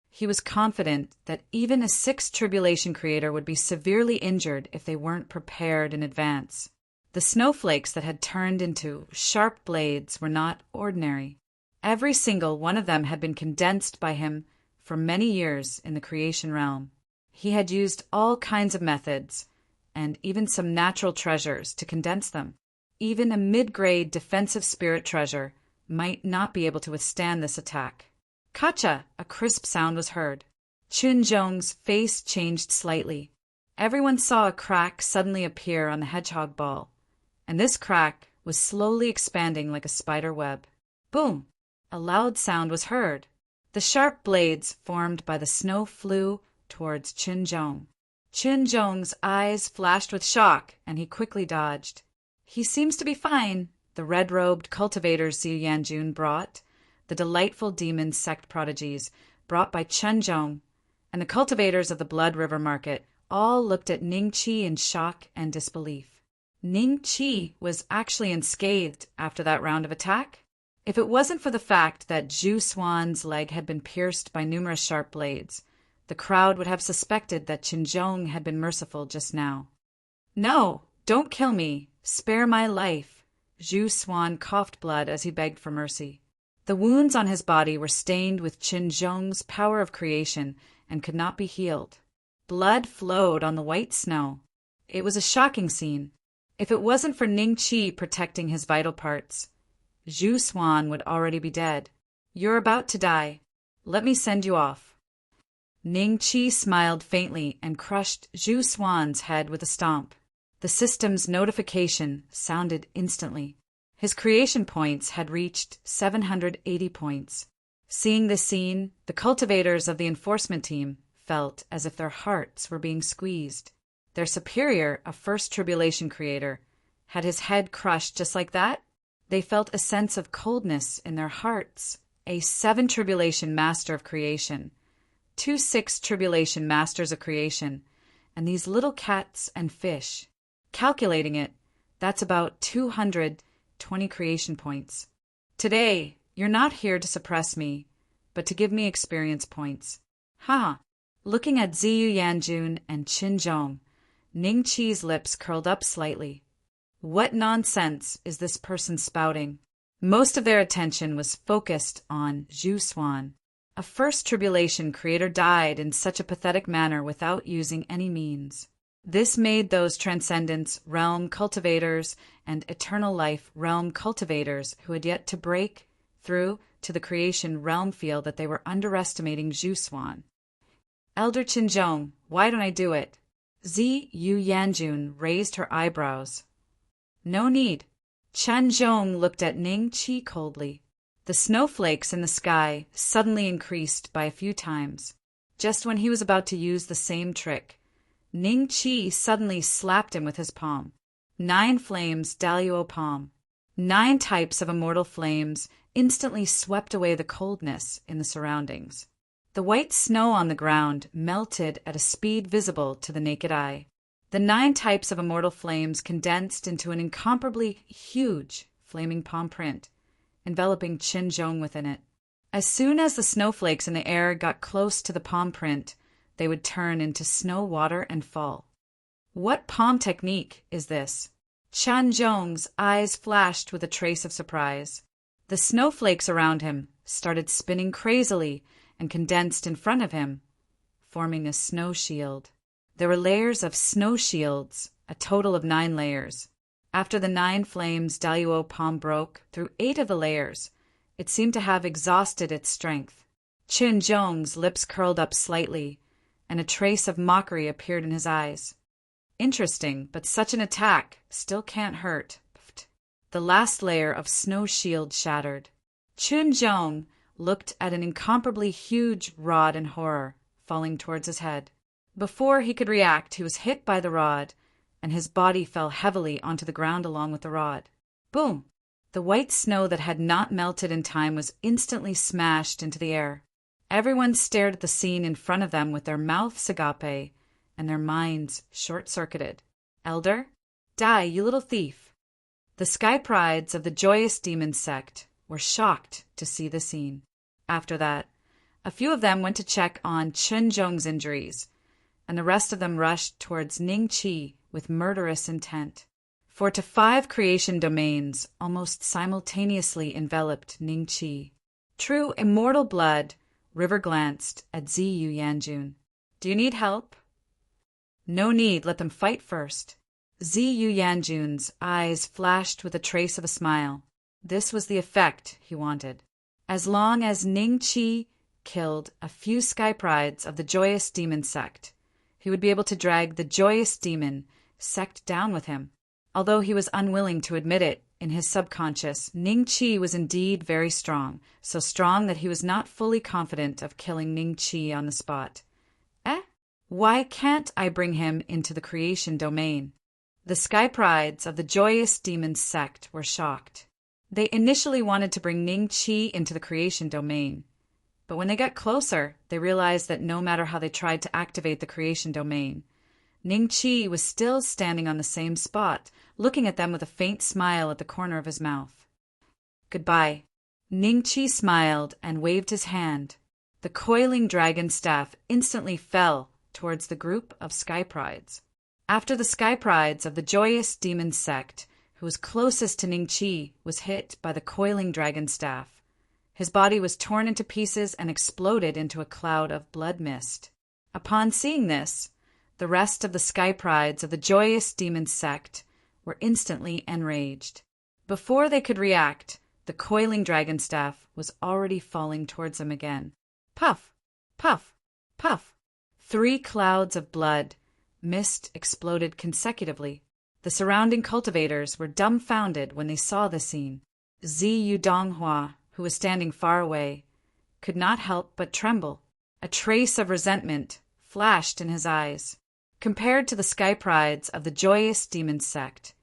He was confident that even a 6th tribulation creator would be severely injured if they weren't prepared in advance. The snowflakes that had turned into sharp blades were not ordinary. Every single one of them had been condensed by him for many years in the creation realm. He had used all kinds of methods, and even some natural treasures, to condense them. Even a mid-grade defensive spirit treasure might not be able to withstand this attack. Kacha! A crisp sound was heard. Qin Zhong's face changed slightly. Everyone saw a crack suddenly appear on the hedgehog ball, and this crack was slowly expanding like a spider web. Boom! A loud sound was heard. The sharp blades formed by the snow flew towards Qin Zhong. Qin Zhong's eyes flashed with shock, and he quickly dodged. He seems to be fine, the red-robed cultivators Ziyu Yanjun brought, the delightful demon sect prodigies brought by Qin Zhong, and the cultivators of the Blood River Market all looked at Ning Qi in shock and disbelief. Ning Qi was actually unscathed after that round of attack. If it wasn't for the fact that Zhu Xuan's leg had been pierced by numerous sharp blades, the crowd would have suspected that Qin Zhong had been merciful just now. No, don't kill me. Spare my life. Zhu Xuan coughed blood as he begged for mercy. The wounds on his body were stained with Qin Zhong's power of creation and could not be healed. Blood flowed on the white snow. It was a shocking scene. If it wasn't for Ning Qi protecting his vital parts, Zhu Xuan would already be dead. You're about to die. Let me send you off. Ning Qi smiled faintly and crushed Zhu Xuan's head with a stomp. The system's notification sounded instantly. His creation points had reached 780 points. Seeing this scene, the cultivators of the enforcement team felt as if their hearts were being squeezed. Their superior, a first tribulation creator, had his head crushed just like that. They felt a sense of coldness in their hearts. A 7 tribulation master of creation, 2 6 tribulation masters of creation, and these little cats and fish. Calculating it, that's about 220 creation points. Today, you're not here to suppress me, but to give me experience points. Ha! Looking at Ziyu Yanjun and Qin Zhong, Ning Qi's lips curled up slightly. What nonsense is this person spouting? Most of their attention was focused on Zhu Xuan. A first tribulation creator died in such a pathetic manner without using any means. This made those Transcendence Realm cultivators and Eternal Life Realm cultivators who had yet to break through to the creation realm feel that they were underestimating Zhu Xuan. Elder Qin Zhong, why don't I do it? Ziyu Yanjun raised her eyebrows. No need. Chen Zhong looked at Ning Qi coldly. The snowflakes in the sky suddenly increased by a few times. Just when he was about to use the same trick, Ning Qi suddenly slapped him with his palm. 9 flames Daluo palm. 9 types of immortal flames instantly swept away the coldness in the surroundings. The white snow on the ground melted at a speed visible to the naked eye. The 9 types of immortal flames condensed into an incomparably huge flaming palm print, enveloping Chen Zhong within it. As soon as the snowflakes in the air got close to the palm print, they would turn into snow water and fall. What palm technique is this? Chen Zhong's eyes flashed with a trace of surprise. The snowflakes around him started spinning crazily and condensed in front of him, forming a snow shield. There were layers of snow shields, a total of 9 layers. After the 9 flames Daluo palm broke through 8 of the layers, it seemed to have exhausted its strength. Chen Zhong's lips curled up slightly, and a trace of mockery appeared in his eyes. Interesting, but such an attack still can't hurt. The last layer of snow shield shattered. Chen Zhong looked at an incomparably huge rod in horror, falling towards his head. Before he could react, he was hit by the rod, and his body fell heavily onto the ground along with the rod. Boom! The white snow that had not melted in time was instantly smashed into the air. Everyone stared at the scene in front of them with their mouths agape and their minds short-circuited. Elder? Die, you little thief! The sky prides of the joyous demon sect were shocked to see the scene. After that, a few of them went to check on Chen Zhong's injuries, and the rest of them rushed towards Ning Qi with murderous intent. 4 to 5 creation domains almost simultaneously enveloped Ning Qi. True immortal blood, River glanced at Ziyu Yanjun. Do you need help? No need, let them fight first. Ziyu Yanjun's eyes flashed with a trace of a smile. This was the effect he wanted. As long as Ning Qi killed a few sky prides of the joyous demon sect, he would be able to drag the joyous demon sect down with him. Although he was unwilling to admit it, in his subconscious, Ning Qi was indeed very strong, so strong that he was not fully confident of killing Ning Qi on the spot. Why can't I bring him into the creation domain? The sky prides of the joyous demon sect were shocked. They initially wanted to bring Ning Qi into the creation domain, but when they got closer, they realized that no matter how they tried to activate the creation domain, Ning Qi was still standing on the same spot, looking at them with a faint smile at the corner of his mouth. Goodbye. Ning Qi smiled and waved his hand. The coiling dragon staff instantly fell towards the group of sky prides. After the sky prides of the joyous demon sect, who was closest to Ning Qi, was hit by the coiling dragon staff, his body was torn into pieces and exploded into a cloud of blood mist. Upon seeing this, the rest of the sky prides of the joyous demon sect were instantly enraged. Before they could react, the coiling dragon staff was already falling towards them again. Puff! Puff! Puff! 3 clouds of blood, mist exploded consecutively. The surrounding cultivators were dumbfounded when they saw the scene. Ziyu Donghua, who was standing far away, could not help but tremble. A trace of resentment flashed in his eyes. Compared to the sky prides of the joyous demon sect,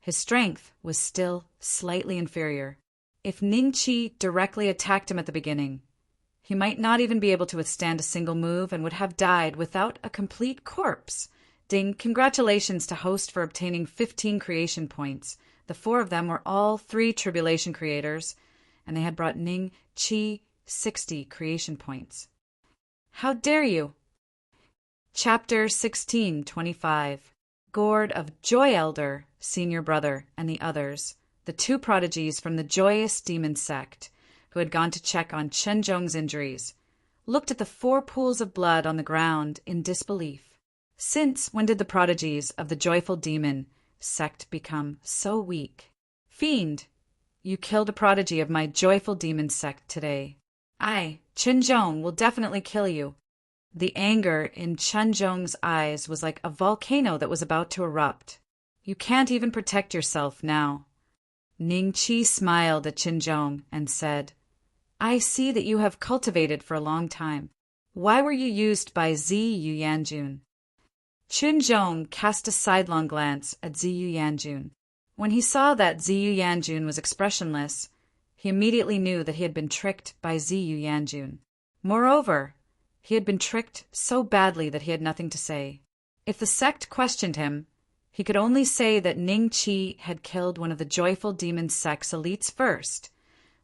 his strength was still slightly inferior. If Ning Qi directly attacked him at the beginning, he might not even be able to withstand a single move and would have died without a complete corpse. Ding, congratulations to host for obtaining 15 creation points. The 4 of them were all 3 tribulation creators, and they had brought Ning Qi 60 creation points. How dare you! Chapter 1625. Gourd of Joy Elder, Senior Brother, and the others, the 2 prodigies from the joyous demon sect, who had gone to check on Chen Zhong's injuries, looked at the 4 pools of blood on the ground in disbelief. Since when did the prodigies of the joyful demon sect become so weak? Fiend, you killed a prodigy of my joyful demon sect today. I, Chen Zhong, will definitely kill you. The anger in Chen Zhong's eyes was like a volcano that was about to erupt. You can't even protect yourself now." Ning Qi smiled at Qinzhong and said, "I see that you have cultivated for a long time. Why were you used by Ziyu Yanjun?" Qinzhong cast a sidelong glance at Ziyu Yanjun. When he saw that Ziyu Yanjun was expressionless, he immediately knew that he had been tricked by Ziyu Yanjun. Moreover, he had been tricked so badly that he had nothing to say. If the sect questioned him, he could only say that Ning Qi had killed one of the joyful demon sect's elites first,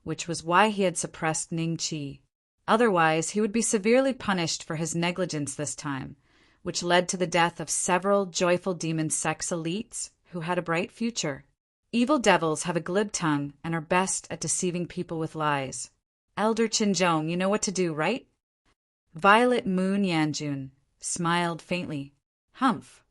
which was why he had suppressed Ning Qi. Otherwise, he would be severely punished for his negligence this time, which led to the death of several joyful demon sect's elites who had a bright future. Evil devils have a glib tongue and are best at deceiving people with lies. Elder Qinzhong, you know what to do, right? Violet Moon Yanjun smiled faintly. Humph.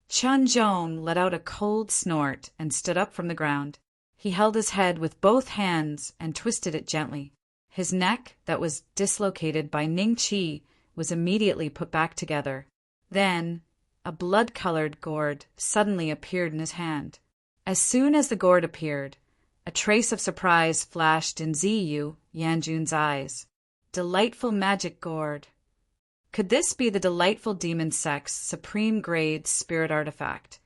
Qinzhong let out a cold snort and stood up from the ground. He held his head with both hands and twisted it gently. His neck, that was dislocated by Ning Qi, was immediately put back together. Then, a blood-colored gourd suddenly appeared in his hand. As soon as the gourd appeared, a trace of surprise flashed in Ziyu Yanjun's eyes. Delightful magic gourd. Could this be the delightful demon sect's supreme-grade spirit artifact,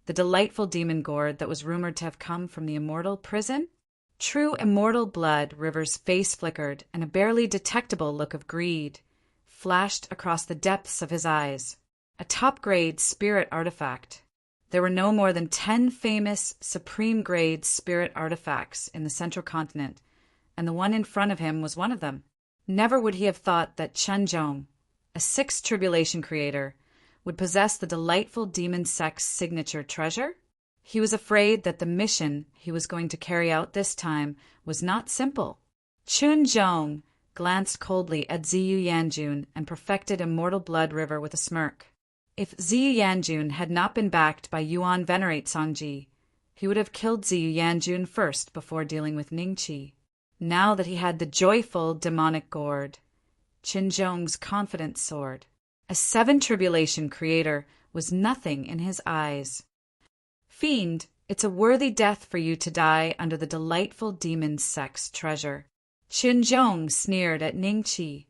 the delightful demon gourd that was rumored to have come from the immortal prison? True immortal blood, River's face flickered, and a barely detectable look of greed flashed across the depths of his eyes. A top-grade spirit artifact. There were no more than 10 famous supreme-grade spirit artifacts in the central continent, and the one in front of him was one of them. Never would he have thought that Qinzhong, a sixth tribulation creator, would possess the delightful demon sect's signature treasure. He was afraid that the mission he was going to carry out this time was not simple. Qinzhong glanced coldly at Ziyu Yanjun and perfected Immortal Blood River with a smirk. If Ziyu Yanjun had not been backed by Yuan Venerate Songji, he would have killed Ziyu Yanjun first before dealing with Ning Qi. Now that he had the joyful demonic gourd, Qinzhong's confidence soared. A 7 tribulation creator was nothing in his eyes. Fiend, it's a worthy death for you to die under the delightful demon sect's treasure. Qinzhong sneered at Ning Qi.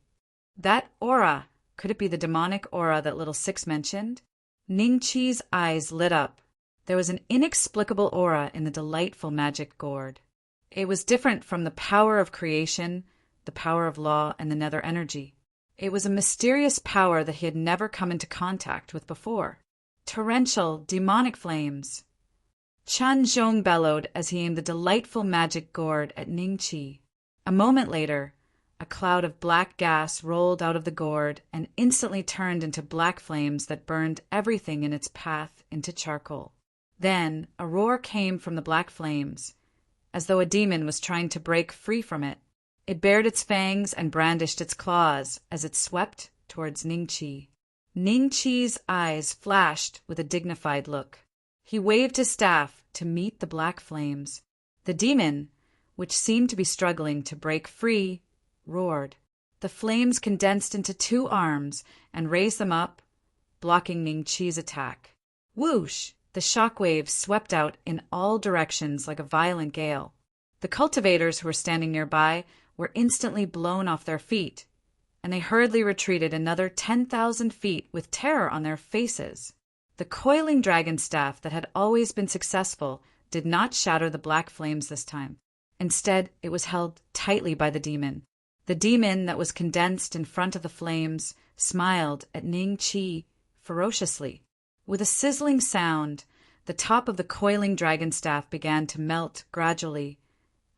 That aura, could it be the demonic aura that Little Six mentioned? Ning Qi's eyes lit up. There was an inexplicable aura in the delightful magic gourd. It was different from the power of creation, the power of law, and the nether energy. It was a mysterious power that he had never come into contact with before. Torrential, demonic flames. Qinzhong bellowed as he aimed the delightful magic gourd at Ning Qi. A moment later, a cloud of black gas rolled out of the gourd and instantly turned into black flames that burned everything in its path into charcoal. Then a roar came from the black flames, as though a demon was trying to break free from it. It bared its fangs and brandished its claws as it swept towards Ning Qi. Ning Qi's eyes flashed with a dignified look. He waved his staff to meet the black flames. The demon, which seemed to be struggling to break free, roared. The flames condensed into 2 arms and raised them up, blocking Ning Qi's attack. Whoosh! The shock waves swept out in all directions like a violent gale. The cultivators who were standing nearby were instantly blown off their feet, and they hurriedly retreated another 10,000 feet with terror on their faces. The coiling dragon staff that had always been successful did not shatter the black flames this time. Instead, it was held tightly by the demon. The demon that was condensed in front of the flames smiled at Ning Qi ferociously. With a sizzling sound, the top of the coiling dragon staff began to melt gradually,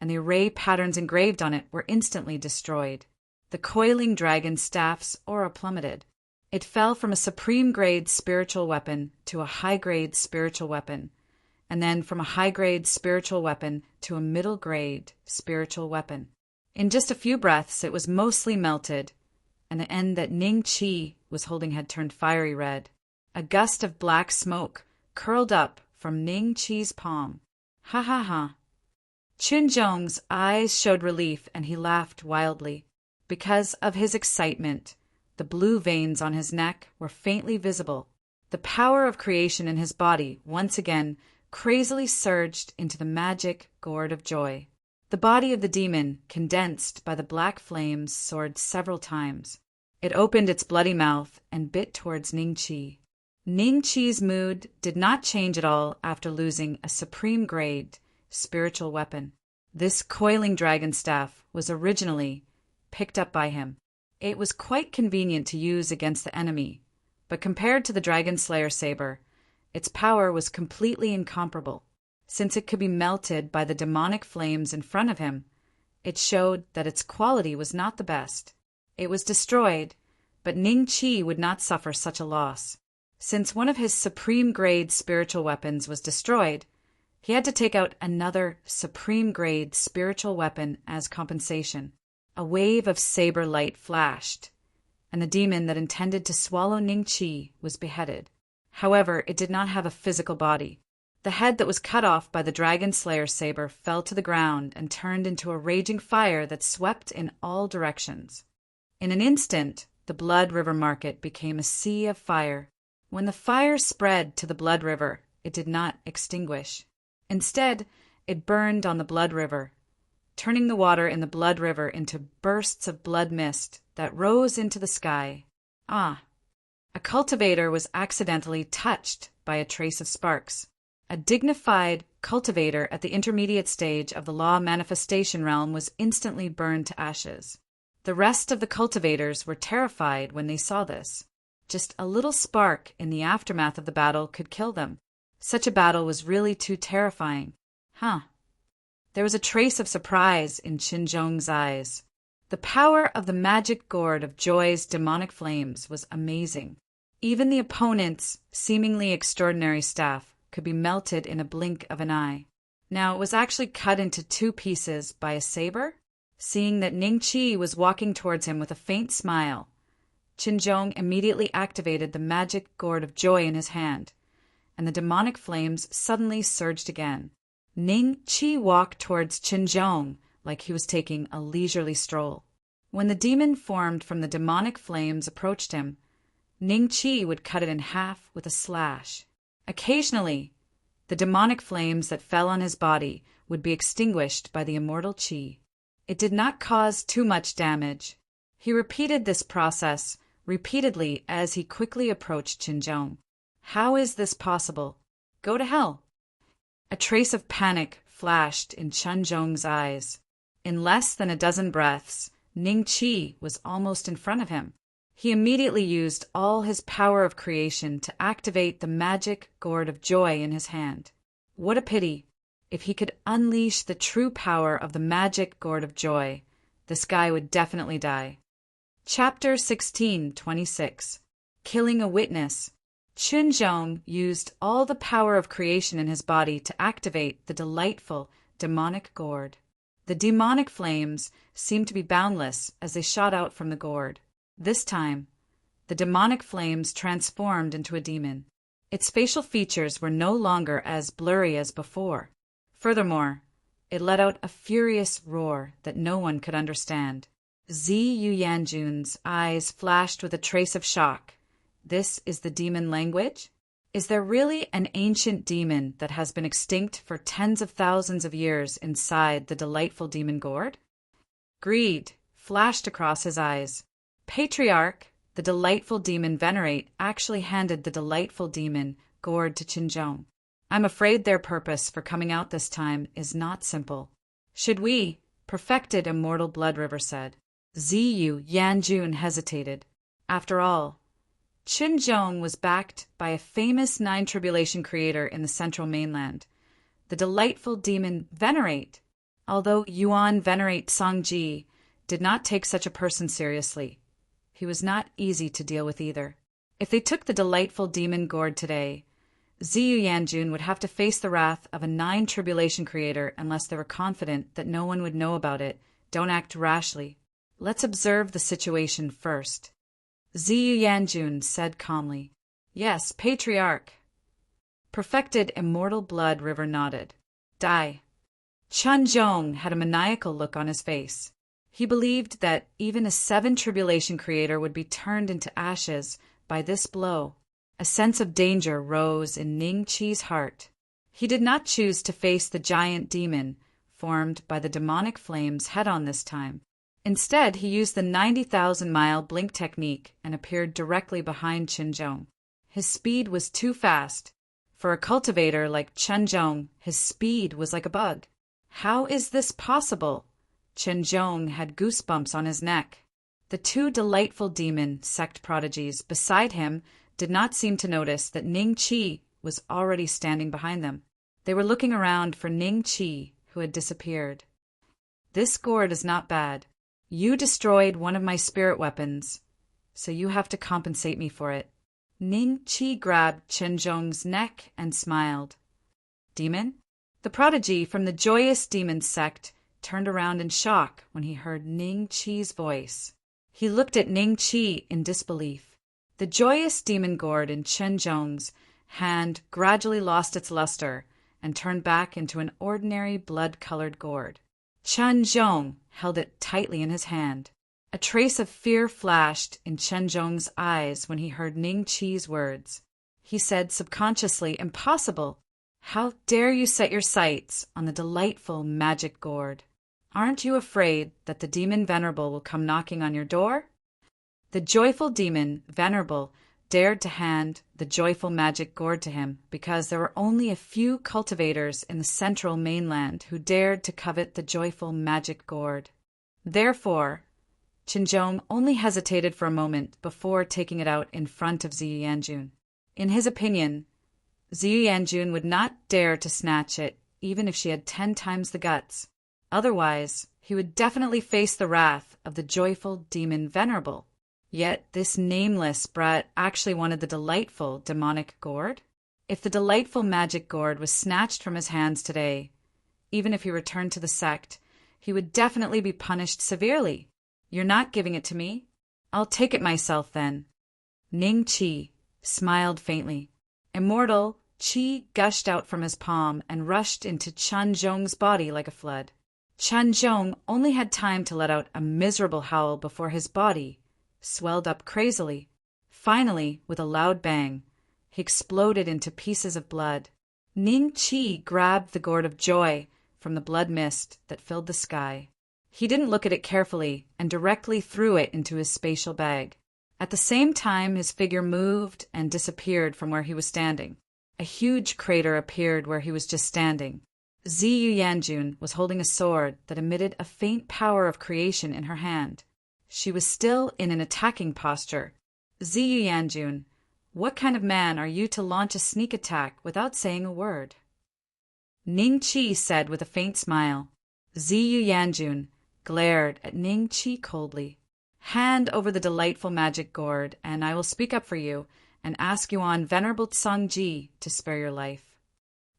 and the array patterns engraved on it were instantly destroyed. The coiling dragon staff's aura plummeted. It fell from a supreme-grade spiritual weapon to a high-grade spiritual weapon, and then from a high-grade spiritual weapon to a middle-grade spiritual weapon. In just a few breaths, it was mostly melted, and the end that Ning Qi was holding had turned fiery red. A gust of black smoke curled up from Ning Qi's palm. Ha ha ha. Qinzhong's eyes showed relief, and he laughed wildly. Because of his excitement, the blue veins on his neck were faintly visible. The power of creation in his body once again crazily surged into the magic gourd of joy. The body of the demon, condensed by the black flames, soared several times. It opened its bloody mouth and bit towards Ning Qi. Ning Qi's mood did not change at all after losing a supreme-grade spiritual weapon. This coiling dragon staff was originally picked up by him. It was quite convenient to use against the enemy, but compared to the Dragon Slayer saber, its power was completely incomparable. Since it could be melted by the demonic flames in front of him, it showed that its quality was not the best. It was destroyed, but Ning Qi would not suffer such a loss. Since one of his supreme-grade spiritual weapons was destroyed, he had to take out another supreme-grade spiritual weapon as compensation. A wave of saber light flashed, and the demon that intended to swallow Ning Qi was beheaded. However, it did not have a physical body. The head that was cut off by the Dragon Slayer saber fell to the ground and turned into a raging fire that swept in all directions. In an instant, the Blood River market became a sea of fire. When the fire spread to the Blood River, it did not extinguish. Instead, it burned on the Blood River, turning the water in the Blood River into bursts of blood mist that rose into the sky. Ah! A cultivator was accidentally touched by a trace of sparks. A dignified cultivator at the intermediate stage of the law manifestation realm was instantly burned to ashes. The rest of the cultivators were terrified when they saw this. Just a little spark in the aftermath of the battle could kill them. Such a battle was really too terrifying. There was a trace of surprise in Qinzhong's eyes. The power of the magic gourd of joy's demonic flames was amazing. Even the opponent's seemingly extraordinary staff could be melted in a blink of an eye. Now, it was actually cut into two pieces by a saber. Seeing that Ning Qi was walking towards him with a faint smile, Qinzhong immediately activated the magic gourd of joy in his hand, and the demonic flames suddenly surged again. Ning Qi walked towards Qinzhong like he was taking a leisurely stroll. When the demon formed from the demonic flames approached him, Ning Qi would cut it in half with a slash. Occasionally, the demonic flames that fell on his body would be extinguished by the immortal Qi. It did not cause too much damage. He repeated this process repeatedly as he quickly approached Qinzhong. How is this possible? Go to hell! A trace of panic flashed in Qinzhong's eyes. In less than a dozen breaths, Ning Qi was almost in front of him. He immediately used all his power of creation to activate the magic gourd of joy in his hand. What a pity! If he could unleash the true power of the magic gourd of joy, this guy would definitely die. Chapter 16:26. Killing a Witness. Qinzhong used all the power of creation in his body to activate the delightful demonic gourd. The demonic flames seemed to be boundless as they shot out from the gourd. This time, the demonic flames transformed into a demon. Its facial features were no longer as blurry as before. Furthermore, it let out a furious roar that no one could understand. Ziyu Yanjun's eyes flashed with a trace of shock. This is the demon language? Is there really an ancient demon that has been extinct for tens of thousands of years inside the delightful demon gourd? Greed flashed across his eyes. Patriarch, the delightful demon Venerate, actually handed the delightful demon gourd to Qinzhong. I'm afraid their purpose for coming out this time is not simple. Should we? Perfected Immortal Blood River said. Ziyu Yanjun hesitated. After all, Qinzhong was backed by a famous Nine Tribulation creator in the central mainland, the delightful demon Venerate. Although Yuan Venerate Songji did not take such a person seriously, he was not easy to deal with either. If they took the delightful demon gourd today, Ziyu Yanjun would have to face the wrath of a Nine Tribulation creator unless they were confident that no one would know about it. Don't act rashly. Let's observe the situation first. Ziyu Yanjun said calmly. Yes, Patriarch. Perfected Immortal Blood River nodded. Die. Qinzhong had a maniacal look on his face. He believed that even a 7 Tribulation creator would be turned into ashes by this blow. A sense of danger rose in Ning Chi's heart. He did not choose to face the giant demon formed by the demonic flames head-on this time. Instead, he used the 90,000-mile blink technique and appeared directly behind Qinzhong. His speed was too fast. For a cultivator like Qinzhong, his speed was like a bug. How is this possible? Qinzhong had goosebumps on his neck. The two delightful demon sect prodigies beside him did not seem to notice that Ning Chi was already standing behind them. They were looking around for Ning Chi, who had disappeared. This gourd is not bad. You destroyed one of my spirit weapons, so you have to compensate me for it. Ning Chi grabbed Qinzhong's neck and smiled. Demon? The prodigy from the joyous demon sect turned around in shock when he heard Ning Chi's voice. He looked at Ning Chi in disbelief. The joyous demon gourd in Qinzhong's hand gradually lost its luster and turned back into an ordinary blood-colored gourd. Qinzhong held it tightly in his hand. A trace of fear flashed in Qinzhong's eyes when he heard Ning Chi's words. He said subconsciously, "Impossible! How dare you set your sights on the delightful magic gourd? Aren't you afraid that the demon Venerable will come knocking on your door?" The joyful demon, Venerable, dared to hand the joyful magic gourd to him because there were only a few cultivators in the central mainland who dared to covet the joyful magic gourd. Therefore, Qinzhong only hesitated for a moment before taking it out in front of Ziyu Yanjun. In his opinion, Ziyu Yanjun would not dare to snatch it even if she had 10 times the guts. Otherwise, he would definitely face the wrath of the joyful demon Venerable. Yet this nameless brat actually wanted the delightful demonic gourd? If the delightful magic gourd was snatched from his hands today, even if he returned to the sect, he would definitely be punished severely. You're not giving it to me? I'll take it myself then. Ning Chi smiled faintly. Immortal Qi gushed out from his palm and rushed into Qinzhong's body like a flood. Qinzhong only had time to let out a miserable howl before his body swelled up crazily. Finally, with a loud bang, he exploded into pieces of blood. Ning Chi grabbed the gourd of joy from the blood mist that filled the sky. He didn't look at it carefully and directly threw it into his spatial bag. At the same time, his figure moved and disappeared from where he was standing. A huge crater appeared where he was just standing. Ziyu Yanjun was holding a sword that emitted a faint power of creation in her hand. She was still in an attacking posture. Ziyu Yanjun, what kind of man are you to launch a sneak attack without saying a word? Ning Chi said with a faint smile. Ziyu Yanjun glared at Ning Chi coldly. Hand over the delightful magic gourd, and I will speak up for you and ask Yuan Venerable Tsangji to spare your life.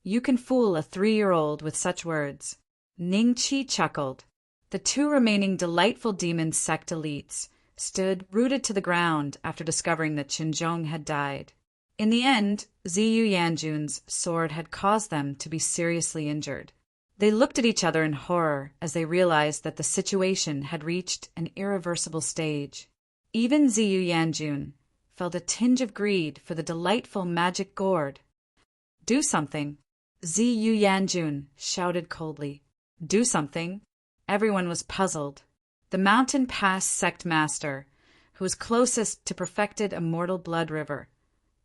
You can fool a 3-year-old with such words. Ning Chi chuckled. The two remaining delightful demon sect elites stood rooted to the ground after discovering that Qinzhong had died. In the end, Ziyu Yanjun's sword had caused them to be seriously injured. They looked at each other in horror as they realized that the situation had reached an irreversible stage. Even Ziyu Yanjun felt a tinge of greed for the delightful magic gourd. Do something, Ziyu Yanjun shouted coldly. Do something. Everyone was puzzled. The Mountain Pass sect master, who was closest to perfected immortal blood river,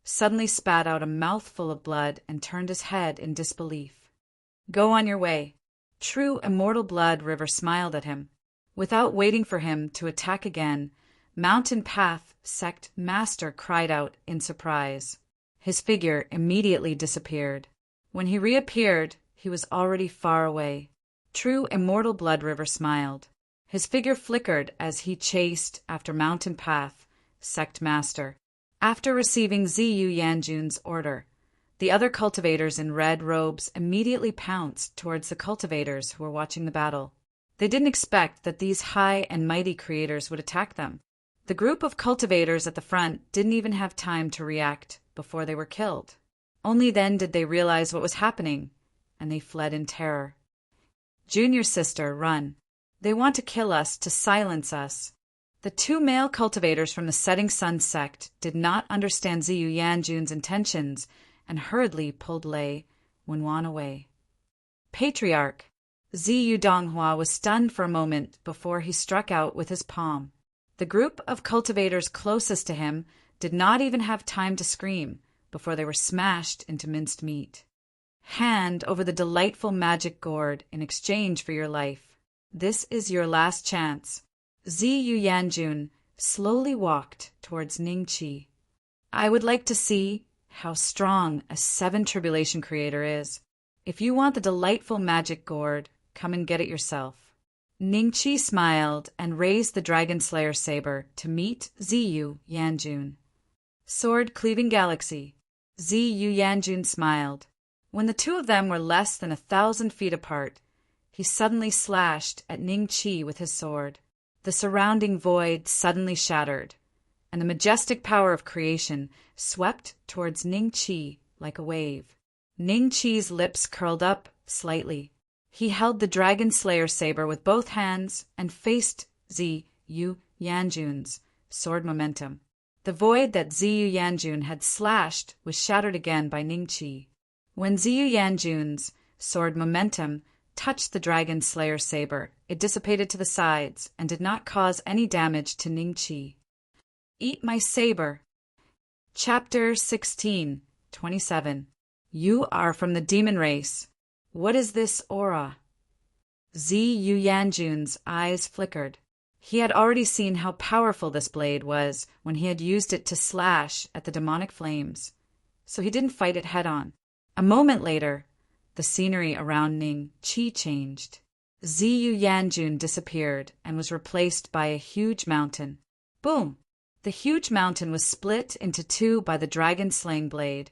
suddenly spat out a mouthful of blood and turned his head in disbelief. Go on your way. True immortal blood river smiled at him. Without waiting for him to attack again, Mountain Path sect master cried out in surprise. His figure immediately disappeared. When he reappeared, he was already far away. True immortal blood river smiled. His figure flickered as he chased after Mountain Path sect master. After receiving Ziyu Yanjun's order, the other cultivators in red robes immediately pounced towards the cultivators who were watching the battle. They didn't expect that these high and mighty creators would attack them. The group of cultivators at the front didn't even have time to react before they were killed. Only then did they realize what was happening, and they fled in terror. Junior sister, run. They want to kill us, to silence us. The two male cultivators from the Setting Sun sect did not understand Ziyu Yanjun's intentions and hurriedly pulled Lei Wenwan away. Patriarch Ziyu Donghua was stunned for a moment before he struck out with his palm. The group of cultivators closest to him did not even have time to scream before they were smashed into minced meat. Hand over the delightful magic gourd in exchange for your life. This is your last chance. Ziyu Yanjun slowly walked towards Ningqi. I would like to see how strong a 7 tribulation creator is. If you want the delightful magic gourd, come and get it yourself. Ningqi smiled and raised the Dragon Slayer saber to meet Ziyu Yanjun. Sword cleaving galaxy. Ziyu Yanjun smiled. When the two of them were less than 1,000 feet apart, he suddenly slashed at Ningqi with his sword. The surrounding void suddenly shattered, and the majestic power of creation swept towards Ningqi like a wave. Ningqi's lips curled up slightly. He held the Dragon Slayer saber with both hands and faced Ziyu Yanjun's sword momentum. The void that Ziyu Yanjun had slashed was shattered again by Ningqi. When Ziyu Yanjun's sword momentum touched the Dragon Slayer saber, it dissipated to the sides and did not cause any damage to Ningqi. Eat my saber. Chapter 16, 27. You are from the demon race. What is this aura? Ziyu Yanjun's eyes flickered. He had already seen how powerful this blade was when he had used it to slash at the demonic flames, so he didn't fight it head-on. A moment later, the scenery around Ningqi changed. Ziyu Yanjun disappeared and was replaced by a huge mountain. Boom! The huge mountain was split into two by the dragon-slaying blade,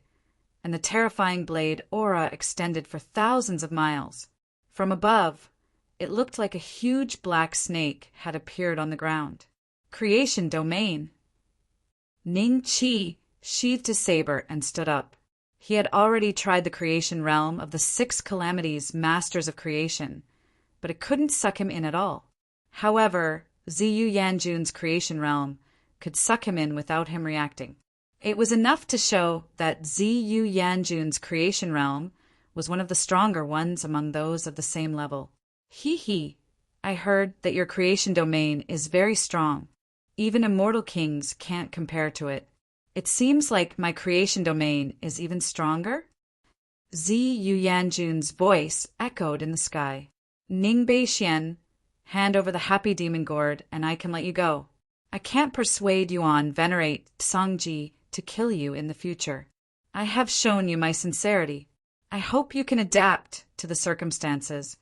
and the terrifying blade aura extended for thousands of miles. From above, it looked like a huge black snake had appeared on the ground. Creation domain. Ningqi sheathed his saber and stood up. He had already tried the creation realm of the 6 calamities masters of creation, but it couldn't suck him in at all. However, Ziyu Yanjun's creation realm could suck him in without him reacting. It was enough to show that Ziyu Yanjun's creation realm was one of the stronger ones among those of the same level. Hee, I heard that your creation domain is very strong. Even immortal kings can't compare to it. It seems like my creation domain is even stronger? Ziyu Yanjun's voice echoed in the sky. Ningbei Xian, hand over the happy demon gourd and I can let you go. I can't persuade Yuan Venerate Songji to kill you in the future. I have shown you my sincerity. I hope you can adapt to the circumstances.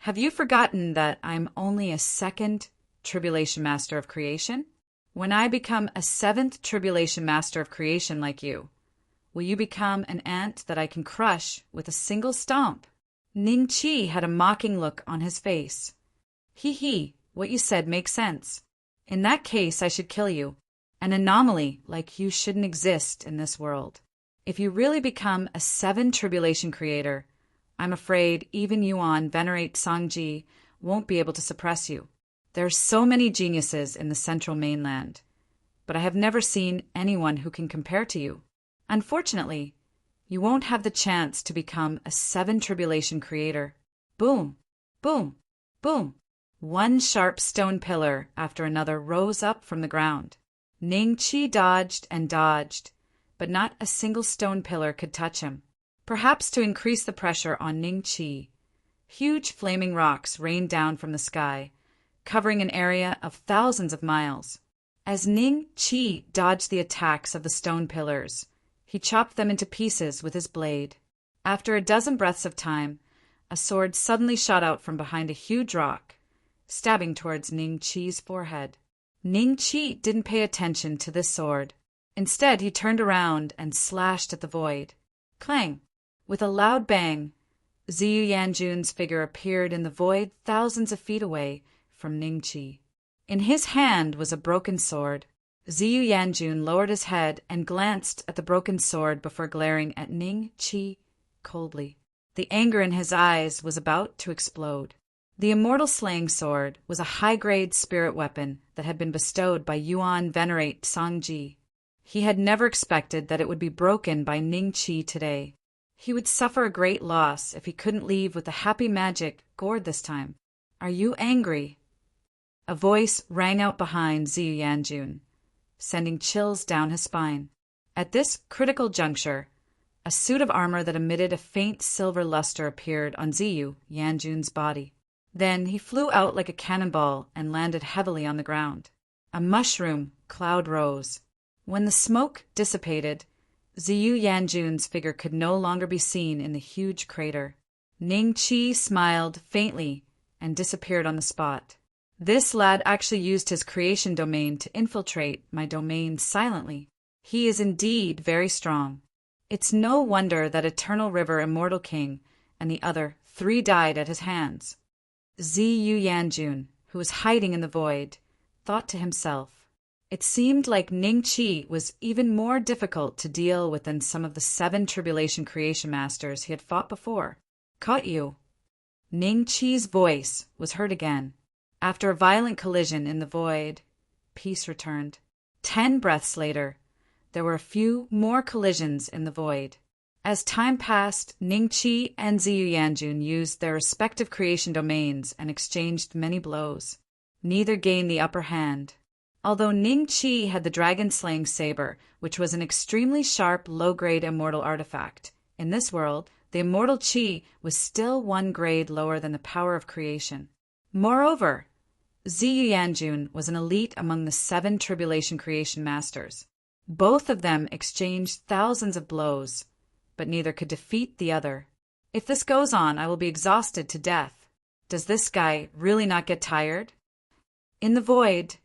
Have you forgotten that I'm only a 2nd Tribulation Master of Creation? When I become a 7th Tribulation Master of Creation like you, will you become an ant that I can crush with a single stomp? Ningqi had a mocking look on his face. Hee, what you said makes sense. In that case, I should kill you. An anomaly like you shouldn't exist in this world. If you really become a 7 Tribulation Creator, I'm afraid even Yuan Venerate Songji won't be able to suppress you. There are so many geniuses in the central mainland, but I have never seen anyone who can compare to you. Unfortunately, you won't have the chance to become a 7 Tribulation Creator. Boom, boom, boom. One sharp stone pillar after another rose up from the ground. Ningqi dodged and dodged, but not a single stone pillar could touch him. Perhaps to increase the pressure on Ningqi, huge flaming rocks rained down from the sky, covering an area of thousands of miles. As Ningqi dodged the attacks of the stone pillars, he chopped them into pieces with his blade. After a dozen breaths of time, a sword suddenly shot out from behind a huge rock, stabbing towards Ningqi's forehead. Ningqi didn't pay attention to this sword. Instead, he turned around and slashed at the void. Clang! With a loud bang, Ziyu Yanjun's figure appeared in the void thousands of feet away from Ningqi. In his hand was a broken sword. Ziyu Yanjun lowered his head and glanced at the broken sword before glaring at Ningqi coldly. The anger in his eyes was about to explode. The immortal slaying sword was a high-grade spirit weapon that had been bestowed by Yuan Venerate Sangji. He had never expected that it would be broken by Ning Qi today. He would suffer a great loss if he couldn't leave with the happy magic gourd this time. "Are you angry?" A voice rang out behind Ziyu Yanjun, sending chills down his spine. At this critical juncture, a suit of armor that emitted a faint silver luster appeared on Ziyu Yanjun's body. Then he flew out like a cannonball and landed heavily on the ground. A mushroom cloud rose. When the smoke dissipated, Ziyu Yanjun's figure could no longer be seen in the huge crater. Ning Qi smiled faintly and disappeared on the spot. "This lad actually used his creation domain to infiltrate my domain silently. He is indeed very strong. It's no wonder that Eternal River Immortal King and the other 3 died at his hands." Ziyu Yanjun, who was hiding in the void, thought to himself. It seemed like Ning Qi was even more difficult to deal with than some of the 7 Tribulation Creation Masters he had fought before. "Caught you." Ning Qi's voice was heard again. After a violent collision in the void, peace returned. 10 breaths later, there were a few more collisions in the void. As time passed, Ning Qi and Ziyu Yanjun used their respective creation domains and exchanged many blows. Neither gained the upper hand. Although Ning Qi had the dragon-slaying saber, which was an extremely sharp, low-grade immortal artifact, in this world, the immortal Qi was still 1 grade lower than the power of creation. Moreover, Ziyu Yanjun was an elite among the 7 Tribulation Creation Masters. Both of them exchanged thousands of blows, but neither could defeat the other. "If this goes on, I will be exhausted to death. Does this guy really not get tired?" In the void,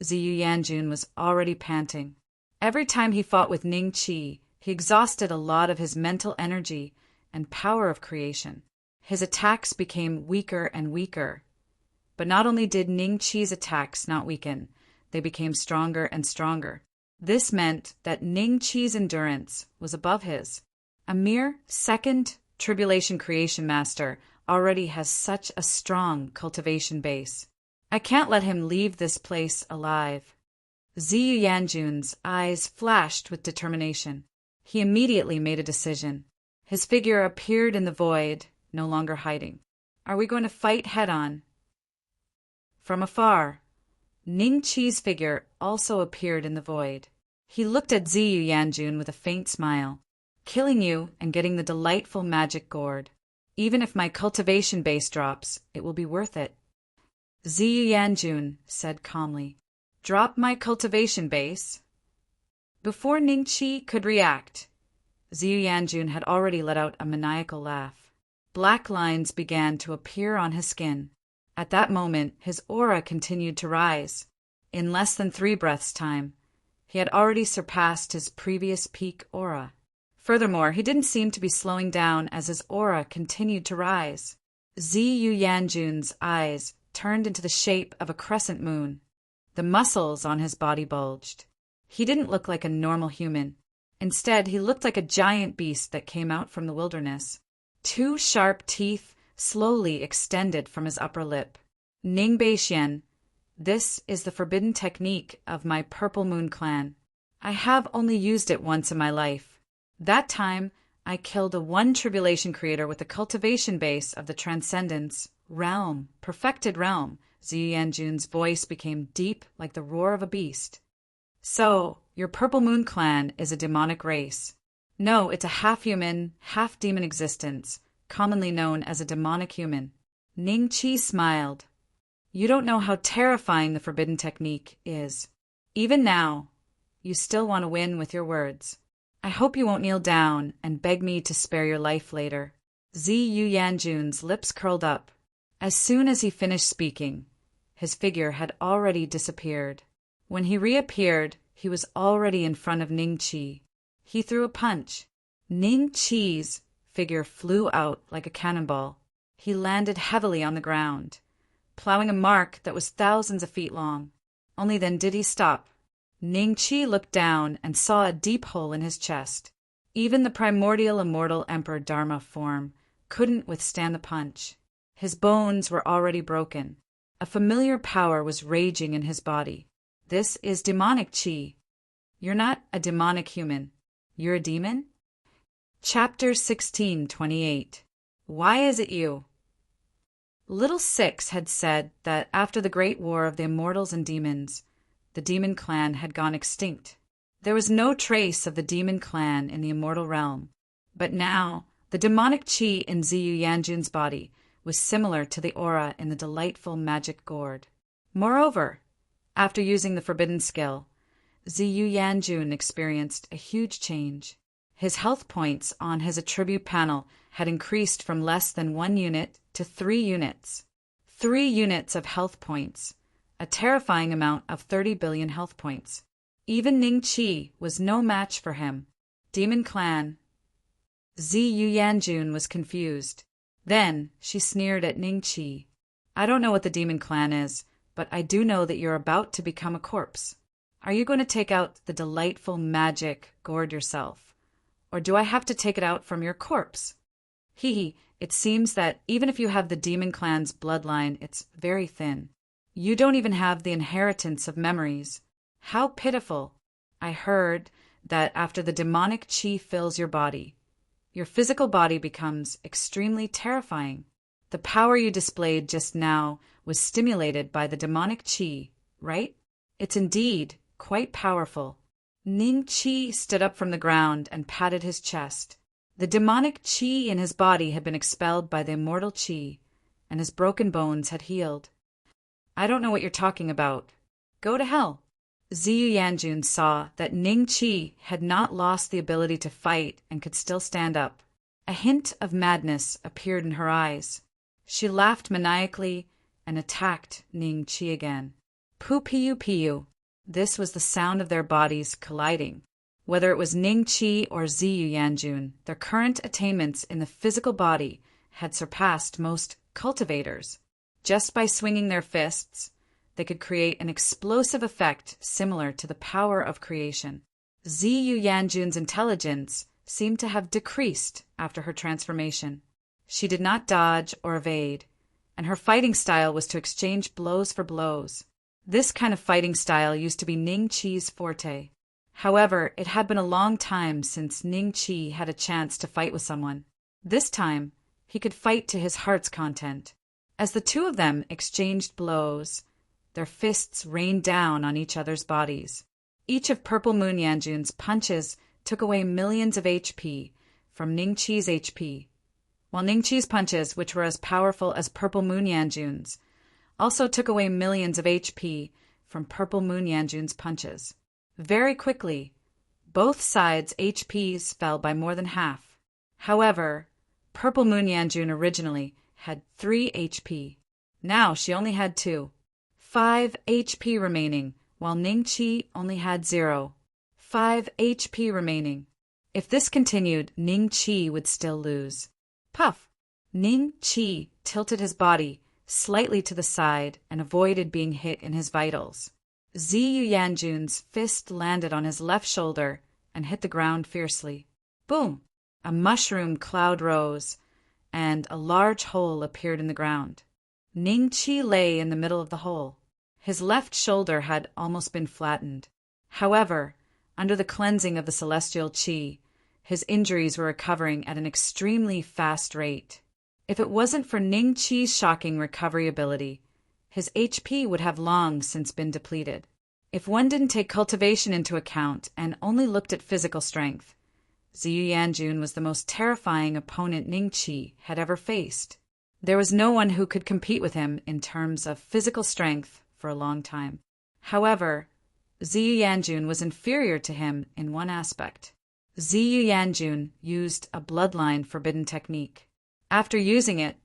Ziyu Yanjun was already panting. Every time he fought with Ning Qi, he exhausted a lot of his mental energy and power of creation. His attacks became weaker and weaker. But not only did Ning Qi's attacks not weaken, they became stronger and stronger. This meant that Ning Qi's endurance was above his. A mere 2nd Tribulation Creation Master already has such a strong cultivation base. I can't let him leave this place alive. Ziyu Yanjun's eyes flashed with determination. He immediately made a decision. His figure appeared in the void, no longer hiding. "Are we going to fight head-on?" From afar, Ning Qi's figure also appeared in the void. He looked at Ziyu Yanjun with a faint smile. "Killing you and getting the delightful magic gourd. Even if my cultivation base drops, it will be worth it." Ziyu Yanjun said calmly, "Drop my cultivation base?" Before Ning Qi could react, Ziyu Yanjun had already let out a maniacal laugh. Black lines began to appear on his skin. At that moment, his aura continued to rise. In less than 3 breaths' time, he had already surpassed his previous peak aura. Furthermore, he didn't seem to be slowing down as his aura continued to rise. Ziyu Yanjun's eyes turned into the shape of a crescent moon. The muscles on his body bulged. He didn't look like a normal human. Instead, he looked like a giant beast that came out from the wilderness. 2 sharp teeth slowly extended from his upper lip. "Ning Beixian, this is the forbidden technique of my Purple Moon clan. I have only used it once in my life. That time, I killed a 1 Tribulation creator with the cultivation base of the Transcendence realm, perfected realm." Ziyu Yanjun's voice became deep like the roar of a beast. "So, your Purple Moon clan is a demonic race." "No, it's a half-human, half-demon existence, commonly known as a demonic human." Ning Qi smiled. "You don't know how terrifying the forbidden technique is. Even now, you still want to win with your words. I hope you won't kneel down and beg me to spare your life later." Ziyu Yanjun's lips curled up. As soon as he finished speaking, his figure had already disappeared. When he reappeared, he was already in front of Ning Qi. He threw a punch. Ning Qi's figure flew out like a cannonball. He landed heavily on the ground, plowing a mark that was thousands of feet long. Only then did he stop. Ning Qi looked down and saw a deep hole in his chest. Even the primordial immortal Emperor Dharma form couldn't withstand the punch. His bones were already broken. A familiar power was raging in his body. This is demonic chi. You're not a demonic human. You're a demon? Chapter 16:28. Why is it you? Little Six had said that after the Great War of the Immortals and Demons, the demon clan had gone extinct. There was no trace of the demon clan in the immortal realm, but now the demonic chi in Ziyu Yanjun's body was similar to the aura in the delightful magic gourd. Moreover, after using the forbidden skill, Ziyu Yanjun experienced a huge change. His health points on his attribute panel had increased from less than 1 unit to 3 units. 3 units of health points, a terrifying amount of 30 billion health points. Even Ning Qi was no match for him. Demon Clan. Ziyu Yanjun was confused. Then she sneered at Ning Qi. I don't know what the Demon Clan is, but I do know that you're about to become a corpse. Are you going to take out the delightful magic gourd yourself? Or do I have to take it out from your corpse? It seems that even if you have the Demon Clan's bloodline, it's very thin. You don't even have the inheritance of memories. How pitiful. I heard that after the demonic chi fills your body, your physical body becomes extremely terrifying. The power you displayed just now was stimulated by the demonic chi, right? It's indeed quite powerful. Ning Qi stood up from the ground and patted his chest. The demonic chi in his body had been expelled by the immortal chi, and his broken bones had healed. I don't know what you're talking about. Go to hell. Ziyu Yanjun saw that Ning Qi had not lost the ability to fight and could still stand up. A hint of madness appeared in her eyes. She laughed maniacally and attacked Ning Qi again. Pu piu. This was the sound of their bodies colliding. Whether it was Ning Qi or Ziyu Yanjun, their current attainments in the physical body had surpassed most cultivators. Just by swinging their fists, they could create an explosive effect similar to the power of creation. Ziyu Yanjun's intelligence seemed to have decreased after her transformation. She did not dodge or evade, and her fighting style was to exchange blows for blows. This kind of fighting style used to be Ning Qi's forte. However, it had been a long time since Ning Qi had a chance to fight with someone. This time, he could fight to his heart's content. As the two of them exchanged blows, their fists rained down on each other's bodies. Each of Purple Moon Yanjun's punches took away millions of HP from Ning Qi's HP, while Ning Qi's punches, which were as powerful as Purple Moon Yanjun's, also took away millions of HP from Purple Moon Yanjun's punches. Very quickly, both sides' HPs fell by more than half. However, Purple Moon Yanjun originally had 3 HP. Now she only had 2. 5 HP remaining, while Ning Qi only had 0. 5 HP remaining. If this continued, Ning Qi would still lose. Puff! Ning Qi tilted his body slightly to the side and avoided being hit in his vitals. Ziyu Yanjun's fist landed on his left shoulder and hit the ground fiercely. Boom! A mushroom cloud rose, and a large hole appeared in the ground. Ning Qi lay in the middle of the hole. His left shoulder had almost been flattened. However, under the cleansing of the celestial qi, his injuries were recovering at an extremely fast rate. If it wasn't for Ning Qi's shocking recovery ability, his HP would have long since been depleted. If one didn't take cultivation into account and only looked at physical strength, Ziyu Yanjun was the most terrifying opponent Ning Qi had ever faced. There was no one who could compete with him in terms of physical strength for a long time. However, Ziyu Yanjun was inferior to him in one aspect. Ziyu Yanjun used a bloodline forbidden technique. After using it,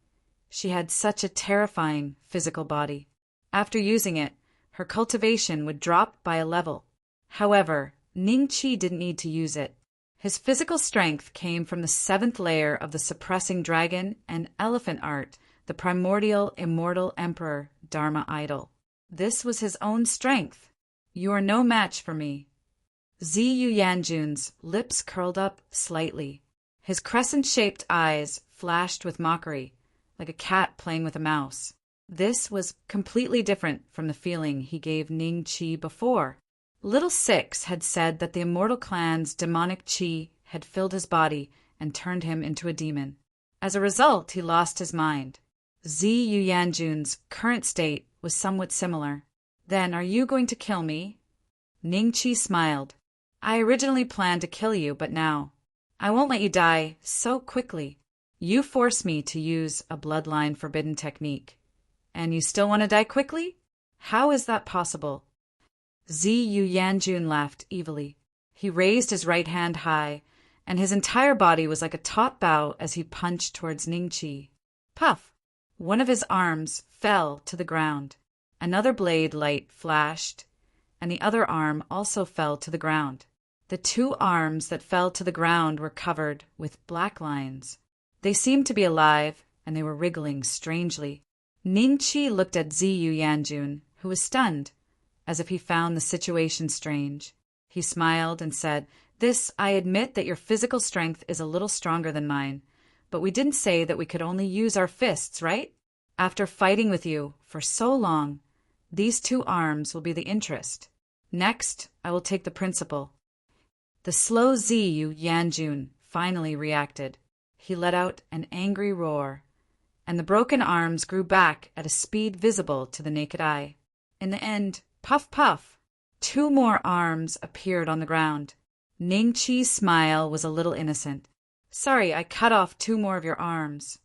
she had such a terrifying physical body. After using it, her cultivation would drop by a level. However, Ning Qi didn't need to use it. His physical strength came from the 7th layer of the suppressing dragon and elephant art, the primordial immortal emperor Dharma idol. This was his own strength. You are no match for me. Ziyu Yanjun's lips curled up slightly. His crescent-shaped eyes flashed with mockery, like a cat playing with a mouse. This was completely different from the feeling he gave Ning Qi before. Little Six had said that the immortal clan's demonic qi had filled his body and turned him into a demon. As a result, he lost his mind. Ziyu Yanjun's current state was somewhat similar. Then, are you going to kill me? Ning Qi smiled. I originally planned to kill you, but now I won't let you die so quickly. You forced me to use a bloodline forbidden technique. And you still want to die quickly? How is that possible? Ziyu Yanjun laughed evilly. He raised his right hand high, and his entire body was like a taut bow as he punched towards Ning Qi. Puff! One of his arms fell to the ground. Another blade light flashed, and the other arm also fell to the ground. The two arms that fell to the ground were covered with black lines. They seemed to be alive, and they were wriggling strangely. Ning Qi looked at Ziyu Yanjun, who was stunned, as if he found the situation strange. He smiled and said, I admit that your physical strength is a little stronger than mine, but we didn't say that we could only use our fists, right? After fighting with you for so long, these two arms will be the interest. Next, I will take the principal. The slow Ziyu Yanjun finally reacted. He let out an angry roar, and the broken arms grew back at a speed visible to the naked eye. In the end, puff puff, two more arms appeared on the ground. Ning Qi's smile was a little innocent. Sorry, I cut off two more of your arms.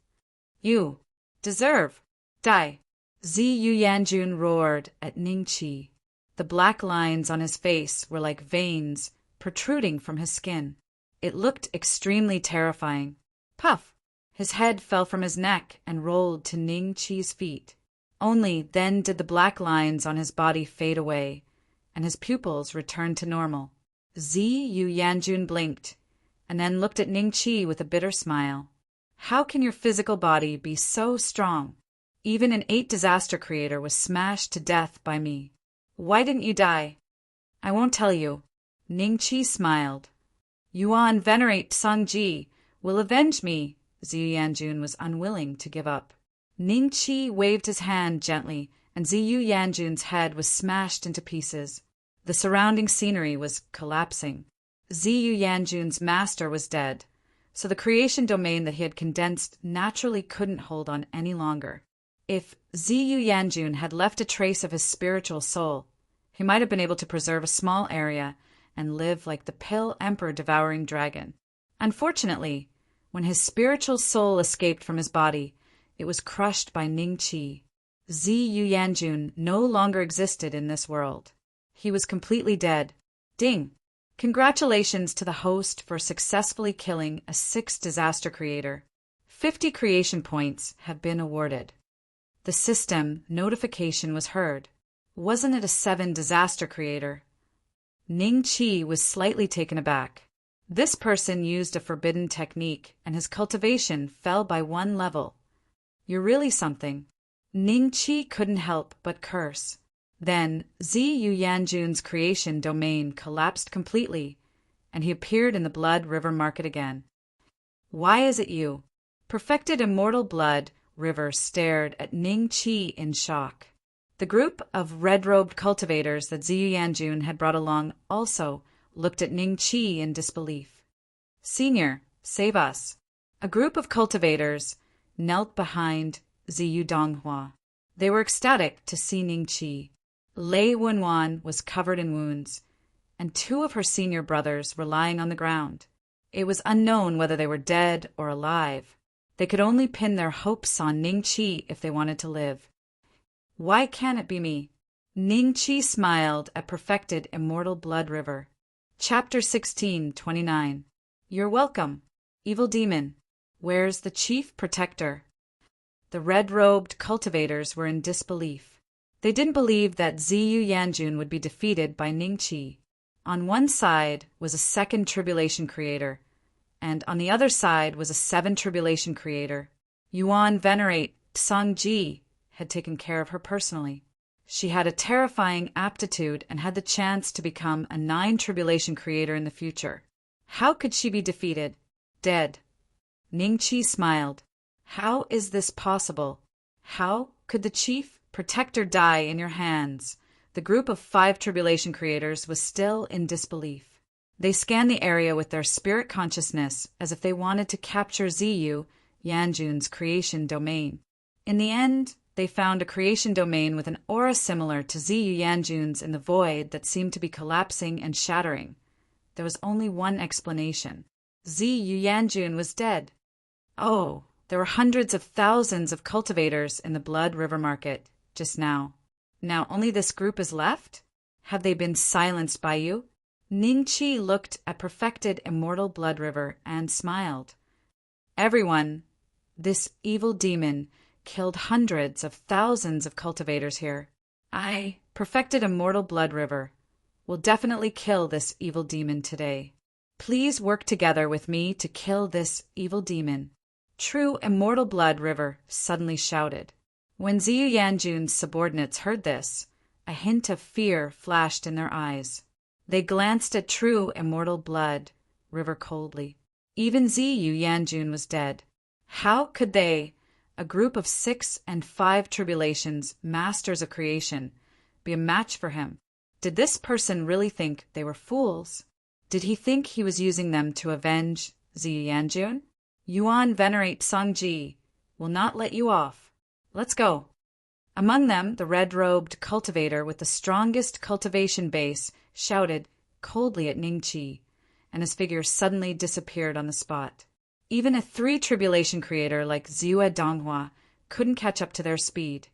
You deserve. Die. Ziyu Yanjun roared at Ning Qi. The black lines on his face were like veins protruding from his skin. It looked extremely terrifying. Puff! His head fell from his neck and rolled to Ning Qi's feet. Only then did the black lines on his body fade away, and his pupils returned to normal. Ziyu Yanjun blinked, and then looked at Ning Qi with a bitter smile. How can your physical body be so strong? Even an 8 disaster creator was smashed to death by me. Why didn't you die? I won't tell you. Ning Qi smiled. Yuan venerate Sangji will avenge me. Ziyu Yanjun was unwilling to give up. Ning Qi waved his hand gently, and Ziyu Yanjun's head was smashed into pieces. The surrounding scenery was collapsing. Ziyu Yanjun's master was dead, so the creation domain that he had condensed naturally couldn't hold on any longer. If Ziyu Yanjun had left a trace of his spiritual soul, he might have been able to preserve a small area and live like the pale emperor devouring dragon. Unfortunately, when his spiritual soul escaped from his body, it was crushed by Ning Qi. Ziyu Yanjun no longer existed in this world. He was completely dead. Ding! Congratulations to the host for successfully killing a 6 disaster creator. 50 creation points have been awarded. The system notification was heard. Wasn't it a 7 disaster creator? Ning Qi was slightly taken aback. This person used a forbidden technique, and his cultivation fell by 1 level. You're really something. Ning Qi couldn't help but curse. Then Ziyu Yanjun's creation domain collapsed completely, and he appeared in the Blood River Market again. Why is it you? Perfected Immortal Blood River stared at Ning Qi in shock. The group of red-robed cultivators that Ziyu Yanjun had brought along also looked at Ning Qi in disbelief. Senior, save us. A group of cultivators knelt behind Ziyu Donghua. They were ecstatic to see Ning Qi. Lei Wenwan was covered in wounds, and 2 of her senior brothers were lying on the ground. It was unknown whether they were dead or alive. They could only pin their hopes on Ning Qi if they wanted to live. Why can't it be me? Ning Qi smiled at Perfected Immortal Blood River. Chapter 16:29. You're welcome, evil demon. Where's the chief protector? The red-robed cultivators were in disbelief. They didn't believe that Ziyu Yanjun would be defeated by Ning Qi. On one side was a 2nd tribulation creator, and on the other side was a 7 tribulation creator. Yuan venerate Sangji had taken care of her personally. She had a terrifying aptitude and had the chance to become a 9 tribulation creator in the future. How could she be defeated? Dead. Ning Qi smiled. How is this possible? How could the chief protector die in your hands? The group of 5 tribulation creators was still in disbelief. They scanned the area with their spirit consciousness as if they wanted to capture Ziyu Yanjun's creation domain. In the end, they found a creation domain with an aura similar to Ziyu Yanjun's in the void that seemed to be collapsing and shattering. There was only one explanation. Ziyu Yanjun was dead. Oh, there were hundreds of thousands of cultivators in the Blood River Market just now. Now only this group is left? Have they been silenced by you? Ning Qi looked at perfected immortal Blood River and smiled. Everyone, this evil demon, killed hundreds of thousands of cultivators here. I, perfected immortal Blood River, will definitely kill this evil demon today. Please work together with me to kill this evil demon. True immortal Blood River suddenly shouted. When Ziyu Yanjun's subordinates heard this, a hint of fear flashed in their eyes. They glanced at True immortal Blood River coldly. Even Ziyu Yanjun was dead. How could they, a group of 6 and 5 tribulations, masters of creation, be a match for him? Did this person really think they were fools? Did he think he was using them to avenge Ziyu Yanjun? Yuan Venerate Sangji will not let you off. Let's go. Among them, the red-robed cultivator with the strongest cultivation base shouted coldly at Ningqi, and his figure suddenly disappeared on the spot. Even a 3 tribulation creator like Ziyue Donghua couldn't catch up to their speed.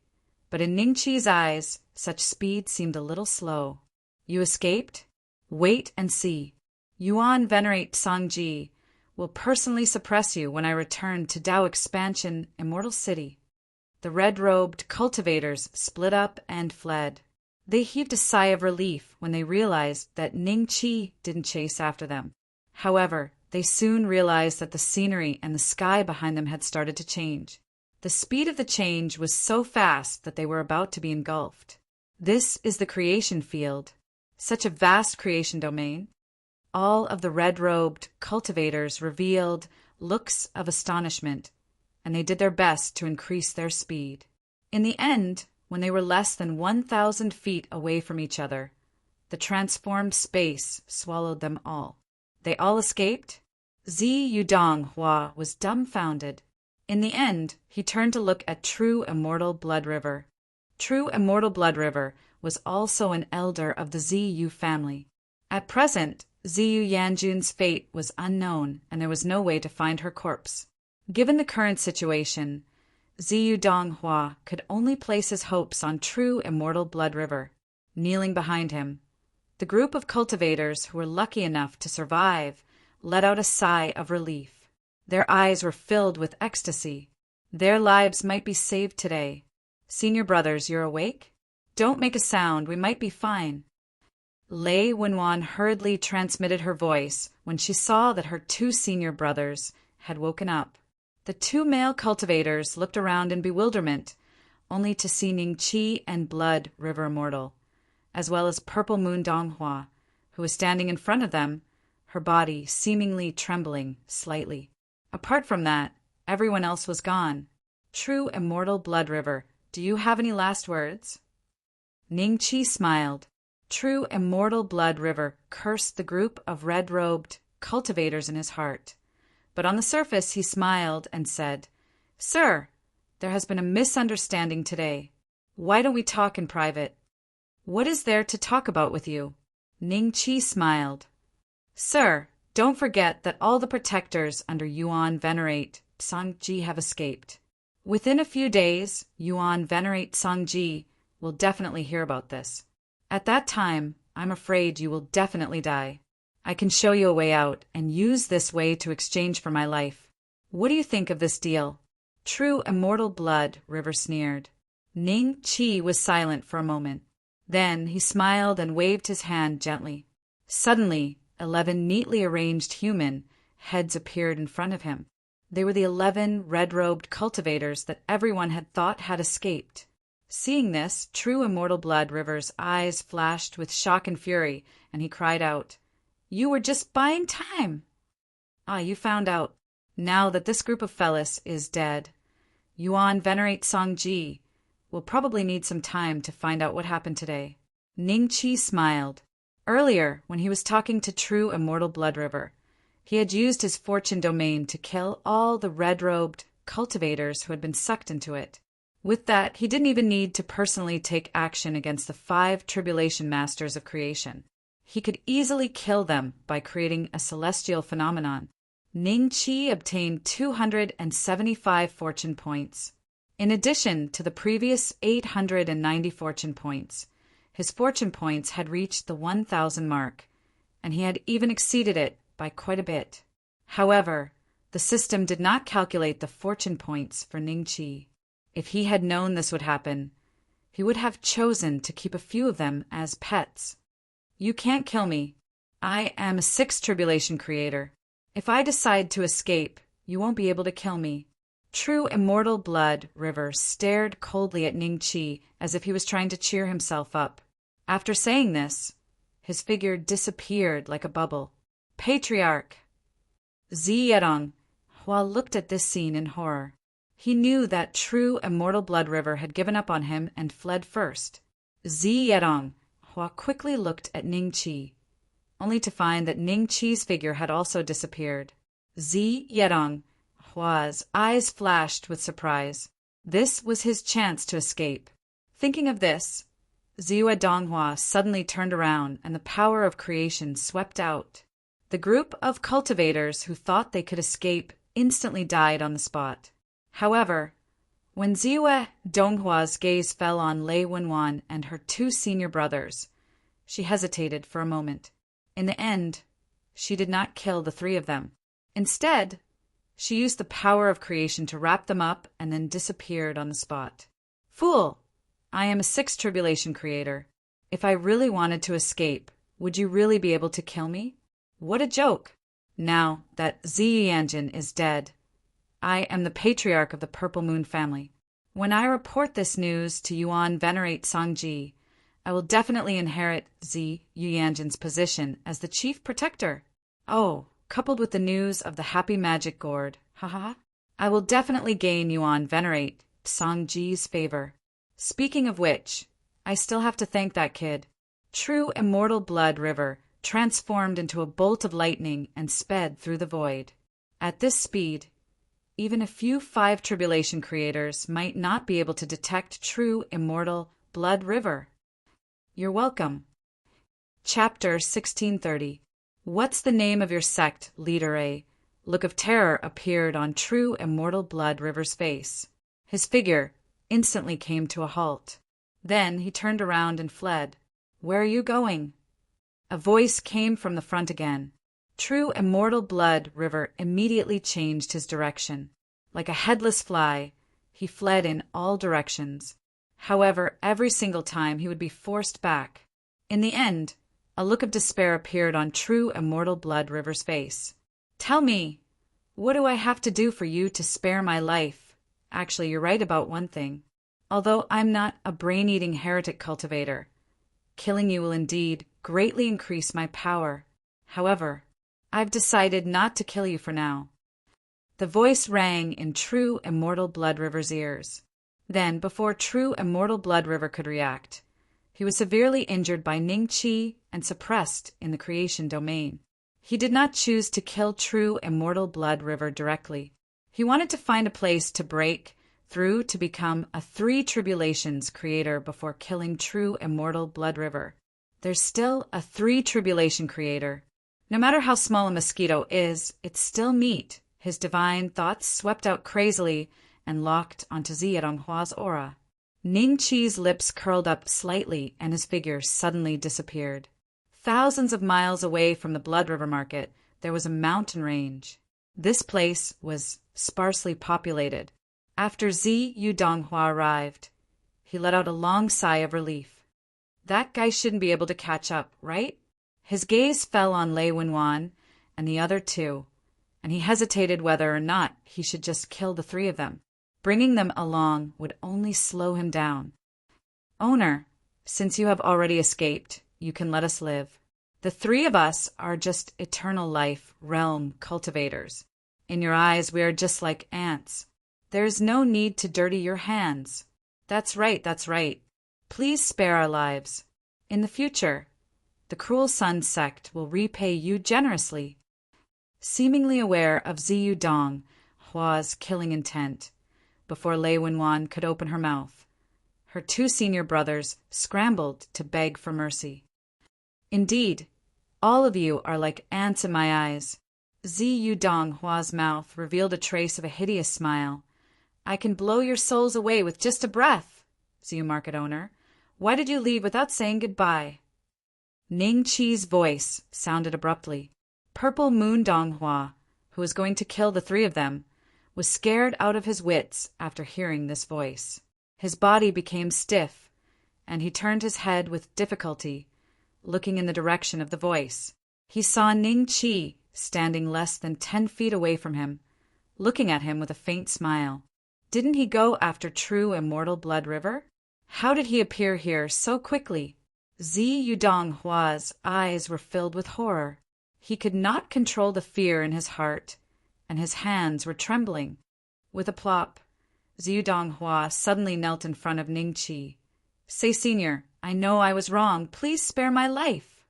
But in Ningqi's eyes, such speed seemed a little slow. You escaped? Wait and see. Yuan Venerate Sangji will personally suppress you when I return to Dao Expansion Immortal City. The red-robed cultivators split up and fled. They heaved a sigh of relief when they realized that Ning Qi didn't chase after them. However, they soon realized that the scenery and the sky behind them had started to change. The speed of the change was so fast that they were about to be engulfed. This is the creation field. Such a vast creation domain. All of the red-robed cultivators revealed looks of astonishment, and they did their best to increase their speed. In the end, when they were less than 1,000 feet away from each other, the transformed space swallowed them all. They all escaped? Zi Yudong Hua was dumbfounded. In the end, he turned to look at True Immortal Blood River. True Immortal Blood River was also an elder of the Ziyu family. At present, Ziyu Yanjun's fate was unknown, and there was no way to find her corpse. Given the current situation, Ziyu Donghua could only place his hopes on True Immortal Blood River. Kneeling behind him, the group of cultivators who were lucky enough to survive let out a sigh of relief. Their eyes were filled with ecstasy. Their lives might be saved today. Senior brothers, you're awake? Don't make a sound, we might be fine. Lei Wenwan hurriedly transmitted her voice when she saw that her 2 senior brothers had woken up. The 2 male cultivators looked around in bewilderment, only to see Ningqi and Blood River Immortal, as well as Purple Moon Donghua, who was standing in front of them, her body seemingly trembling slightly. Apart from that, everyone else was gone. True Immortal Blood River, do you have any last words? Ningqi smiled. True Immortal Blood River cursed the group of red-robed cultivators in his heart. But on the surface he smiled and said, Sir, there has been a misunderstanding today. Why don't we talk in private? What is there to talk about with you? Ningqi smiled. Sir, don't forget that all the protectors under Yuan Venerate Sangji have escaped. Within a few days, Yuan Venerate Sangji will definitely hear about this. At that time, I'm afraid you will definitely die. I can show you a way out and use this way to exchange for my life. What do you think of this deal? True Immortal Blood River sneered. Ning Qi was silent for a moment. Then he smiled and waved his hand gently. Suddenly, 11 neatly arranged human heads appeared in front of him. They were the 11 red-robed cultivators that everyone had thought had escaped. Seeing this, True Immortal Blood River's eyes flashed with shock and fury, and he cried out, You were just buying time! Ah, you found out. Now that this group of fellas is dead, Yuan venerate Sangji. We'll probably need some time to find out what happened today. Ningqi smiled. Earlier, when he was talking to True Immortal Blood River, he had used his fortune domain to kill all the red-robed cultivators who had been sucked into it. With that, he didn't even need to personally take action against the 5 tribulation masters of creation. He could easily kill them by creating a celestial phenomenon. Ningqi obtained 275 fortune points. In addition to the previous 890 fortune points, his fortune points had reached the 1,000 mark, and he had even exceeded it by quite a bit. However, the system did not calculate the fortune points for Ningqi. If he had known this would happen, he would have chosen to keep a few of them as pets. You can't kill me. I am a 6th tribulation creator. If I decide to escape, you won't be able to kill me. True Immortal Blood River stared coldly at Ningqi as if he was trying to cheer himself up. After saying this, his figure disappeared like a bubble. Patriarch! Zi Yedong Hua looked at this scene in horror. He knew that True Immortal Blood River had given up on him and fled first. Zi Yedong Hua quickly looked at Ningqi, only to find that Ningqi's figure had also disappeared. Zi Yedong Hua's eyes flashed with surprise. This was his chance to escape. Thinking of this, Ziwa Donghua suddenly turned around and the power of creation swept out. The group of cultivators who thought they could escape instantly died on the spot. However, when Ziwa Donghua's gaze fell on Lei Wenwan and her 2 senior brothers, she hesitated for a moment. In the end, she did not kill the 3 of them. Instead, she used the power of creation to wrap them up and then disappeared on the spot. Fool! I am a 6th tribulation creator. If I really wanted to escape, would you really be able to kill me? What a joke! Now that Zi Yanjin is dead, I am the patriarch of the Purple Moon family. When I report this news to Yuan Venerate Sangji, I will definitely inherit Zi Yuyanjin's position as the chief protector. Oh, coupled with the news of the happy magic gourd, haha, I will definitely gain Yuan Venerate Sangji's favor. Speaking of which, I still have to thank that kid. True Immortal Blood River transformed into a bolt of lightning and sped through the void. At this speed, even a few 5 tribulation creators might not be able to detect True Immortal Blood River. You're welcome. Chapter 1630. What's the name of your sect, Leader A? Look of terror appeared on True Immortal Blood River's face. His figure instantly came to a halt. Then he turned around and fled. Where are you going? A voice came from the front again. True Immortal Blood River immediately changed his direction. Like a headless fly, he fled in all directions. However, every single time he would be forced back. In the end, a look of despair appeared on True Immortal Blood River's face. Tell me, what do I have to do for you to spare my life? Actually, you're right about one thing. Although I'm not a brain-eating heretic cultivator, killing you will indeed greatly increase my power. However, I've decided not to kill you for now. The voice rang in True Immortal Blood River's ears. Then, before True Immortal Blood River could react, he was severely injured by Ningqi and suppressed in the creation domain. He did not choose to kill True Immortal Blood River directly. He wanted to find a place to break through to become a 3 tribulations creator before killing True Immortal Blood River. There's still a 3 tribulation creator. No matter how small a mosquito is, it's still meat. His divine thoughts swept out crazily and locked onto Ziyeronghua's aura. Ningqi's lips curled up slightly and his figure suddenly disappeared. Thousands of miles away from the Blood River Market, there was a mountain range. This place was sparsely populated. After Zi Yudonghua arrived, he let out a long sigh of relief. That guy shouldn't be able to catch up, right? His gaze fell on Lei Wenwan and the other 2, and he hesitated whether or not he should just kill the 3 of them. Bringing them along would only slow him down. Owner, since you have already escaped, you can let us live. The 3 of us are just eternal life realm cultivators. In your eyes, we are just like ants. There's no need to dirty your hands. That's right, that's right. Please spare our lives. In the future, the Cruel Sun sect will repay you generously. Seemingly aware of Ziyu Donghua's killing intent, before Lei Wenwan could open her mouth, her two senior brothers scrambled to beg for mercy. Indeed, all of you are like ants in my eyes. Ziyu Donghua's mouth revealed a trace of a hideous smile. I can blow your souls away with just a breath, Ziyu market owner. Why did you leave without saying goodbye? Ning Qi's voice sounded abruptly. Purple Moon Donghua, who was going to kill the three of them, was scared out of his wits after hearing this voice. His body became stiff, and he turned his head with difficulty, looking in the direction of the voice. He saw Ning Qi standing less than 10 feet away from him, looking at him with a faint smile. Didn't he go after true immortal Blood River? How did he appear here so quickly? Ziyu Donghua's eyes were filled with horror. He could not control the fear in his heart, and his hands were trembling. With a plop, Ziyu Donghua suddenly knelt in front of Ning Qi. Say, Senior, I know I was wrong. Please spare my life.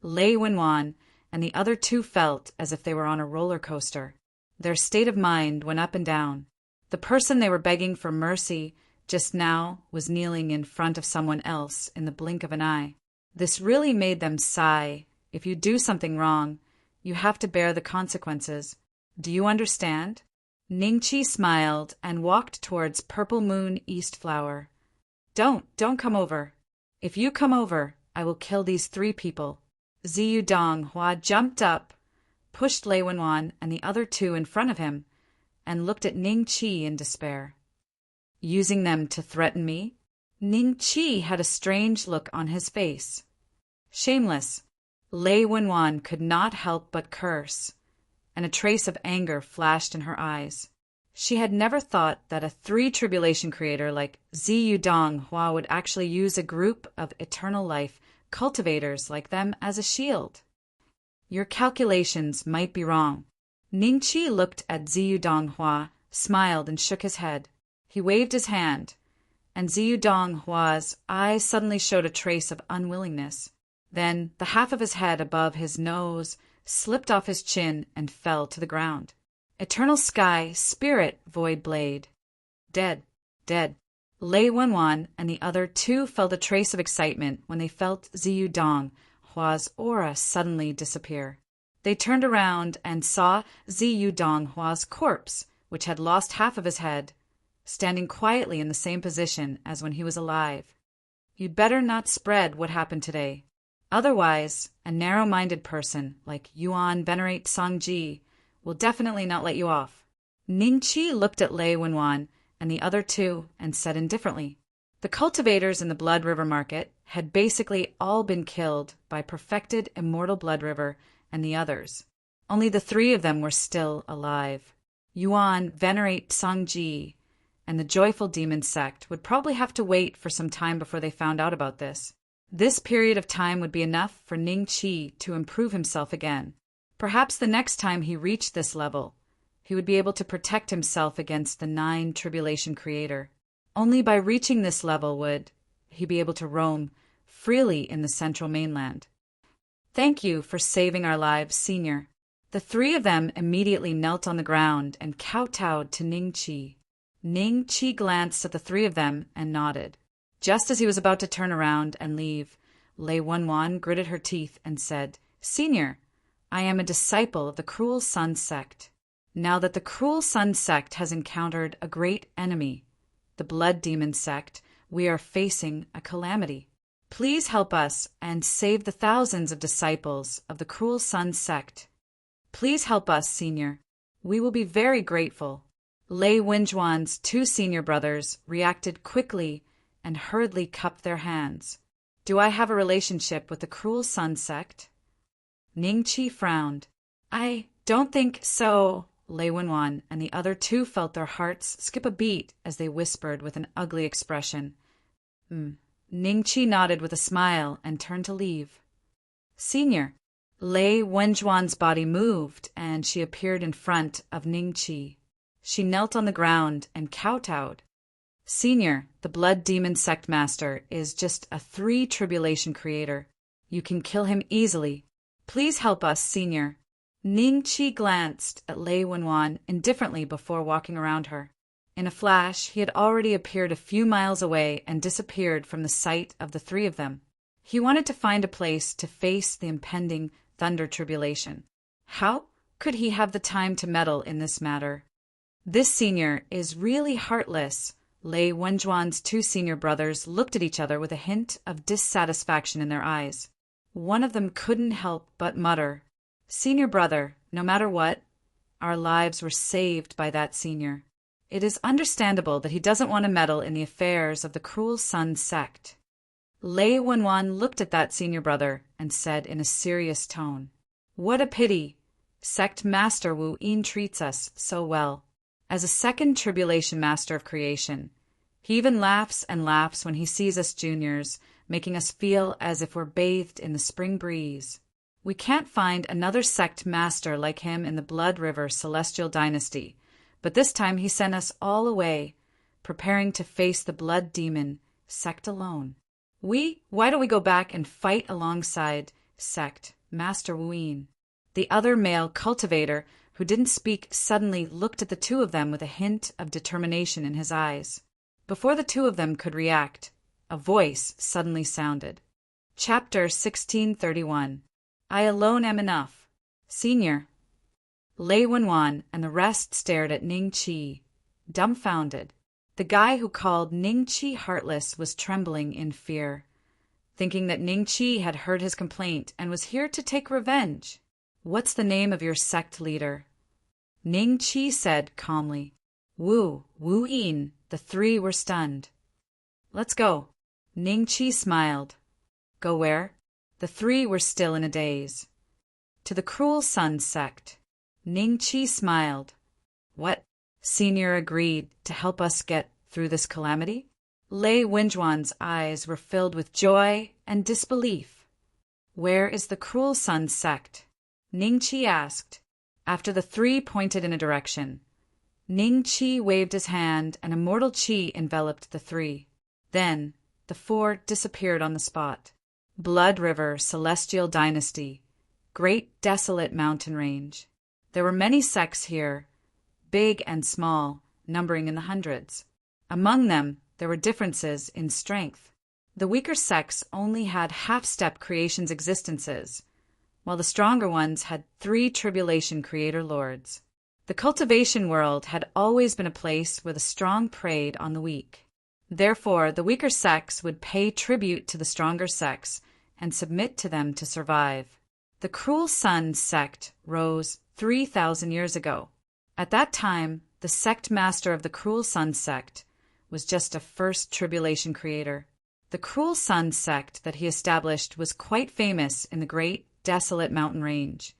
Lei Wenwan and the other two felt as if they were on a roller coaster. Their state of mind went up and down. The person they were begging for mercy just now was kneeling in front of someone else in the blink of an eye. This really made them sigh. If you do something wrong, you have to bear the consequences. Do you understand? Ning Qi smiled and walked towards Purple Moon East Flower. Don't come over. If you come over, I will kill these 3 people. Ziyu Donghua jumped up, pushed Lei Wenwan and the other 2 in front of him, and looked at Ning Qi in despair. Using them to threaten me? Ning Qi had a strange look on his face. Shameless. Lei Wenwan could not help but curse, and a trace of anger flashed in her eyes. She had never thought that a 3 tribulation creator like Ziyu Donghua would actually use a group of eternal life cultivators like them as a shield. Your calculations might be wrong. Ning Qi looked at Ziyu Donghua, smiled and shook his head. He waved his hand, and Ziyu Donghua's eyes suddenly showed a trace of unwillingness. Then the half of his head above his nose slipped off his chin and fell to the ground. Eternal Sky, Spirit, Void Blade. Dead. Lei Wenwan and the other 2 felt a trace of excitement when they felt Ziyu Donghua's aura suddenly disappear. They turned around and saw Ziyu Donghua's corpse, which had lost half of his head, standing quietly in the same position as when he was alive. You'd better not spread what happened today. Otherwise, a narrow-minded person like Yuan Venerate Sangji will definitely not let you off. Ning Qi looked at Lei Wenwan and the other 2 and said indifferently, the cultivators in the Blood River market had basically all been killed by perfected immortal Blood River and the others. Only the 3 of them were still alive. Yuan Venerate Sangji and the Joyful Demon sect would probably have to wait for some time before they found out about this. This period of time would be enough for Ning Qi to improve himself again. Perhaps the next time he reached this level, he would be able to protect himself against the 9 tribulation creator. Only by reaching this level would he be able to roam freely in the central mainland. Thank you for saving our lives, Senior. The 3 of them immediately knelt on the ground and kowtowed to Ning Qi. Ning Qi glanced at the 3 of them and nodded. Just as he was about to turn around and leave, Lei Wenwan gritted her teeth and said, Senior, I am a disciple of the Cruel Sun sect. Now that the Cruel Sun sect has encountered a great enemy, the Blood Demon sect, we are facing a calamity. Please help us and save the thousands of disciples of the Cruel Sun sect. Please help us, Senior. We will be very grateful. Lei Wenjuan's 2 senior brothers reacted quickly and hurriedly cupped their hands. Do I have a relationship with the Cruel Sun sect? Ning Qi frowned. I don't think so. Lei Wenwan and the other 2 felt their hearts skip a beat as they whispered with an ugly expression. Ning Qi nodded with a smile and turned to leave. Senior. Lei Wenjuan's body moved and she appeared in front of Ning Qi. She knelt on the ground and kowtowed. Senior, the blood demon sect master, is just a 3 tribulation creator. You can kill him easily. Please help us, Senior. Ning Chi glanced at Lei Wenwan indifferently before walking around her. In a flash, he had already appeared a few miles away and disappeared from the sight of the 3 of them. He wanted to find a place to face the impending thunder tribulation. How could he have the time to meddle in this matter? This senior is really heartless. Lei Wenjuan's 2 senior brothers looked at each other with a hint of dissatisfaction in their eyes. One of them couldn't help but mutter, "Senior brother, no matter what, our lives were saved by that senior. It is understandable that he doesn't want to meddle in the affairs of the Cruel Sun sect." Lei Wenwan looked at that senior brother and said in a serious tone, "What a pity. Sect Master Wu Yin treats us so well. As a 2nd tribulation master of creation, he even laughs and laughs when he sees us juniors, making us feel as if we're bathed in the spring breeze. We can't find another sect master like him in the Blood River Celestial Dynasty, but this time he sent us all away, preparing to face the blood demon sect alone. Why don't we go back and fight alongside sect Master Wu Yin?" The other male cultivator, who didn't speak, suddenly looked at the 2 of them with a hint of determination in his eyes. Before the 2 of them could react, a voice suddenly sounded. Chapter 1631. I alone am enough. Senior. Lei Wenwan and the rest stared at Ning Chi, dumbfounded. The guy who called Ning Chi heartless was trembling in fear, thinking that Ning Chi had heard his complaint and was here to take revenge. "What's the name of your sect leader?" Ning Chi said calmly. Wu Yin." The 3 were stunned. "Let's go." Ning Chi smiled. "Go where?" The 3 were still in a daze. "To the Cruel Sun sect." Ning Chi smiled. "What?" Senior agreed to help us get through this calamity? Lei Wenjuan's eyes were filled with joy and disbelief. "Where is the Cruel Sun sect?" Ning Chi asked. After the 3 pointed in a direction, Ning Chi waved his hand and immortal chi enveloped the 3. Then the 4 disappeared on the spot. Blood River Celestial Dynasty, great desolate mountain range. There were many sects here, big and small, numbering in the hundreds. Among them, there were differences in strength. The weaker sects only had half-step creations existences, while the stronger ones had 3 tribulation creator lords. The cultivation world had always been a place where the strong preyed on the weak. Therefore, the weaker sects would pay tribute to the stronger sects and submit to them to survive. The Cruel Sun sect rose 3,000 years ago. At that time, the sect master of the Cruel Sun sect was just a 1st tribulation creator. The Cruel Sun sect that he established was quite famous in the great desolate mountain range,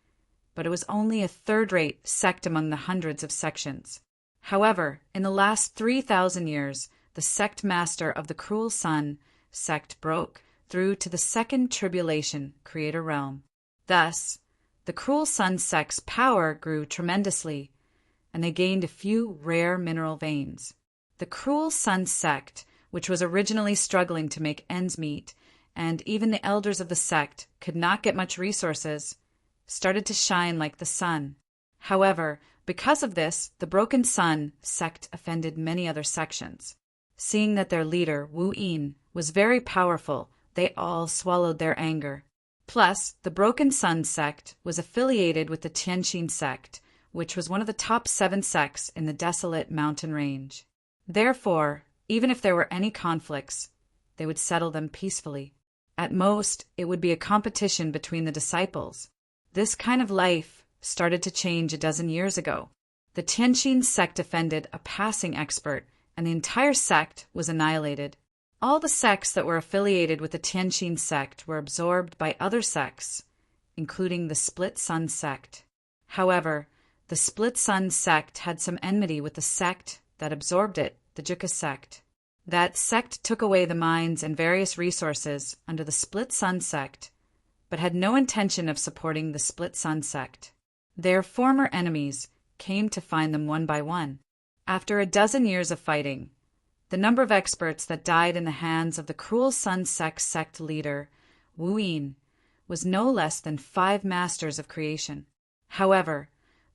but it was only a 3rd-rate sect among the hundreds of sections. However, in the last 3,000 years, the sect master of the Cruel Sun sect broke through to the 2nd tribulation creator realm. Thus, the Cruel Sun sect's power grew tremendously, and they gained a few rare mineral veins. The Cruel Sun sect, which was originally struggling to make ends meet, and even the elders of the sect could not get much resources, started to shine like the sun. However, because of this, the Broken Sun sect offended many other sections. Seeing that their leader, Wu Yin, was very powerful, they all swallowed their anger. Plus, the Broken Sun sect was affiliated with the Tianqin sect, which was one of the top 7 sects in the desolate mountain range. Therefore, even if there were any conflicts, they would settle them peacefully. At most, it would be a competition between the disciples. This kind of life started to change a dozen years ago. The Tianqin sect offended a passing expert, and the entire sect was annihilated. All the sects that were affiliated with the Tianqin sect were absorbed by other sects, including the Split Sun sect. However, the Split Sun sect had some enmity with the sect that absorbed it, the Juka sect. That sect took away the mines and various resources under the Split Sun sect, but had no intention of supporting the Split Sun sect. Their former enemies came to find them one by one. After a dozen years of fighting, the number of experts that died in the hands of the cruel Sun sect leader, Wu Yin, was no less than 5 masters of creation. However,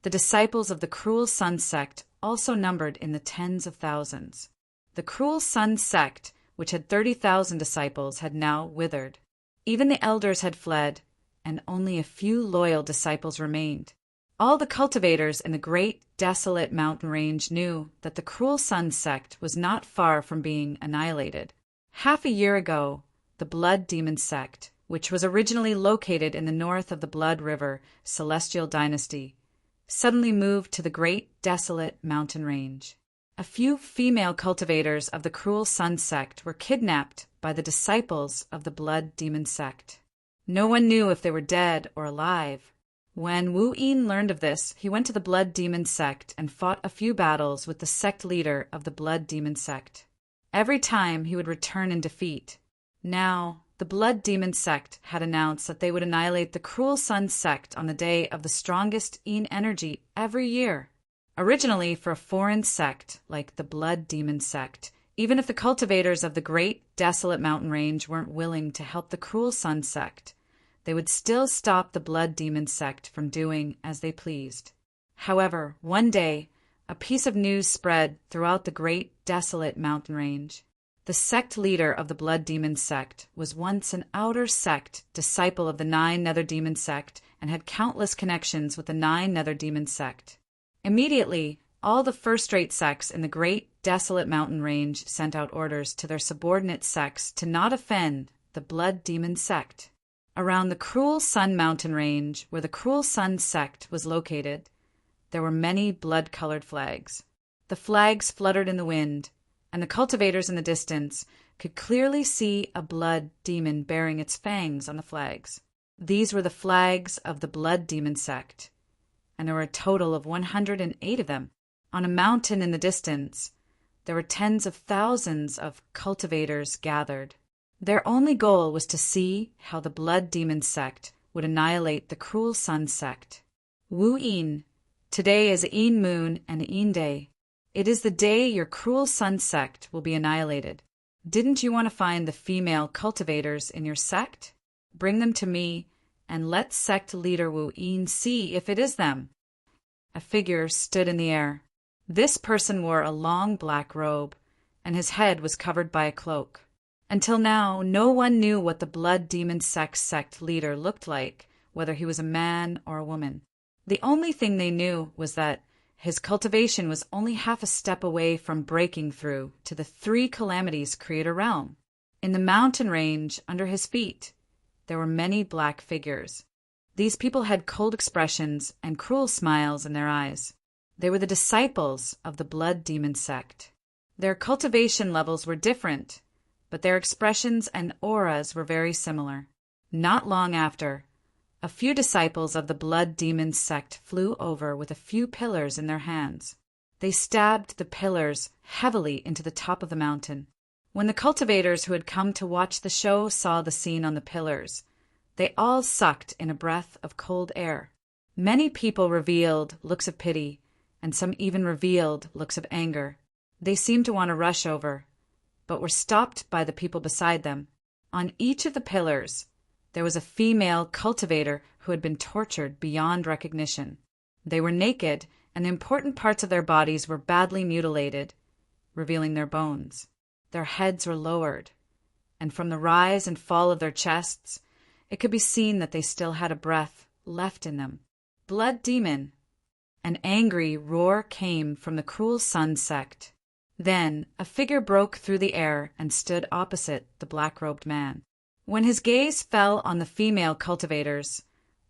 the disciples of the cruel Sun sect also numbered in the tens of thousands. The cruel Sun sect, which had 30,000 disciples, had now withered. Even the elders had fled, and only a few loyal disciples remained. All the cultivators in the great, desolate mountain range knew that the cruel Sun sect was not far from being annihilated. Half a year ago, the Blood Demon sect, which was originally located in the north of the Blood River Celestial Dynasty, suddenly moved to the great, desolate mountain range. A few female cultivators of the cruel Sun sect were kidnapped by the disciples of the Blood Demon sect. No one knew if they were dead or alive. When Wu Yin learned of this, he went to the Blood Demon sect and fought a few battles with the sect leader of the Blood Demon sect. Every time he would return in defeat. Now, the Blood Demon sect had announced that they would annihilate the cruel Sun sect on the day of the strongest Yin energy every year. Originally for a foreign sect like the Blood Demon sect, even if the cultivators of the great, desolate mountain range weren't willing to help the cruel Sun sect, they would still stop the Blood Demon sect from doing as they pleased. However, one day, a piece of news spread throughout the great, desolate mountain range. The sect leader of the Blood Demon sect was once an outer sect disciple of the 9 Nether Demon sect and had countless connections with the 9 Nether Demon sect. Immediately, all the first-rate sects in the great, desolate mountain range sent out orders to their subordinate sects to not offend the Blood Demon sect. Around the cruel Sun mountain range, where the cruel Sun sect was located, there were many blood-colored flags. The flags fluttered in the wind, and the cultivators in the distance could clearly see a blood demon bearing its fangs on the flags. These were the flags of the Blood Demon sect, and there were a total of 108 of them. On a mountain in the distance, there were tens of thousands of cultivators gathered. Their only goal was to see how the Blood Demon sect would annihilate the cruel Sun sect. Wu Yin, today is Yin Moon and Yin Day. It is the day your cruel Sun sect will be annihilated. Didn't you want to find the female cultivators in your sect? Bring them to me, and let sect leader Wu Yin see if it is them. A figure stood in the air. This person wore a long black robe, and his head was covered by a cloak. Until now, no one knew what the Blood Demon sect leader looked like, whether he was a man or a woman. The only thing they knew was that his cultivation was only half a step away from breaking through to the 3 calamities creator realm. In the mountain range under his feet, there were many black figures. These people had cold expressions and cruel smiles in their eyes. They were the disciples of the Blood Demon sect. Their cultivation levels were different, but their expressions and auras were very similar. Not long after, a few disciples of the Blood Demon sect flew over with a few pillars in their hands. They stabbed the pillars heavily into the top of the mountain. When the cultivators who had come to watch the show saw the scene on the pillars, they all sucked in a breath of cold air. Many people revealed looks of pity, and some even revealed looks of anger. They seemed to want to rush over, but were stopped by the people beside them. On each of the pillars, there was a female cultivator who had been tortured beyond recognition. They were naked, and the important parts of their bodies were badly mutilated, revealing their bones. Their heads were lowered, and from the rise and fall of their chests, it could be seen that they still had a breath left in them. Blood Demon! An angry roar came from the cruel Sun sect. Then a figure broke through the air and stood opposite the black-robed man. When his gaze fell on the female cultivators,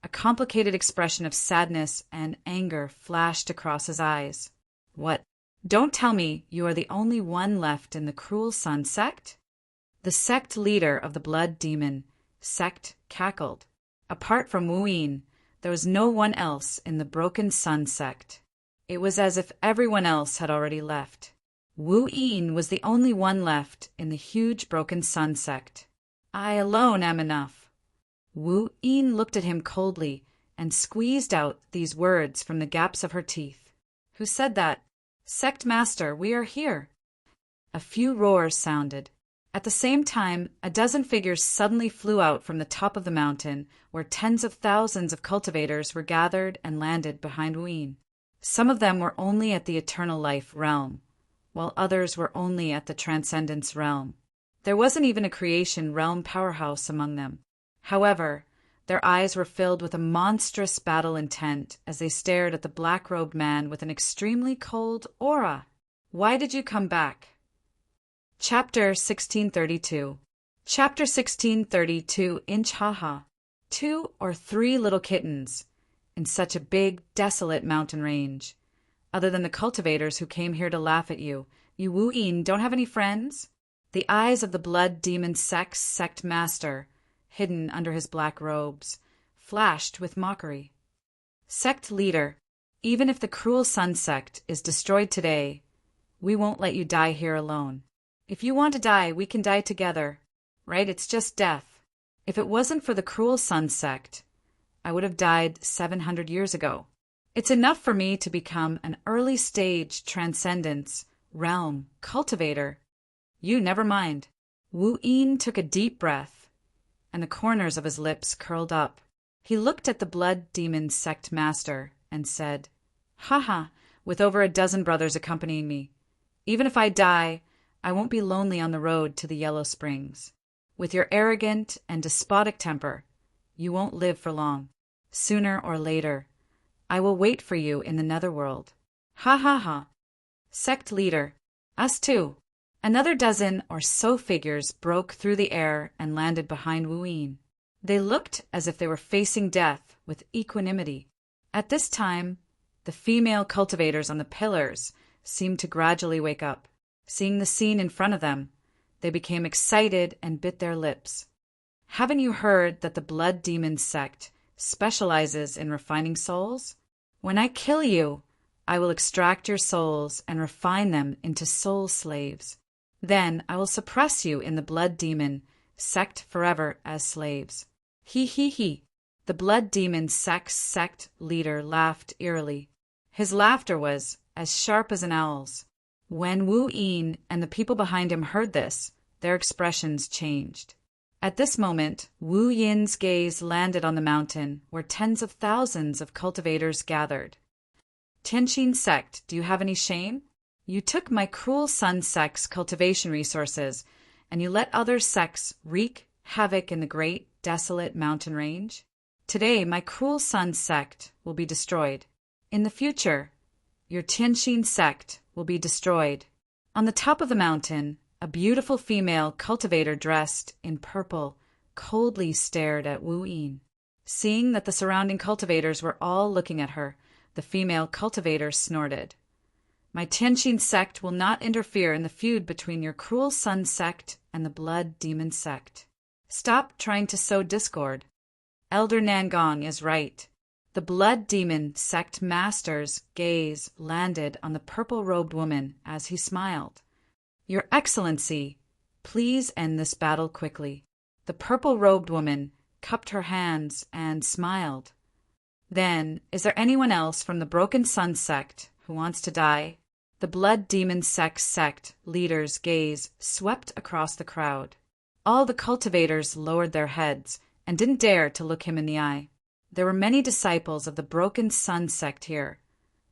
a complicated expression of sadness and anger flashed across his eyes. What? Don't tell me you are the only one left in the cruel Sun sect? The sect leader of the Blood Demon sect cackled. Apart from Wu Yin, there was no one else in the broken Sun sect. It was as if everyone else had already left. Wu Yin was the only one left in the huge broken Sun sect. I alone am enough. Wu Yin looked at him coldly and squeezed out these words from the gaps of her teeth. Who said that? Sect Master, we are here. A few roars sounded. At the same time, a dozen figures suddenly flew out from the top of the mountain, where tens of thousands of cultivators were gathered and landed behind Wuyin. Some of them were only at the eternal life realm, while others were only at the transcendence realm. There wasn't even a creation realm powerhouse among them. However, their eyes were filled with a monstrous battle intent as they stared at the black-robed man with an extremely cold aura. Why did you come back? Chapter 1632. Chapter 1632. Inch haha. 2 or 3 little kittens in such a big, desolate mountain range. Other than the cultivators who came here to laugh at you, you Wuyin don't have any friends? The eyes of the blood demon sect master, hidden under his black robes, flashed with mockery. Sect leader, even if the cruel sun sect is destroyed today, we won't let you die here alone. If you want to die, we can die together, right? It's just death. If it wasn't for the cruel sun sect, I would have died 700 years ago. It's enough for me to become an early stage transcendence realm cultivator. You never mind. Wuyin took a deep breath, and the corners of his lips curled up. He looked at the blood demon sect master and said, "Haha, with over a dozen brothers accompanying me. Even if I die, I won't be lonely on the road to the Yellow Springs. With your arrogant and despotic temper, you won't live for long. Sooner or later, I will wait for you in the netherworld. Ha ha ha." Sect leader, us too. Another dozen or so figures broke through the air and landed behind Wuyin. They looked as if they were facing death with equanimity. At this time, the female cultivators on the pillars seemed to gradually wake up. Seeing the scene in front of them, they became excited and bit their lips. Haven't you heard that the blood demon sect specializes in refining souls? When I kill you, I will extract your souls and refine them into soul slaves. Then I will suppress you in the blood demon sect forever as slaves. He he he. The blood demon sect leader laughed eerily. His laughter was as sharp as an owl's. When Wuyin and the people behind him heard this, their expressions changed. At this moment, Wu Yin's gaze landed on the mountain where tens of thousands of cultivators gathered. "Tianqin sect, do you have any shame? You took my cruel sun sect's cultivation resources, and you let other sects wreak havoc in the great, desolate mountain range. Today, my cruel sun sect will be destroyed. In the future, your Tianqin sect will be destroyed." On the top of the mountain, a beautiful female cultivator dressed in purple coldly stared at Wuyin. Seeing that the surrounding cultivators were all looking at her, the female cultivator snorted. "My Tianqin sect will not interfere in the feud between your cruel sun sect and the blood demon sect. Stop trying to sow discord. Elder Nangong is right." The blood demon sect master's gaze landed on the purple-robed woman as he smiled. "Your Excellency, please end this battle quickly." The purple-robed woman cupped her hands and smiled. "Then, is there anyone else from the Broken Sun sect who wants to die?" The blood demon sect leader's gaze swept across the crowd. All the cultivators lowered their heads and didn't dare to look him in the eye. There were many disciples of the Broken Sun sect here,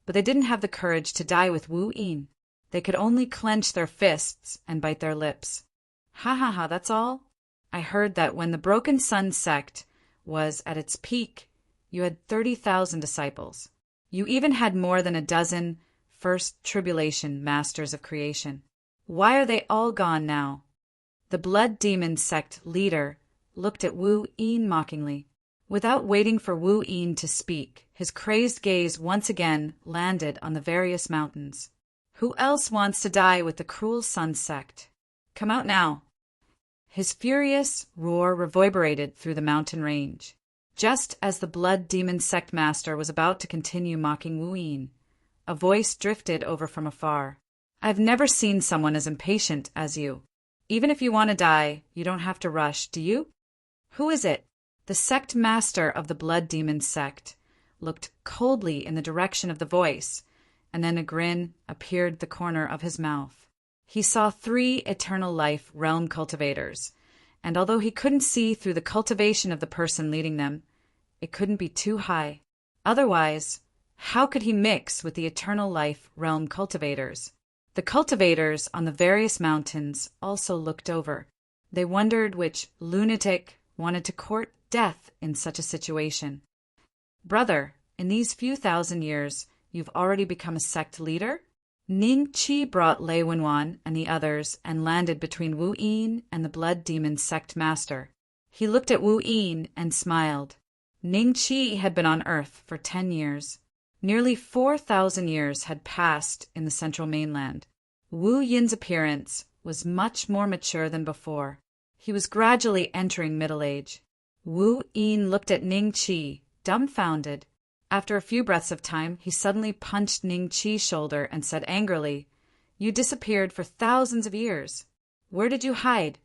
but they didn't have the courage to die with Wuyin. They could only clench their fists and bite their lips. "Ha ha ha, that's all? I heard that when the Broken Sun sect was at its peak, you had 30,000 disciples. You even had more than a dozen first tribulation masters of creation. Why are they all gone now?" The blood demon sect leader looked at Wuyin mockingly. Without waiting for Wuyin to speak, his crazed gaze once again landed on the various mountains. "Who else wants to die with the cruel sun sect? Come out now." His furious roar reverberated through the mountain range. Just as the blood demon sect master was about to continue mocking Wuyin, a voice drifted over from afar. "I've never seen someone as impatient as you. Even if you want to die, you don't have to rush, do you? Who is it?" The sect master of the blood demon sect looked coldly in the direction of the voice and then a grin appeared the corner of his mouth. He saw 3 eternal life realm cultivators, and although he couldn't see through the cultivation of the person leading them, it couldn't be too high. Otherwise, how could he mix with the eternal life realm cultivators? The cultivators on the various mountains also looked over. They wondered which lunatic wanted to court death in such a situation. Brother, in these few thousand years, you've already become a sect leader? Ning Qi brought Lei Wenwan and the others and landed between Wu Yin and the Blood Demon sect master. He looked at Wu Yin and smiled. Ning Qi had been on Earth for 10 years. Nearly 4,000 years had passed in the central mainland. Wu Yin's appearance was much more mature than before. He was gradually entering middle age. Wu Yin looked at Ning Qi, dumbfounded. After a few breaths of time, he suddenly punched Ning Qi's shoulder and said angrily, "You disappeared for thousands of years. Where did you hide?"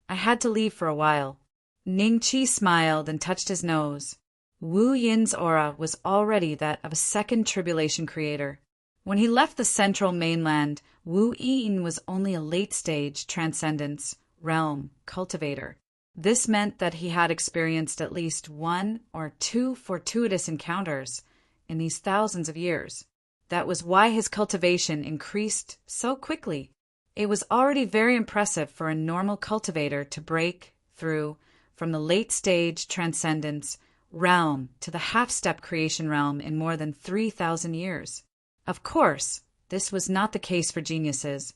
"I had to leave for a while." Ning Qi smiled and touched his nose. Wu Yin's aura was already that of a second tribulation creator. When he left the central mainland, Wu Yin was only a late-stage transcendence realm cultivator. This meant that he had experienced at least 1 or 2 fortuitous encounters in these thousands of years. That was why his cultivation increased so quickly. It was already very impressive for a normal cultivator to break through from the late-stage transcendence realm to the half-step creation realm in more than 3,000 years. Of course, this was not the case for geniuses.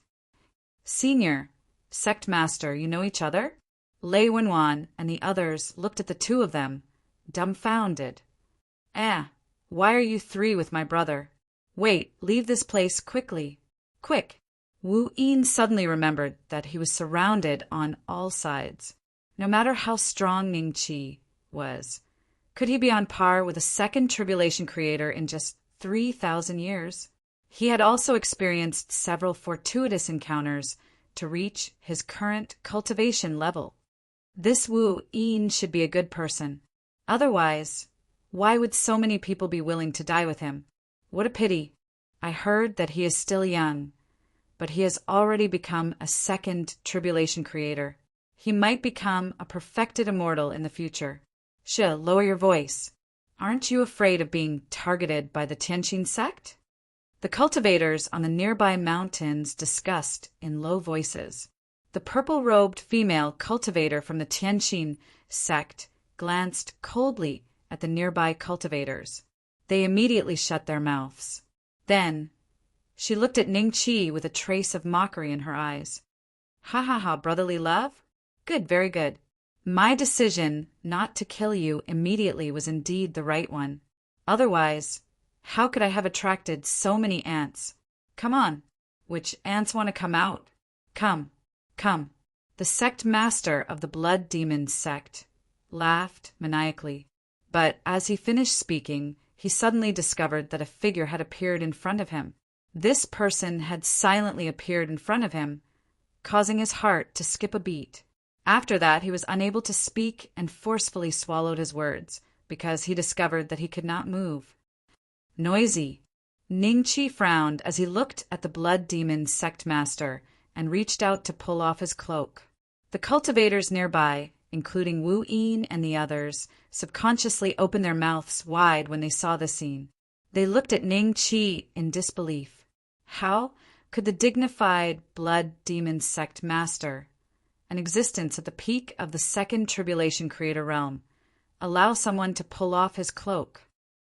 "Senior, sect master, you know each other?" Lei Wenwan and the others looked at the two of them, dumbfounded. Why are you 3 with my brother? Wait, leave this place quickly. Quick!" Wu Yin suddenly remembered that he was surrounded on all sides. No matter how strong Ning Qi was, could he be on par with a second tribulation creator in just 3,000 years? He had also experienced several fortuitous encounters to reach his current cultivation level. This Wu Yin should be a good person. Otherwise, why would so many people be willing to die with him? What a pity. I heard that he is still young, but he has already become a second tribulation creator. He might become a perfected immortal in the future. Lower your voice. Aren't you afraid of being targeted by the Tianqin sect? The cultivators on the nearby mountains discussed in low voices. The purple-robed female cultivator from the Tianqin sect glanced coldly at the nearby cultivators. They immediately shut their mouths. Then, she looked at Ning Qi with a trace of mockery in her eyes. Ha, brotherly love? Good, very good. My decision not to kill you immediately was indeed the right one. Otherwise, how could I have attracted so many ants? Come on. Which ants want to come out? Come. The sect master of the Blood Demon sect laughed maniacally. But as he finished speaking, he suddenly discovered that a figure had appeared in front of him. This person had silently appeared in front of him, causing his heart to skip a beat. After that, he was unable to speak and forcefully swallowed his words, because he discovered that he could not move. Noisy. Ning Qi frowned as he looked at the Blood Demon sect master and reached out to pull off his cloak. The cultivators nearby, including Wu Yin and the others, subconsciously opened their mouths wide when they saw the scene. They looked at Ning Qi in disbelief. How could the dignified Blood Demon sect master, an existence at the peak of the second tribulation creator realm, allow someone to pull off his cloak?